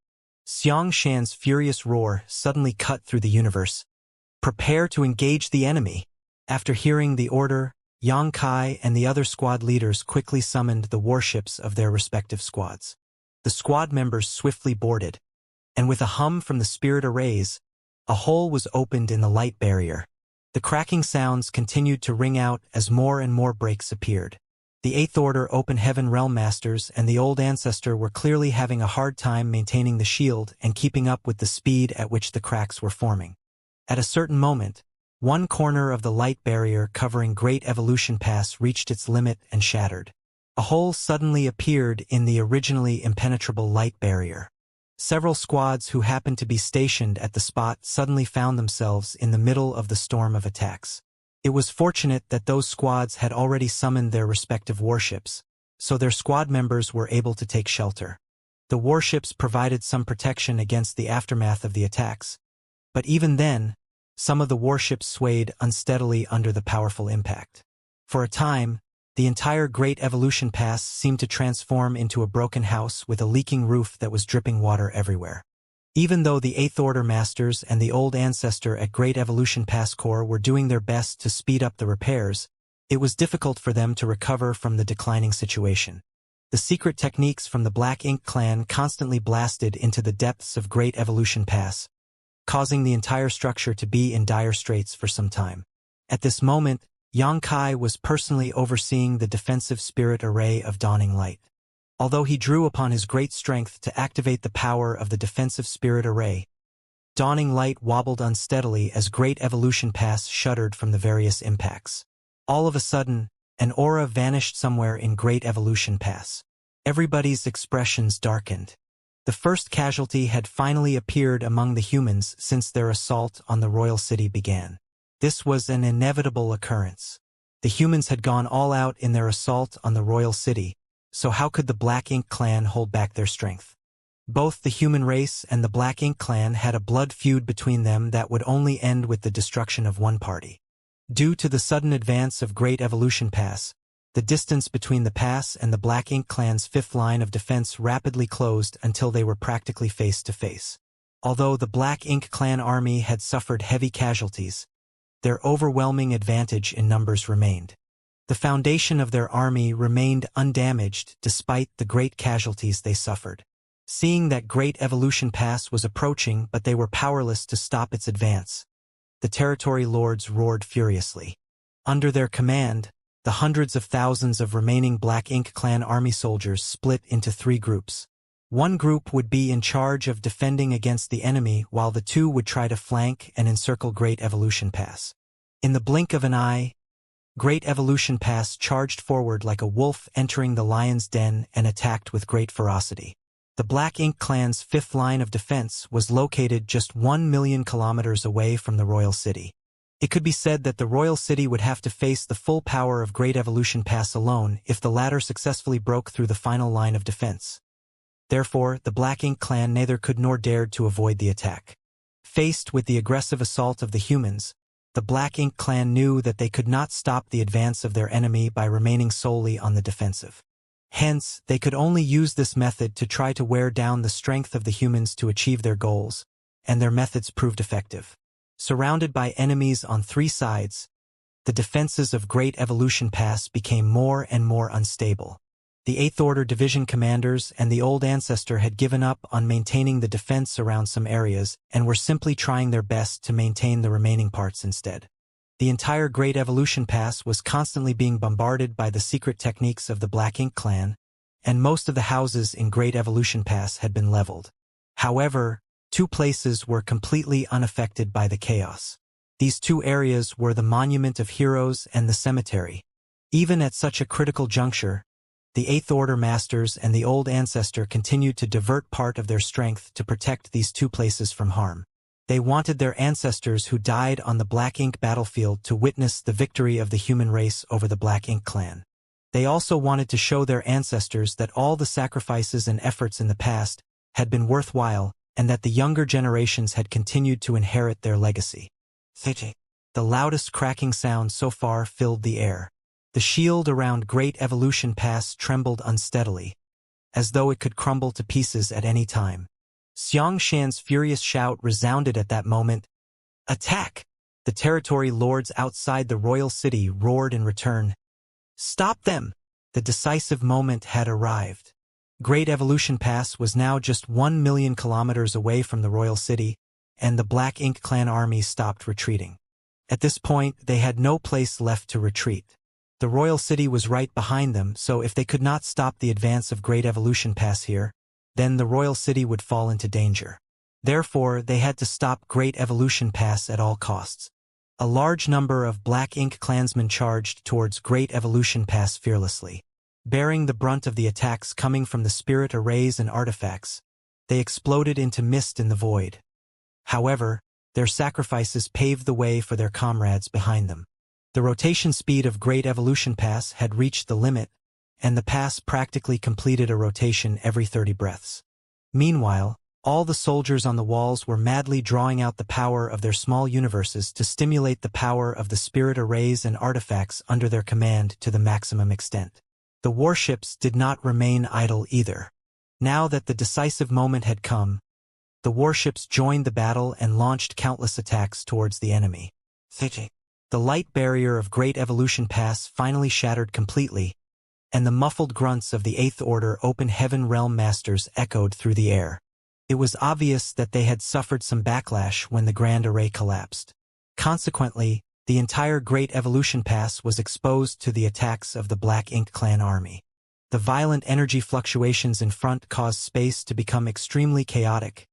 Xianxia's furious roar suddenly cut through the universe. Prepare to engage the enemy! After hearing the order, Xianxia and the other squad leaders quickly summoned the warships of their respective squads. The squad members swiftly boarded, and with a hum from the spirit arrays, a hole was opened in the light barrier. The cracking sounds continued to ring out as more and more breaks appeared. The Eighth Order Open Heaven Realm Masters and the Old Ancestor were clearly having a hard time maintaining the shield and keeping up with the speed at which the cracks were forming. At a certain moment, one corner of the light barrier covering Great Evolution Pass reached its limit and shattered. A hole suddenly appeared in the originally impenetrable light barrier. Several squads who happened to be stationed at the spot suddenly found themselves in the middle of the storm of attacks. It was fortunate that those squads had already summoned their respective warships, so their squad members were able to take shelter. The warships provided some protection against the aftermath of the attacks, but even then, some of the warships swayed unsteadily under the powerful impact. For a time, the entire Great Evolution Pass seemed to transform into a broken house with a leaking roof that was dripping water everywhere. Even though the Eighth Order Masters and the Old Ancestor at Great Evolution Pass Corps were doing their best to speed up the repairs, it was difficult for them to recover from the declining situation. The secret techniques from the Black Ink clan constantly blasted into the depths of Great Evolution Pass, causing the entire structure to be in dire straits for some time. At this moment, Xianxia was personally overseeing the defensive spirit array of Dawning Light. Although he drew upon his great strength to activate the power of the defensive spirit array, Dawning Light wobbled unsteadily as Great Evolution Pass shuddered from the various impacts. All of a sudden, an aura vanished somewhere in Great Evolution Pass. Everybody's expressions darkened. The first casualty had finally appeared among the humans since their assault on the royal city began. This was an inevitable occurrence. The humans had gone all out in their assault on the royal city, so how could the Black Ink clan hold back their strength? Both the human race and the Black Ink clan had a blood feud between them that would only end with the destruction of one party. Due to the sudden advance of Great Evolution Pass, the distance between the pass and the Black Ink clan's fifth line of defense rapidly closed until they were practically face to face. Although the Black Ink clan army had suffered heavy casualties, their overwhelming advantage in numbers remained. The foundation of their army remained undamaged despite the great casualties they suffered. Seeing that Great Evolution Pass was approaching but they were powerless to stop its advance, the territory lords roared furiously. Under their command, the hundreds of thousands of remaining Black Ink clan army soldiers split into three groups. One group would be in charge of defending against the enemy while the two would try to flank and encircle Great Evolution Pass. In the blink of an eye, Great Evolution Pass charged forward like a wolf entering the lion's den and attacked with great ferocity. The Black Ink clan's fifth line of defense was located just 1 million kilometers away from the royal city. It could be said that the royal city would have to face the full power of Great Evolution Pass alone if the latter successfully broke through the final line of defense. Therefore, the Black Ink clan neither could nor dared to avoid the attack. Faced with the aggressive assault of the humans, the Black Ink clan knew that they could not stop the advance of their enemy by remaining solely on the defensive. Hence, they could only use this method to try to wear down the strength of the humans to achieve their goals, and their methods proved effective. Surrounded by enemies on three sides, the defenses of Great Evolution Pass became more and more unstable. The Eighth Order Division commanders and the Old Ancestor had given up on maintaining the defense around some areas and were simply trying their best to maintain the remaining parts instead. The entire Great Evolution Pass was constantly being bombarded by the secret techniques of the Black Ink clan, and most of the houses in Great Evolution Pass had been leveled. However, two places were completely unaffected by the chaos. These two areas were the Monument of Heroes and the cemetery. Even at such a critical juncture, the Eighth Order Masters and the Old Ancestor continued to divert part of their strength to protect these two places from harm. They wanted their ancestors who died on the Black Ink battlefield to witness the victory of the human race over the Black Ink clan. They also wanted to show their ancestors that all the sacrifices and efforts in the past had been worthwhile and that the younger generations had continued to inherit their legacy. The loudest cracking sound so far filled the air. The shield around Great Evolution Pass trembled unsteadily, as though it could crumble to pieces at any time. Xianxia's furious shout resounded at that moment. "Attack!" The territory lords outside the royal city roared in return. "Stop them!" The decisive moment had arrived. Great Evolution Pass was now just 1 million kilometers away from the royal city, and the Black Ink clan army stopped retreating. At this point, they had no place left to retreat. The royal city was right behind them, so if they could not stop the advance of Great Evolution Pass here, then the royal city would fall into danger. Therefore, they had to stop Great Evolution Pass at all costs. A large number of Black Ink clansmen charged towards Great Evolution Pass fearlessly. Bearing the brunt of the attacks coming from the spirit arrays and artifacts, they exploded into mist in the void. However, their sacrifices paved the way for their comrades behind them. The rotation speed of Great Evolution Pass had reached the limit, and the pass practically completed a rotation every 30 breaths. Meanwhile, all the soldiers on the walls were madly drawing out the power of their small universes to stimulate the power of the spirit arrays and artifacts under their command to the maximum extent. The warships did not remain idle either. Now that the decisive moment had come, the warships joined the battle and launched countless attacks towards the enemy. The light barrier of Great Evolution Pass finally shattered completely, and the muffled grunts of the Eighth Order Open Heaven Realm Masters echoed through the air. It was obvious that they had suffered some backlash when the Grand Array collapsed. Consequently, the entire Great Evolution Pass was exposed to the attacks of the Black Ink clan army. The violent energy fluctuations in front caused space to become extremely chaotic,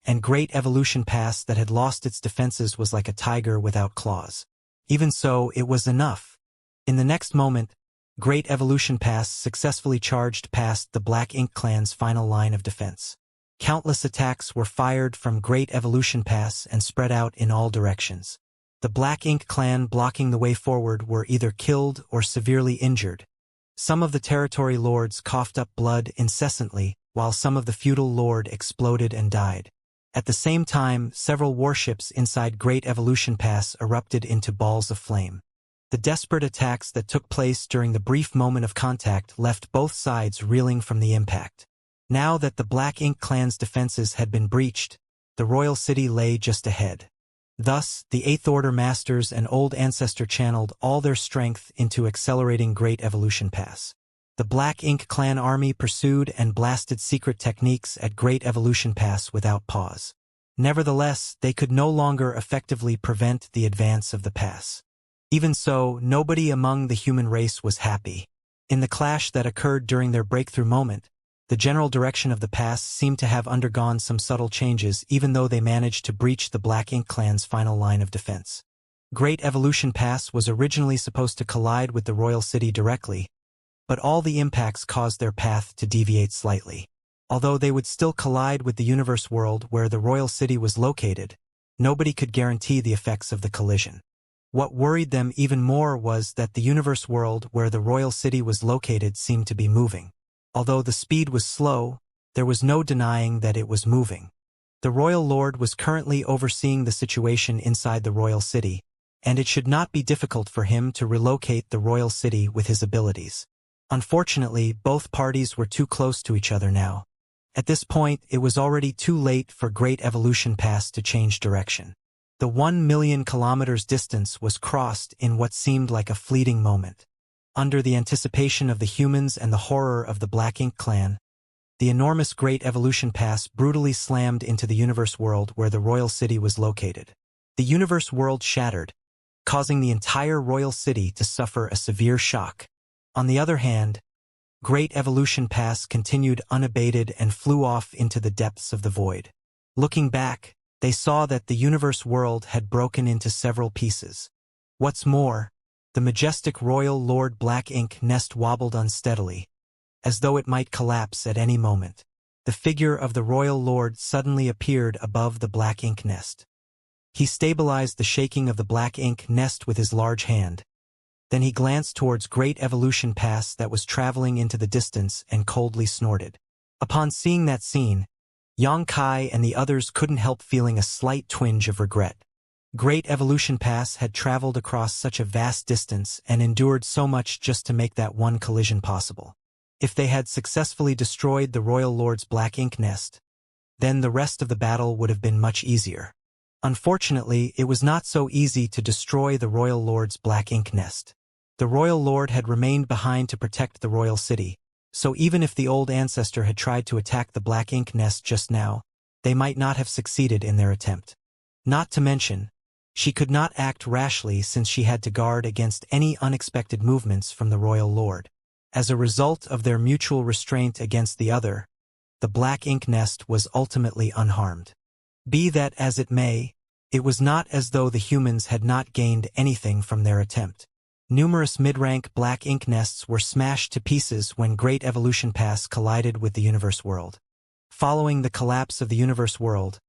and Great Evolution Pass that had lost its defenses was like a tiger without claws. Even so, it was enough. In the next moment, Great Evolution Pass successfully charged past the Black Ink clan's final line of defense. Countless attacks were fired from Great Evolution Pass and spread out in all directions. The Black Ink clan blocking the way forward were either killed or severely injured. Some of the territory lords coughed up blood incessantly, while some of the feudal lord exploded and died. At the same time, several warships inside Great Evolution Pass erupted into balls of flame. The desperate attacks that took place during the brief moment of contact left both sides reeling from the impact. Now that the Black Ink clan's defenses had been breached, the royal city lay just ahead. Thus, the Eighth Order Masters and Old Ancestor channeled all their strength into accelerating Great Evolution Pass. The Black Ink clan army pursued and blasted secret techniques at Great Evolution Pass without pause. Nevertheless, they could no longer effectively prevent the advance of the pass. Even so, nobody among the human race was happy. In the clash that occurred during their breakthrough moment, the general direction of the pass seemed to have undergone some subtle changes even though they managed to breach the Black Ink clan's final line of defense. Great Evolution Pass was originally supposed to collide with the royal city directly, but all the impacts caused their path to deviate slightly. Although they would still collide with the universe world where the royal city was located, nobody could guarantee the effects of the collision. What worried them even more was that the universe world where the royal city was located seemed to be moving. Although the speed was slow, there was no denying that it was moving. The royal lord was currently overseeing the situation inside the royal city, and it should not be difficult for him to relocate the royal city with his abilities. Unfortunately, both parties were too close to each other now. At this point, it was already too late for Great Evolution Pass to change direction. The 1 million kilometers distance was crossed in what seemed like a fleeting moment. Under the anticipation of the humans and the horror of the Black Ink clan, the enormous Great Evolution Pass brutally slammed into the universe world where the royal city was located. The universe world shattered, causing the entire royal city to suffer a severe shock. On the other hand, Great Evolution Pass continued unabated and flew off into the depths of the void. Looking back, they saw that the universe world had broken into several pieces. What's more, the majestic royal Lord Black Ink nest wobbled unsteadily, as though it might collapse at any moment. The figure of the royal lord suddenly appeared above the Black Ink nest. He stabilized the shaking of the Black Ink nest with his large hand. Then he glanced towards Great Evolution Pass that was traveling into the distance and coldly snorted. Upon seeing that scene, Xianxia and the others couldn't help feeling a slight twinge of regret. Great Evolution Pass had traveled across such a vast distance and endured so much just to make that one collision possible. If they had successfully destroyed the Royal Lord's Black Ink nest, then the rest of the battle would have been much easier. Unfortunately, it was not so easy to destroy the Royal Lord's Black Ink nest. The Royal Lord had remained behind to protect the royal city, so even if the old ancestor had tried to attack the Black Ink nest just now, they might not have succeeded in their attempt. Not to mention, she could not act rashly since she had to guard against any unexpected movements from the Royal Lord. As a result of their mutual restraint against the other, the Black Ink nest was ultimately unharmed. Be that as it may, it was not as though the humans had not gained anything from their attempt. Numerous mid-rank Black Ink nests were smashed to pieces when Great Evolution Pass collided with the universe world. Following the collapse of the universe world,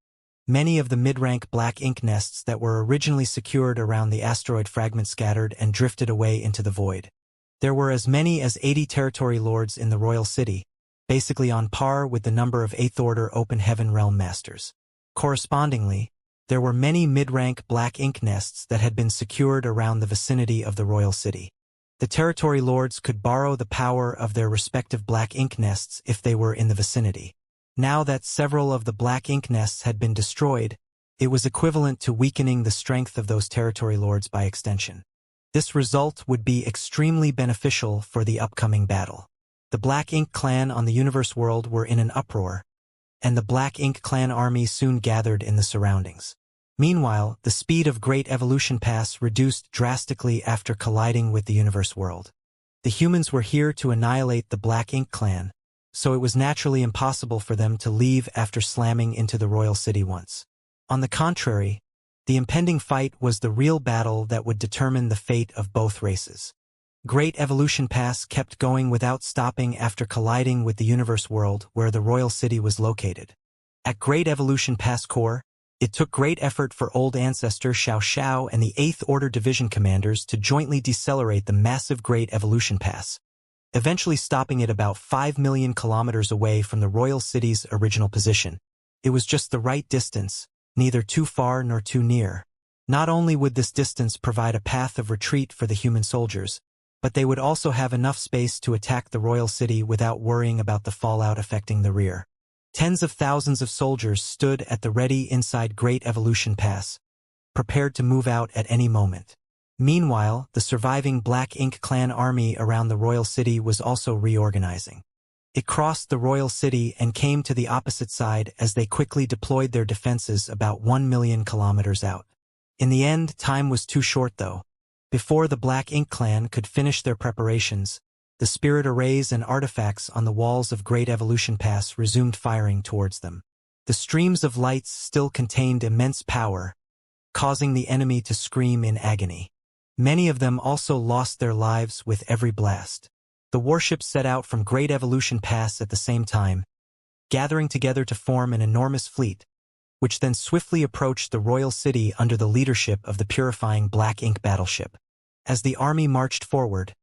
many of the mid-rank Black Ink nests that were originally secured around the asteroid fragment scattered and drifted away into the void. There were as many as 80 territory lords in the royal city, basically on par with the number of 8th Order Open Heaven Realm Masters. Correspondingly, there were many mid-rank Black Ink nests that had been secured around the vicinity of the royal city. The territory lords could borrow the power of their respective Black Ink nests if they were in the vicinity. Now that several of the Black Ink nests had been destroyed, it was equivalent to weakening the strength of those territory lords by extension. This result would be extremely beneficial for the upcoming battle. The Black Ink clan on the universe world were in an uproar, and the Black Ink clan army soon gathered in the surroundings. Meanwhile, the speed of Great Evolution Pass reduced drastically after colliding with the universe world. The humans were here to annihilate the Black Ink clan, so it was naturally impossible for them to leave after slamming into the royal city once. On the contrary, the impending fight was the real battle that would determine the fate of both races. Great Evolution Pass kept going without stopping after colliding with the universe world where the royal city was located. At Great Evolution Pass core, it took great effort for Old Ancestor Xianxia and the 8th Order Division commanders to jointly decelerate the massive Great Evolution Pass, eventually stopping it about 5 million kilometers away from the royal city's original position. It was just the right distance, neither too far nor too near. Not only would this distance provide a path of retreat for the human soldiers, but they would also have enough space to attack the royal city without worrying about the fallout affecting the rear. Tens of thousands of soldiers stood at the ready inside Great Evolution Pass, prepared to move out at any moment. Meanwhile, the surviving Black Ink clan army around the royal city was also reorganizing. It crossed the royal city and came to the opposite side as they quickly deployed their defenses about 1 million kilometers out. In the end, time was too short though. Before the Black Ink clan could finish their preparations, the spirit arrays and artifacts on the walls of Great Evolution Pass resumed firing towards them. The streams of lights still contained immense power, causing the enemy to scream in agony. Many of them also lost their lives with every blast. The warships set out from Great Evolution Pass at the same time, gathering together to form an enormous fleet, which then swiftly approached the royal city under the leadership of the purifying Black Ink battleship. As the army marched forward,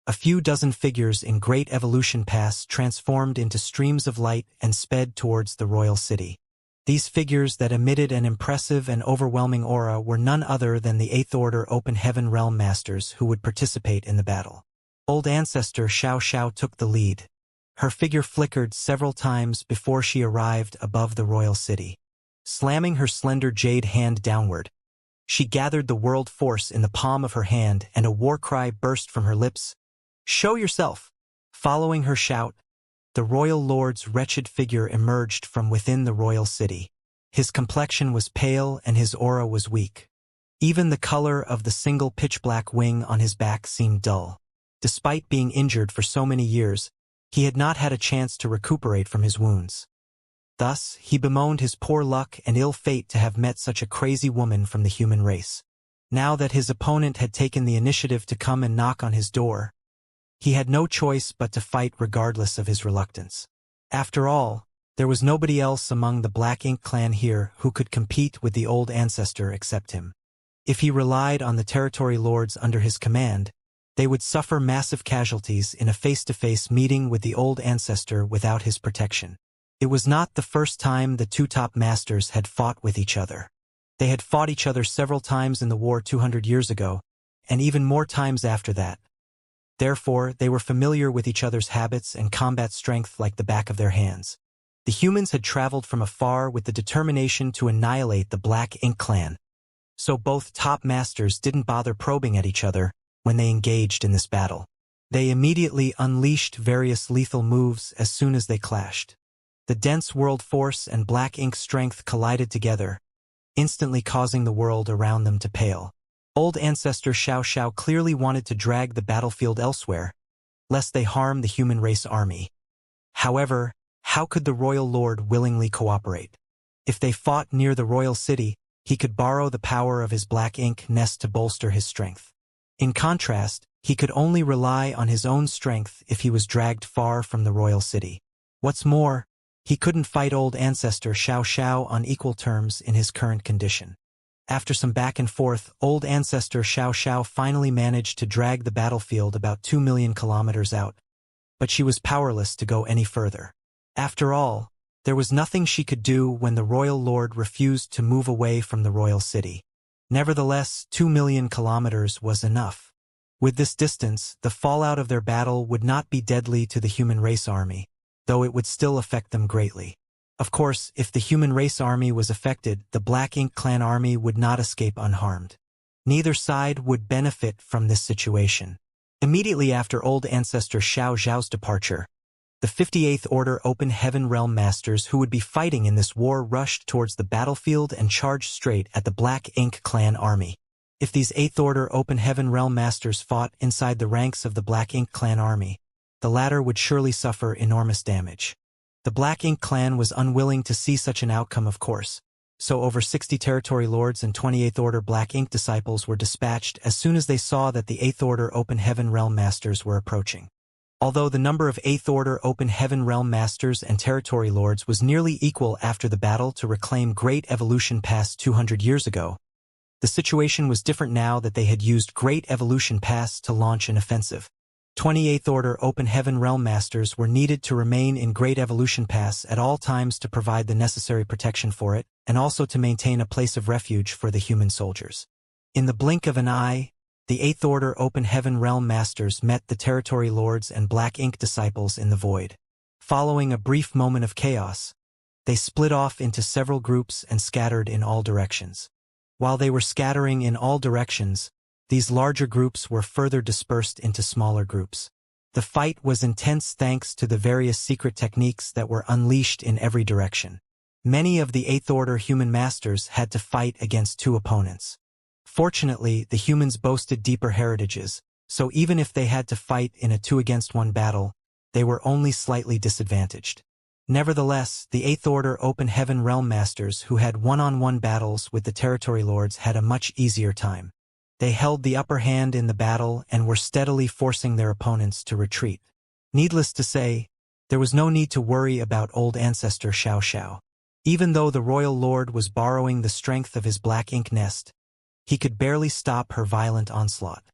a few dozen figures in Great Evolution Pass transformed into streams of light and sped towards the royal city. These figures that emitted an impressive and overwhelming aura were none other than the Eighth Order Open Heaven Realm Masters who would participate in the battle. Old Ancestor Xianxia took the lead. Her figure flickered several times before she arrived above the royal city. Slamming her slender jade hand downward, she gathered the world force in the palm of her hand and a war cry burst from her lips. "Show yourself!" Following her shout, the royal lord's wretched figure emerged from within the royal city. His complexion was pale and his aura was weak. Even the color of the single pitch-black wing on his back seemed dull. Despite being injured for so many years, he had not had a chance to recuperate from his wounds. Thus, he bemoaned his poor luck and ill fate to have met such a crazy woman from the human race. Now that his opponent had taken the initiative to come and knock on his door, he had no choice but to fight regardless of his reluctance. After all, there was nobody else among the Black Ink clan here who could compete with the old ancestor except him. If he relied on the territory lords under his command, they would suffer massive casualties in a face-to-face meeting with the old ancestor without his protection. It was not the first time the two top masters had fought with each other. They had fought each other several times in the war 200 years ago, and even more times after that. Therefore, they were familiar with each other's habits and combat strength like the back of their hands. The humans had traveled from afar with the determination to annihilate the Black Ink clan, so both top masters didn't bother probing at each other when they engaged in this battle. They immediately unleashed various lethal moves as soon as they clashed. The dense world force and Black Ink strength collided together, instantly causing the world around them to pale. Old Ancestor Xianxia clearly wanted to drag the battlefield elsewhere, lest they harm the human race army. However, how could the royal lord willingly cooperate? If they fought near the royal city, he could borrow the power of his Black Ink nest to bolster his strength. In contrast, he could only rely on his own strength if he was dragged far from the royal city. What's more, he couldn't fight old ancestor Xianxia on equal terms in his current condition. After some back and forth, old ancestor Xianxia finally managed to drag the battlefield about 2 million kilometers out, but she was powerless to go any further. After all, there was nothing she could do when the royal lord refused to move away from the royal city. Nevertheless, 2 million kilometers was enough. With this distance, the fallout of their battle would not be deadly to the human race army, though it would still affect them greatly. Of course, if the human race army was affected, the Black Ink clan army would not escape unharmed. Neither side would benefit from this situation. Immediately after old ancestor Xiao's departure, the 58th Order Open Heaven Realm Masters who would be fighting in this war rushed towards the battlefield and charged straight at the Black Ink clan army. If these 8th Order Open Heaven Realm Masters fought inside the ranks of the Black Ink clan army, the latter would surely suffer enormous damage. The Black Ink clan was unwilling to see such an outcome, of course, so over 60 territory lords and 28th Order Black Ink disciples were dispatched as soon as they saw that the 8th Order Open Heaven Realm Masters were approaching. Although the number of 8th Order Open Heaven Realm Masters and territory lords was nearly equal after the battle to reclaim Great Evolution Pass 200 years ago, the situation was different now that they had used Great Evolution Pass to launch an offensive. 28th Order Open Heaven Realm Masters were needed to remain in Great Evolution Pass at all times to provide the necessary protection for it, and also to maintain a place of refuge for the human soldiers. In the blink of an eye, the 8th Order Open Heaven Realm Masters met the Territory Lords and Black Ink Disciples in the void. Following a brief moment of chaos, they split off into several groups and scattered in all directions. While they were scattering in all directions, these larger groups were further dispersed into smaller groups. The fight was intense thanks to the various secret techniques that were unleashed in every direction. Many of the 8th Order human masters had to fight against two opponents. Fortunately, the humans boasted deeper heritages, so even if they had to fight in a 2-against-1 battle, they were only slightly disadvantaged. Nevertheless, the 8th Order Open Heaven Realm Masters who had one-on-one battles with the Territory Lords had a much easier time. They held the upper hand in the battle and were steadily forcing their opponents to retreat. Needless to say, there was no need to worry about old ancestor Xianxia. Even though the Royal Lord was borrowing the strength of his black ink nest, he could barely stop her violent onslaught.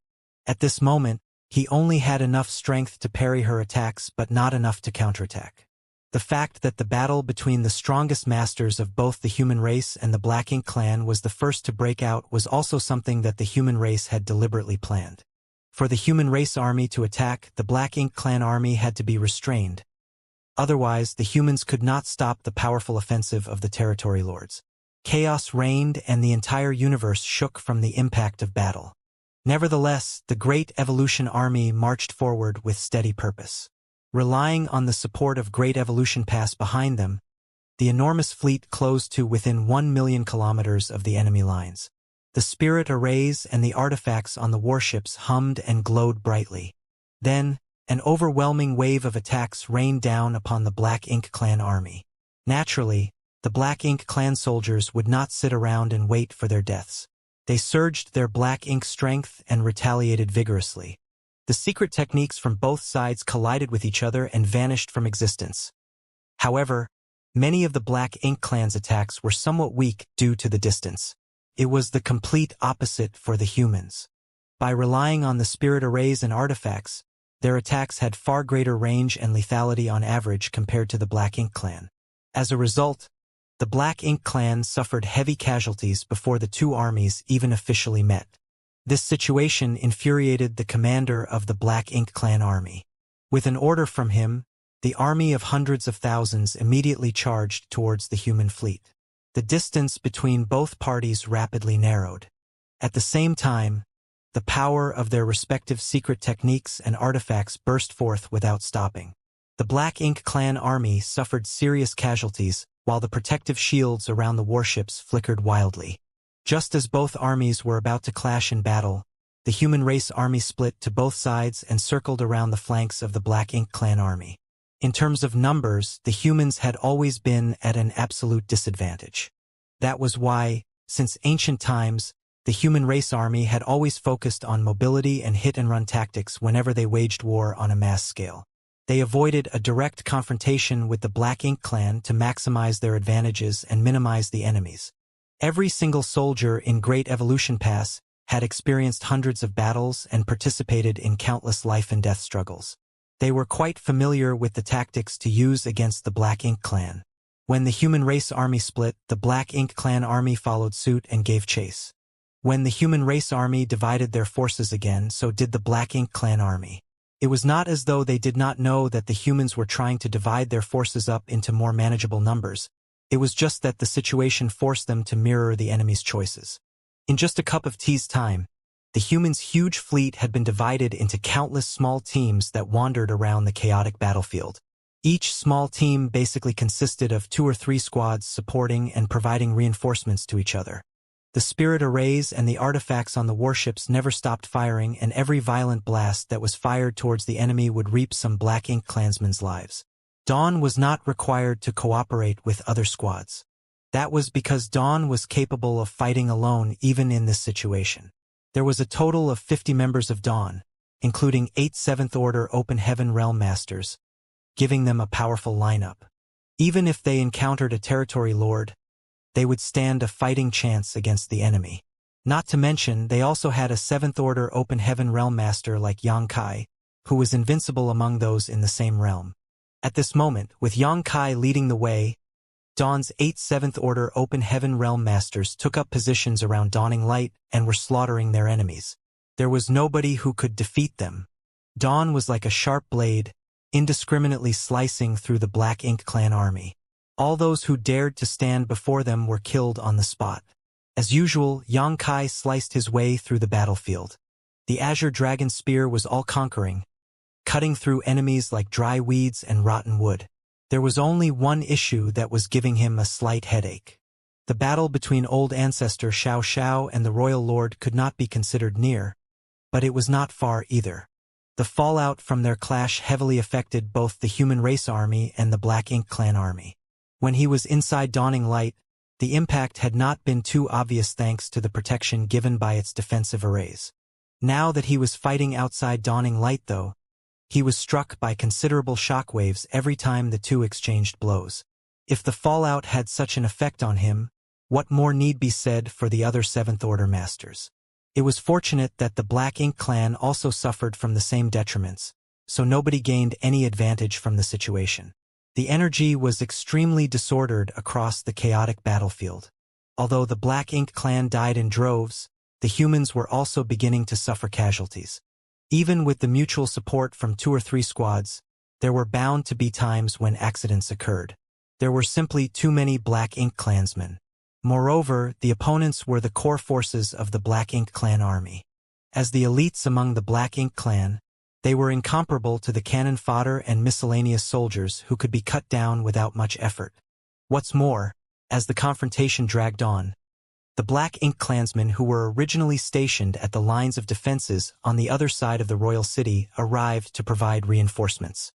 At this moment, he only had enough strength to parry her attacks but not enough to counterattack. The fact that the battle between the strongest masters of both the human race and the Black Ink clan was the first to break out was also something that the human race had deliberately planned. For the human race army to attack, the Black Ink clan army had to be restrained. Otherwise, the humans could not stop the powerful offensive of the Territory Lords. Chaos reigned and the entire universe shook from the impact of battle. Nevertheless, the Great Evolution Army marched forward with steady purpose. Relying on the support of Great Evolution Pass behind them, the enormous fleet closed to within 1 million kilometers of the enemy lines. The spirit arrays and the artifacts on the warships hummed and glowed brightly. Then, an overwhelming wave of attacks rained down upon the Black Ink clan army. Naturally, the Black Ink clan soldiers would not sit around and wait for their deaths. They surged their Black Ink strength and retaliated vigorously. The secret techniques from both sides collided with each other and vanished from existence. However, many of the Black Ink clan's attacks were somewhat weak due to the distance. It was the complete opposite for the humans. By relying on the spirit arrays and artifacts, their attacks had far greater range and lethality on average compared to the Black Ink clan. As a result, the Black Ink clan suffered heavy casualties before the two armies even officially met. This situation infuriated the commander of the Black Ink clan army. With an order from him, the army of hundreds of thousands immediately charged towards the human fleet. The distance between both parties rapidly narrowed. At the same time, the power of their respective secret techniques and artifacts burst forth without stopping. The Black Ink clan army suffered serious casualties, while the protective shields around the warships flickered wildly. Just as both armies were about to clash in battle, the human race army split to both sides and circled around the flanks of the Black Ink clan army. In terms of numbers, the humans had always been at an absolute disadvantage. That was why, since ancient times, the human race army had always focused on mobility and hit-and-run tactics whenever they waged war on a mass scale. They avoided a direct confrontation with the Black Ink clan to maximize their advantages and minimize the enemies. Every single soldier in Great Evolution Pass had experienced hundreds of battles and participated in countless life and death struggles. They were quite familiar with the tactics to use against the Black Ink clan. When the human race army split, the Black Ink clan army followed suit and gave chase. When the human race army divided their forces again, so did the Black Ink clan army. It was not as though they did not know that the humans were trying to divide their forces up into more manageable numbers. It was just that the situation forced them to mirror the enemy's choices. In just a cup of tea's time, the humans' huge fleet had been divided into countless small teams that wandered around the chaotic battlefield. Each small team basically consisted of 2 or 3 squads supporting and providing reinforcements to each other. The spirit arrays and the artifacts on the warships never stopped firing, and every violent blast that was fired towards the enemy would reap some Black Ink clansmen's lives. Dawn was not required to cooperate with other squads. That was because Dawn was capable of fighting alone even in this situation. There was a total of 50 members of Dawn, including 8 7th Order Open Heaven Realm Masters, giving them a powerful lineup. Even if they encountered a Territory Lord, they would stand a fighting chance against the enemy. Not to mention, they also had a 7th Order Open Heaven Realm Master like Xianxia, who was invincible among those in the same realm. At this moment, with Yang Kai leading the way, Dawn's 8 Seventh Order Open Heaven Realm Masters took up positions around Dawning Light and were slaughtering their enemies. There was nobody who could defeat them. Dawn was like a sharp blade, indiscriminately slicing through the Black Ink Clan army. All those who dared to stand before them were killed on the spot. As usual, Yang Kai sliced his way through the battlefield. The Azure Dragon Spear was all-conquering, cutting through enemies like dry weeds and rotten wood. There was only one issue that was giving him a slight headache. The battle between Old Ancestor Xiao and the Royal Lord could not be considered near, but it was not far either. The fallout from their clash heavily affected both the Human Race Army and the Black Ink Clan army. When he was inside Dawning Light, the impact had not been too obvious thanks to the protection given by its defensive arrays. Now that he was fighting outside Dawning Light though, he was struck by considerable shockwaves every time the two exchanged blows. If the fallout had such an effect on him, what more need be said for the other Seventh Order Masters? It was fortunate that the Black Ink Clan also suffered from the same detriments, so nobody gained any advantage from the situation. The energy was extremely disordered across the chaotic battlefield. Although the Black Ink Clan died in droves, the humans were also beginning to suffer casualties. Even with the mutual support from 2 or 3 squads, there were bound to be times when accidents occurred. There were simply too many Black Ink Clansmen. Moreover, the opponents were the core forces of the Black Ink Clan army. As the elites among the Black Ink Clan, they were incomparable to the cannon fodder and miscellaneous soldiers who could be cut down without much effort. What's more, as the confrontation dragged on, the Black Ink Clansmen who were originally stationed at the lines of defenses on the other side of the royal city arrived to provide reinforcements.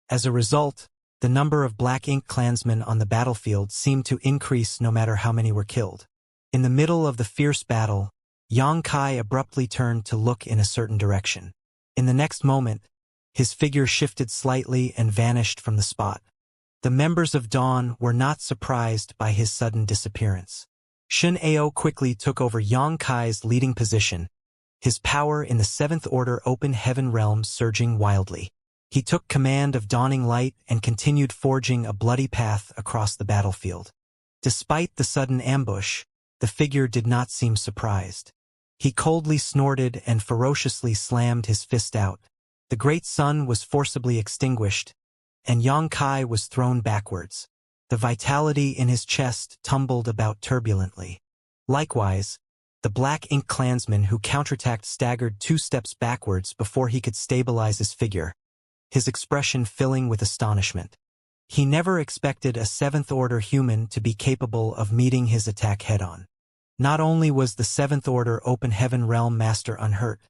As a result, the number of Black Ink Clansmen on the battlefield seemed to increase no matter how many were killed. In the middle of the fierce battle, Yang Kai abruptly turned to look in a certain direction. In the next moment, his figure shifted slightly and vanished from the spot. The members of Dawn were not surprised by his sudden disappearance. Shen Ao quickly took over Yang Kai's leading position, his power in the Seventh Order Open Heaven realm surging wildly. He took command of Dawning Light and continued forging a bloody path across the battlefield. Despite the sudden ambush, the figure did not seem surprised. He coldly snorted and ferociously slammed his fist out. The great sun was forcibly extinguished, and Yang Kai was thrown backwards. The vitality in his chest tumbled about turbulently. Likewise, the Black Ink Clansman who counterattacked staggered 2 steps backwards before he could stabilize his figure, his expression filling with astonishment. He never expected a Seventh Order human to be capable of meeting his attack head-on. Not only was the Seventh Order Open Heaven Realm Master unhurt,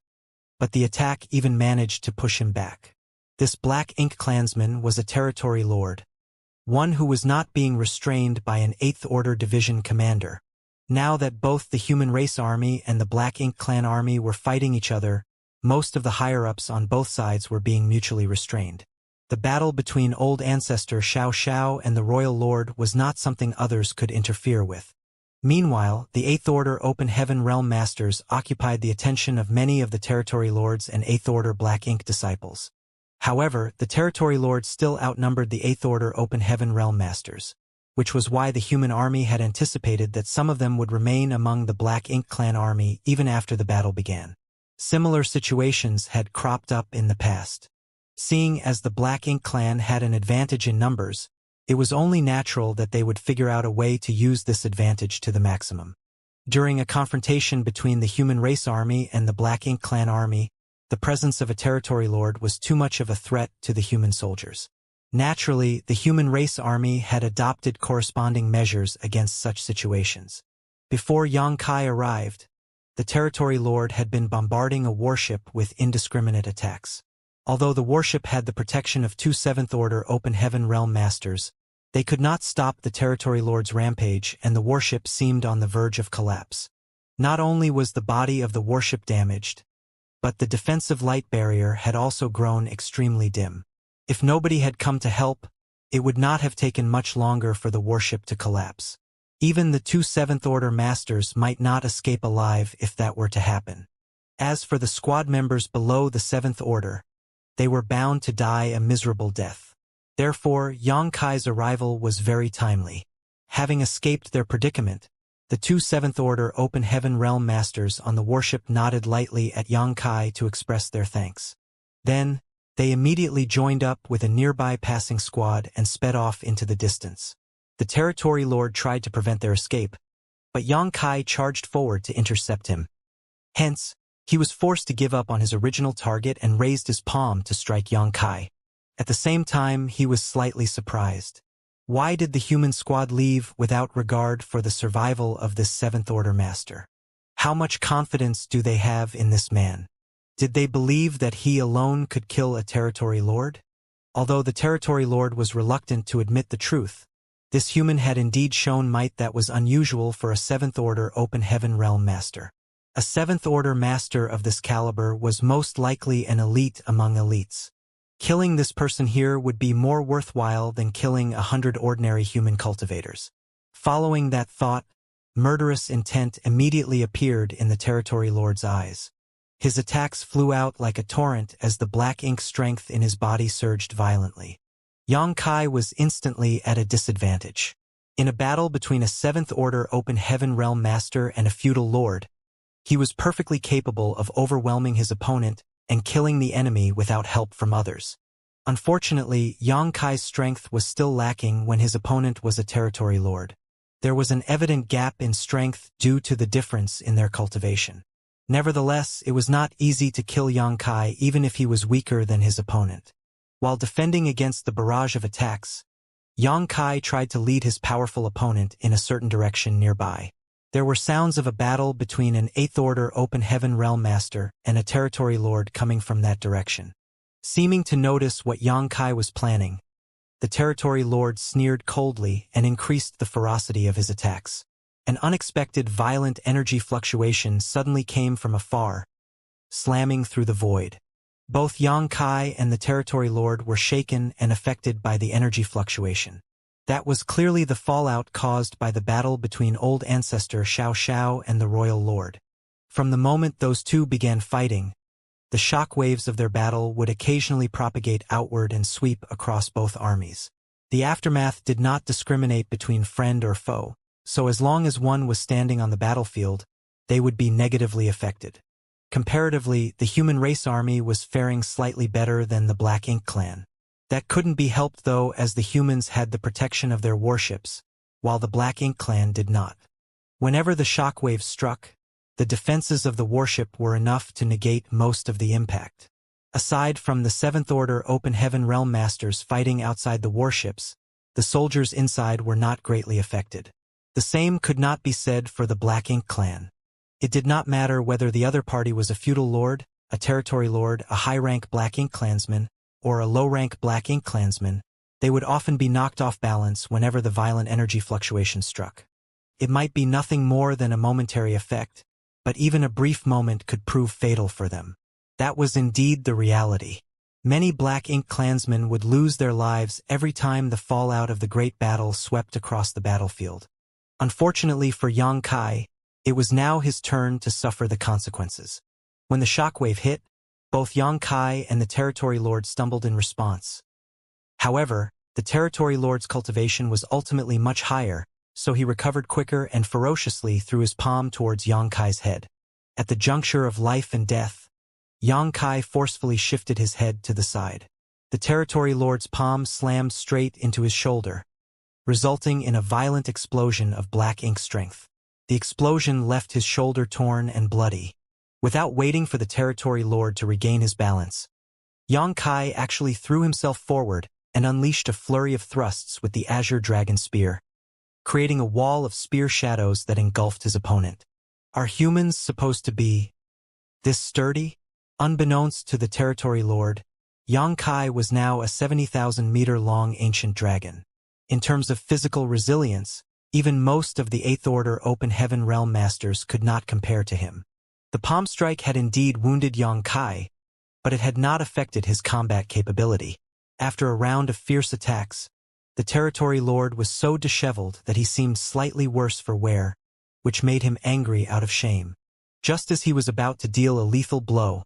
but the attack even managed to push him back. This Black Ink Clansman was a territory lord, one who was not being restrained by an 8th Order Division commander. Now that both the Human Race Army and the Black Ink Clan army were fighting each other, most of the higher-ups on both sides were being mutually restrained. The battle between Old Ancestor Xiao and the Royal Lord was not something others could interfere with. Meanwhile, the 8th Order Open Heaven Realm Masters occupied the attention of many of the Territory Lords and 8th Order Black Ink disciples. However, the Territory Lords still outnumbered the 8th Order Open Heaven Realm Masters, which was why the human army had anticipated that some of them would remain among the Black Ink Clan army even after the battle began. Similar situations had cropped up in the past. Seeing as the Black Ink Clan had an advantage in numbers, it was only natural that they would figure out a way to use this advantage to the maximum. During a confrontation between the Human Race Army and the Black Ink Clan army, the presence of a territory lord was too much of a threat to the human soldiers. Naturally, the Human Race Army had adopted corresponding measures against such situations. Before Yang Kai arrived, the territory lord had been bombarding a warship with indiscriminate attacks. Although the warship had the protection of 2 Seventh Order Open Heaven Realm Masters, they could not stop the territory lord's rampage, and the warship seemed on the verge of collapse. Not only was the body of the warship damaged, but the defensive light barrier had also grown extremely dim. If nobody had come to help, it would not have taken much longer for the warship to collapse. Even the 2 Seventh Order Masters might not escape alive if that were to happen. As for the squad members below the 7th Order, they were bound to die a miserable death. Therefore, Xianxia's arrival was very timely. Having escaped their predicament, the two Seventh-Order Open Heaven Realm Masters on the warship nodded lightly at Xianxia to express their thanks. Then, they immediately joined up with a nearby passing squad and sped off into the distance. The Territory Lord tried to prevent their escape, but Xianxia charged forward to intercept him. Hence, he was forced to give up on his original target and raised his palm to strike Xianxia. At the same time, he was slightly surprised. Why did the human squad leave without regard for the survival of this Seventh-Order Master? How much confidence do they have in this man? Did they believe that he alone could kill a Territory Lord? Although the Territory Lord was reluctant to admit the truth, this human had indeed shown might that was unusual for a Seventh-Order Open Heaven Realm Master. A Seventh-Order Master of this caliber was most likely an elite among elites. Killing this person here would be more worthwhile than killing 100 ordinary human cultivators. Following that thought, murderous intent immediately appeared in the Territory Lord's eyes. His attacks flew out like a torrent as the black ink strength in his body surged violently. Xianxia was instantly at a disadvantage. In a battle between a Seventh-Order Open Heaven Realm Master and a feudal lord, he was perfectly capable of overwhelming his opponent and killing the enemy without help from others. Unfortunately, Xianxia's strength was still lacking when his opponent was a Territory Lord. There was an evident gap in strength due to the difference in their cultivation. Nevertheless, it was not easy to kill Xianxia even if he was weaker than his opponent. While defending against the barrage of attacks, Xianxia tried to lead his powerful opponent in a certain direction nearby. There were sounds of a battle between an Eighth-Order Open Heaven Realm Master and a Territory Lord coming from that direction. Seeming to notice what Xianxia was planning, the Territory Lord sneered coldly and increased the ferocity of his attacks. An unexpected violent energy fluctuation suddenly came from afar, slamming through the void. Both Xianxia and the Territory Lord were shaken and affected by the energy fluctuation. That was clearly the fallout caused by the battle between Old Ancestor Xiaoxiao and the Royal Lord. From the moment those two began fighting, the shock waves of their battle would occasionally propagate outward and sweep across both armies. The aftermath did not discriminate between friend or foe, so as long as one was standing on the battlefield, they would be negatively affected. Comparatively, the human race army was faring slightly better than the Black Ink clan. That couldn't be helped though, as the humans had the protection of their warships, while the Black Ink clan did not. Whenever the shockwaves struck, the defenses of the warship were enough to negate most of the impact. Aside from the Seventh-Order Open Heaven Realm Masters fighting outside the warships, the soldiers inside were not greatly affected. The same could not be said for the Black Ink clan. It did not matter whether the other party was a feudal lord, a territory lord, a high-rank Black Ink clansman, or a low-rank Black Ink clansman, they would often be knocked off balance whenever the violent energy fluctuation struck. It might be nothing more than a momentary effect, but even a brief moment could prove fatal for them. That was indeed the reality. Many Black Ink clansmen would lose their lives every time the fallout of the great battle swept across the battlefield. Unfortunately for Xianxia, it was now his turn to suffer the consequences. When the shockwave hit, both Xianxia and the Territory Lord stumbled in response. However, the Territory Lord's cultivation was ultimately much higher, so he recovered quicker and ferociously threw his palm towards Xianxia's head. At the juncture of life and death, Xianxia forcefully shifted his head to the side. The Territory Lord's palm slammed straight into his shoulder, resulting in a violent explosion of Black Ink strength. The explosion left his shoulder torn and bloody. Without waiting for the Territory Lord to regain his balance, Xianxia actually threw himself forward and unleashed a flurry of thrusts with the Azure Dragon Spear, creating a wall of spear shadows that engulfed his opponent. Are humans supposed to be this sturdy? Unbeknownst to the Territory Lord, Xianxia was now a 70,000-meter-long ancient dragon. In terms of physical resilience, even most of the Eighth Order Open Heaven Realm Masters could not compare to him. The palm strike had indeed wounded Xianxia, but it had not affected his combat capability. After a round of fierce attacks, the Territory Lord was so disheveled that he seemed slightly worse for wear, which made him angry out of shame. Just as he was about to deal a lethal blow,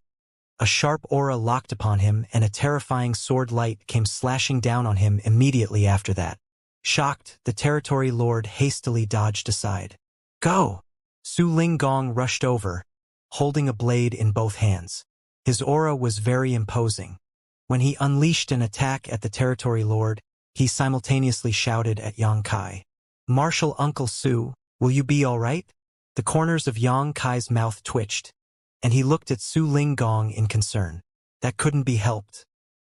A sharp aura locked upon him and a terrifying sword light came slashing down on him immediately after that. Shocked, the territory lord hastily dodged aside. Go! Su Linggong rushed over, holding a blade in both hands. His aura was very imposing. When he unleashed an attack at the territory lord, he simultaneously shouted at Yang Kai. Martial Uncle Su, will you be all right? The corners of Yang Kai's mouth twitched, and he looked at Su Linggong in concern. That couldn't be helped.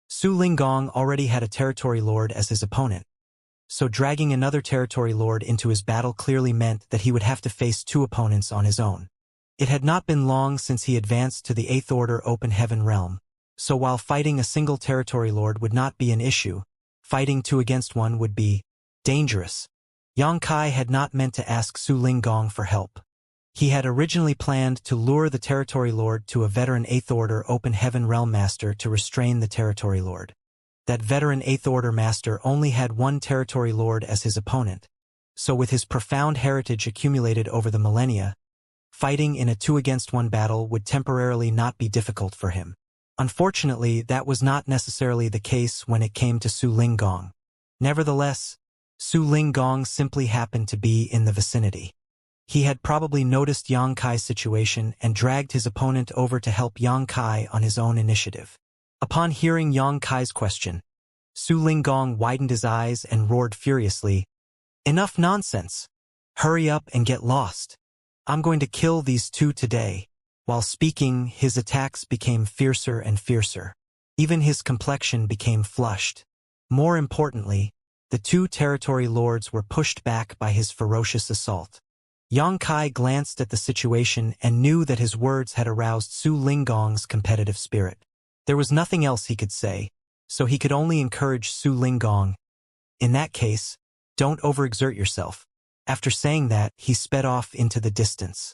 Su Linggong already had a territory lord as his opponent, so dragging another territory lord into his battle clearly meant that he would have to face two opponents on his own. It had not been long since he advanced to the 8th Order Open Heaven realm, so while fighting a single territory lord would not be an issue, fighting 2 against 1 would be dangerous. Yang Kai had not meant to ask Su Linggong for help. He had originally planned to lure the territory lord to a veteran 8th Order Open Heaven realm master to restrain the territory lord. That veteran 8th Order master only had one territory lord as his opponent, so with his profound heritage accumulated over the millennia, fighting in a 2 against 1 battle would temporarily not be difficult for him. Unfortunately, that was not necessarily the case when it came to Su Linggong. Nevertheless, Su Linggong simply happened to be in the vicinity. He had probably noticed Yang Kai's situation and dragged his opponent over to help Yang Kai on his own initiative. Upon hearing Yang Kai's question, Su Linggong widened his eyes and roared furiously, "Enough nonsense! Hurry up and get lost! I'm going to kill these two today." While speaking, his attacks became fiercer and fiercer. Even his complexion became flushed. More importantly, the two territory lords were pushed back by his ferocious assault. Yang Kai glanced at the situation and knew that his words had aroused Su Linggong's competitive spirit. There was nothing else he could say, so he could only encourage Su Linggong. In that case, don't overexert yourself. After saying that, he sped off into the distance.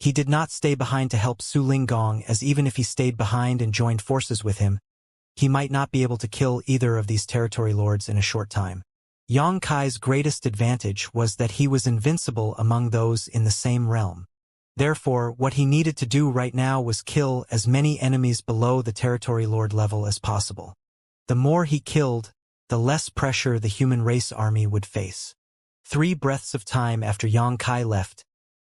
He did not stay behind to help Su Linggong, as even if he stayed behind and joined forces with him, he might not be able to kill either of these territory lords in a short time. Yang Kai's greatest advantage was that he was invincible among those in the same realm. Therefore, what he needed to do right now was kill as many enemies below the territory lord level as possible. The more he killed, the less pressure the human race army would face. 3 breaths of time after Yang Kai left,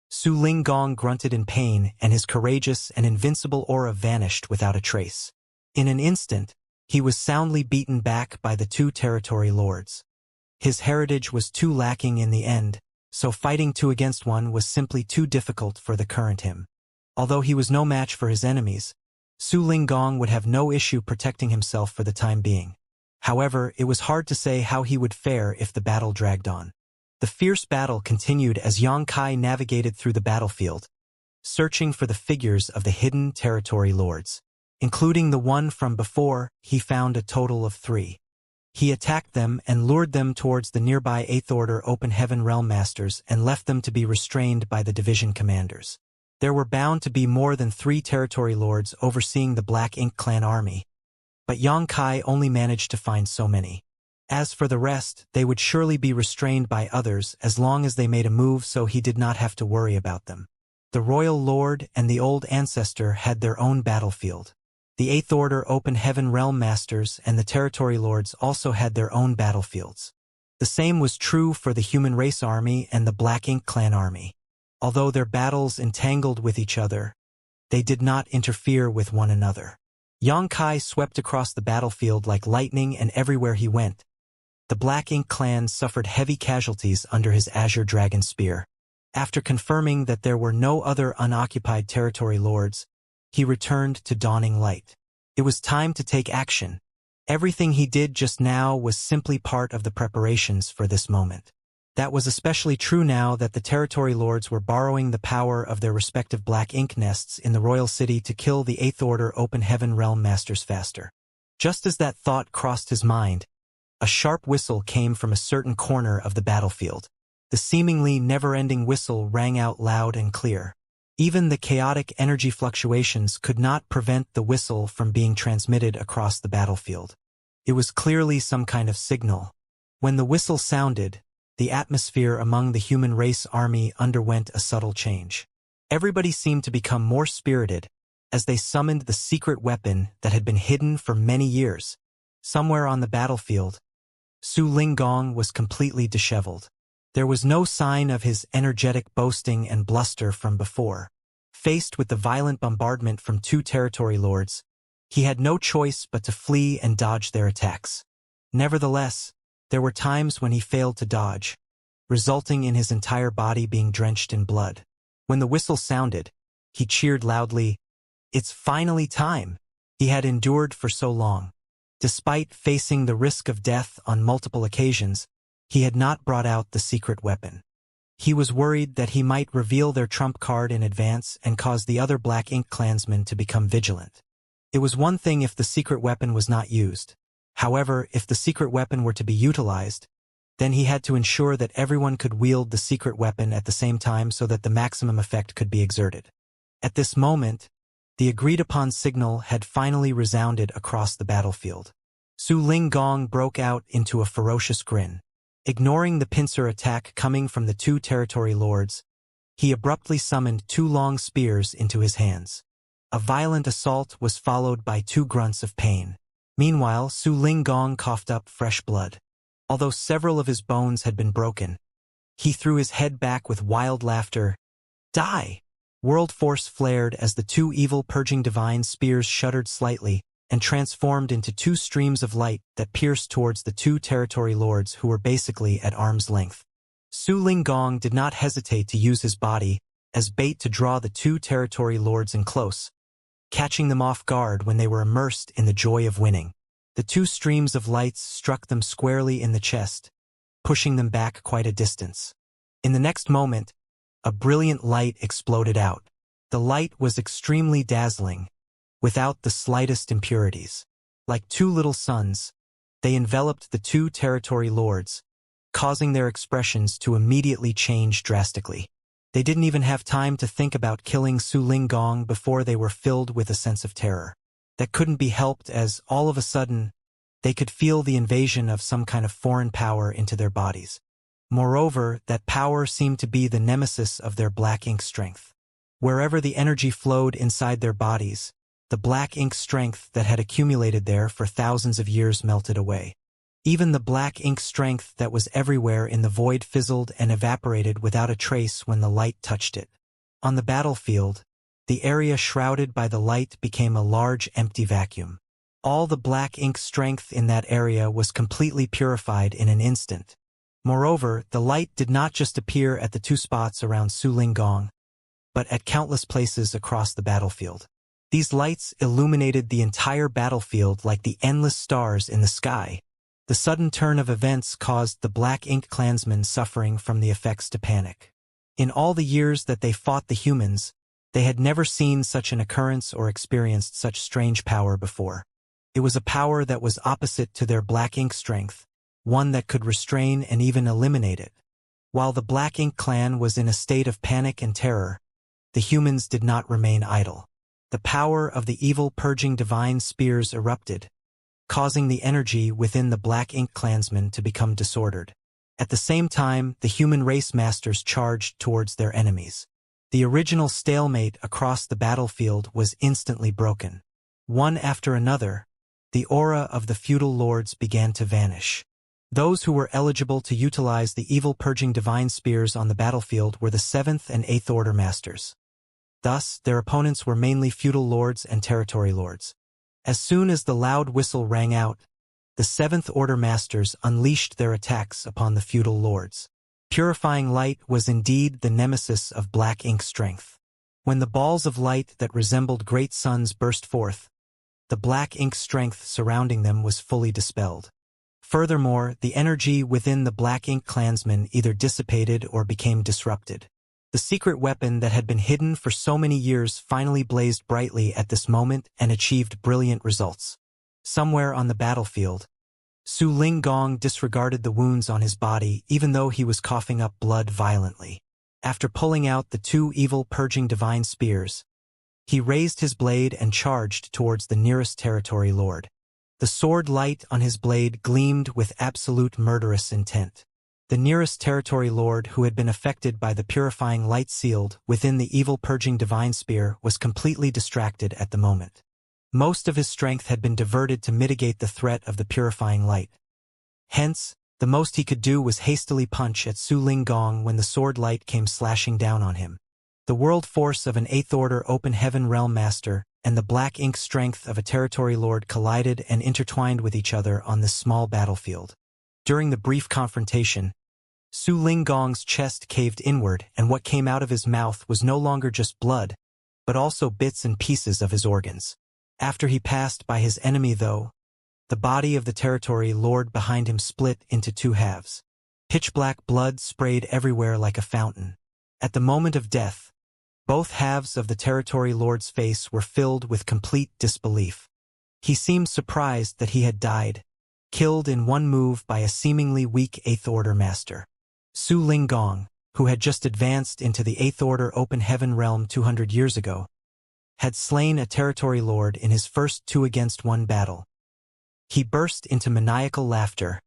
Su Linggong grunted in pain and his courageous and invincible aura vanished without a trace. In an instant, he was soundly beaten back by the 2 territory lords. His heritage was too lacking in the end, so fighting 2 against 1 was simply too difficult for the current him. Although he was no match for his enemies, Su Linggong would have no issue protecting himself for the time being. However, it was hard to say how he would fare if the battle dragged on. The fierce battle continued as Yang Kai navigated through the battlefield, searching for the figures of the hidden territory lords. Including the one from before, he found a total of 3. He attacked them and lured them towards the nearby 8th Order Open Heaven Realm Masters and left them to be restrained by the division commanders. There were bound to be more than 3 territory lords overseeing the Black Ink clan army, but Yang Kai only managed to find so many. As for the rest, they would surely be restrained by others as long as they made a move, so he did not have to worry about them. The Royal Lord and the Old Ancestor had their own battlefield. The 8th Order Open Heaven Realm Masters and the Territory Lords also had their own battlefields. The same was true for the Human Race Army and the Black Ink Clan Army. Although their battles entangled with each other, they did not interfere with one another. Yang Kai swept across the battlefield like lightning, and everywhere he went, the Black Ink Clan suffered heavy casualties under his Azure Dragon Spear. After confirming that there were no other unoccupied Territory Lords, he returned to Dawning Light. It was time to take action. Everything he did just now was simply part of the preparations for this moment. That was especially true now that the Territory Lords were borrowing the power of their respective Black Ink nests in the Royal City to kill the 8th Order Open Heaven Realm Masters faster. Just as that thought crossed his mind, a sharp whistle came from a certain corner of the battlefield. The seemingly never-ending whistle rang out loud and clear. Even the chaotic energy fluctuations could not prevent the whistle from being transmitted across the battlefield. It was clearly some kind of signal. When the whistle sounded, the atmosphere among the human race army underwent a subtle change. Everybody seemed to become more spirited, as they summoned the secret weapon that had been hidden for many years. Somewhere on the battlefield, Su Linggong was completely disheveled. There was no sign of his energetic boasting and bluster from before. Faced with the violent bombardment from two territory lords, he had no choice but to flee and dodge their attacks. Nevertheless, there were times when he failed to dodge, resulting in his entire body being drenched in blood. When the whistle sounded, he cheered loudly, "It's finally time!" He had endured for so long. Despite facing the risk of death on multiple occasions, he had not brought out the secret weapon. He was worried that he might reveal their trump card in advance and cause the other Black Ink clansmen to become vigilant. It was one thing if the secret weapon was not used. However, if the secret weapon were to be utilized, then he had to ensure that everyone could wield the secret weapon at the same time so that the maximum effect could be exerted. At this moment, the agreed-upon signal had finally resounded across the battlefield. Su Linggong broke out into a ferocious grin. Ignoring the pincer attack coming from the two territory lords, he abruptly summoned two long spears into his hands. A violent assault was followed by two grunts of pain. Meanwhile, Su Linggong coughed up fresh blood. Although several of his bones had been broken, he threw his head back with wild laughter. "Die!" World force flared as the two evil purging divine spears shuddered slightly and transformed into two streams of light that pierced towards the two territory lords who were basically at arm's length. Su Linggong did not hesitate to use his body as bait to draw the two territory lords in close, catching them off guard when they were immersed in the joy of winning. The two streams of lights struck them squarely in the chest, pushing them back quite a distance. In the next moment, a brilliant light exploded out. The light was extremely dazzling, without the slightest impurities. Like two little suns, they enveloped the two territory lords, causing their expressions to immediately change drastically. They didn't even have time to think about killing Su Linggong before they were filled with a sense of terror. That couldn't be helped as, all of a sudden, they could feel the invasion of some kind of foreign power into their bodies. Moreover, that power seemed to be the nemesis of their Black Ink strength. Wherever the energy flowed inside their bodies, the Black Ink strength that had accumulated there for thousands of years melted away. Even the Black Ink strength that was everywhere in the void fizzled and evaporated without a trace when the light touched it. On the battlefield, the area shrouded by the light became a large empty vacuum. All the Black Ink strength in that area was completely purified in an instant. Moreover, the light did not just appear at the two spots around Su Linggong, but at countless places across the battlefield. These lights illuminated the entire battlefield like the endless stars in the sky. The sudden turn of events caused the Black Ink clansmen suffering from the effects to panic. In all the years that they fought the humans, they had never seen such an occurrence or experienced such strange power before. It was a power that was opposite to their Black Ink strength, one that could restrain and even eliminate it. While the Black Ink clan was in a state of panic and terror, the humans did not remain idle. The power of the evil purging divine spears erupted, causing the energy within the Black Ink clansmen to become disordered. At the same time, the human race masters charged towards their enemies. The original stalemate across the battlefield was instantly broken. One after another, the aura of the feudal lords began to vanish. Those who were eligible to utilize the evil purging divine spears on the battlefield were the 7th and 8th Order masters. Thus, their opponents were mainly feudal lords and territory lords. As soon as the loud whistle rang out, the 7th Order masters unleashed their attacks upon the feudal lords. Purifying light was indeed the nemesis of Black Ink strength. When the balls of light that resembled great suns burst forth, the Black Ink strength surrounding them was fully dispelled. Furthermore, the energy within the Black Ink clansmen either dissipated or became disrupted. The secret weapon that had been hidden for so many years finally blazed brightly at this moment and achieved brilliant results. Somewhere on the battlefield, Su Linggong disregarded the wounds on his body even though he was coughing up blood violently. After pulling out the two evil purging divine spears, he raised his blade and charged towards the nearest territory lord. The sword light on his blade gleamed with absolute murderous intent. The nearest territory lord who had been affected by the purifying light sealed within the evil purging divine spear was completely distracted at the moment. Most of his strength had been diverted to mitigate the threat of the purifying light. Hence, the most he could do was hastily punch at Su Linggong when the sword light came slashing down on him. The world force of an 8th Order Open Heaven Realm Master and the black ink strength of a territory lord collided and intertwined with each other on this small battlefield. During the brief confrontation, Su Linggong's chest caved inward and what came out of his mouth was no longer just blood, but also bits and pieces of his organs. After he passed by his enemy though, the body of the territory lord behind him split into 2 halves. Pitch-black blood sprayed everywhere like a fountain. At the moment of death, both halves of the territory lord's face were filled with complete disbelief. He seemed surprised that he had died, killed in one move by a seemingly weak 8th Order master. Su Linggong, who had just advanced into the 8th Order Open Heaven realm 200 years ago, had slain a territory lord in his first 2-against-1 battle. He burst into maniacal laughter,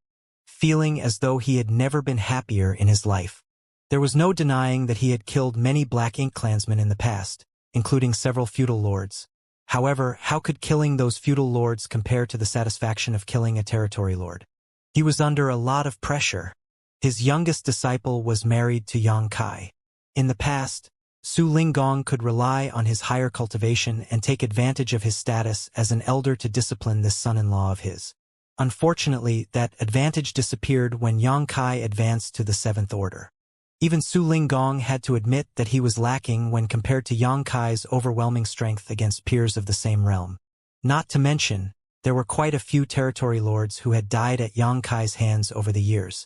feeling as though he had never been happier in his life. There was no denying that he had killed many Black Ink clansmen in the past, including several feudal lords. However, how could killing those feudal lords compare to the satisfaction of killing a territory lord? He was under a lot of pressure. His youngest disciple was married to Xianxia. In the past, Su Linggong could rely on his higher cultivation and take advantage of his status as an elder to discipline this son-in-law of his. Unfortunately, that advantage disappeared when Xianxia advanced to the 7th Order. Even Su Linggong had to admit that he was lacking when compared to Xianxia's overwhelming strength against peers of the same realm. Not to mention, there were quite a few territory lords who had died at Xianxia's hands over the years.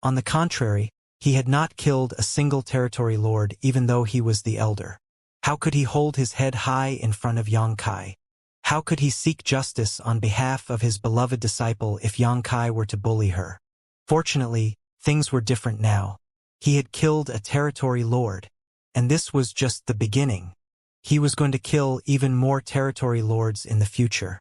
On the contrary, he had not killed a single territory lord even though he was the elder. How could he hold his head high in front of Xianxia? How could he seek justice on behalf of his beloved disciple if Xianxia were to bully her? Fortunately, things were different now. He had killed a territory lord, and this was just the beginning. He was going to kill even more territory lords in the future.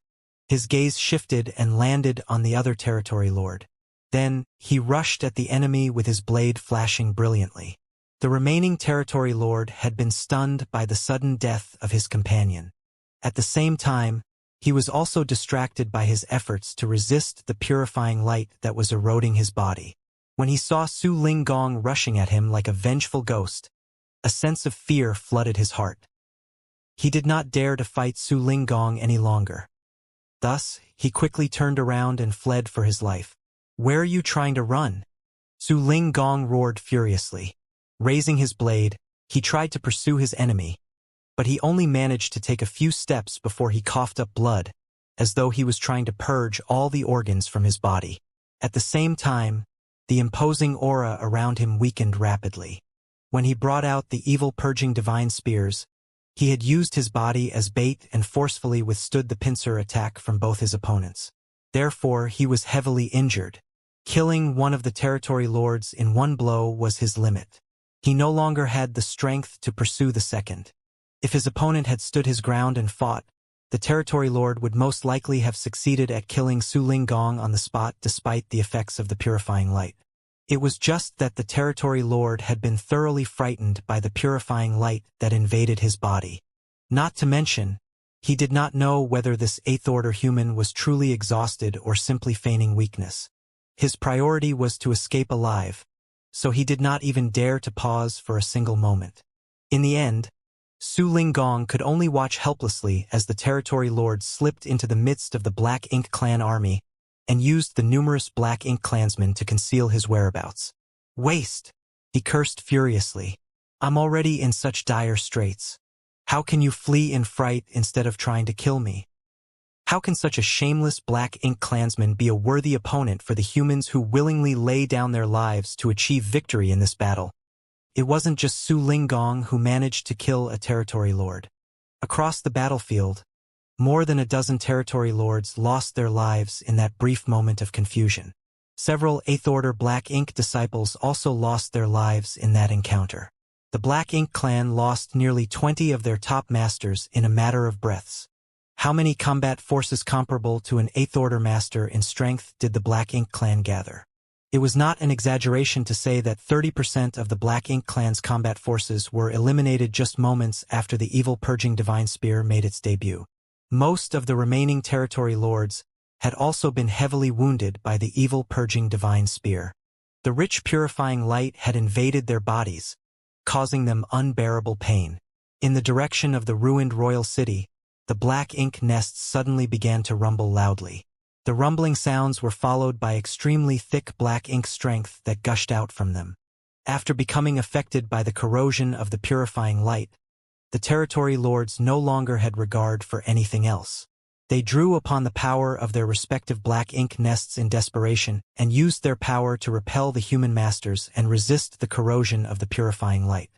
His gaze shifted and landed on the other territory lord. Then, he rushed at the enemy with his blade flashing brilliantly. The remaining territory lord had been stunned by the sudden death of his companion. At the same time, he was also distracted by his efforts to resist the purifying light that was eroding his body. When he saw Su Linggong rushing at him like a vengeful ghost, a sense of fear flooded his heart. He did not dare to fight Su Linggong any longer. Thus, he quickly turned around and fled for his life. "Where are you trying to run?" Su Linggong roared furiously. Raising his blade, he tried to pursue his enemy, but he only managed to take a few steps before he coughed up blood, as though he was trying to purge all the organs from his body. At the same time, the imposing aura around him weakened rapidly. When he brought out the evil purging divine spears, he had used his body as bait and forcefully withstood the pincer attack from both his opponents. Therefore, he was heavily injured. Killing one of the territory lords in one blow was his limit. He no longer had the strength to pursue the second. If his opponent had stood his ground and fought, the territory lord would most likely have succeeded at killing Su Linggong on the spot despite the effects of the purifying light. It was just that the territory lord had been thoroughly frightened by the purifying light that invaded his body. Not to mention, he did not know whether this 8th Order human was truly exhausted or simply feigning weakness. His priority was to escape alive, so he did not even dare to pause for a single moment. In the end, Su Linggong could only watch helplessly as the territory lord slipped into the midst of the Black Ink clan army and used the numerous Black Ink clansmen to conceal his whereabouts. "Waste!" he cursed furiously. "I'm already in such dire straits. How can you flee in fright instead of trying to kill me? How can such a shameless Black Ink clansman be a worthy opponent for the humans who willingly lay down their lives to achieve victory in this battle?" It wasn't just Su Linggong who managed to kill a territory lord. Across the battlefield, more than a dozen territory lords lost their lives in that brief moment of confusion. Several 8th Order Black Ink disciples also lost their lives in that encounter. The Black Ink clan lost nearly 20 of their top masters in a matter of breaths. How many combat forces comparable to an 8th Order master in strength did the Black Ink clan gather? It was not an exaggeration to say that 30% of the Black Ink Clan's combat forces were eliminated just moments after the evil purging divine spear made its debut. Most of the remaining territory lords had also been heavily wounded by the evil purging divine spear. The rich purifying light had invaded their bodies, causing them unbearable pain. In the direction of the ruined royal city, the black ink nests suddenly began to rumble loudly. The rumbling sounds were followed by extremely thick black ink strength that gushed out from them. After becoming affected by the corrosion of the purifying light, the territory lords no longer had regard for anything else. They drew upon the power of their respective black ink nests in desperation and used their power to repel the human masters and resist the corrosion of the purifying light.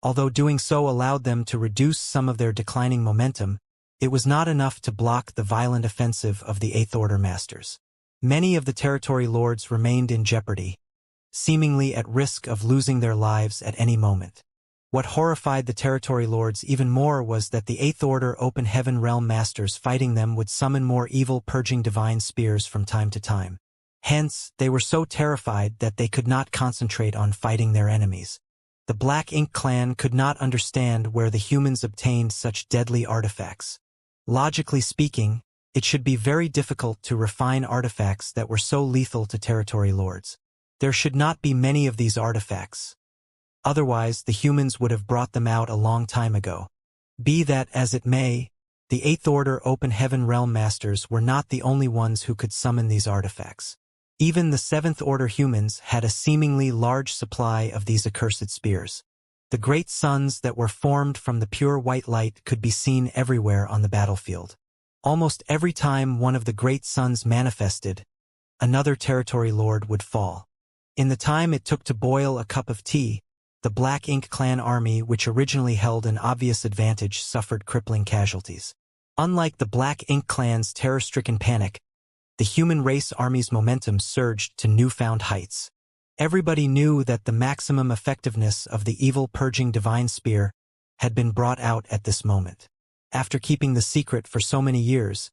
Although doing so allowed them to reduce some of their declining momentum, it was not enough to block the violent offensive of the Eighth Order Masters. Many of the territory lords remained in jeopardy, seemingly at risk of losing their lives at any moment. What horrified the territory lords even more was that the Eighth Order Open Heaven Realm Masters fighting them would summon more evil purging divine spears from time to time. Hence, they were so terrified that they could not concentrate on fighting their enemies. The Black Ink Clan could not understand where the humans obtained such deadly artifacts. Logically speaking, it should be very difficult to refine artifacts that were so lethal to territory lords. There should not be many of these artifacts. Otherwise, the humans would have brought them out a long time ago. Be that as it may, the Eighth Order Open Heaven Realm Masters were not the only ones who could summon these artifacts. Even the Seventh Order humans had a seemingly large supply of these accursed spears. The great suns that were formed from the pure white light could be seen everywhere on the battlefield. Almost every time one of the great suns manifested, another territory lord would fall. In the time it took to boil a cup of tea, the Black Ink Clan army, which originally held an obvious advantage, suffered crippling casualties. Unlike the Black Ink Clan's terror-stricken panic, the human race army's momentum surged to newfound heights. Everybody knew that the maximum effectiveness of the evil purging divine spear had been brought out at this moment. After keeping the secret for so many years,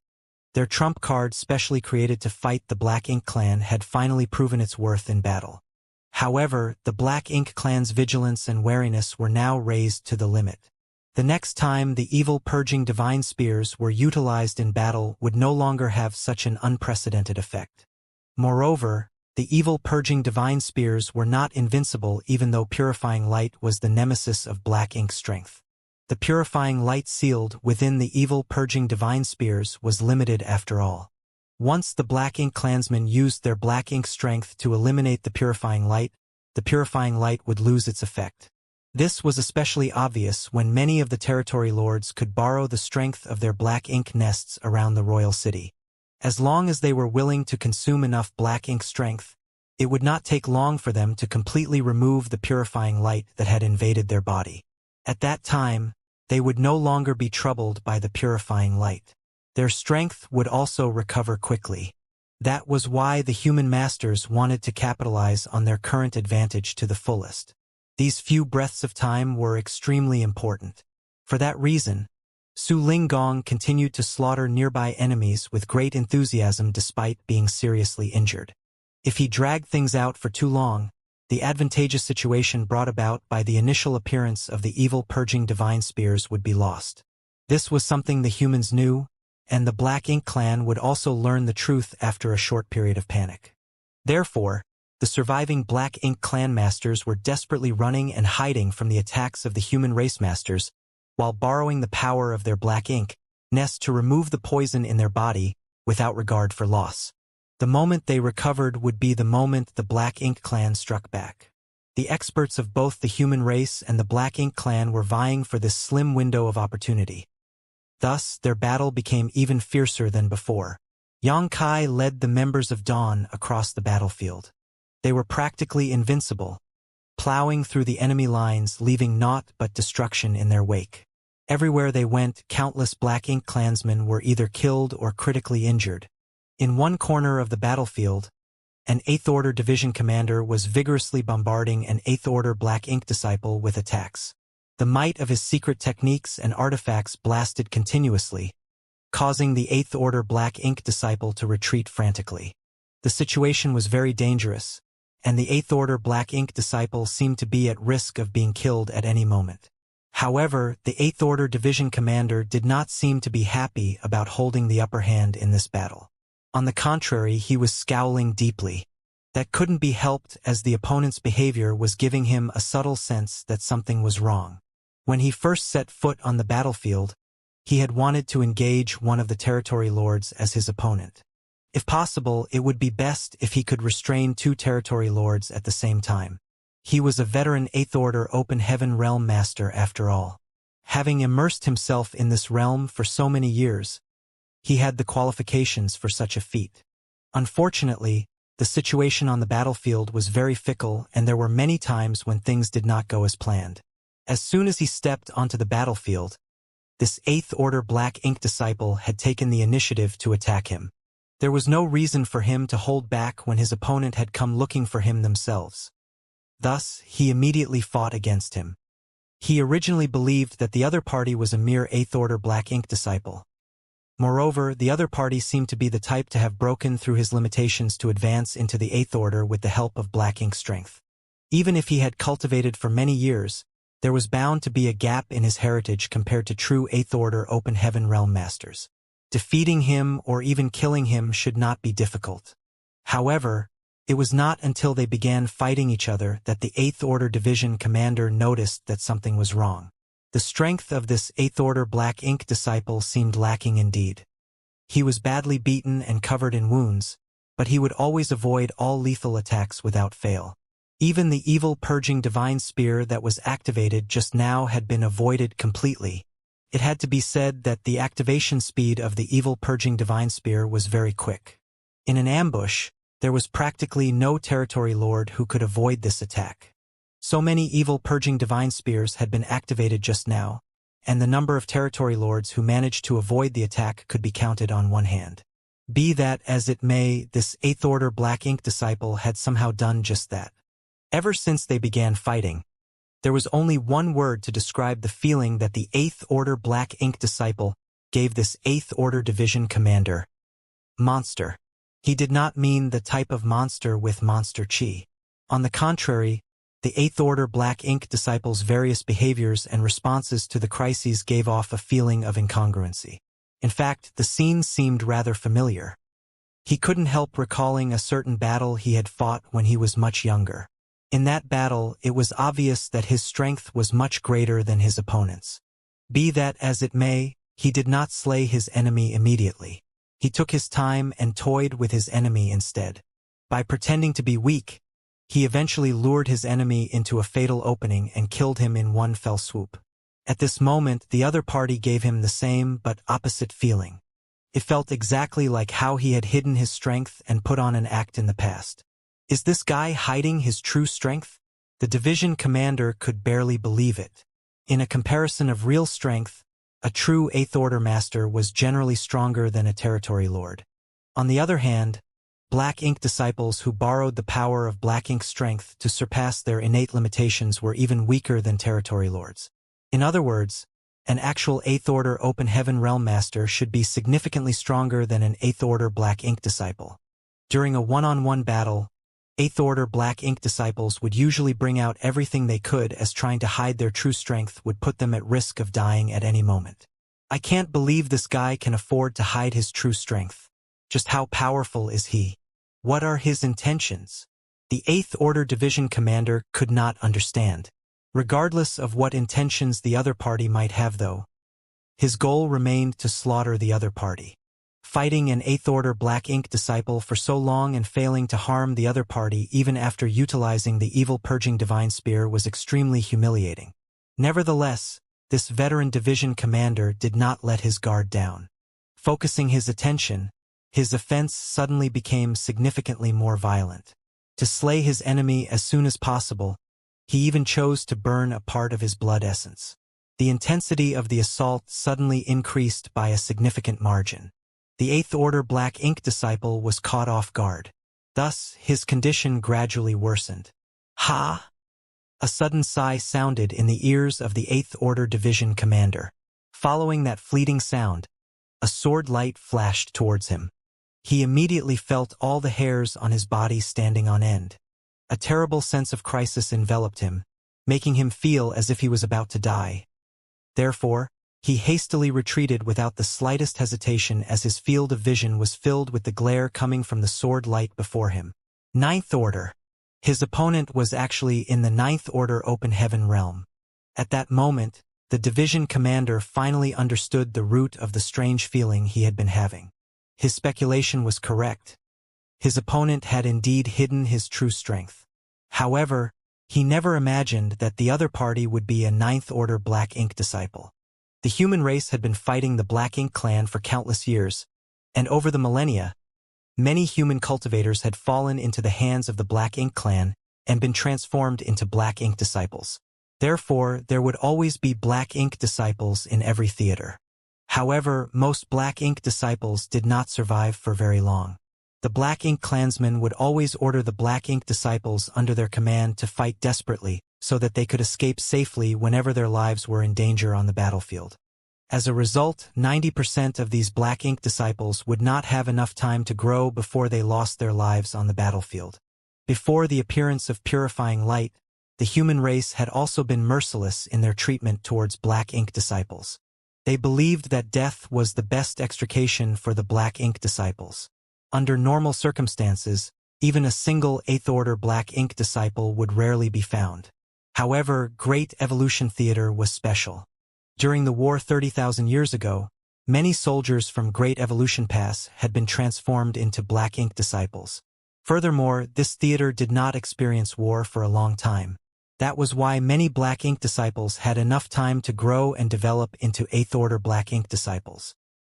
their trump card specially created to fight the Black Ink Clan had finally proven its worth in battle. However, the Black Ink Clan's vigilance and wariness were now raised to the limit. The next time the evil purging divine spears were utilized in battle would no longer have such an unprecedented effect. Moreover, the evil purging divine spears were not invincible even though purifying light was the nemesis of black ink strength. The purifying light sealed within the evil purging divine spears was limited after all. Once the Black Ink clansmen used their black ink strength to eliminate the purifying light would lose its effect. This was especially obvious when many of the territory lords could borrow the strength of their black ink nests around the royal city. As long as they were willing to consume enough black ink strength, it would not take long for them to completely remove the purifying light that had invaded their body. At that time, they would no longer be troubled by the purifying light. Their strength would also recover quickly. That was why the human masters wanted to capitalize on their current advantage to the fullest. These few breaths of time were extremely important. For that reason, Su Linggong continued to slaughter nearby enemies with great enthusiasm despite being seriously injured. If he dragged things out for too long, the advantageous situation brought about by the initial appearance of the evil purging divine spears would be lost. This was something the humans knew, and the Black Ink Clan would also learn the truth after a short period of panic. Therefore, the surviving Black Ink Clan masters were desperately running and hiding from the attacks of the human race masters, while borrowing the power of their black ink nest to remove the poison in their body without regard for loss. The moment they recovered would be the moment the Black Ink Clan struck back. The experts of both the human race and the Black Ink Clan were vying for this slim window of opportunity. Thus, their battle became even fiercer than before. Xianxia led the members of Dawn across the battlefield. They were practically invincible, plowing through the enemy lines, leaving naught but destruction in their wake. Everywhere they went, countless Black Ink clansmen were either killed or critically injured. In one corner of the battlefield, an Eighth Order division commander was vigorously bombarding an Eighth Order Black Ink disciple with attacks. The might of his secret techniques and artifacts blasted continuously, causing the Eighth Order Black Ink disciple to retreat frantically. The situation was very dangerous, and the 8th Order Black Ink disciple seemed to be at risk of being killed at any moment. However, the 8th Order Division commander did not seem to be happy about holding the upper hand in this battle. On the contrary, he was scowling deeply. That couldn't be helped, as the opponent's behavior was giving him a subtle sense that something was wrong. When he first set foot on the battlefield, he had wanted to engage one of the territory lords as his opponent. If possible, it would be best if he could restrain 2 territory lords at the same time. He was a veteran 8th Order Open Heaven Realm Master after all. Having immersed himself in this realm for so many years, he had the qualifications for such a feat. Unfortunately, the situation on the battlefield was very fickle, and there were many times when things did not go as planned. As soon as he stepped onto the battlefield, this 8th Order Black Ink disciple had taken the initiative to attack him. There was no reason for him to hold back when his opponent had come looking for him themselves. Thus, he immediately fought against him. He originally believed that the other party was a mere 8th Order Black Ink disciple. Moreover, the other party seemed to be the type to have broken through his limitations to advance into the 8th Order with the help of Black Ink strength. Even if he had cultivated for many years, there was bound to be a gap in his heritage compared to true 8th Order Open Heaven Realm Masters. Defeating him or even killing him should not be difficult. However, it was not until they began fighting each other that the 8th Order Division commander noticed that something was wrong. The strength of this 8th Order Black Ink disciple seemed lacking indeed. He was badly beaten and covered in wounds, but he would always avoid all lethal attacks without fail. Even the evil purging divine spear that was activated just now had been avoided completely. It had to be said that the activation speed of the evil purging divine spear was very quick. In an ambush, there was practically no territory lord who could avoid this attack. So many evil purging divine spears had been activated just now, and the number of territory lords who managed to avoid the attack could be counted on one hand. Be that as it may, this 8th Order Black Ink disciple had somehow done just that. Ever since they began fighting, there was only one word to describe the feeling that the 8th Order Black Ink disciple gave this 8th Order Division commander. Monster. He did not mean the type of monster with monster chi. On the contrary, the 8th Order Black Ink disciple's various behaviors and responses to the crises gave off a feeling of incongruency. In fact, the scene seemed rather familiar. He couldn't help recalling a certain battle he had fought when he was much younger. In that battle, it was obvious that his strength was much greater than his opponent's. Be that as it may, he did not slay his enemy immediately. He took his time and toyed with his enemy instead. By pretending to be weak, he eventually lured his enemy into a fatal opening and killed him in one fell swoop. At this moment, the other party gave him the same but opposite feeling. It felt exactly like how he had hidden his strength and put on an act in the past. Is this guy hiding his true strength? The division commander could barely believe it. In a comparison of real strength, a true 8th Order master was generally stronger than a territory lord. On the other hand, Black Ink disciples who borrowed the power of Black Ink strength to surpass their innate limitations were even weaker than territory lords. In other words, an actual 8th Order Open Heaven Realm Master should be significantly stronger than an 8th Order Black Ink disciple. During a one-on-one battle, 8th Order Black Ink disciples would usually bring out everything they could, as trying to hide their true strength would put them at risk of dying at any moment. I can't believe this guy can afford to hide his true strength. Just how powerful is he? What are his intentions? The 8th Order Division commander could not understand. Regardless of what intentions the other party might have though, his goal remained to slaughter the other party. Fighting an 8th Order Black Ink disciple for so long and failing to harm the other party even after utilizing the evil purging divine spear was extremely humiliating. Nevertheless, this veteran division commander did not let his guard down. Focusing his attention, his offense suddenly became significantly more violent. To slay his enemy as soon as possible, he even chose to burn a part of his blood essence. The intensity of the assault suddenly increased by a significant margin. The 8th Order Black Ink disciple was caught off guard. Thus, his condition gradually worsened. Ha! A sudden sigh sounded in the ears of the 8th Order Division commander. Following that fleeting sound, a sword light flashed towards him. He immediately felt all the hairs on his body standing on end. A terrible sense of crisis enveloped him, making him feel as if he was about to die. Therefore, he hastily retreated without the slightest hesitation as his field of vision was filled with the glare coming from the sword light before him. Ninth Order. His opponent was actually in the Ninth Order open heaven realm. At that moment, the division commander finally understood the root of the strange feeling he had been having. His speculation was correct. His opponent had indeed hidden his true strength. However, he never imagined that the other party would be a Ninth Order Black Ink disciple. The human race had been fighting the Black Ink clan for countless years, and over the millennia, many human cultivators had fallen into the hands of the Black Ink clan and been transformed into Black Ink disciples. Therefore, there would always be Black Ink disciples in every theater. However, most Black Ink disciples did not survive for very long. The Black Ink clansmen would always order the Black Ink disciples under their command to fight desperately so that they could escape safely whenever their lives were in danger on the battlefield. As a result, 90% of these Black Ink disciples would not have enough time to grow before they lost their lives on the battlefield. Before the appearance of purifying light, the human race had also been merciless in their treatment towards Black Ink disciples. They believed that death was the best extrication for the Black Ink disciples. Under normal circumstances, even a single Eighth Order Black Ink disciple would rarely be found. However, Great Evolution Theater was special. During the war 30,000 years ago, many soldiers from Great Evolution Pass had been transformed into Black Ink disciples. Furthermore, this theater did not experience war for a long time. That was why many Black Ink disciples had enough time to grow and develop into Eighth Order Black Ink disciples.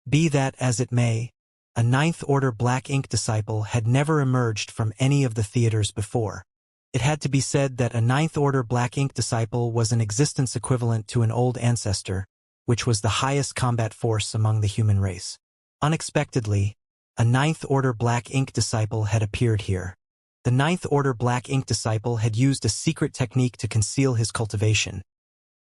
Be that as it may, a Ninth Order Black Ink disciple had never emerged from any of the theaters before. It had to be said that a Ninth Order Black Ink disciple was an existence equivalent to an old ancestor, which was the highest combat force among the human race. Unexpectedly, a Ninth Order Black Ink disciple had appeared here. The Ninth Order Black Ink disciple had used a secret technique to conceal his cultivation.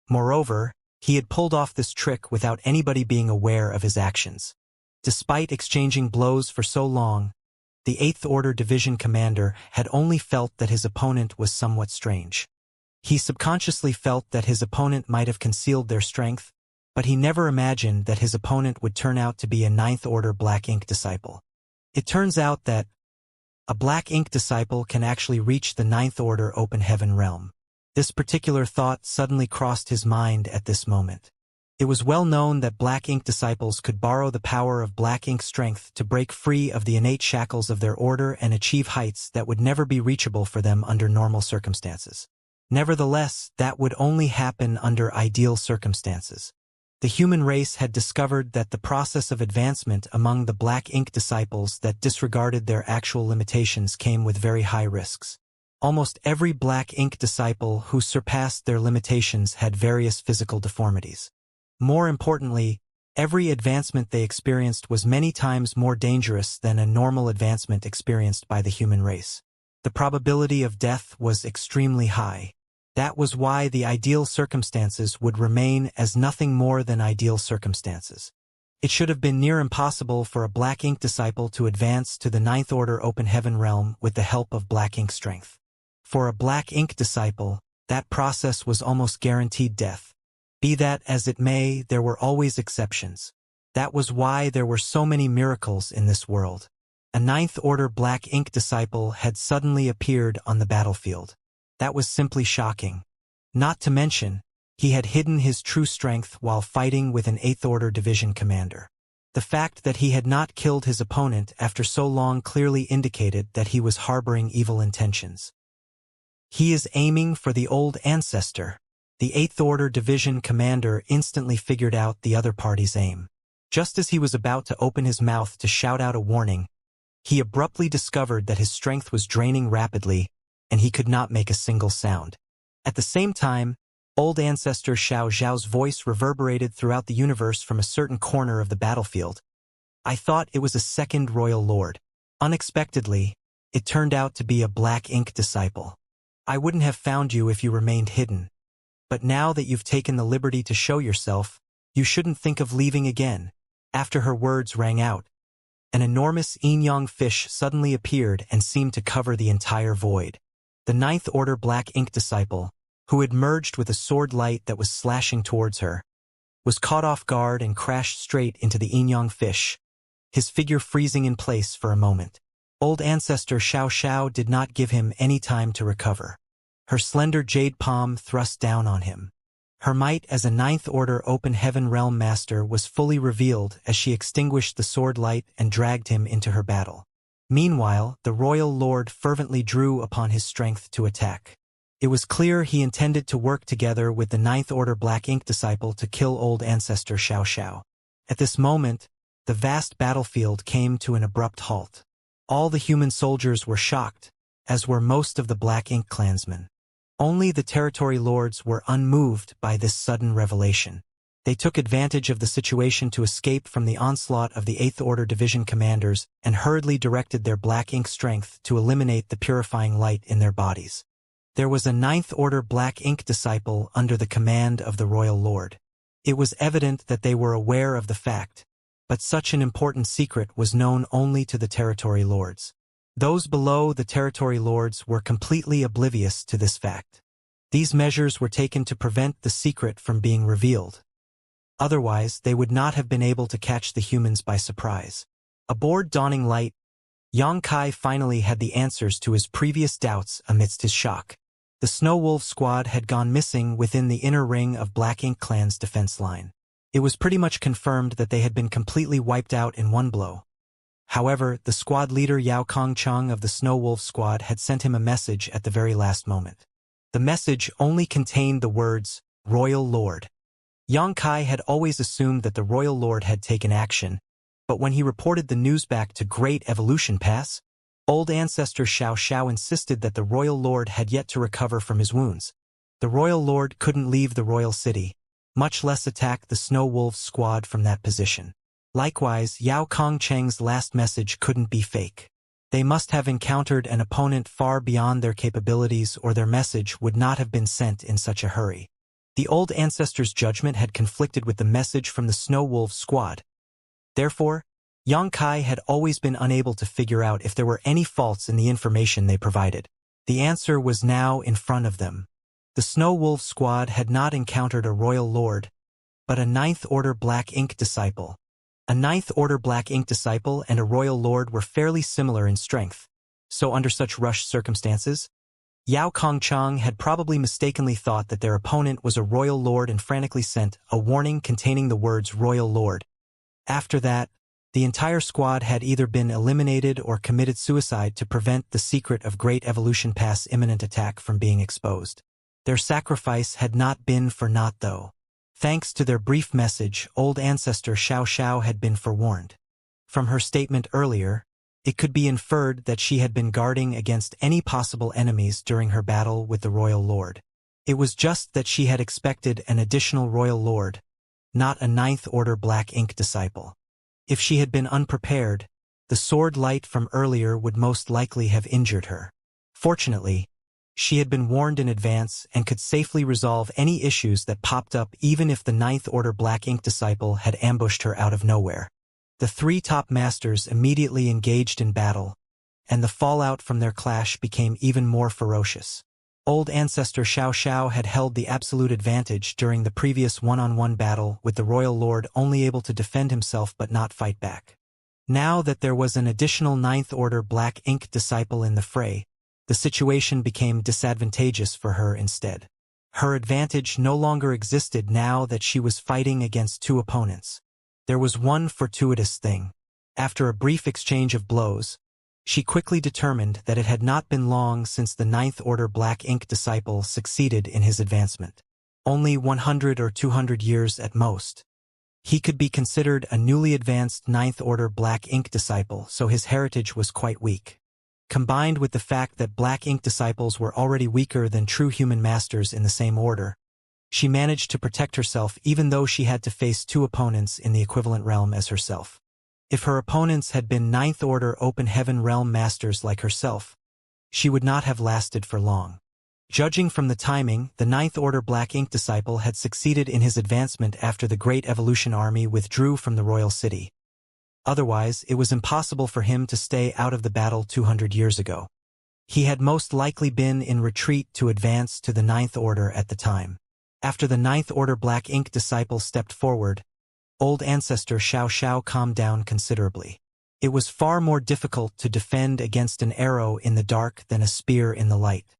Moreover, he had pulled off this trick without anybody being aware of his actions. Despite exchanging blows for so long, the Eighth Order Division commander had only felt that his opponent was somewhat strange. He subconsciously felt that his opponent might have concealed their strength, but he never imagined that his opponent would turn out to be a Ninth Order Black Ink disciple. It turns out that a Black Ink disciple can actually reach the Ninth Order open heaven realm. This particular thought suddenly crossed his mind at this moment. It was well known that Black Ink disciples could borrow the power of Black Ink strength to break free of the innate shackles of their order and achieve heights that would never be reachable for them under normal circumstances. Nevertheless, that would only happen under ideal circumstances. The human race had discovered that the process of advancement among the Black Ink disciples that disregarded their actual limitations came with very high risks. Almost every Black Ink disciple who surpassed their limitations had various physical deformities. More importantly, every advancement they experienced was many times more dangerous than a normal advancement experienced by the human race. The probability of death was extremely high. That was why the ideal circumstances would remain as nothing more than ideal circumstances. It should have been near impossible for a Black Ink disciple to advance to the Ninth Order open heaven realm with the help of Black Ink strength. For a Black Ink disciple, that process was almost guaranteed death. Be that as it may, there were always exceptions. That was why there were so many miracles in this world. A Ninth Order Black Ink disciple had suddenly appeared on the battlefield. That was simply shocking. Not to mention, he had hidden his true strength while fighting with an Eighth Order division commander. The fact that he had not killed his opponent after so long clearly indicated that he was harboring evil intentions. He is aiming for the old ancestor. The Eighth Order Division commander instantly figured out the other party's aim. Just as he was about to open his mouth to shout out a warning, he abruptly discovered that his strength was draining rapidly, and he could not make a single sound. At the same time, old ancestor Xiao Zhao's voice reverberated throughout the universe from a certain corner of the battlefield. I thought it was a second royal lord. Unexpectedly, it turned out to be a Black Ink disciple. I wouldn't have found you if you remained hidden. But now that you've taken the liberty to show yourself, you shouldn't think of leaving again. After her words rang out, an enormous yin-yang fish suddenly appeared and seemed to cover the entire void. The Ninth Order Black Ink Disciple, who had merged with a sword light that was slashing towards her, was caught off guard and crashed straight into the Inyang fish, his figure freezing in place for a moment. Old Ancestor Xiao did not give him any time to recover. Her slender jade palm thrust down on him. Her might as a Ninth Order Open Heaven Realm Master was fully revealed as she extinguished the sword light and dragged him into her battle. Meanwhile, the Royal Lord fervently drew upon his strength to attack. It was clear he intended to work together with the Ninth Order Black Ink Disciple to kill Old Ancestor Xiao. At this moment, the vast battlefield came to an abrupt halt. All the human soldiers were shocked, as were most of the Black Ink clansmen. Only the territory lords were unmoved by this sudden revelation. They took advantage of the situation to escape from the onslaught of the Eighth Order Division commanders and hurriedly directed their Black Ink strength to eliminate the purifying light in their bodies. There was a Ninth Order Black Ink Disciple under the command of the Royal Lord. It was evident that they were aware of the fact, but such an important secret was known only to the territory lords. Those below the territory lords were completely oblivious to this fact. These measures were taken to prevent the secret from being revealed. Otherwise, they would not have been able to catch the humans by surprise. Aboard Dawning Light, Xianxia finally had the answers to his previous doubts amidst his shock. The Snow Wolf squad had gone missing within the inner ring of Black Ink Clan's defense line. It was pretty much confirmed that they had been completely wiped out in one blow. However, the squad leader Yao Kongcheng of the Snow Wolf squad had sent him a message at the very last moment. The message only contained the words, Royal Lord. Xianxia had always assumed that the Royal Lord had taken action, but when he reported the news back to Great Evolution Pass, Old Ancestor Xiao insisted that the Royal Lord had yet to recover from his wounds. The Royal Lord couldn't leave the Royal City, much less attack the Snow Wolf squad from that position. Likewise, Yao Kongcheng's last message couldn't be fake. They must have encountered an opponent far beyond their capabilities, or their message would not have been sent in such a hurry. The Old Ancestor's judgment had conflicted with the message from the Snow Wolf squad. Therefore, Xianxia had always been unable to figure out if there were any faults in the information they provided. The answer was now in front of them. The Snow Wolf squad had not encountered a Royal Lord, but a Ninth Order Black Ink Disciple. A Ninth Order Black Ink Disciple and a Royal Lord were fairly similar in strength, so under such rushed circumstances, Yao Kongcheng had probably mistakenly thought that their opponent was a Royal Lord and frantically sent a warning containing the words Royal Lord. After that, the entire squad had either been eliminated or committed suicide to prevent the secret of Great Evolution Pass' imminent attack from being exposed. Their sacrifice had not been for naught though. Thanks to their brief message, Old Ancestor Xiao had been forewarned. From her statement earlier, it could be inferred that she had been guarding against any possible enemies during her battle with the Royal Lord. It was just that she had expected an additional Royal Lord, not a Ninth Order Black Ink Disciple. If she had been unprepared, the sword light from earlier would most likely have injured her. Fortunately, she had been warned in advance and could safely resolve any issues that popped up even if the Ninth Order Black Ink Disciple had ambushed her out of nowhere. The three top masters immediately engaged in battle, and the fallout from their clash became even more ferocious. Old Ancestor Xiao had held the absolute advantage during the previous one-on-one battle with the Royal Lord, only able to defend himself but not fight back. Now that there was an additional Ninth Order Black Ink Disciple in the fray, the situation became disadvantageous for her instead. Her advantage no longer existed now that she was fighting against two opponents. There was one fortuitous thing. After a brief exchange of blows, she quickly determined that it had not been long since the Ninth Order Black Ink Disciple succeeded in his advancement. Only 100 or 200 years at most. He could be considered a newly advanced Ninth Order Black Ink Disciple, so his heritage was quite weak. Combined with the fact that Black Ink Disciples were already weaker than true human masters in the same order, she managed to protect herself even though she had to face two opponents in the equivalent realm as herself. If her opponents had been Ninth Order Open Heaven Realm Masters like herself, she would not have lasted for long. Judging from the timing, the Ninth Order Black Ink Disciple had succeeded in his advancement after the Great Evolution Army withdrew from the Royal City. Otherwise, it was impossible for him to stay out of the battle 200 years ago. He had most likely been in retreat to advance to the Ninth Order at the time. After the Ninth Order Black Ink disciple stepped forward, old ancestor Xiao calmed down considerably. It was far more difficult to defend against an arrow in the dark than a spear in the light.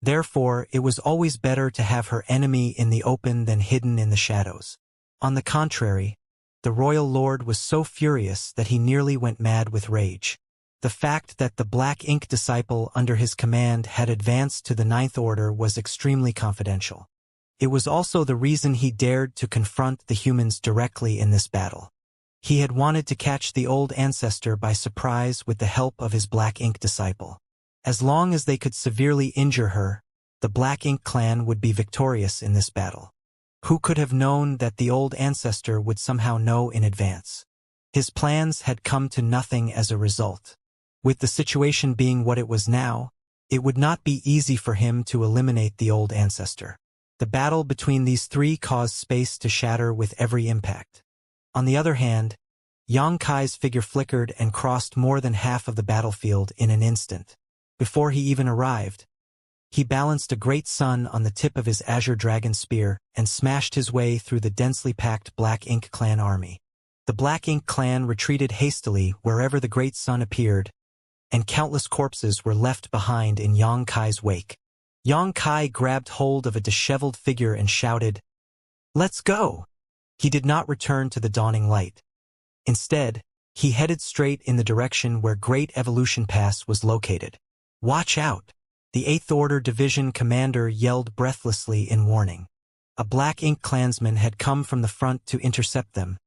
Therefore, it was always better to have her enemy in the open than hidden in the shadows. On the contrary, the royal lord was so furious that he nearly went mad with rage. The fact that the Black Ink disciple under his command had advanced to the Ninth Order was extremely confidential. It was also the reason he dared to confront the humans directly in this battle. He had wanted to catch the old ancestor by surprise with the help of his Black Ink disciple. As long as they could severely injure her, the Black Ink clan would be victorious in this battle. Who could have known that the old ancestor would somehow know in advance? His plans had come to nothing as a result. With the situation being what it was now, it would not be easy for him to eliminate the old ancestor. The battle between these three caused space to shatter with every impact. On the other hand, Yang Kai's figure flickered and crossed more than half of the battlefield in an instant. Before he even arrived, he balanced a great sun on the tip of his azure dragon spear and smashed his way through the densely packed Black Ink clan army. The Black Ink clan retreated hastily wherever the great sun appeared, and countless corpses were left behind in Yang Kai's wake. Yang Kai grabbed hold of a disheveled figure and shouted, "Let's go!" He did not return to the dawning light. Instead, he headed straight in the direction where Great Evolution Pass was located. "Watch out!" The Eighth Order Division commander yelled breathlessly in warning. A Black Ink clansman had come from the front to intercept them,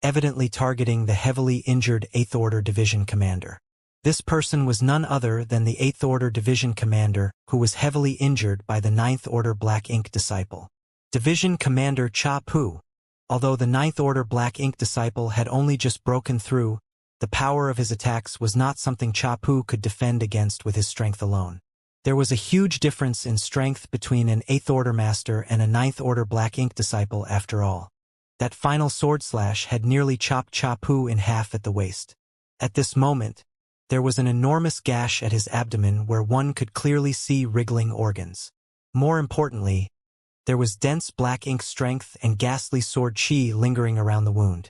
evidently targeting the heavily injured Eighth Order Division commander. This person was none other than the Eighth Order Division commander who was heavily injured by the Ninth Order Black Ink disciple. Division Commander Cha Pu. Although the Ninth Order Black Ink disciple had only just broken through, the power of his attacks was not something Cha Pu could defend against with his strength alone. There was a huge difference in strength between an Eighth Order Master and a Ninth Order Black Ink disciple after all. That final sword slash had nearly chopped Cha Pu in half at the waist. At this moment, there was an enormous gash at his abdomen where one could clearly see wriggling organs. More importantly, there was dense Black Ink strength and ghastly sword chi lingering around the wound.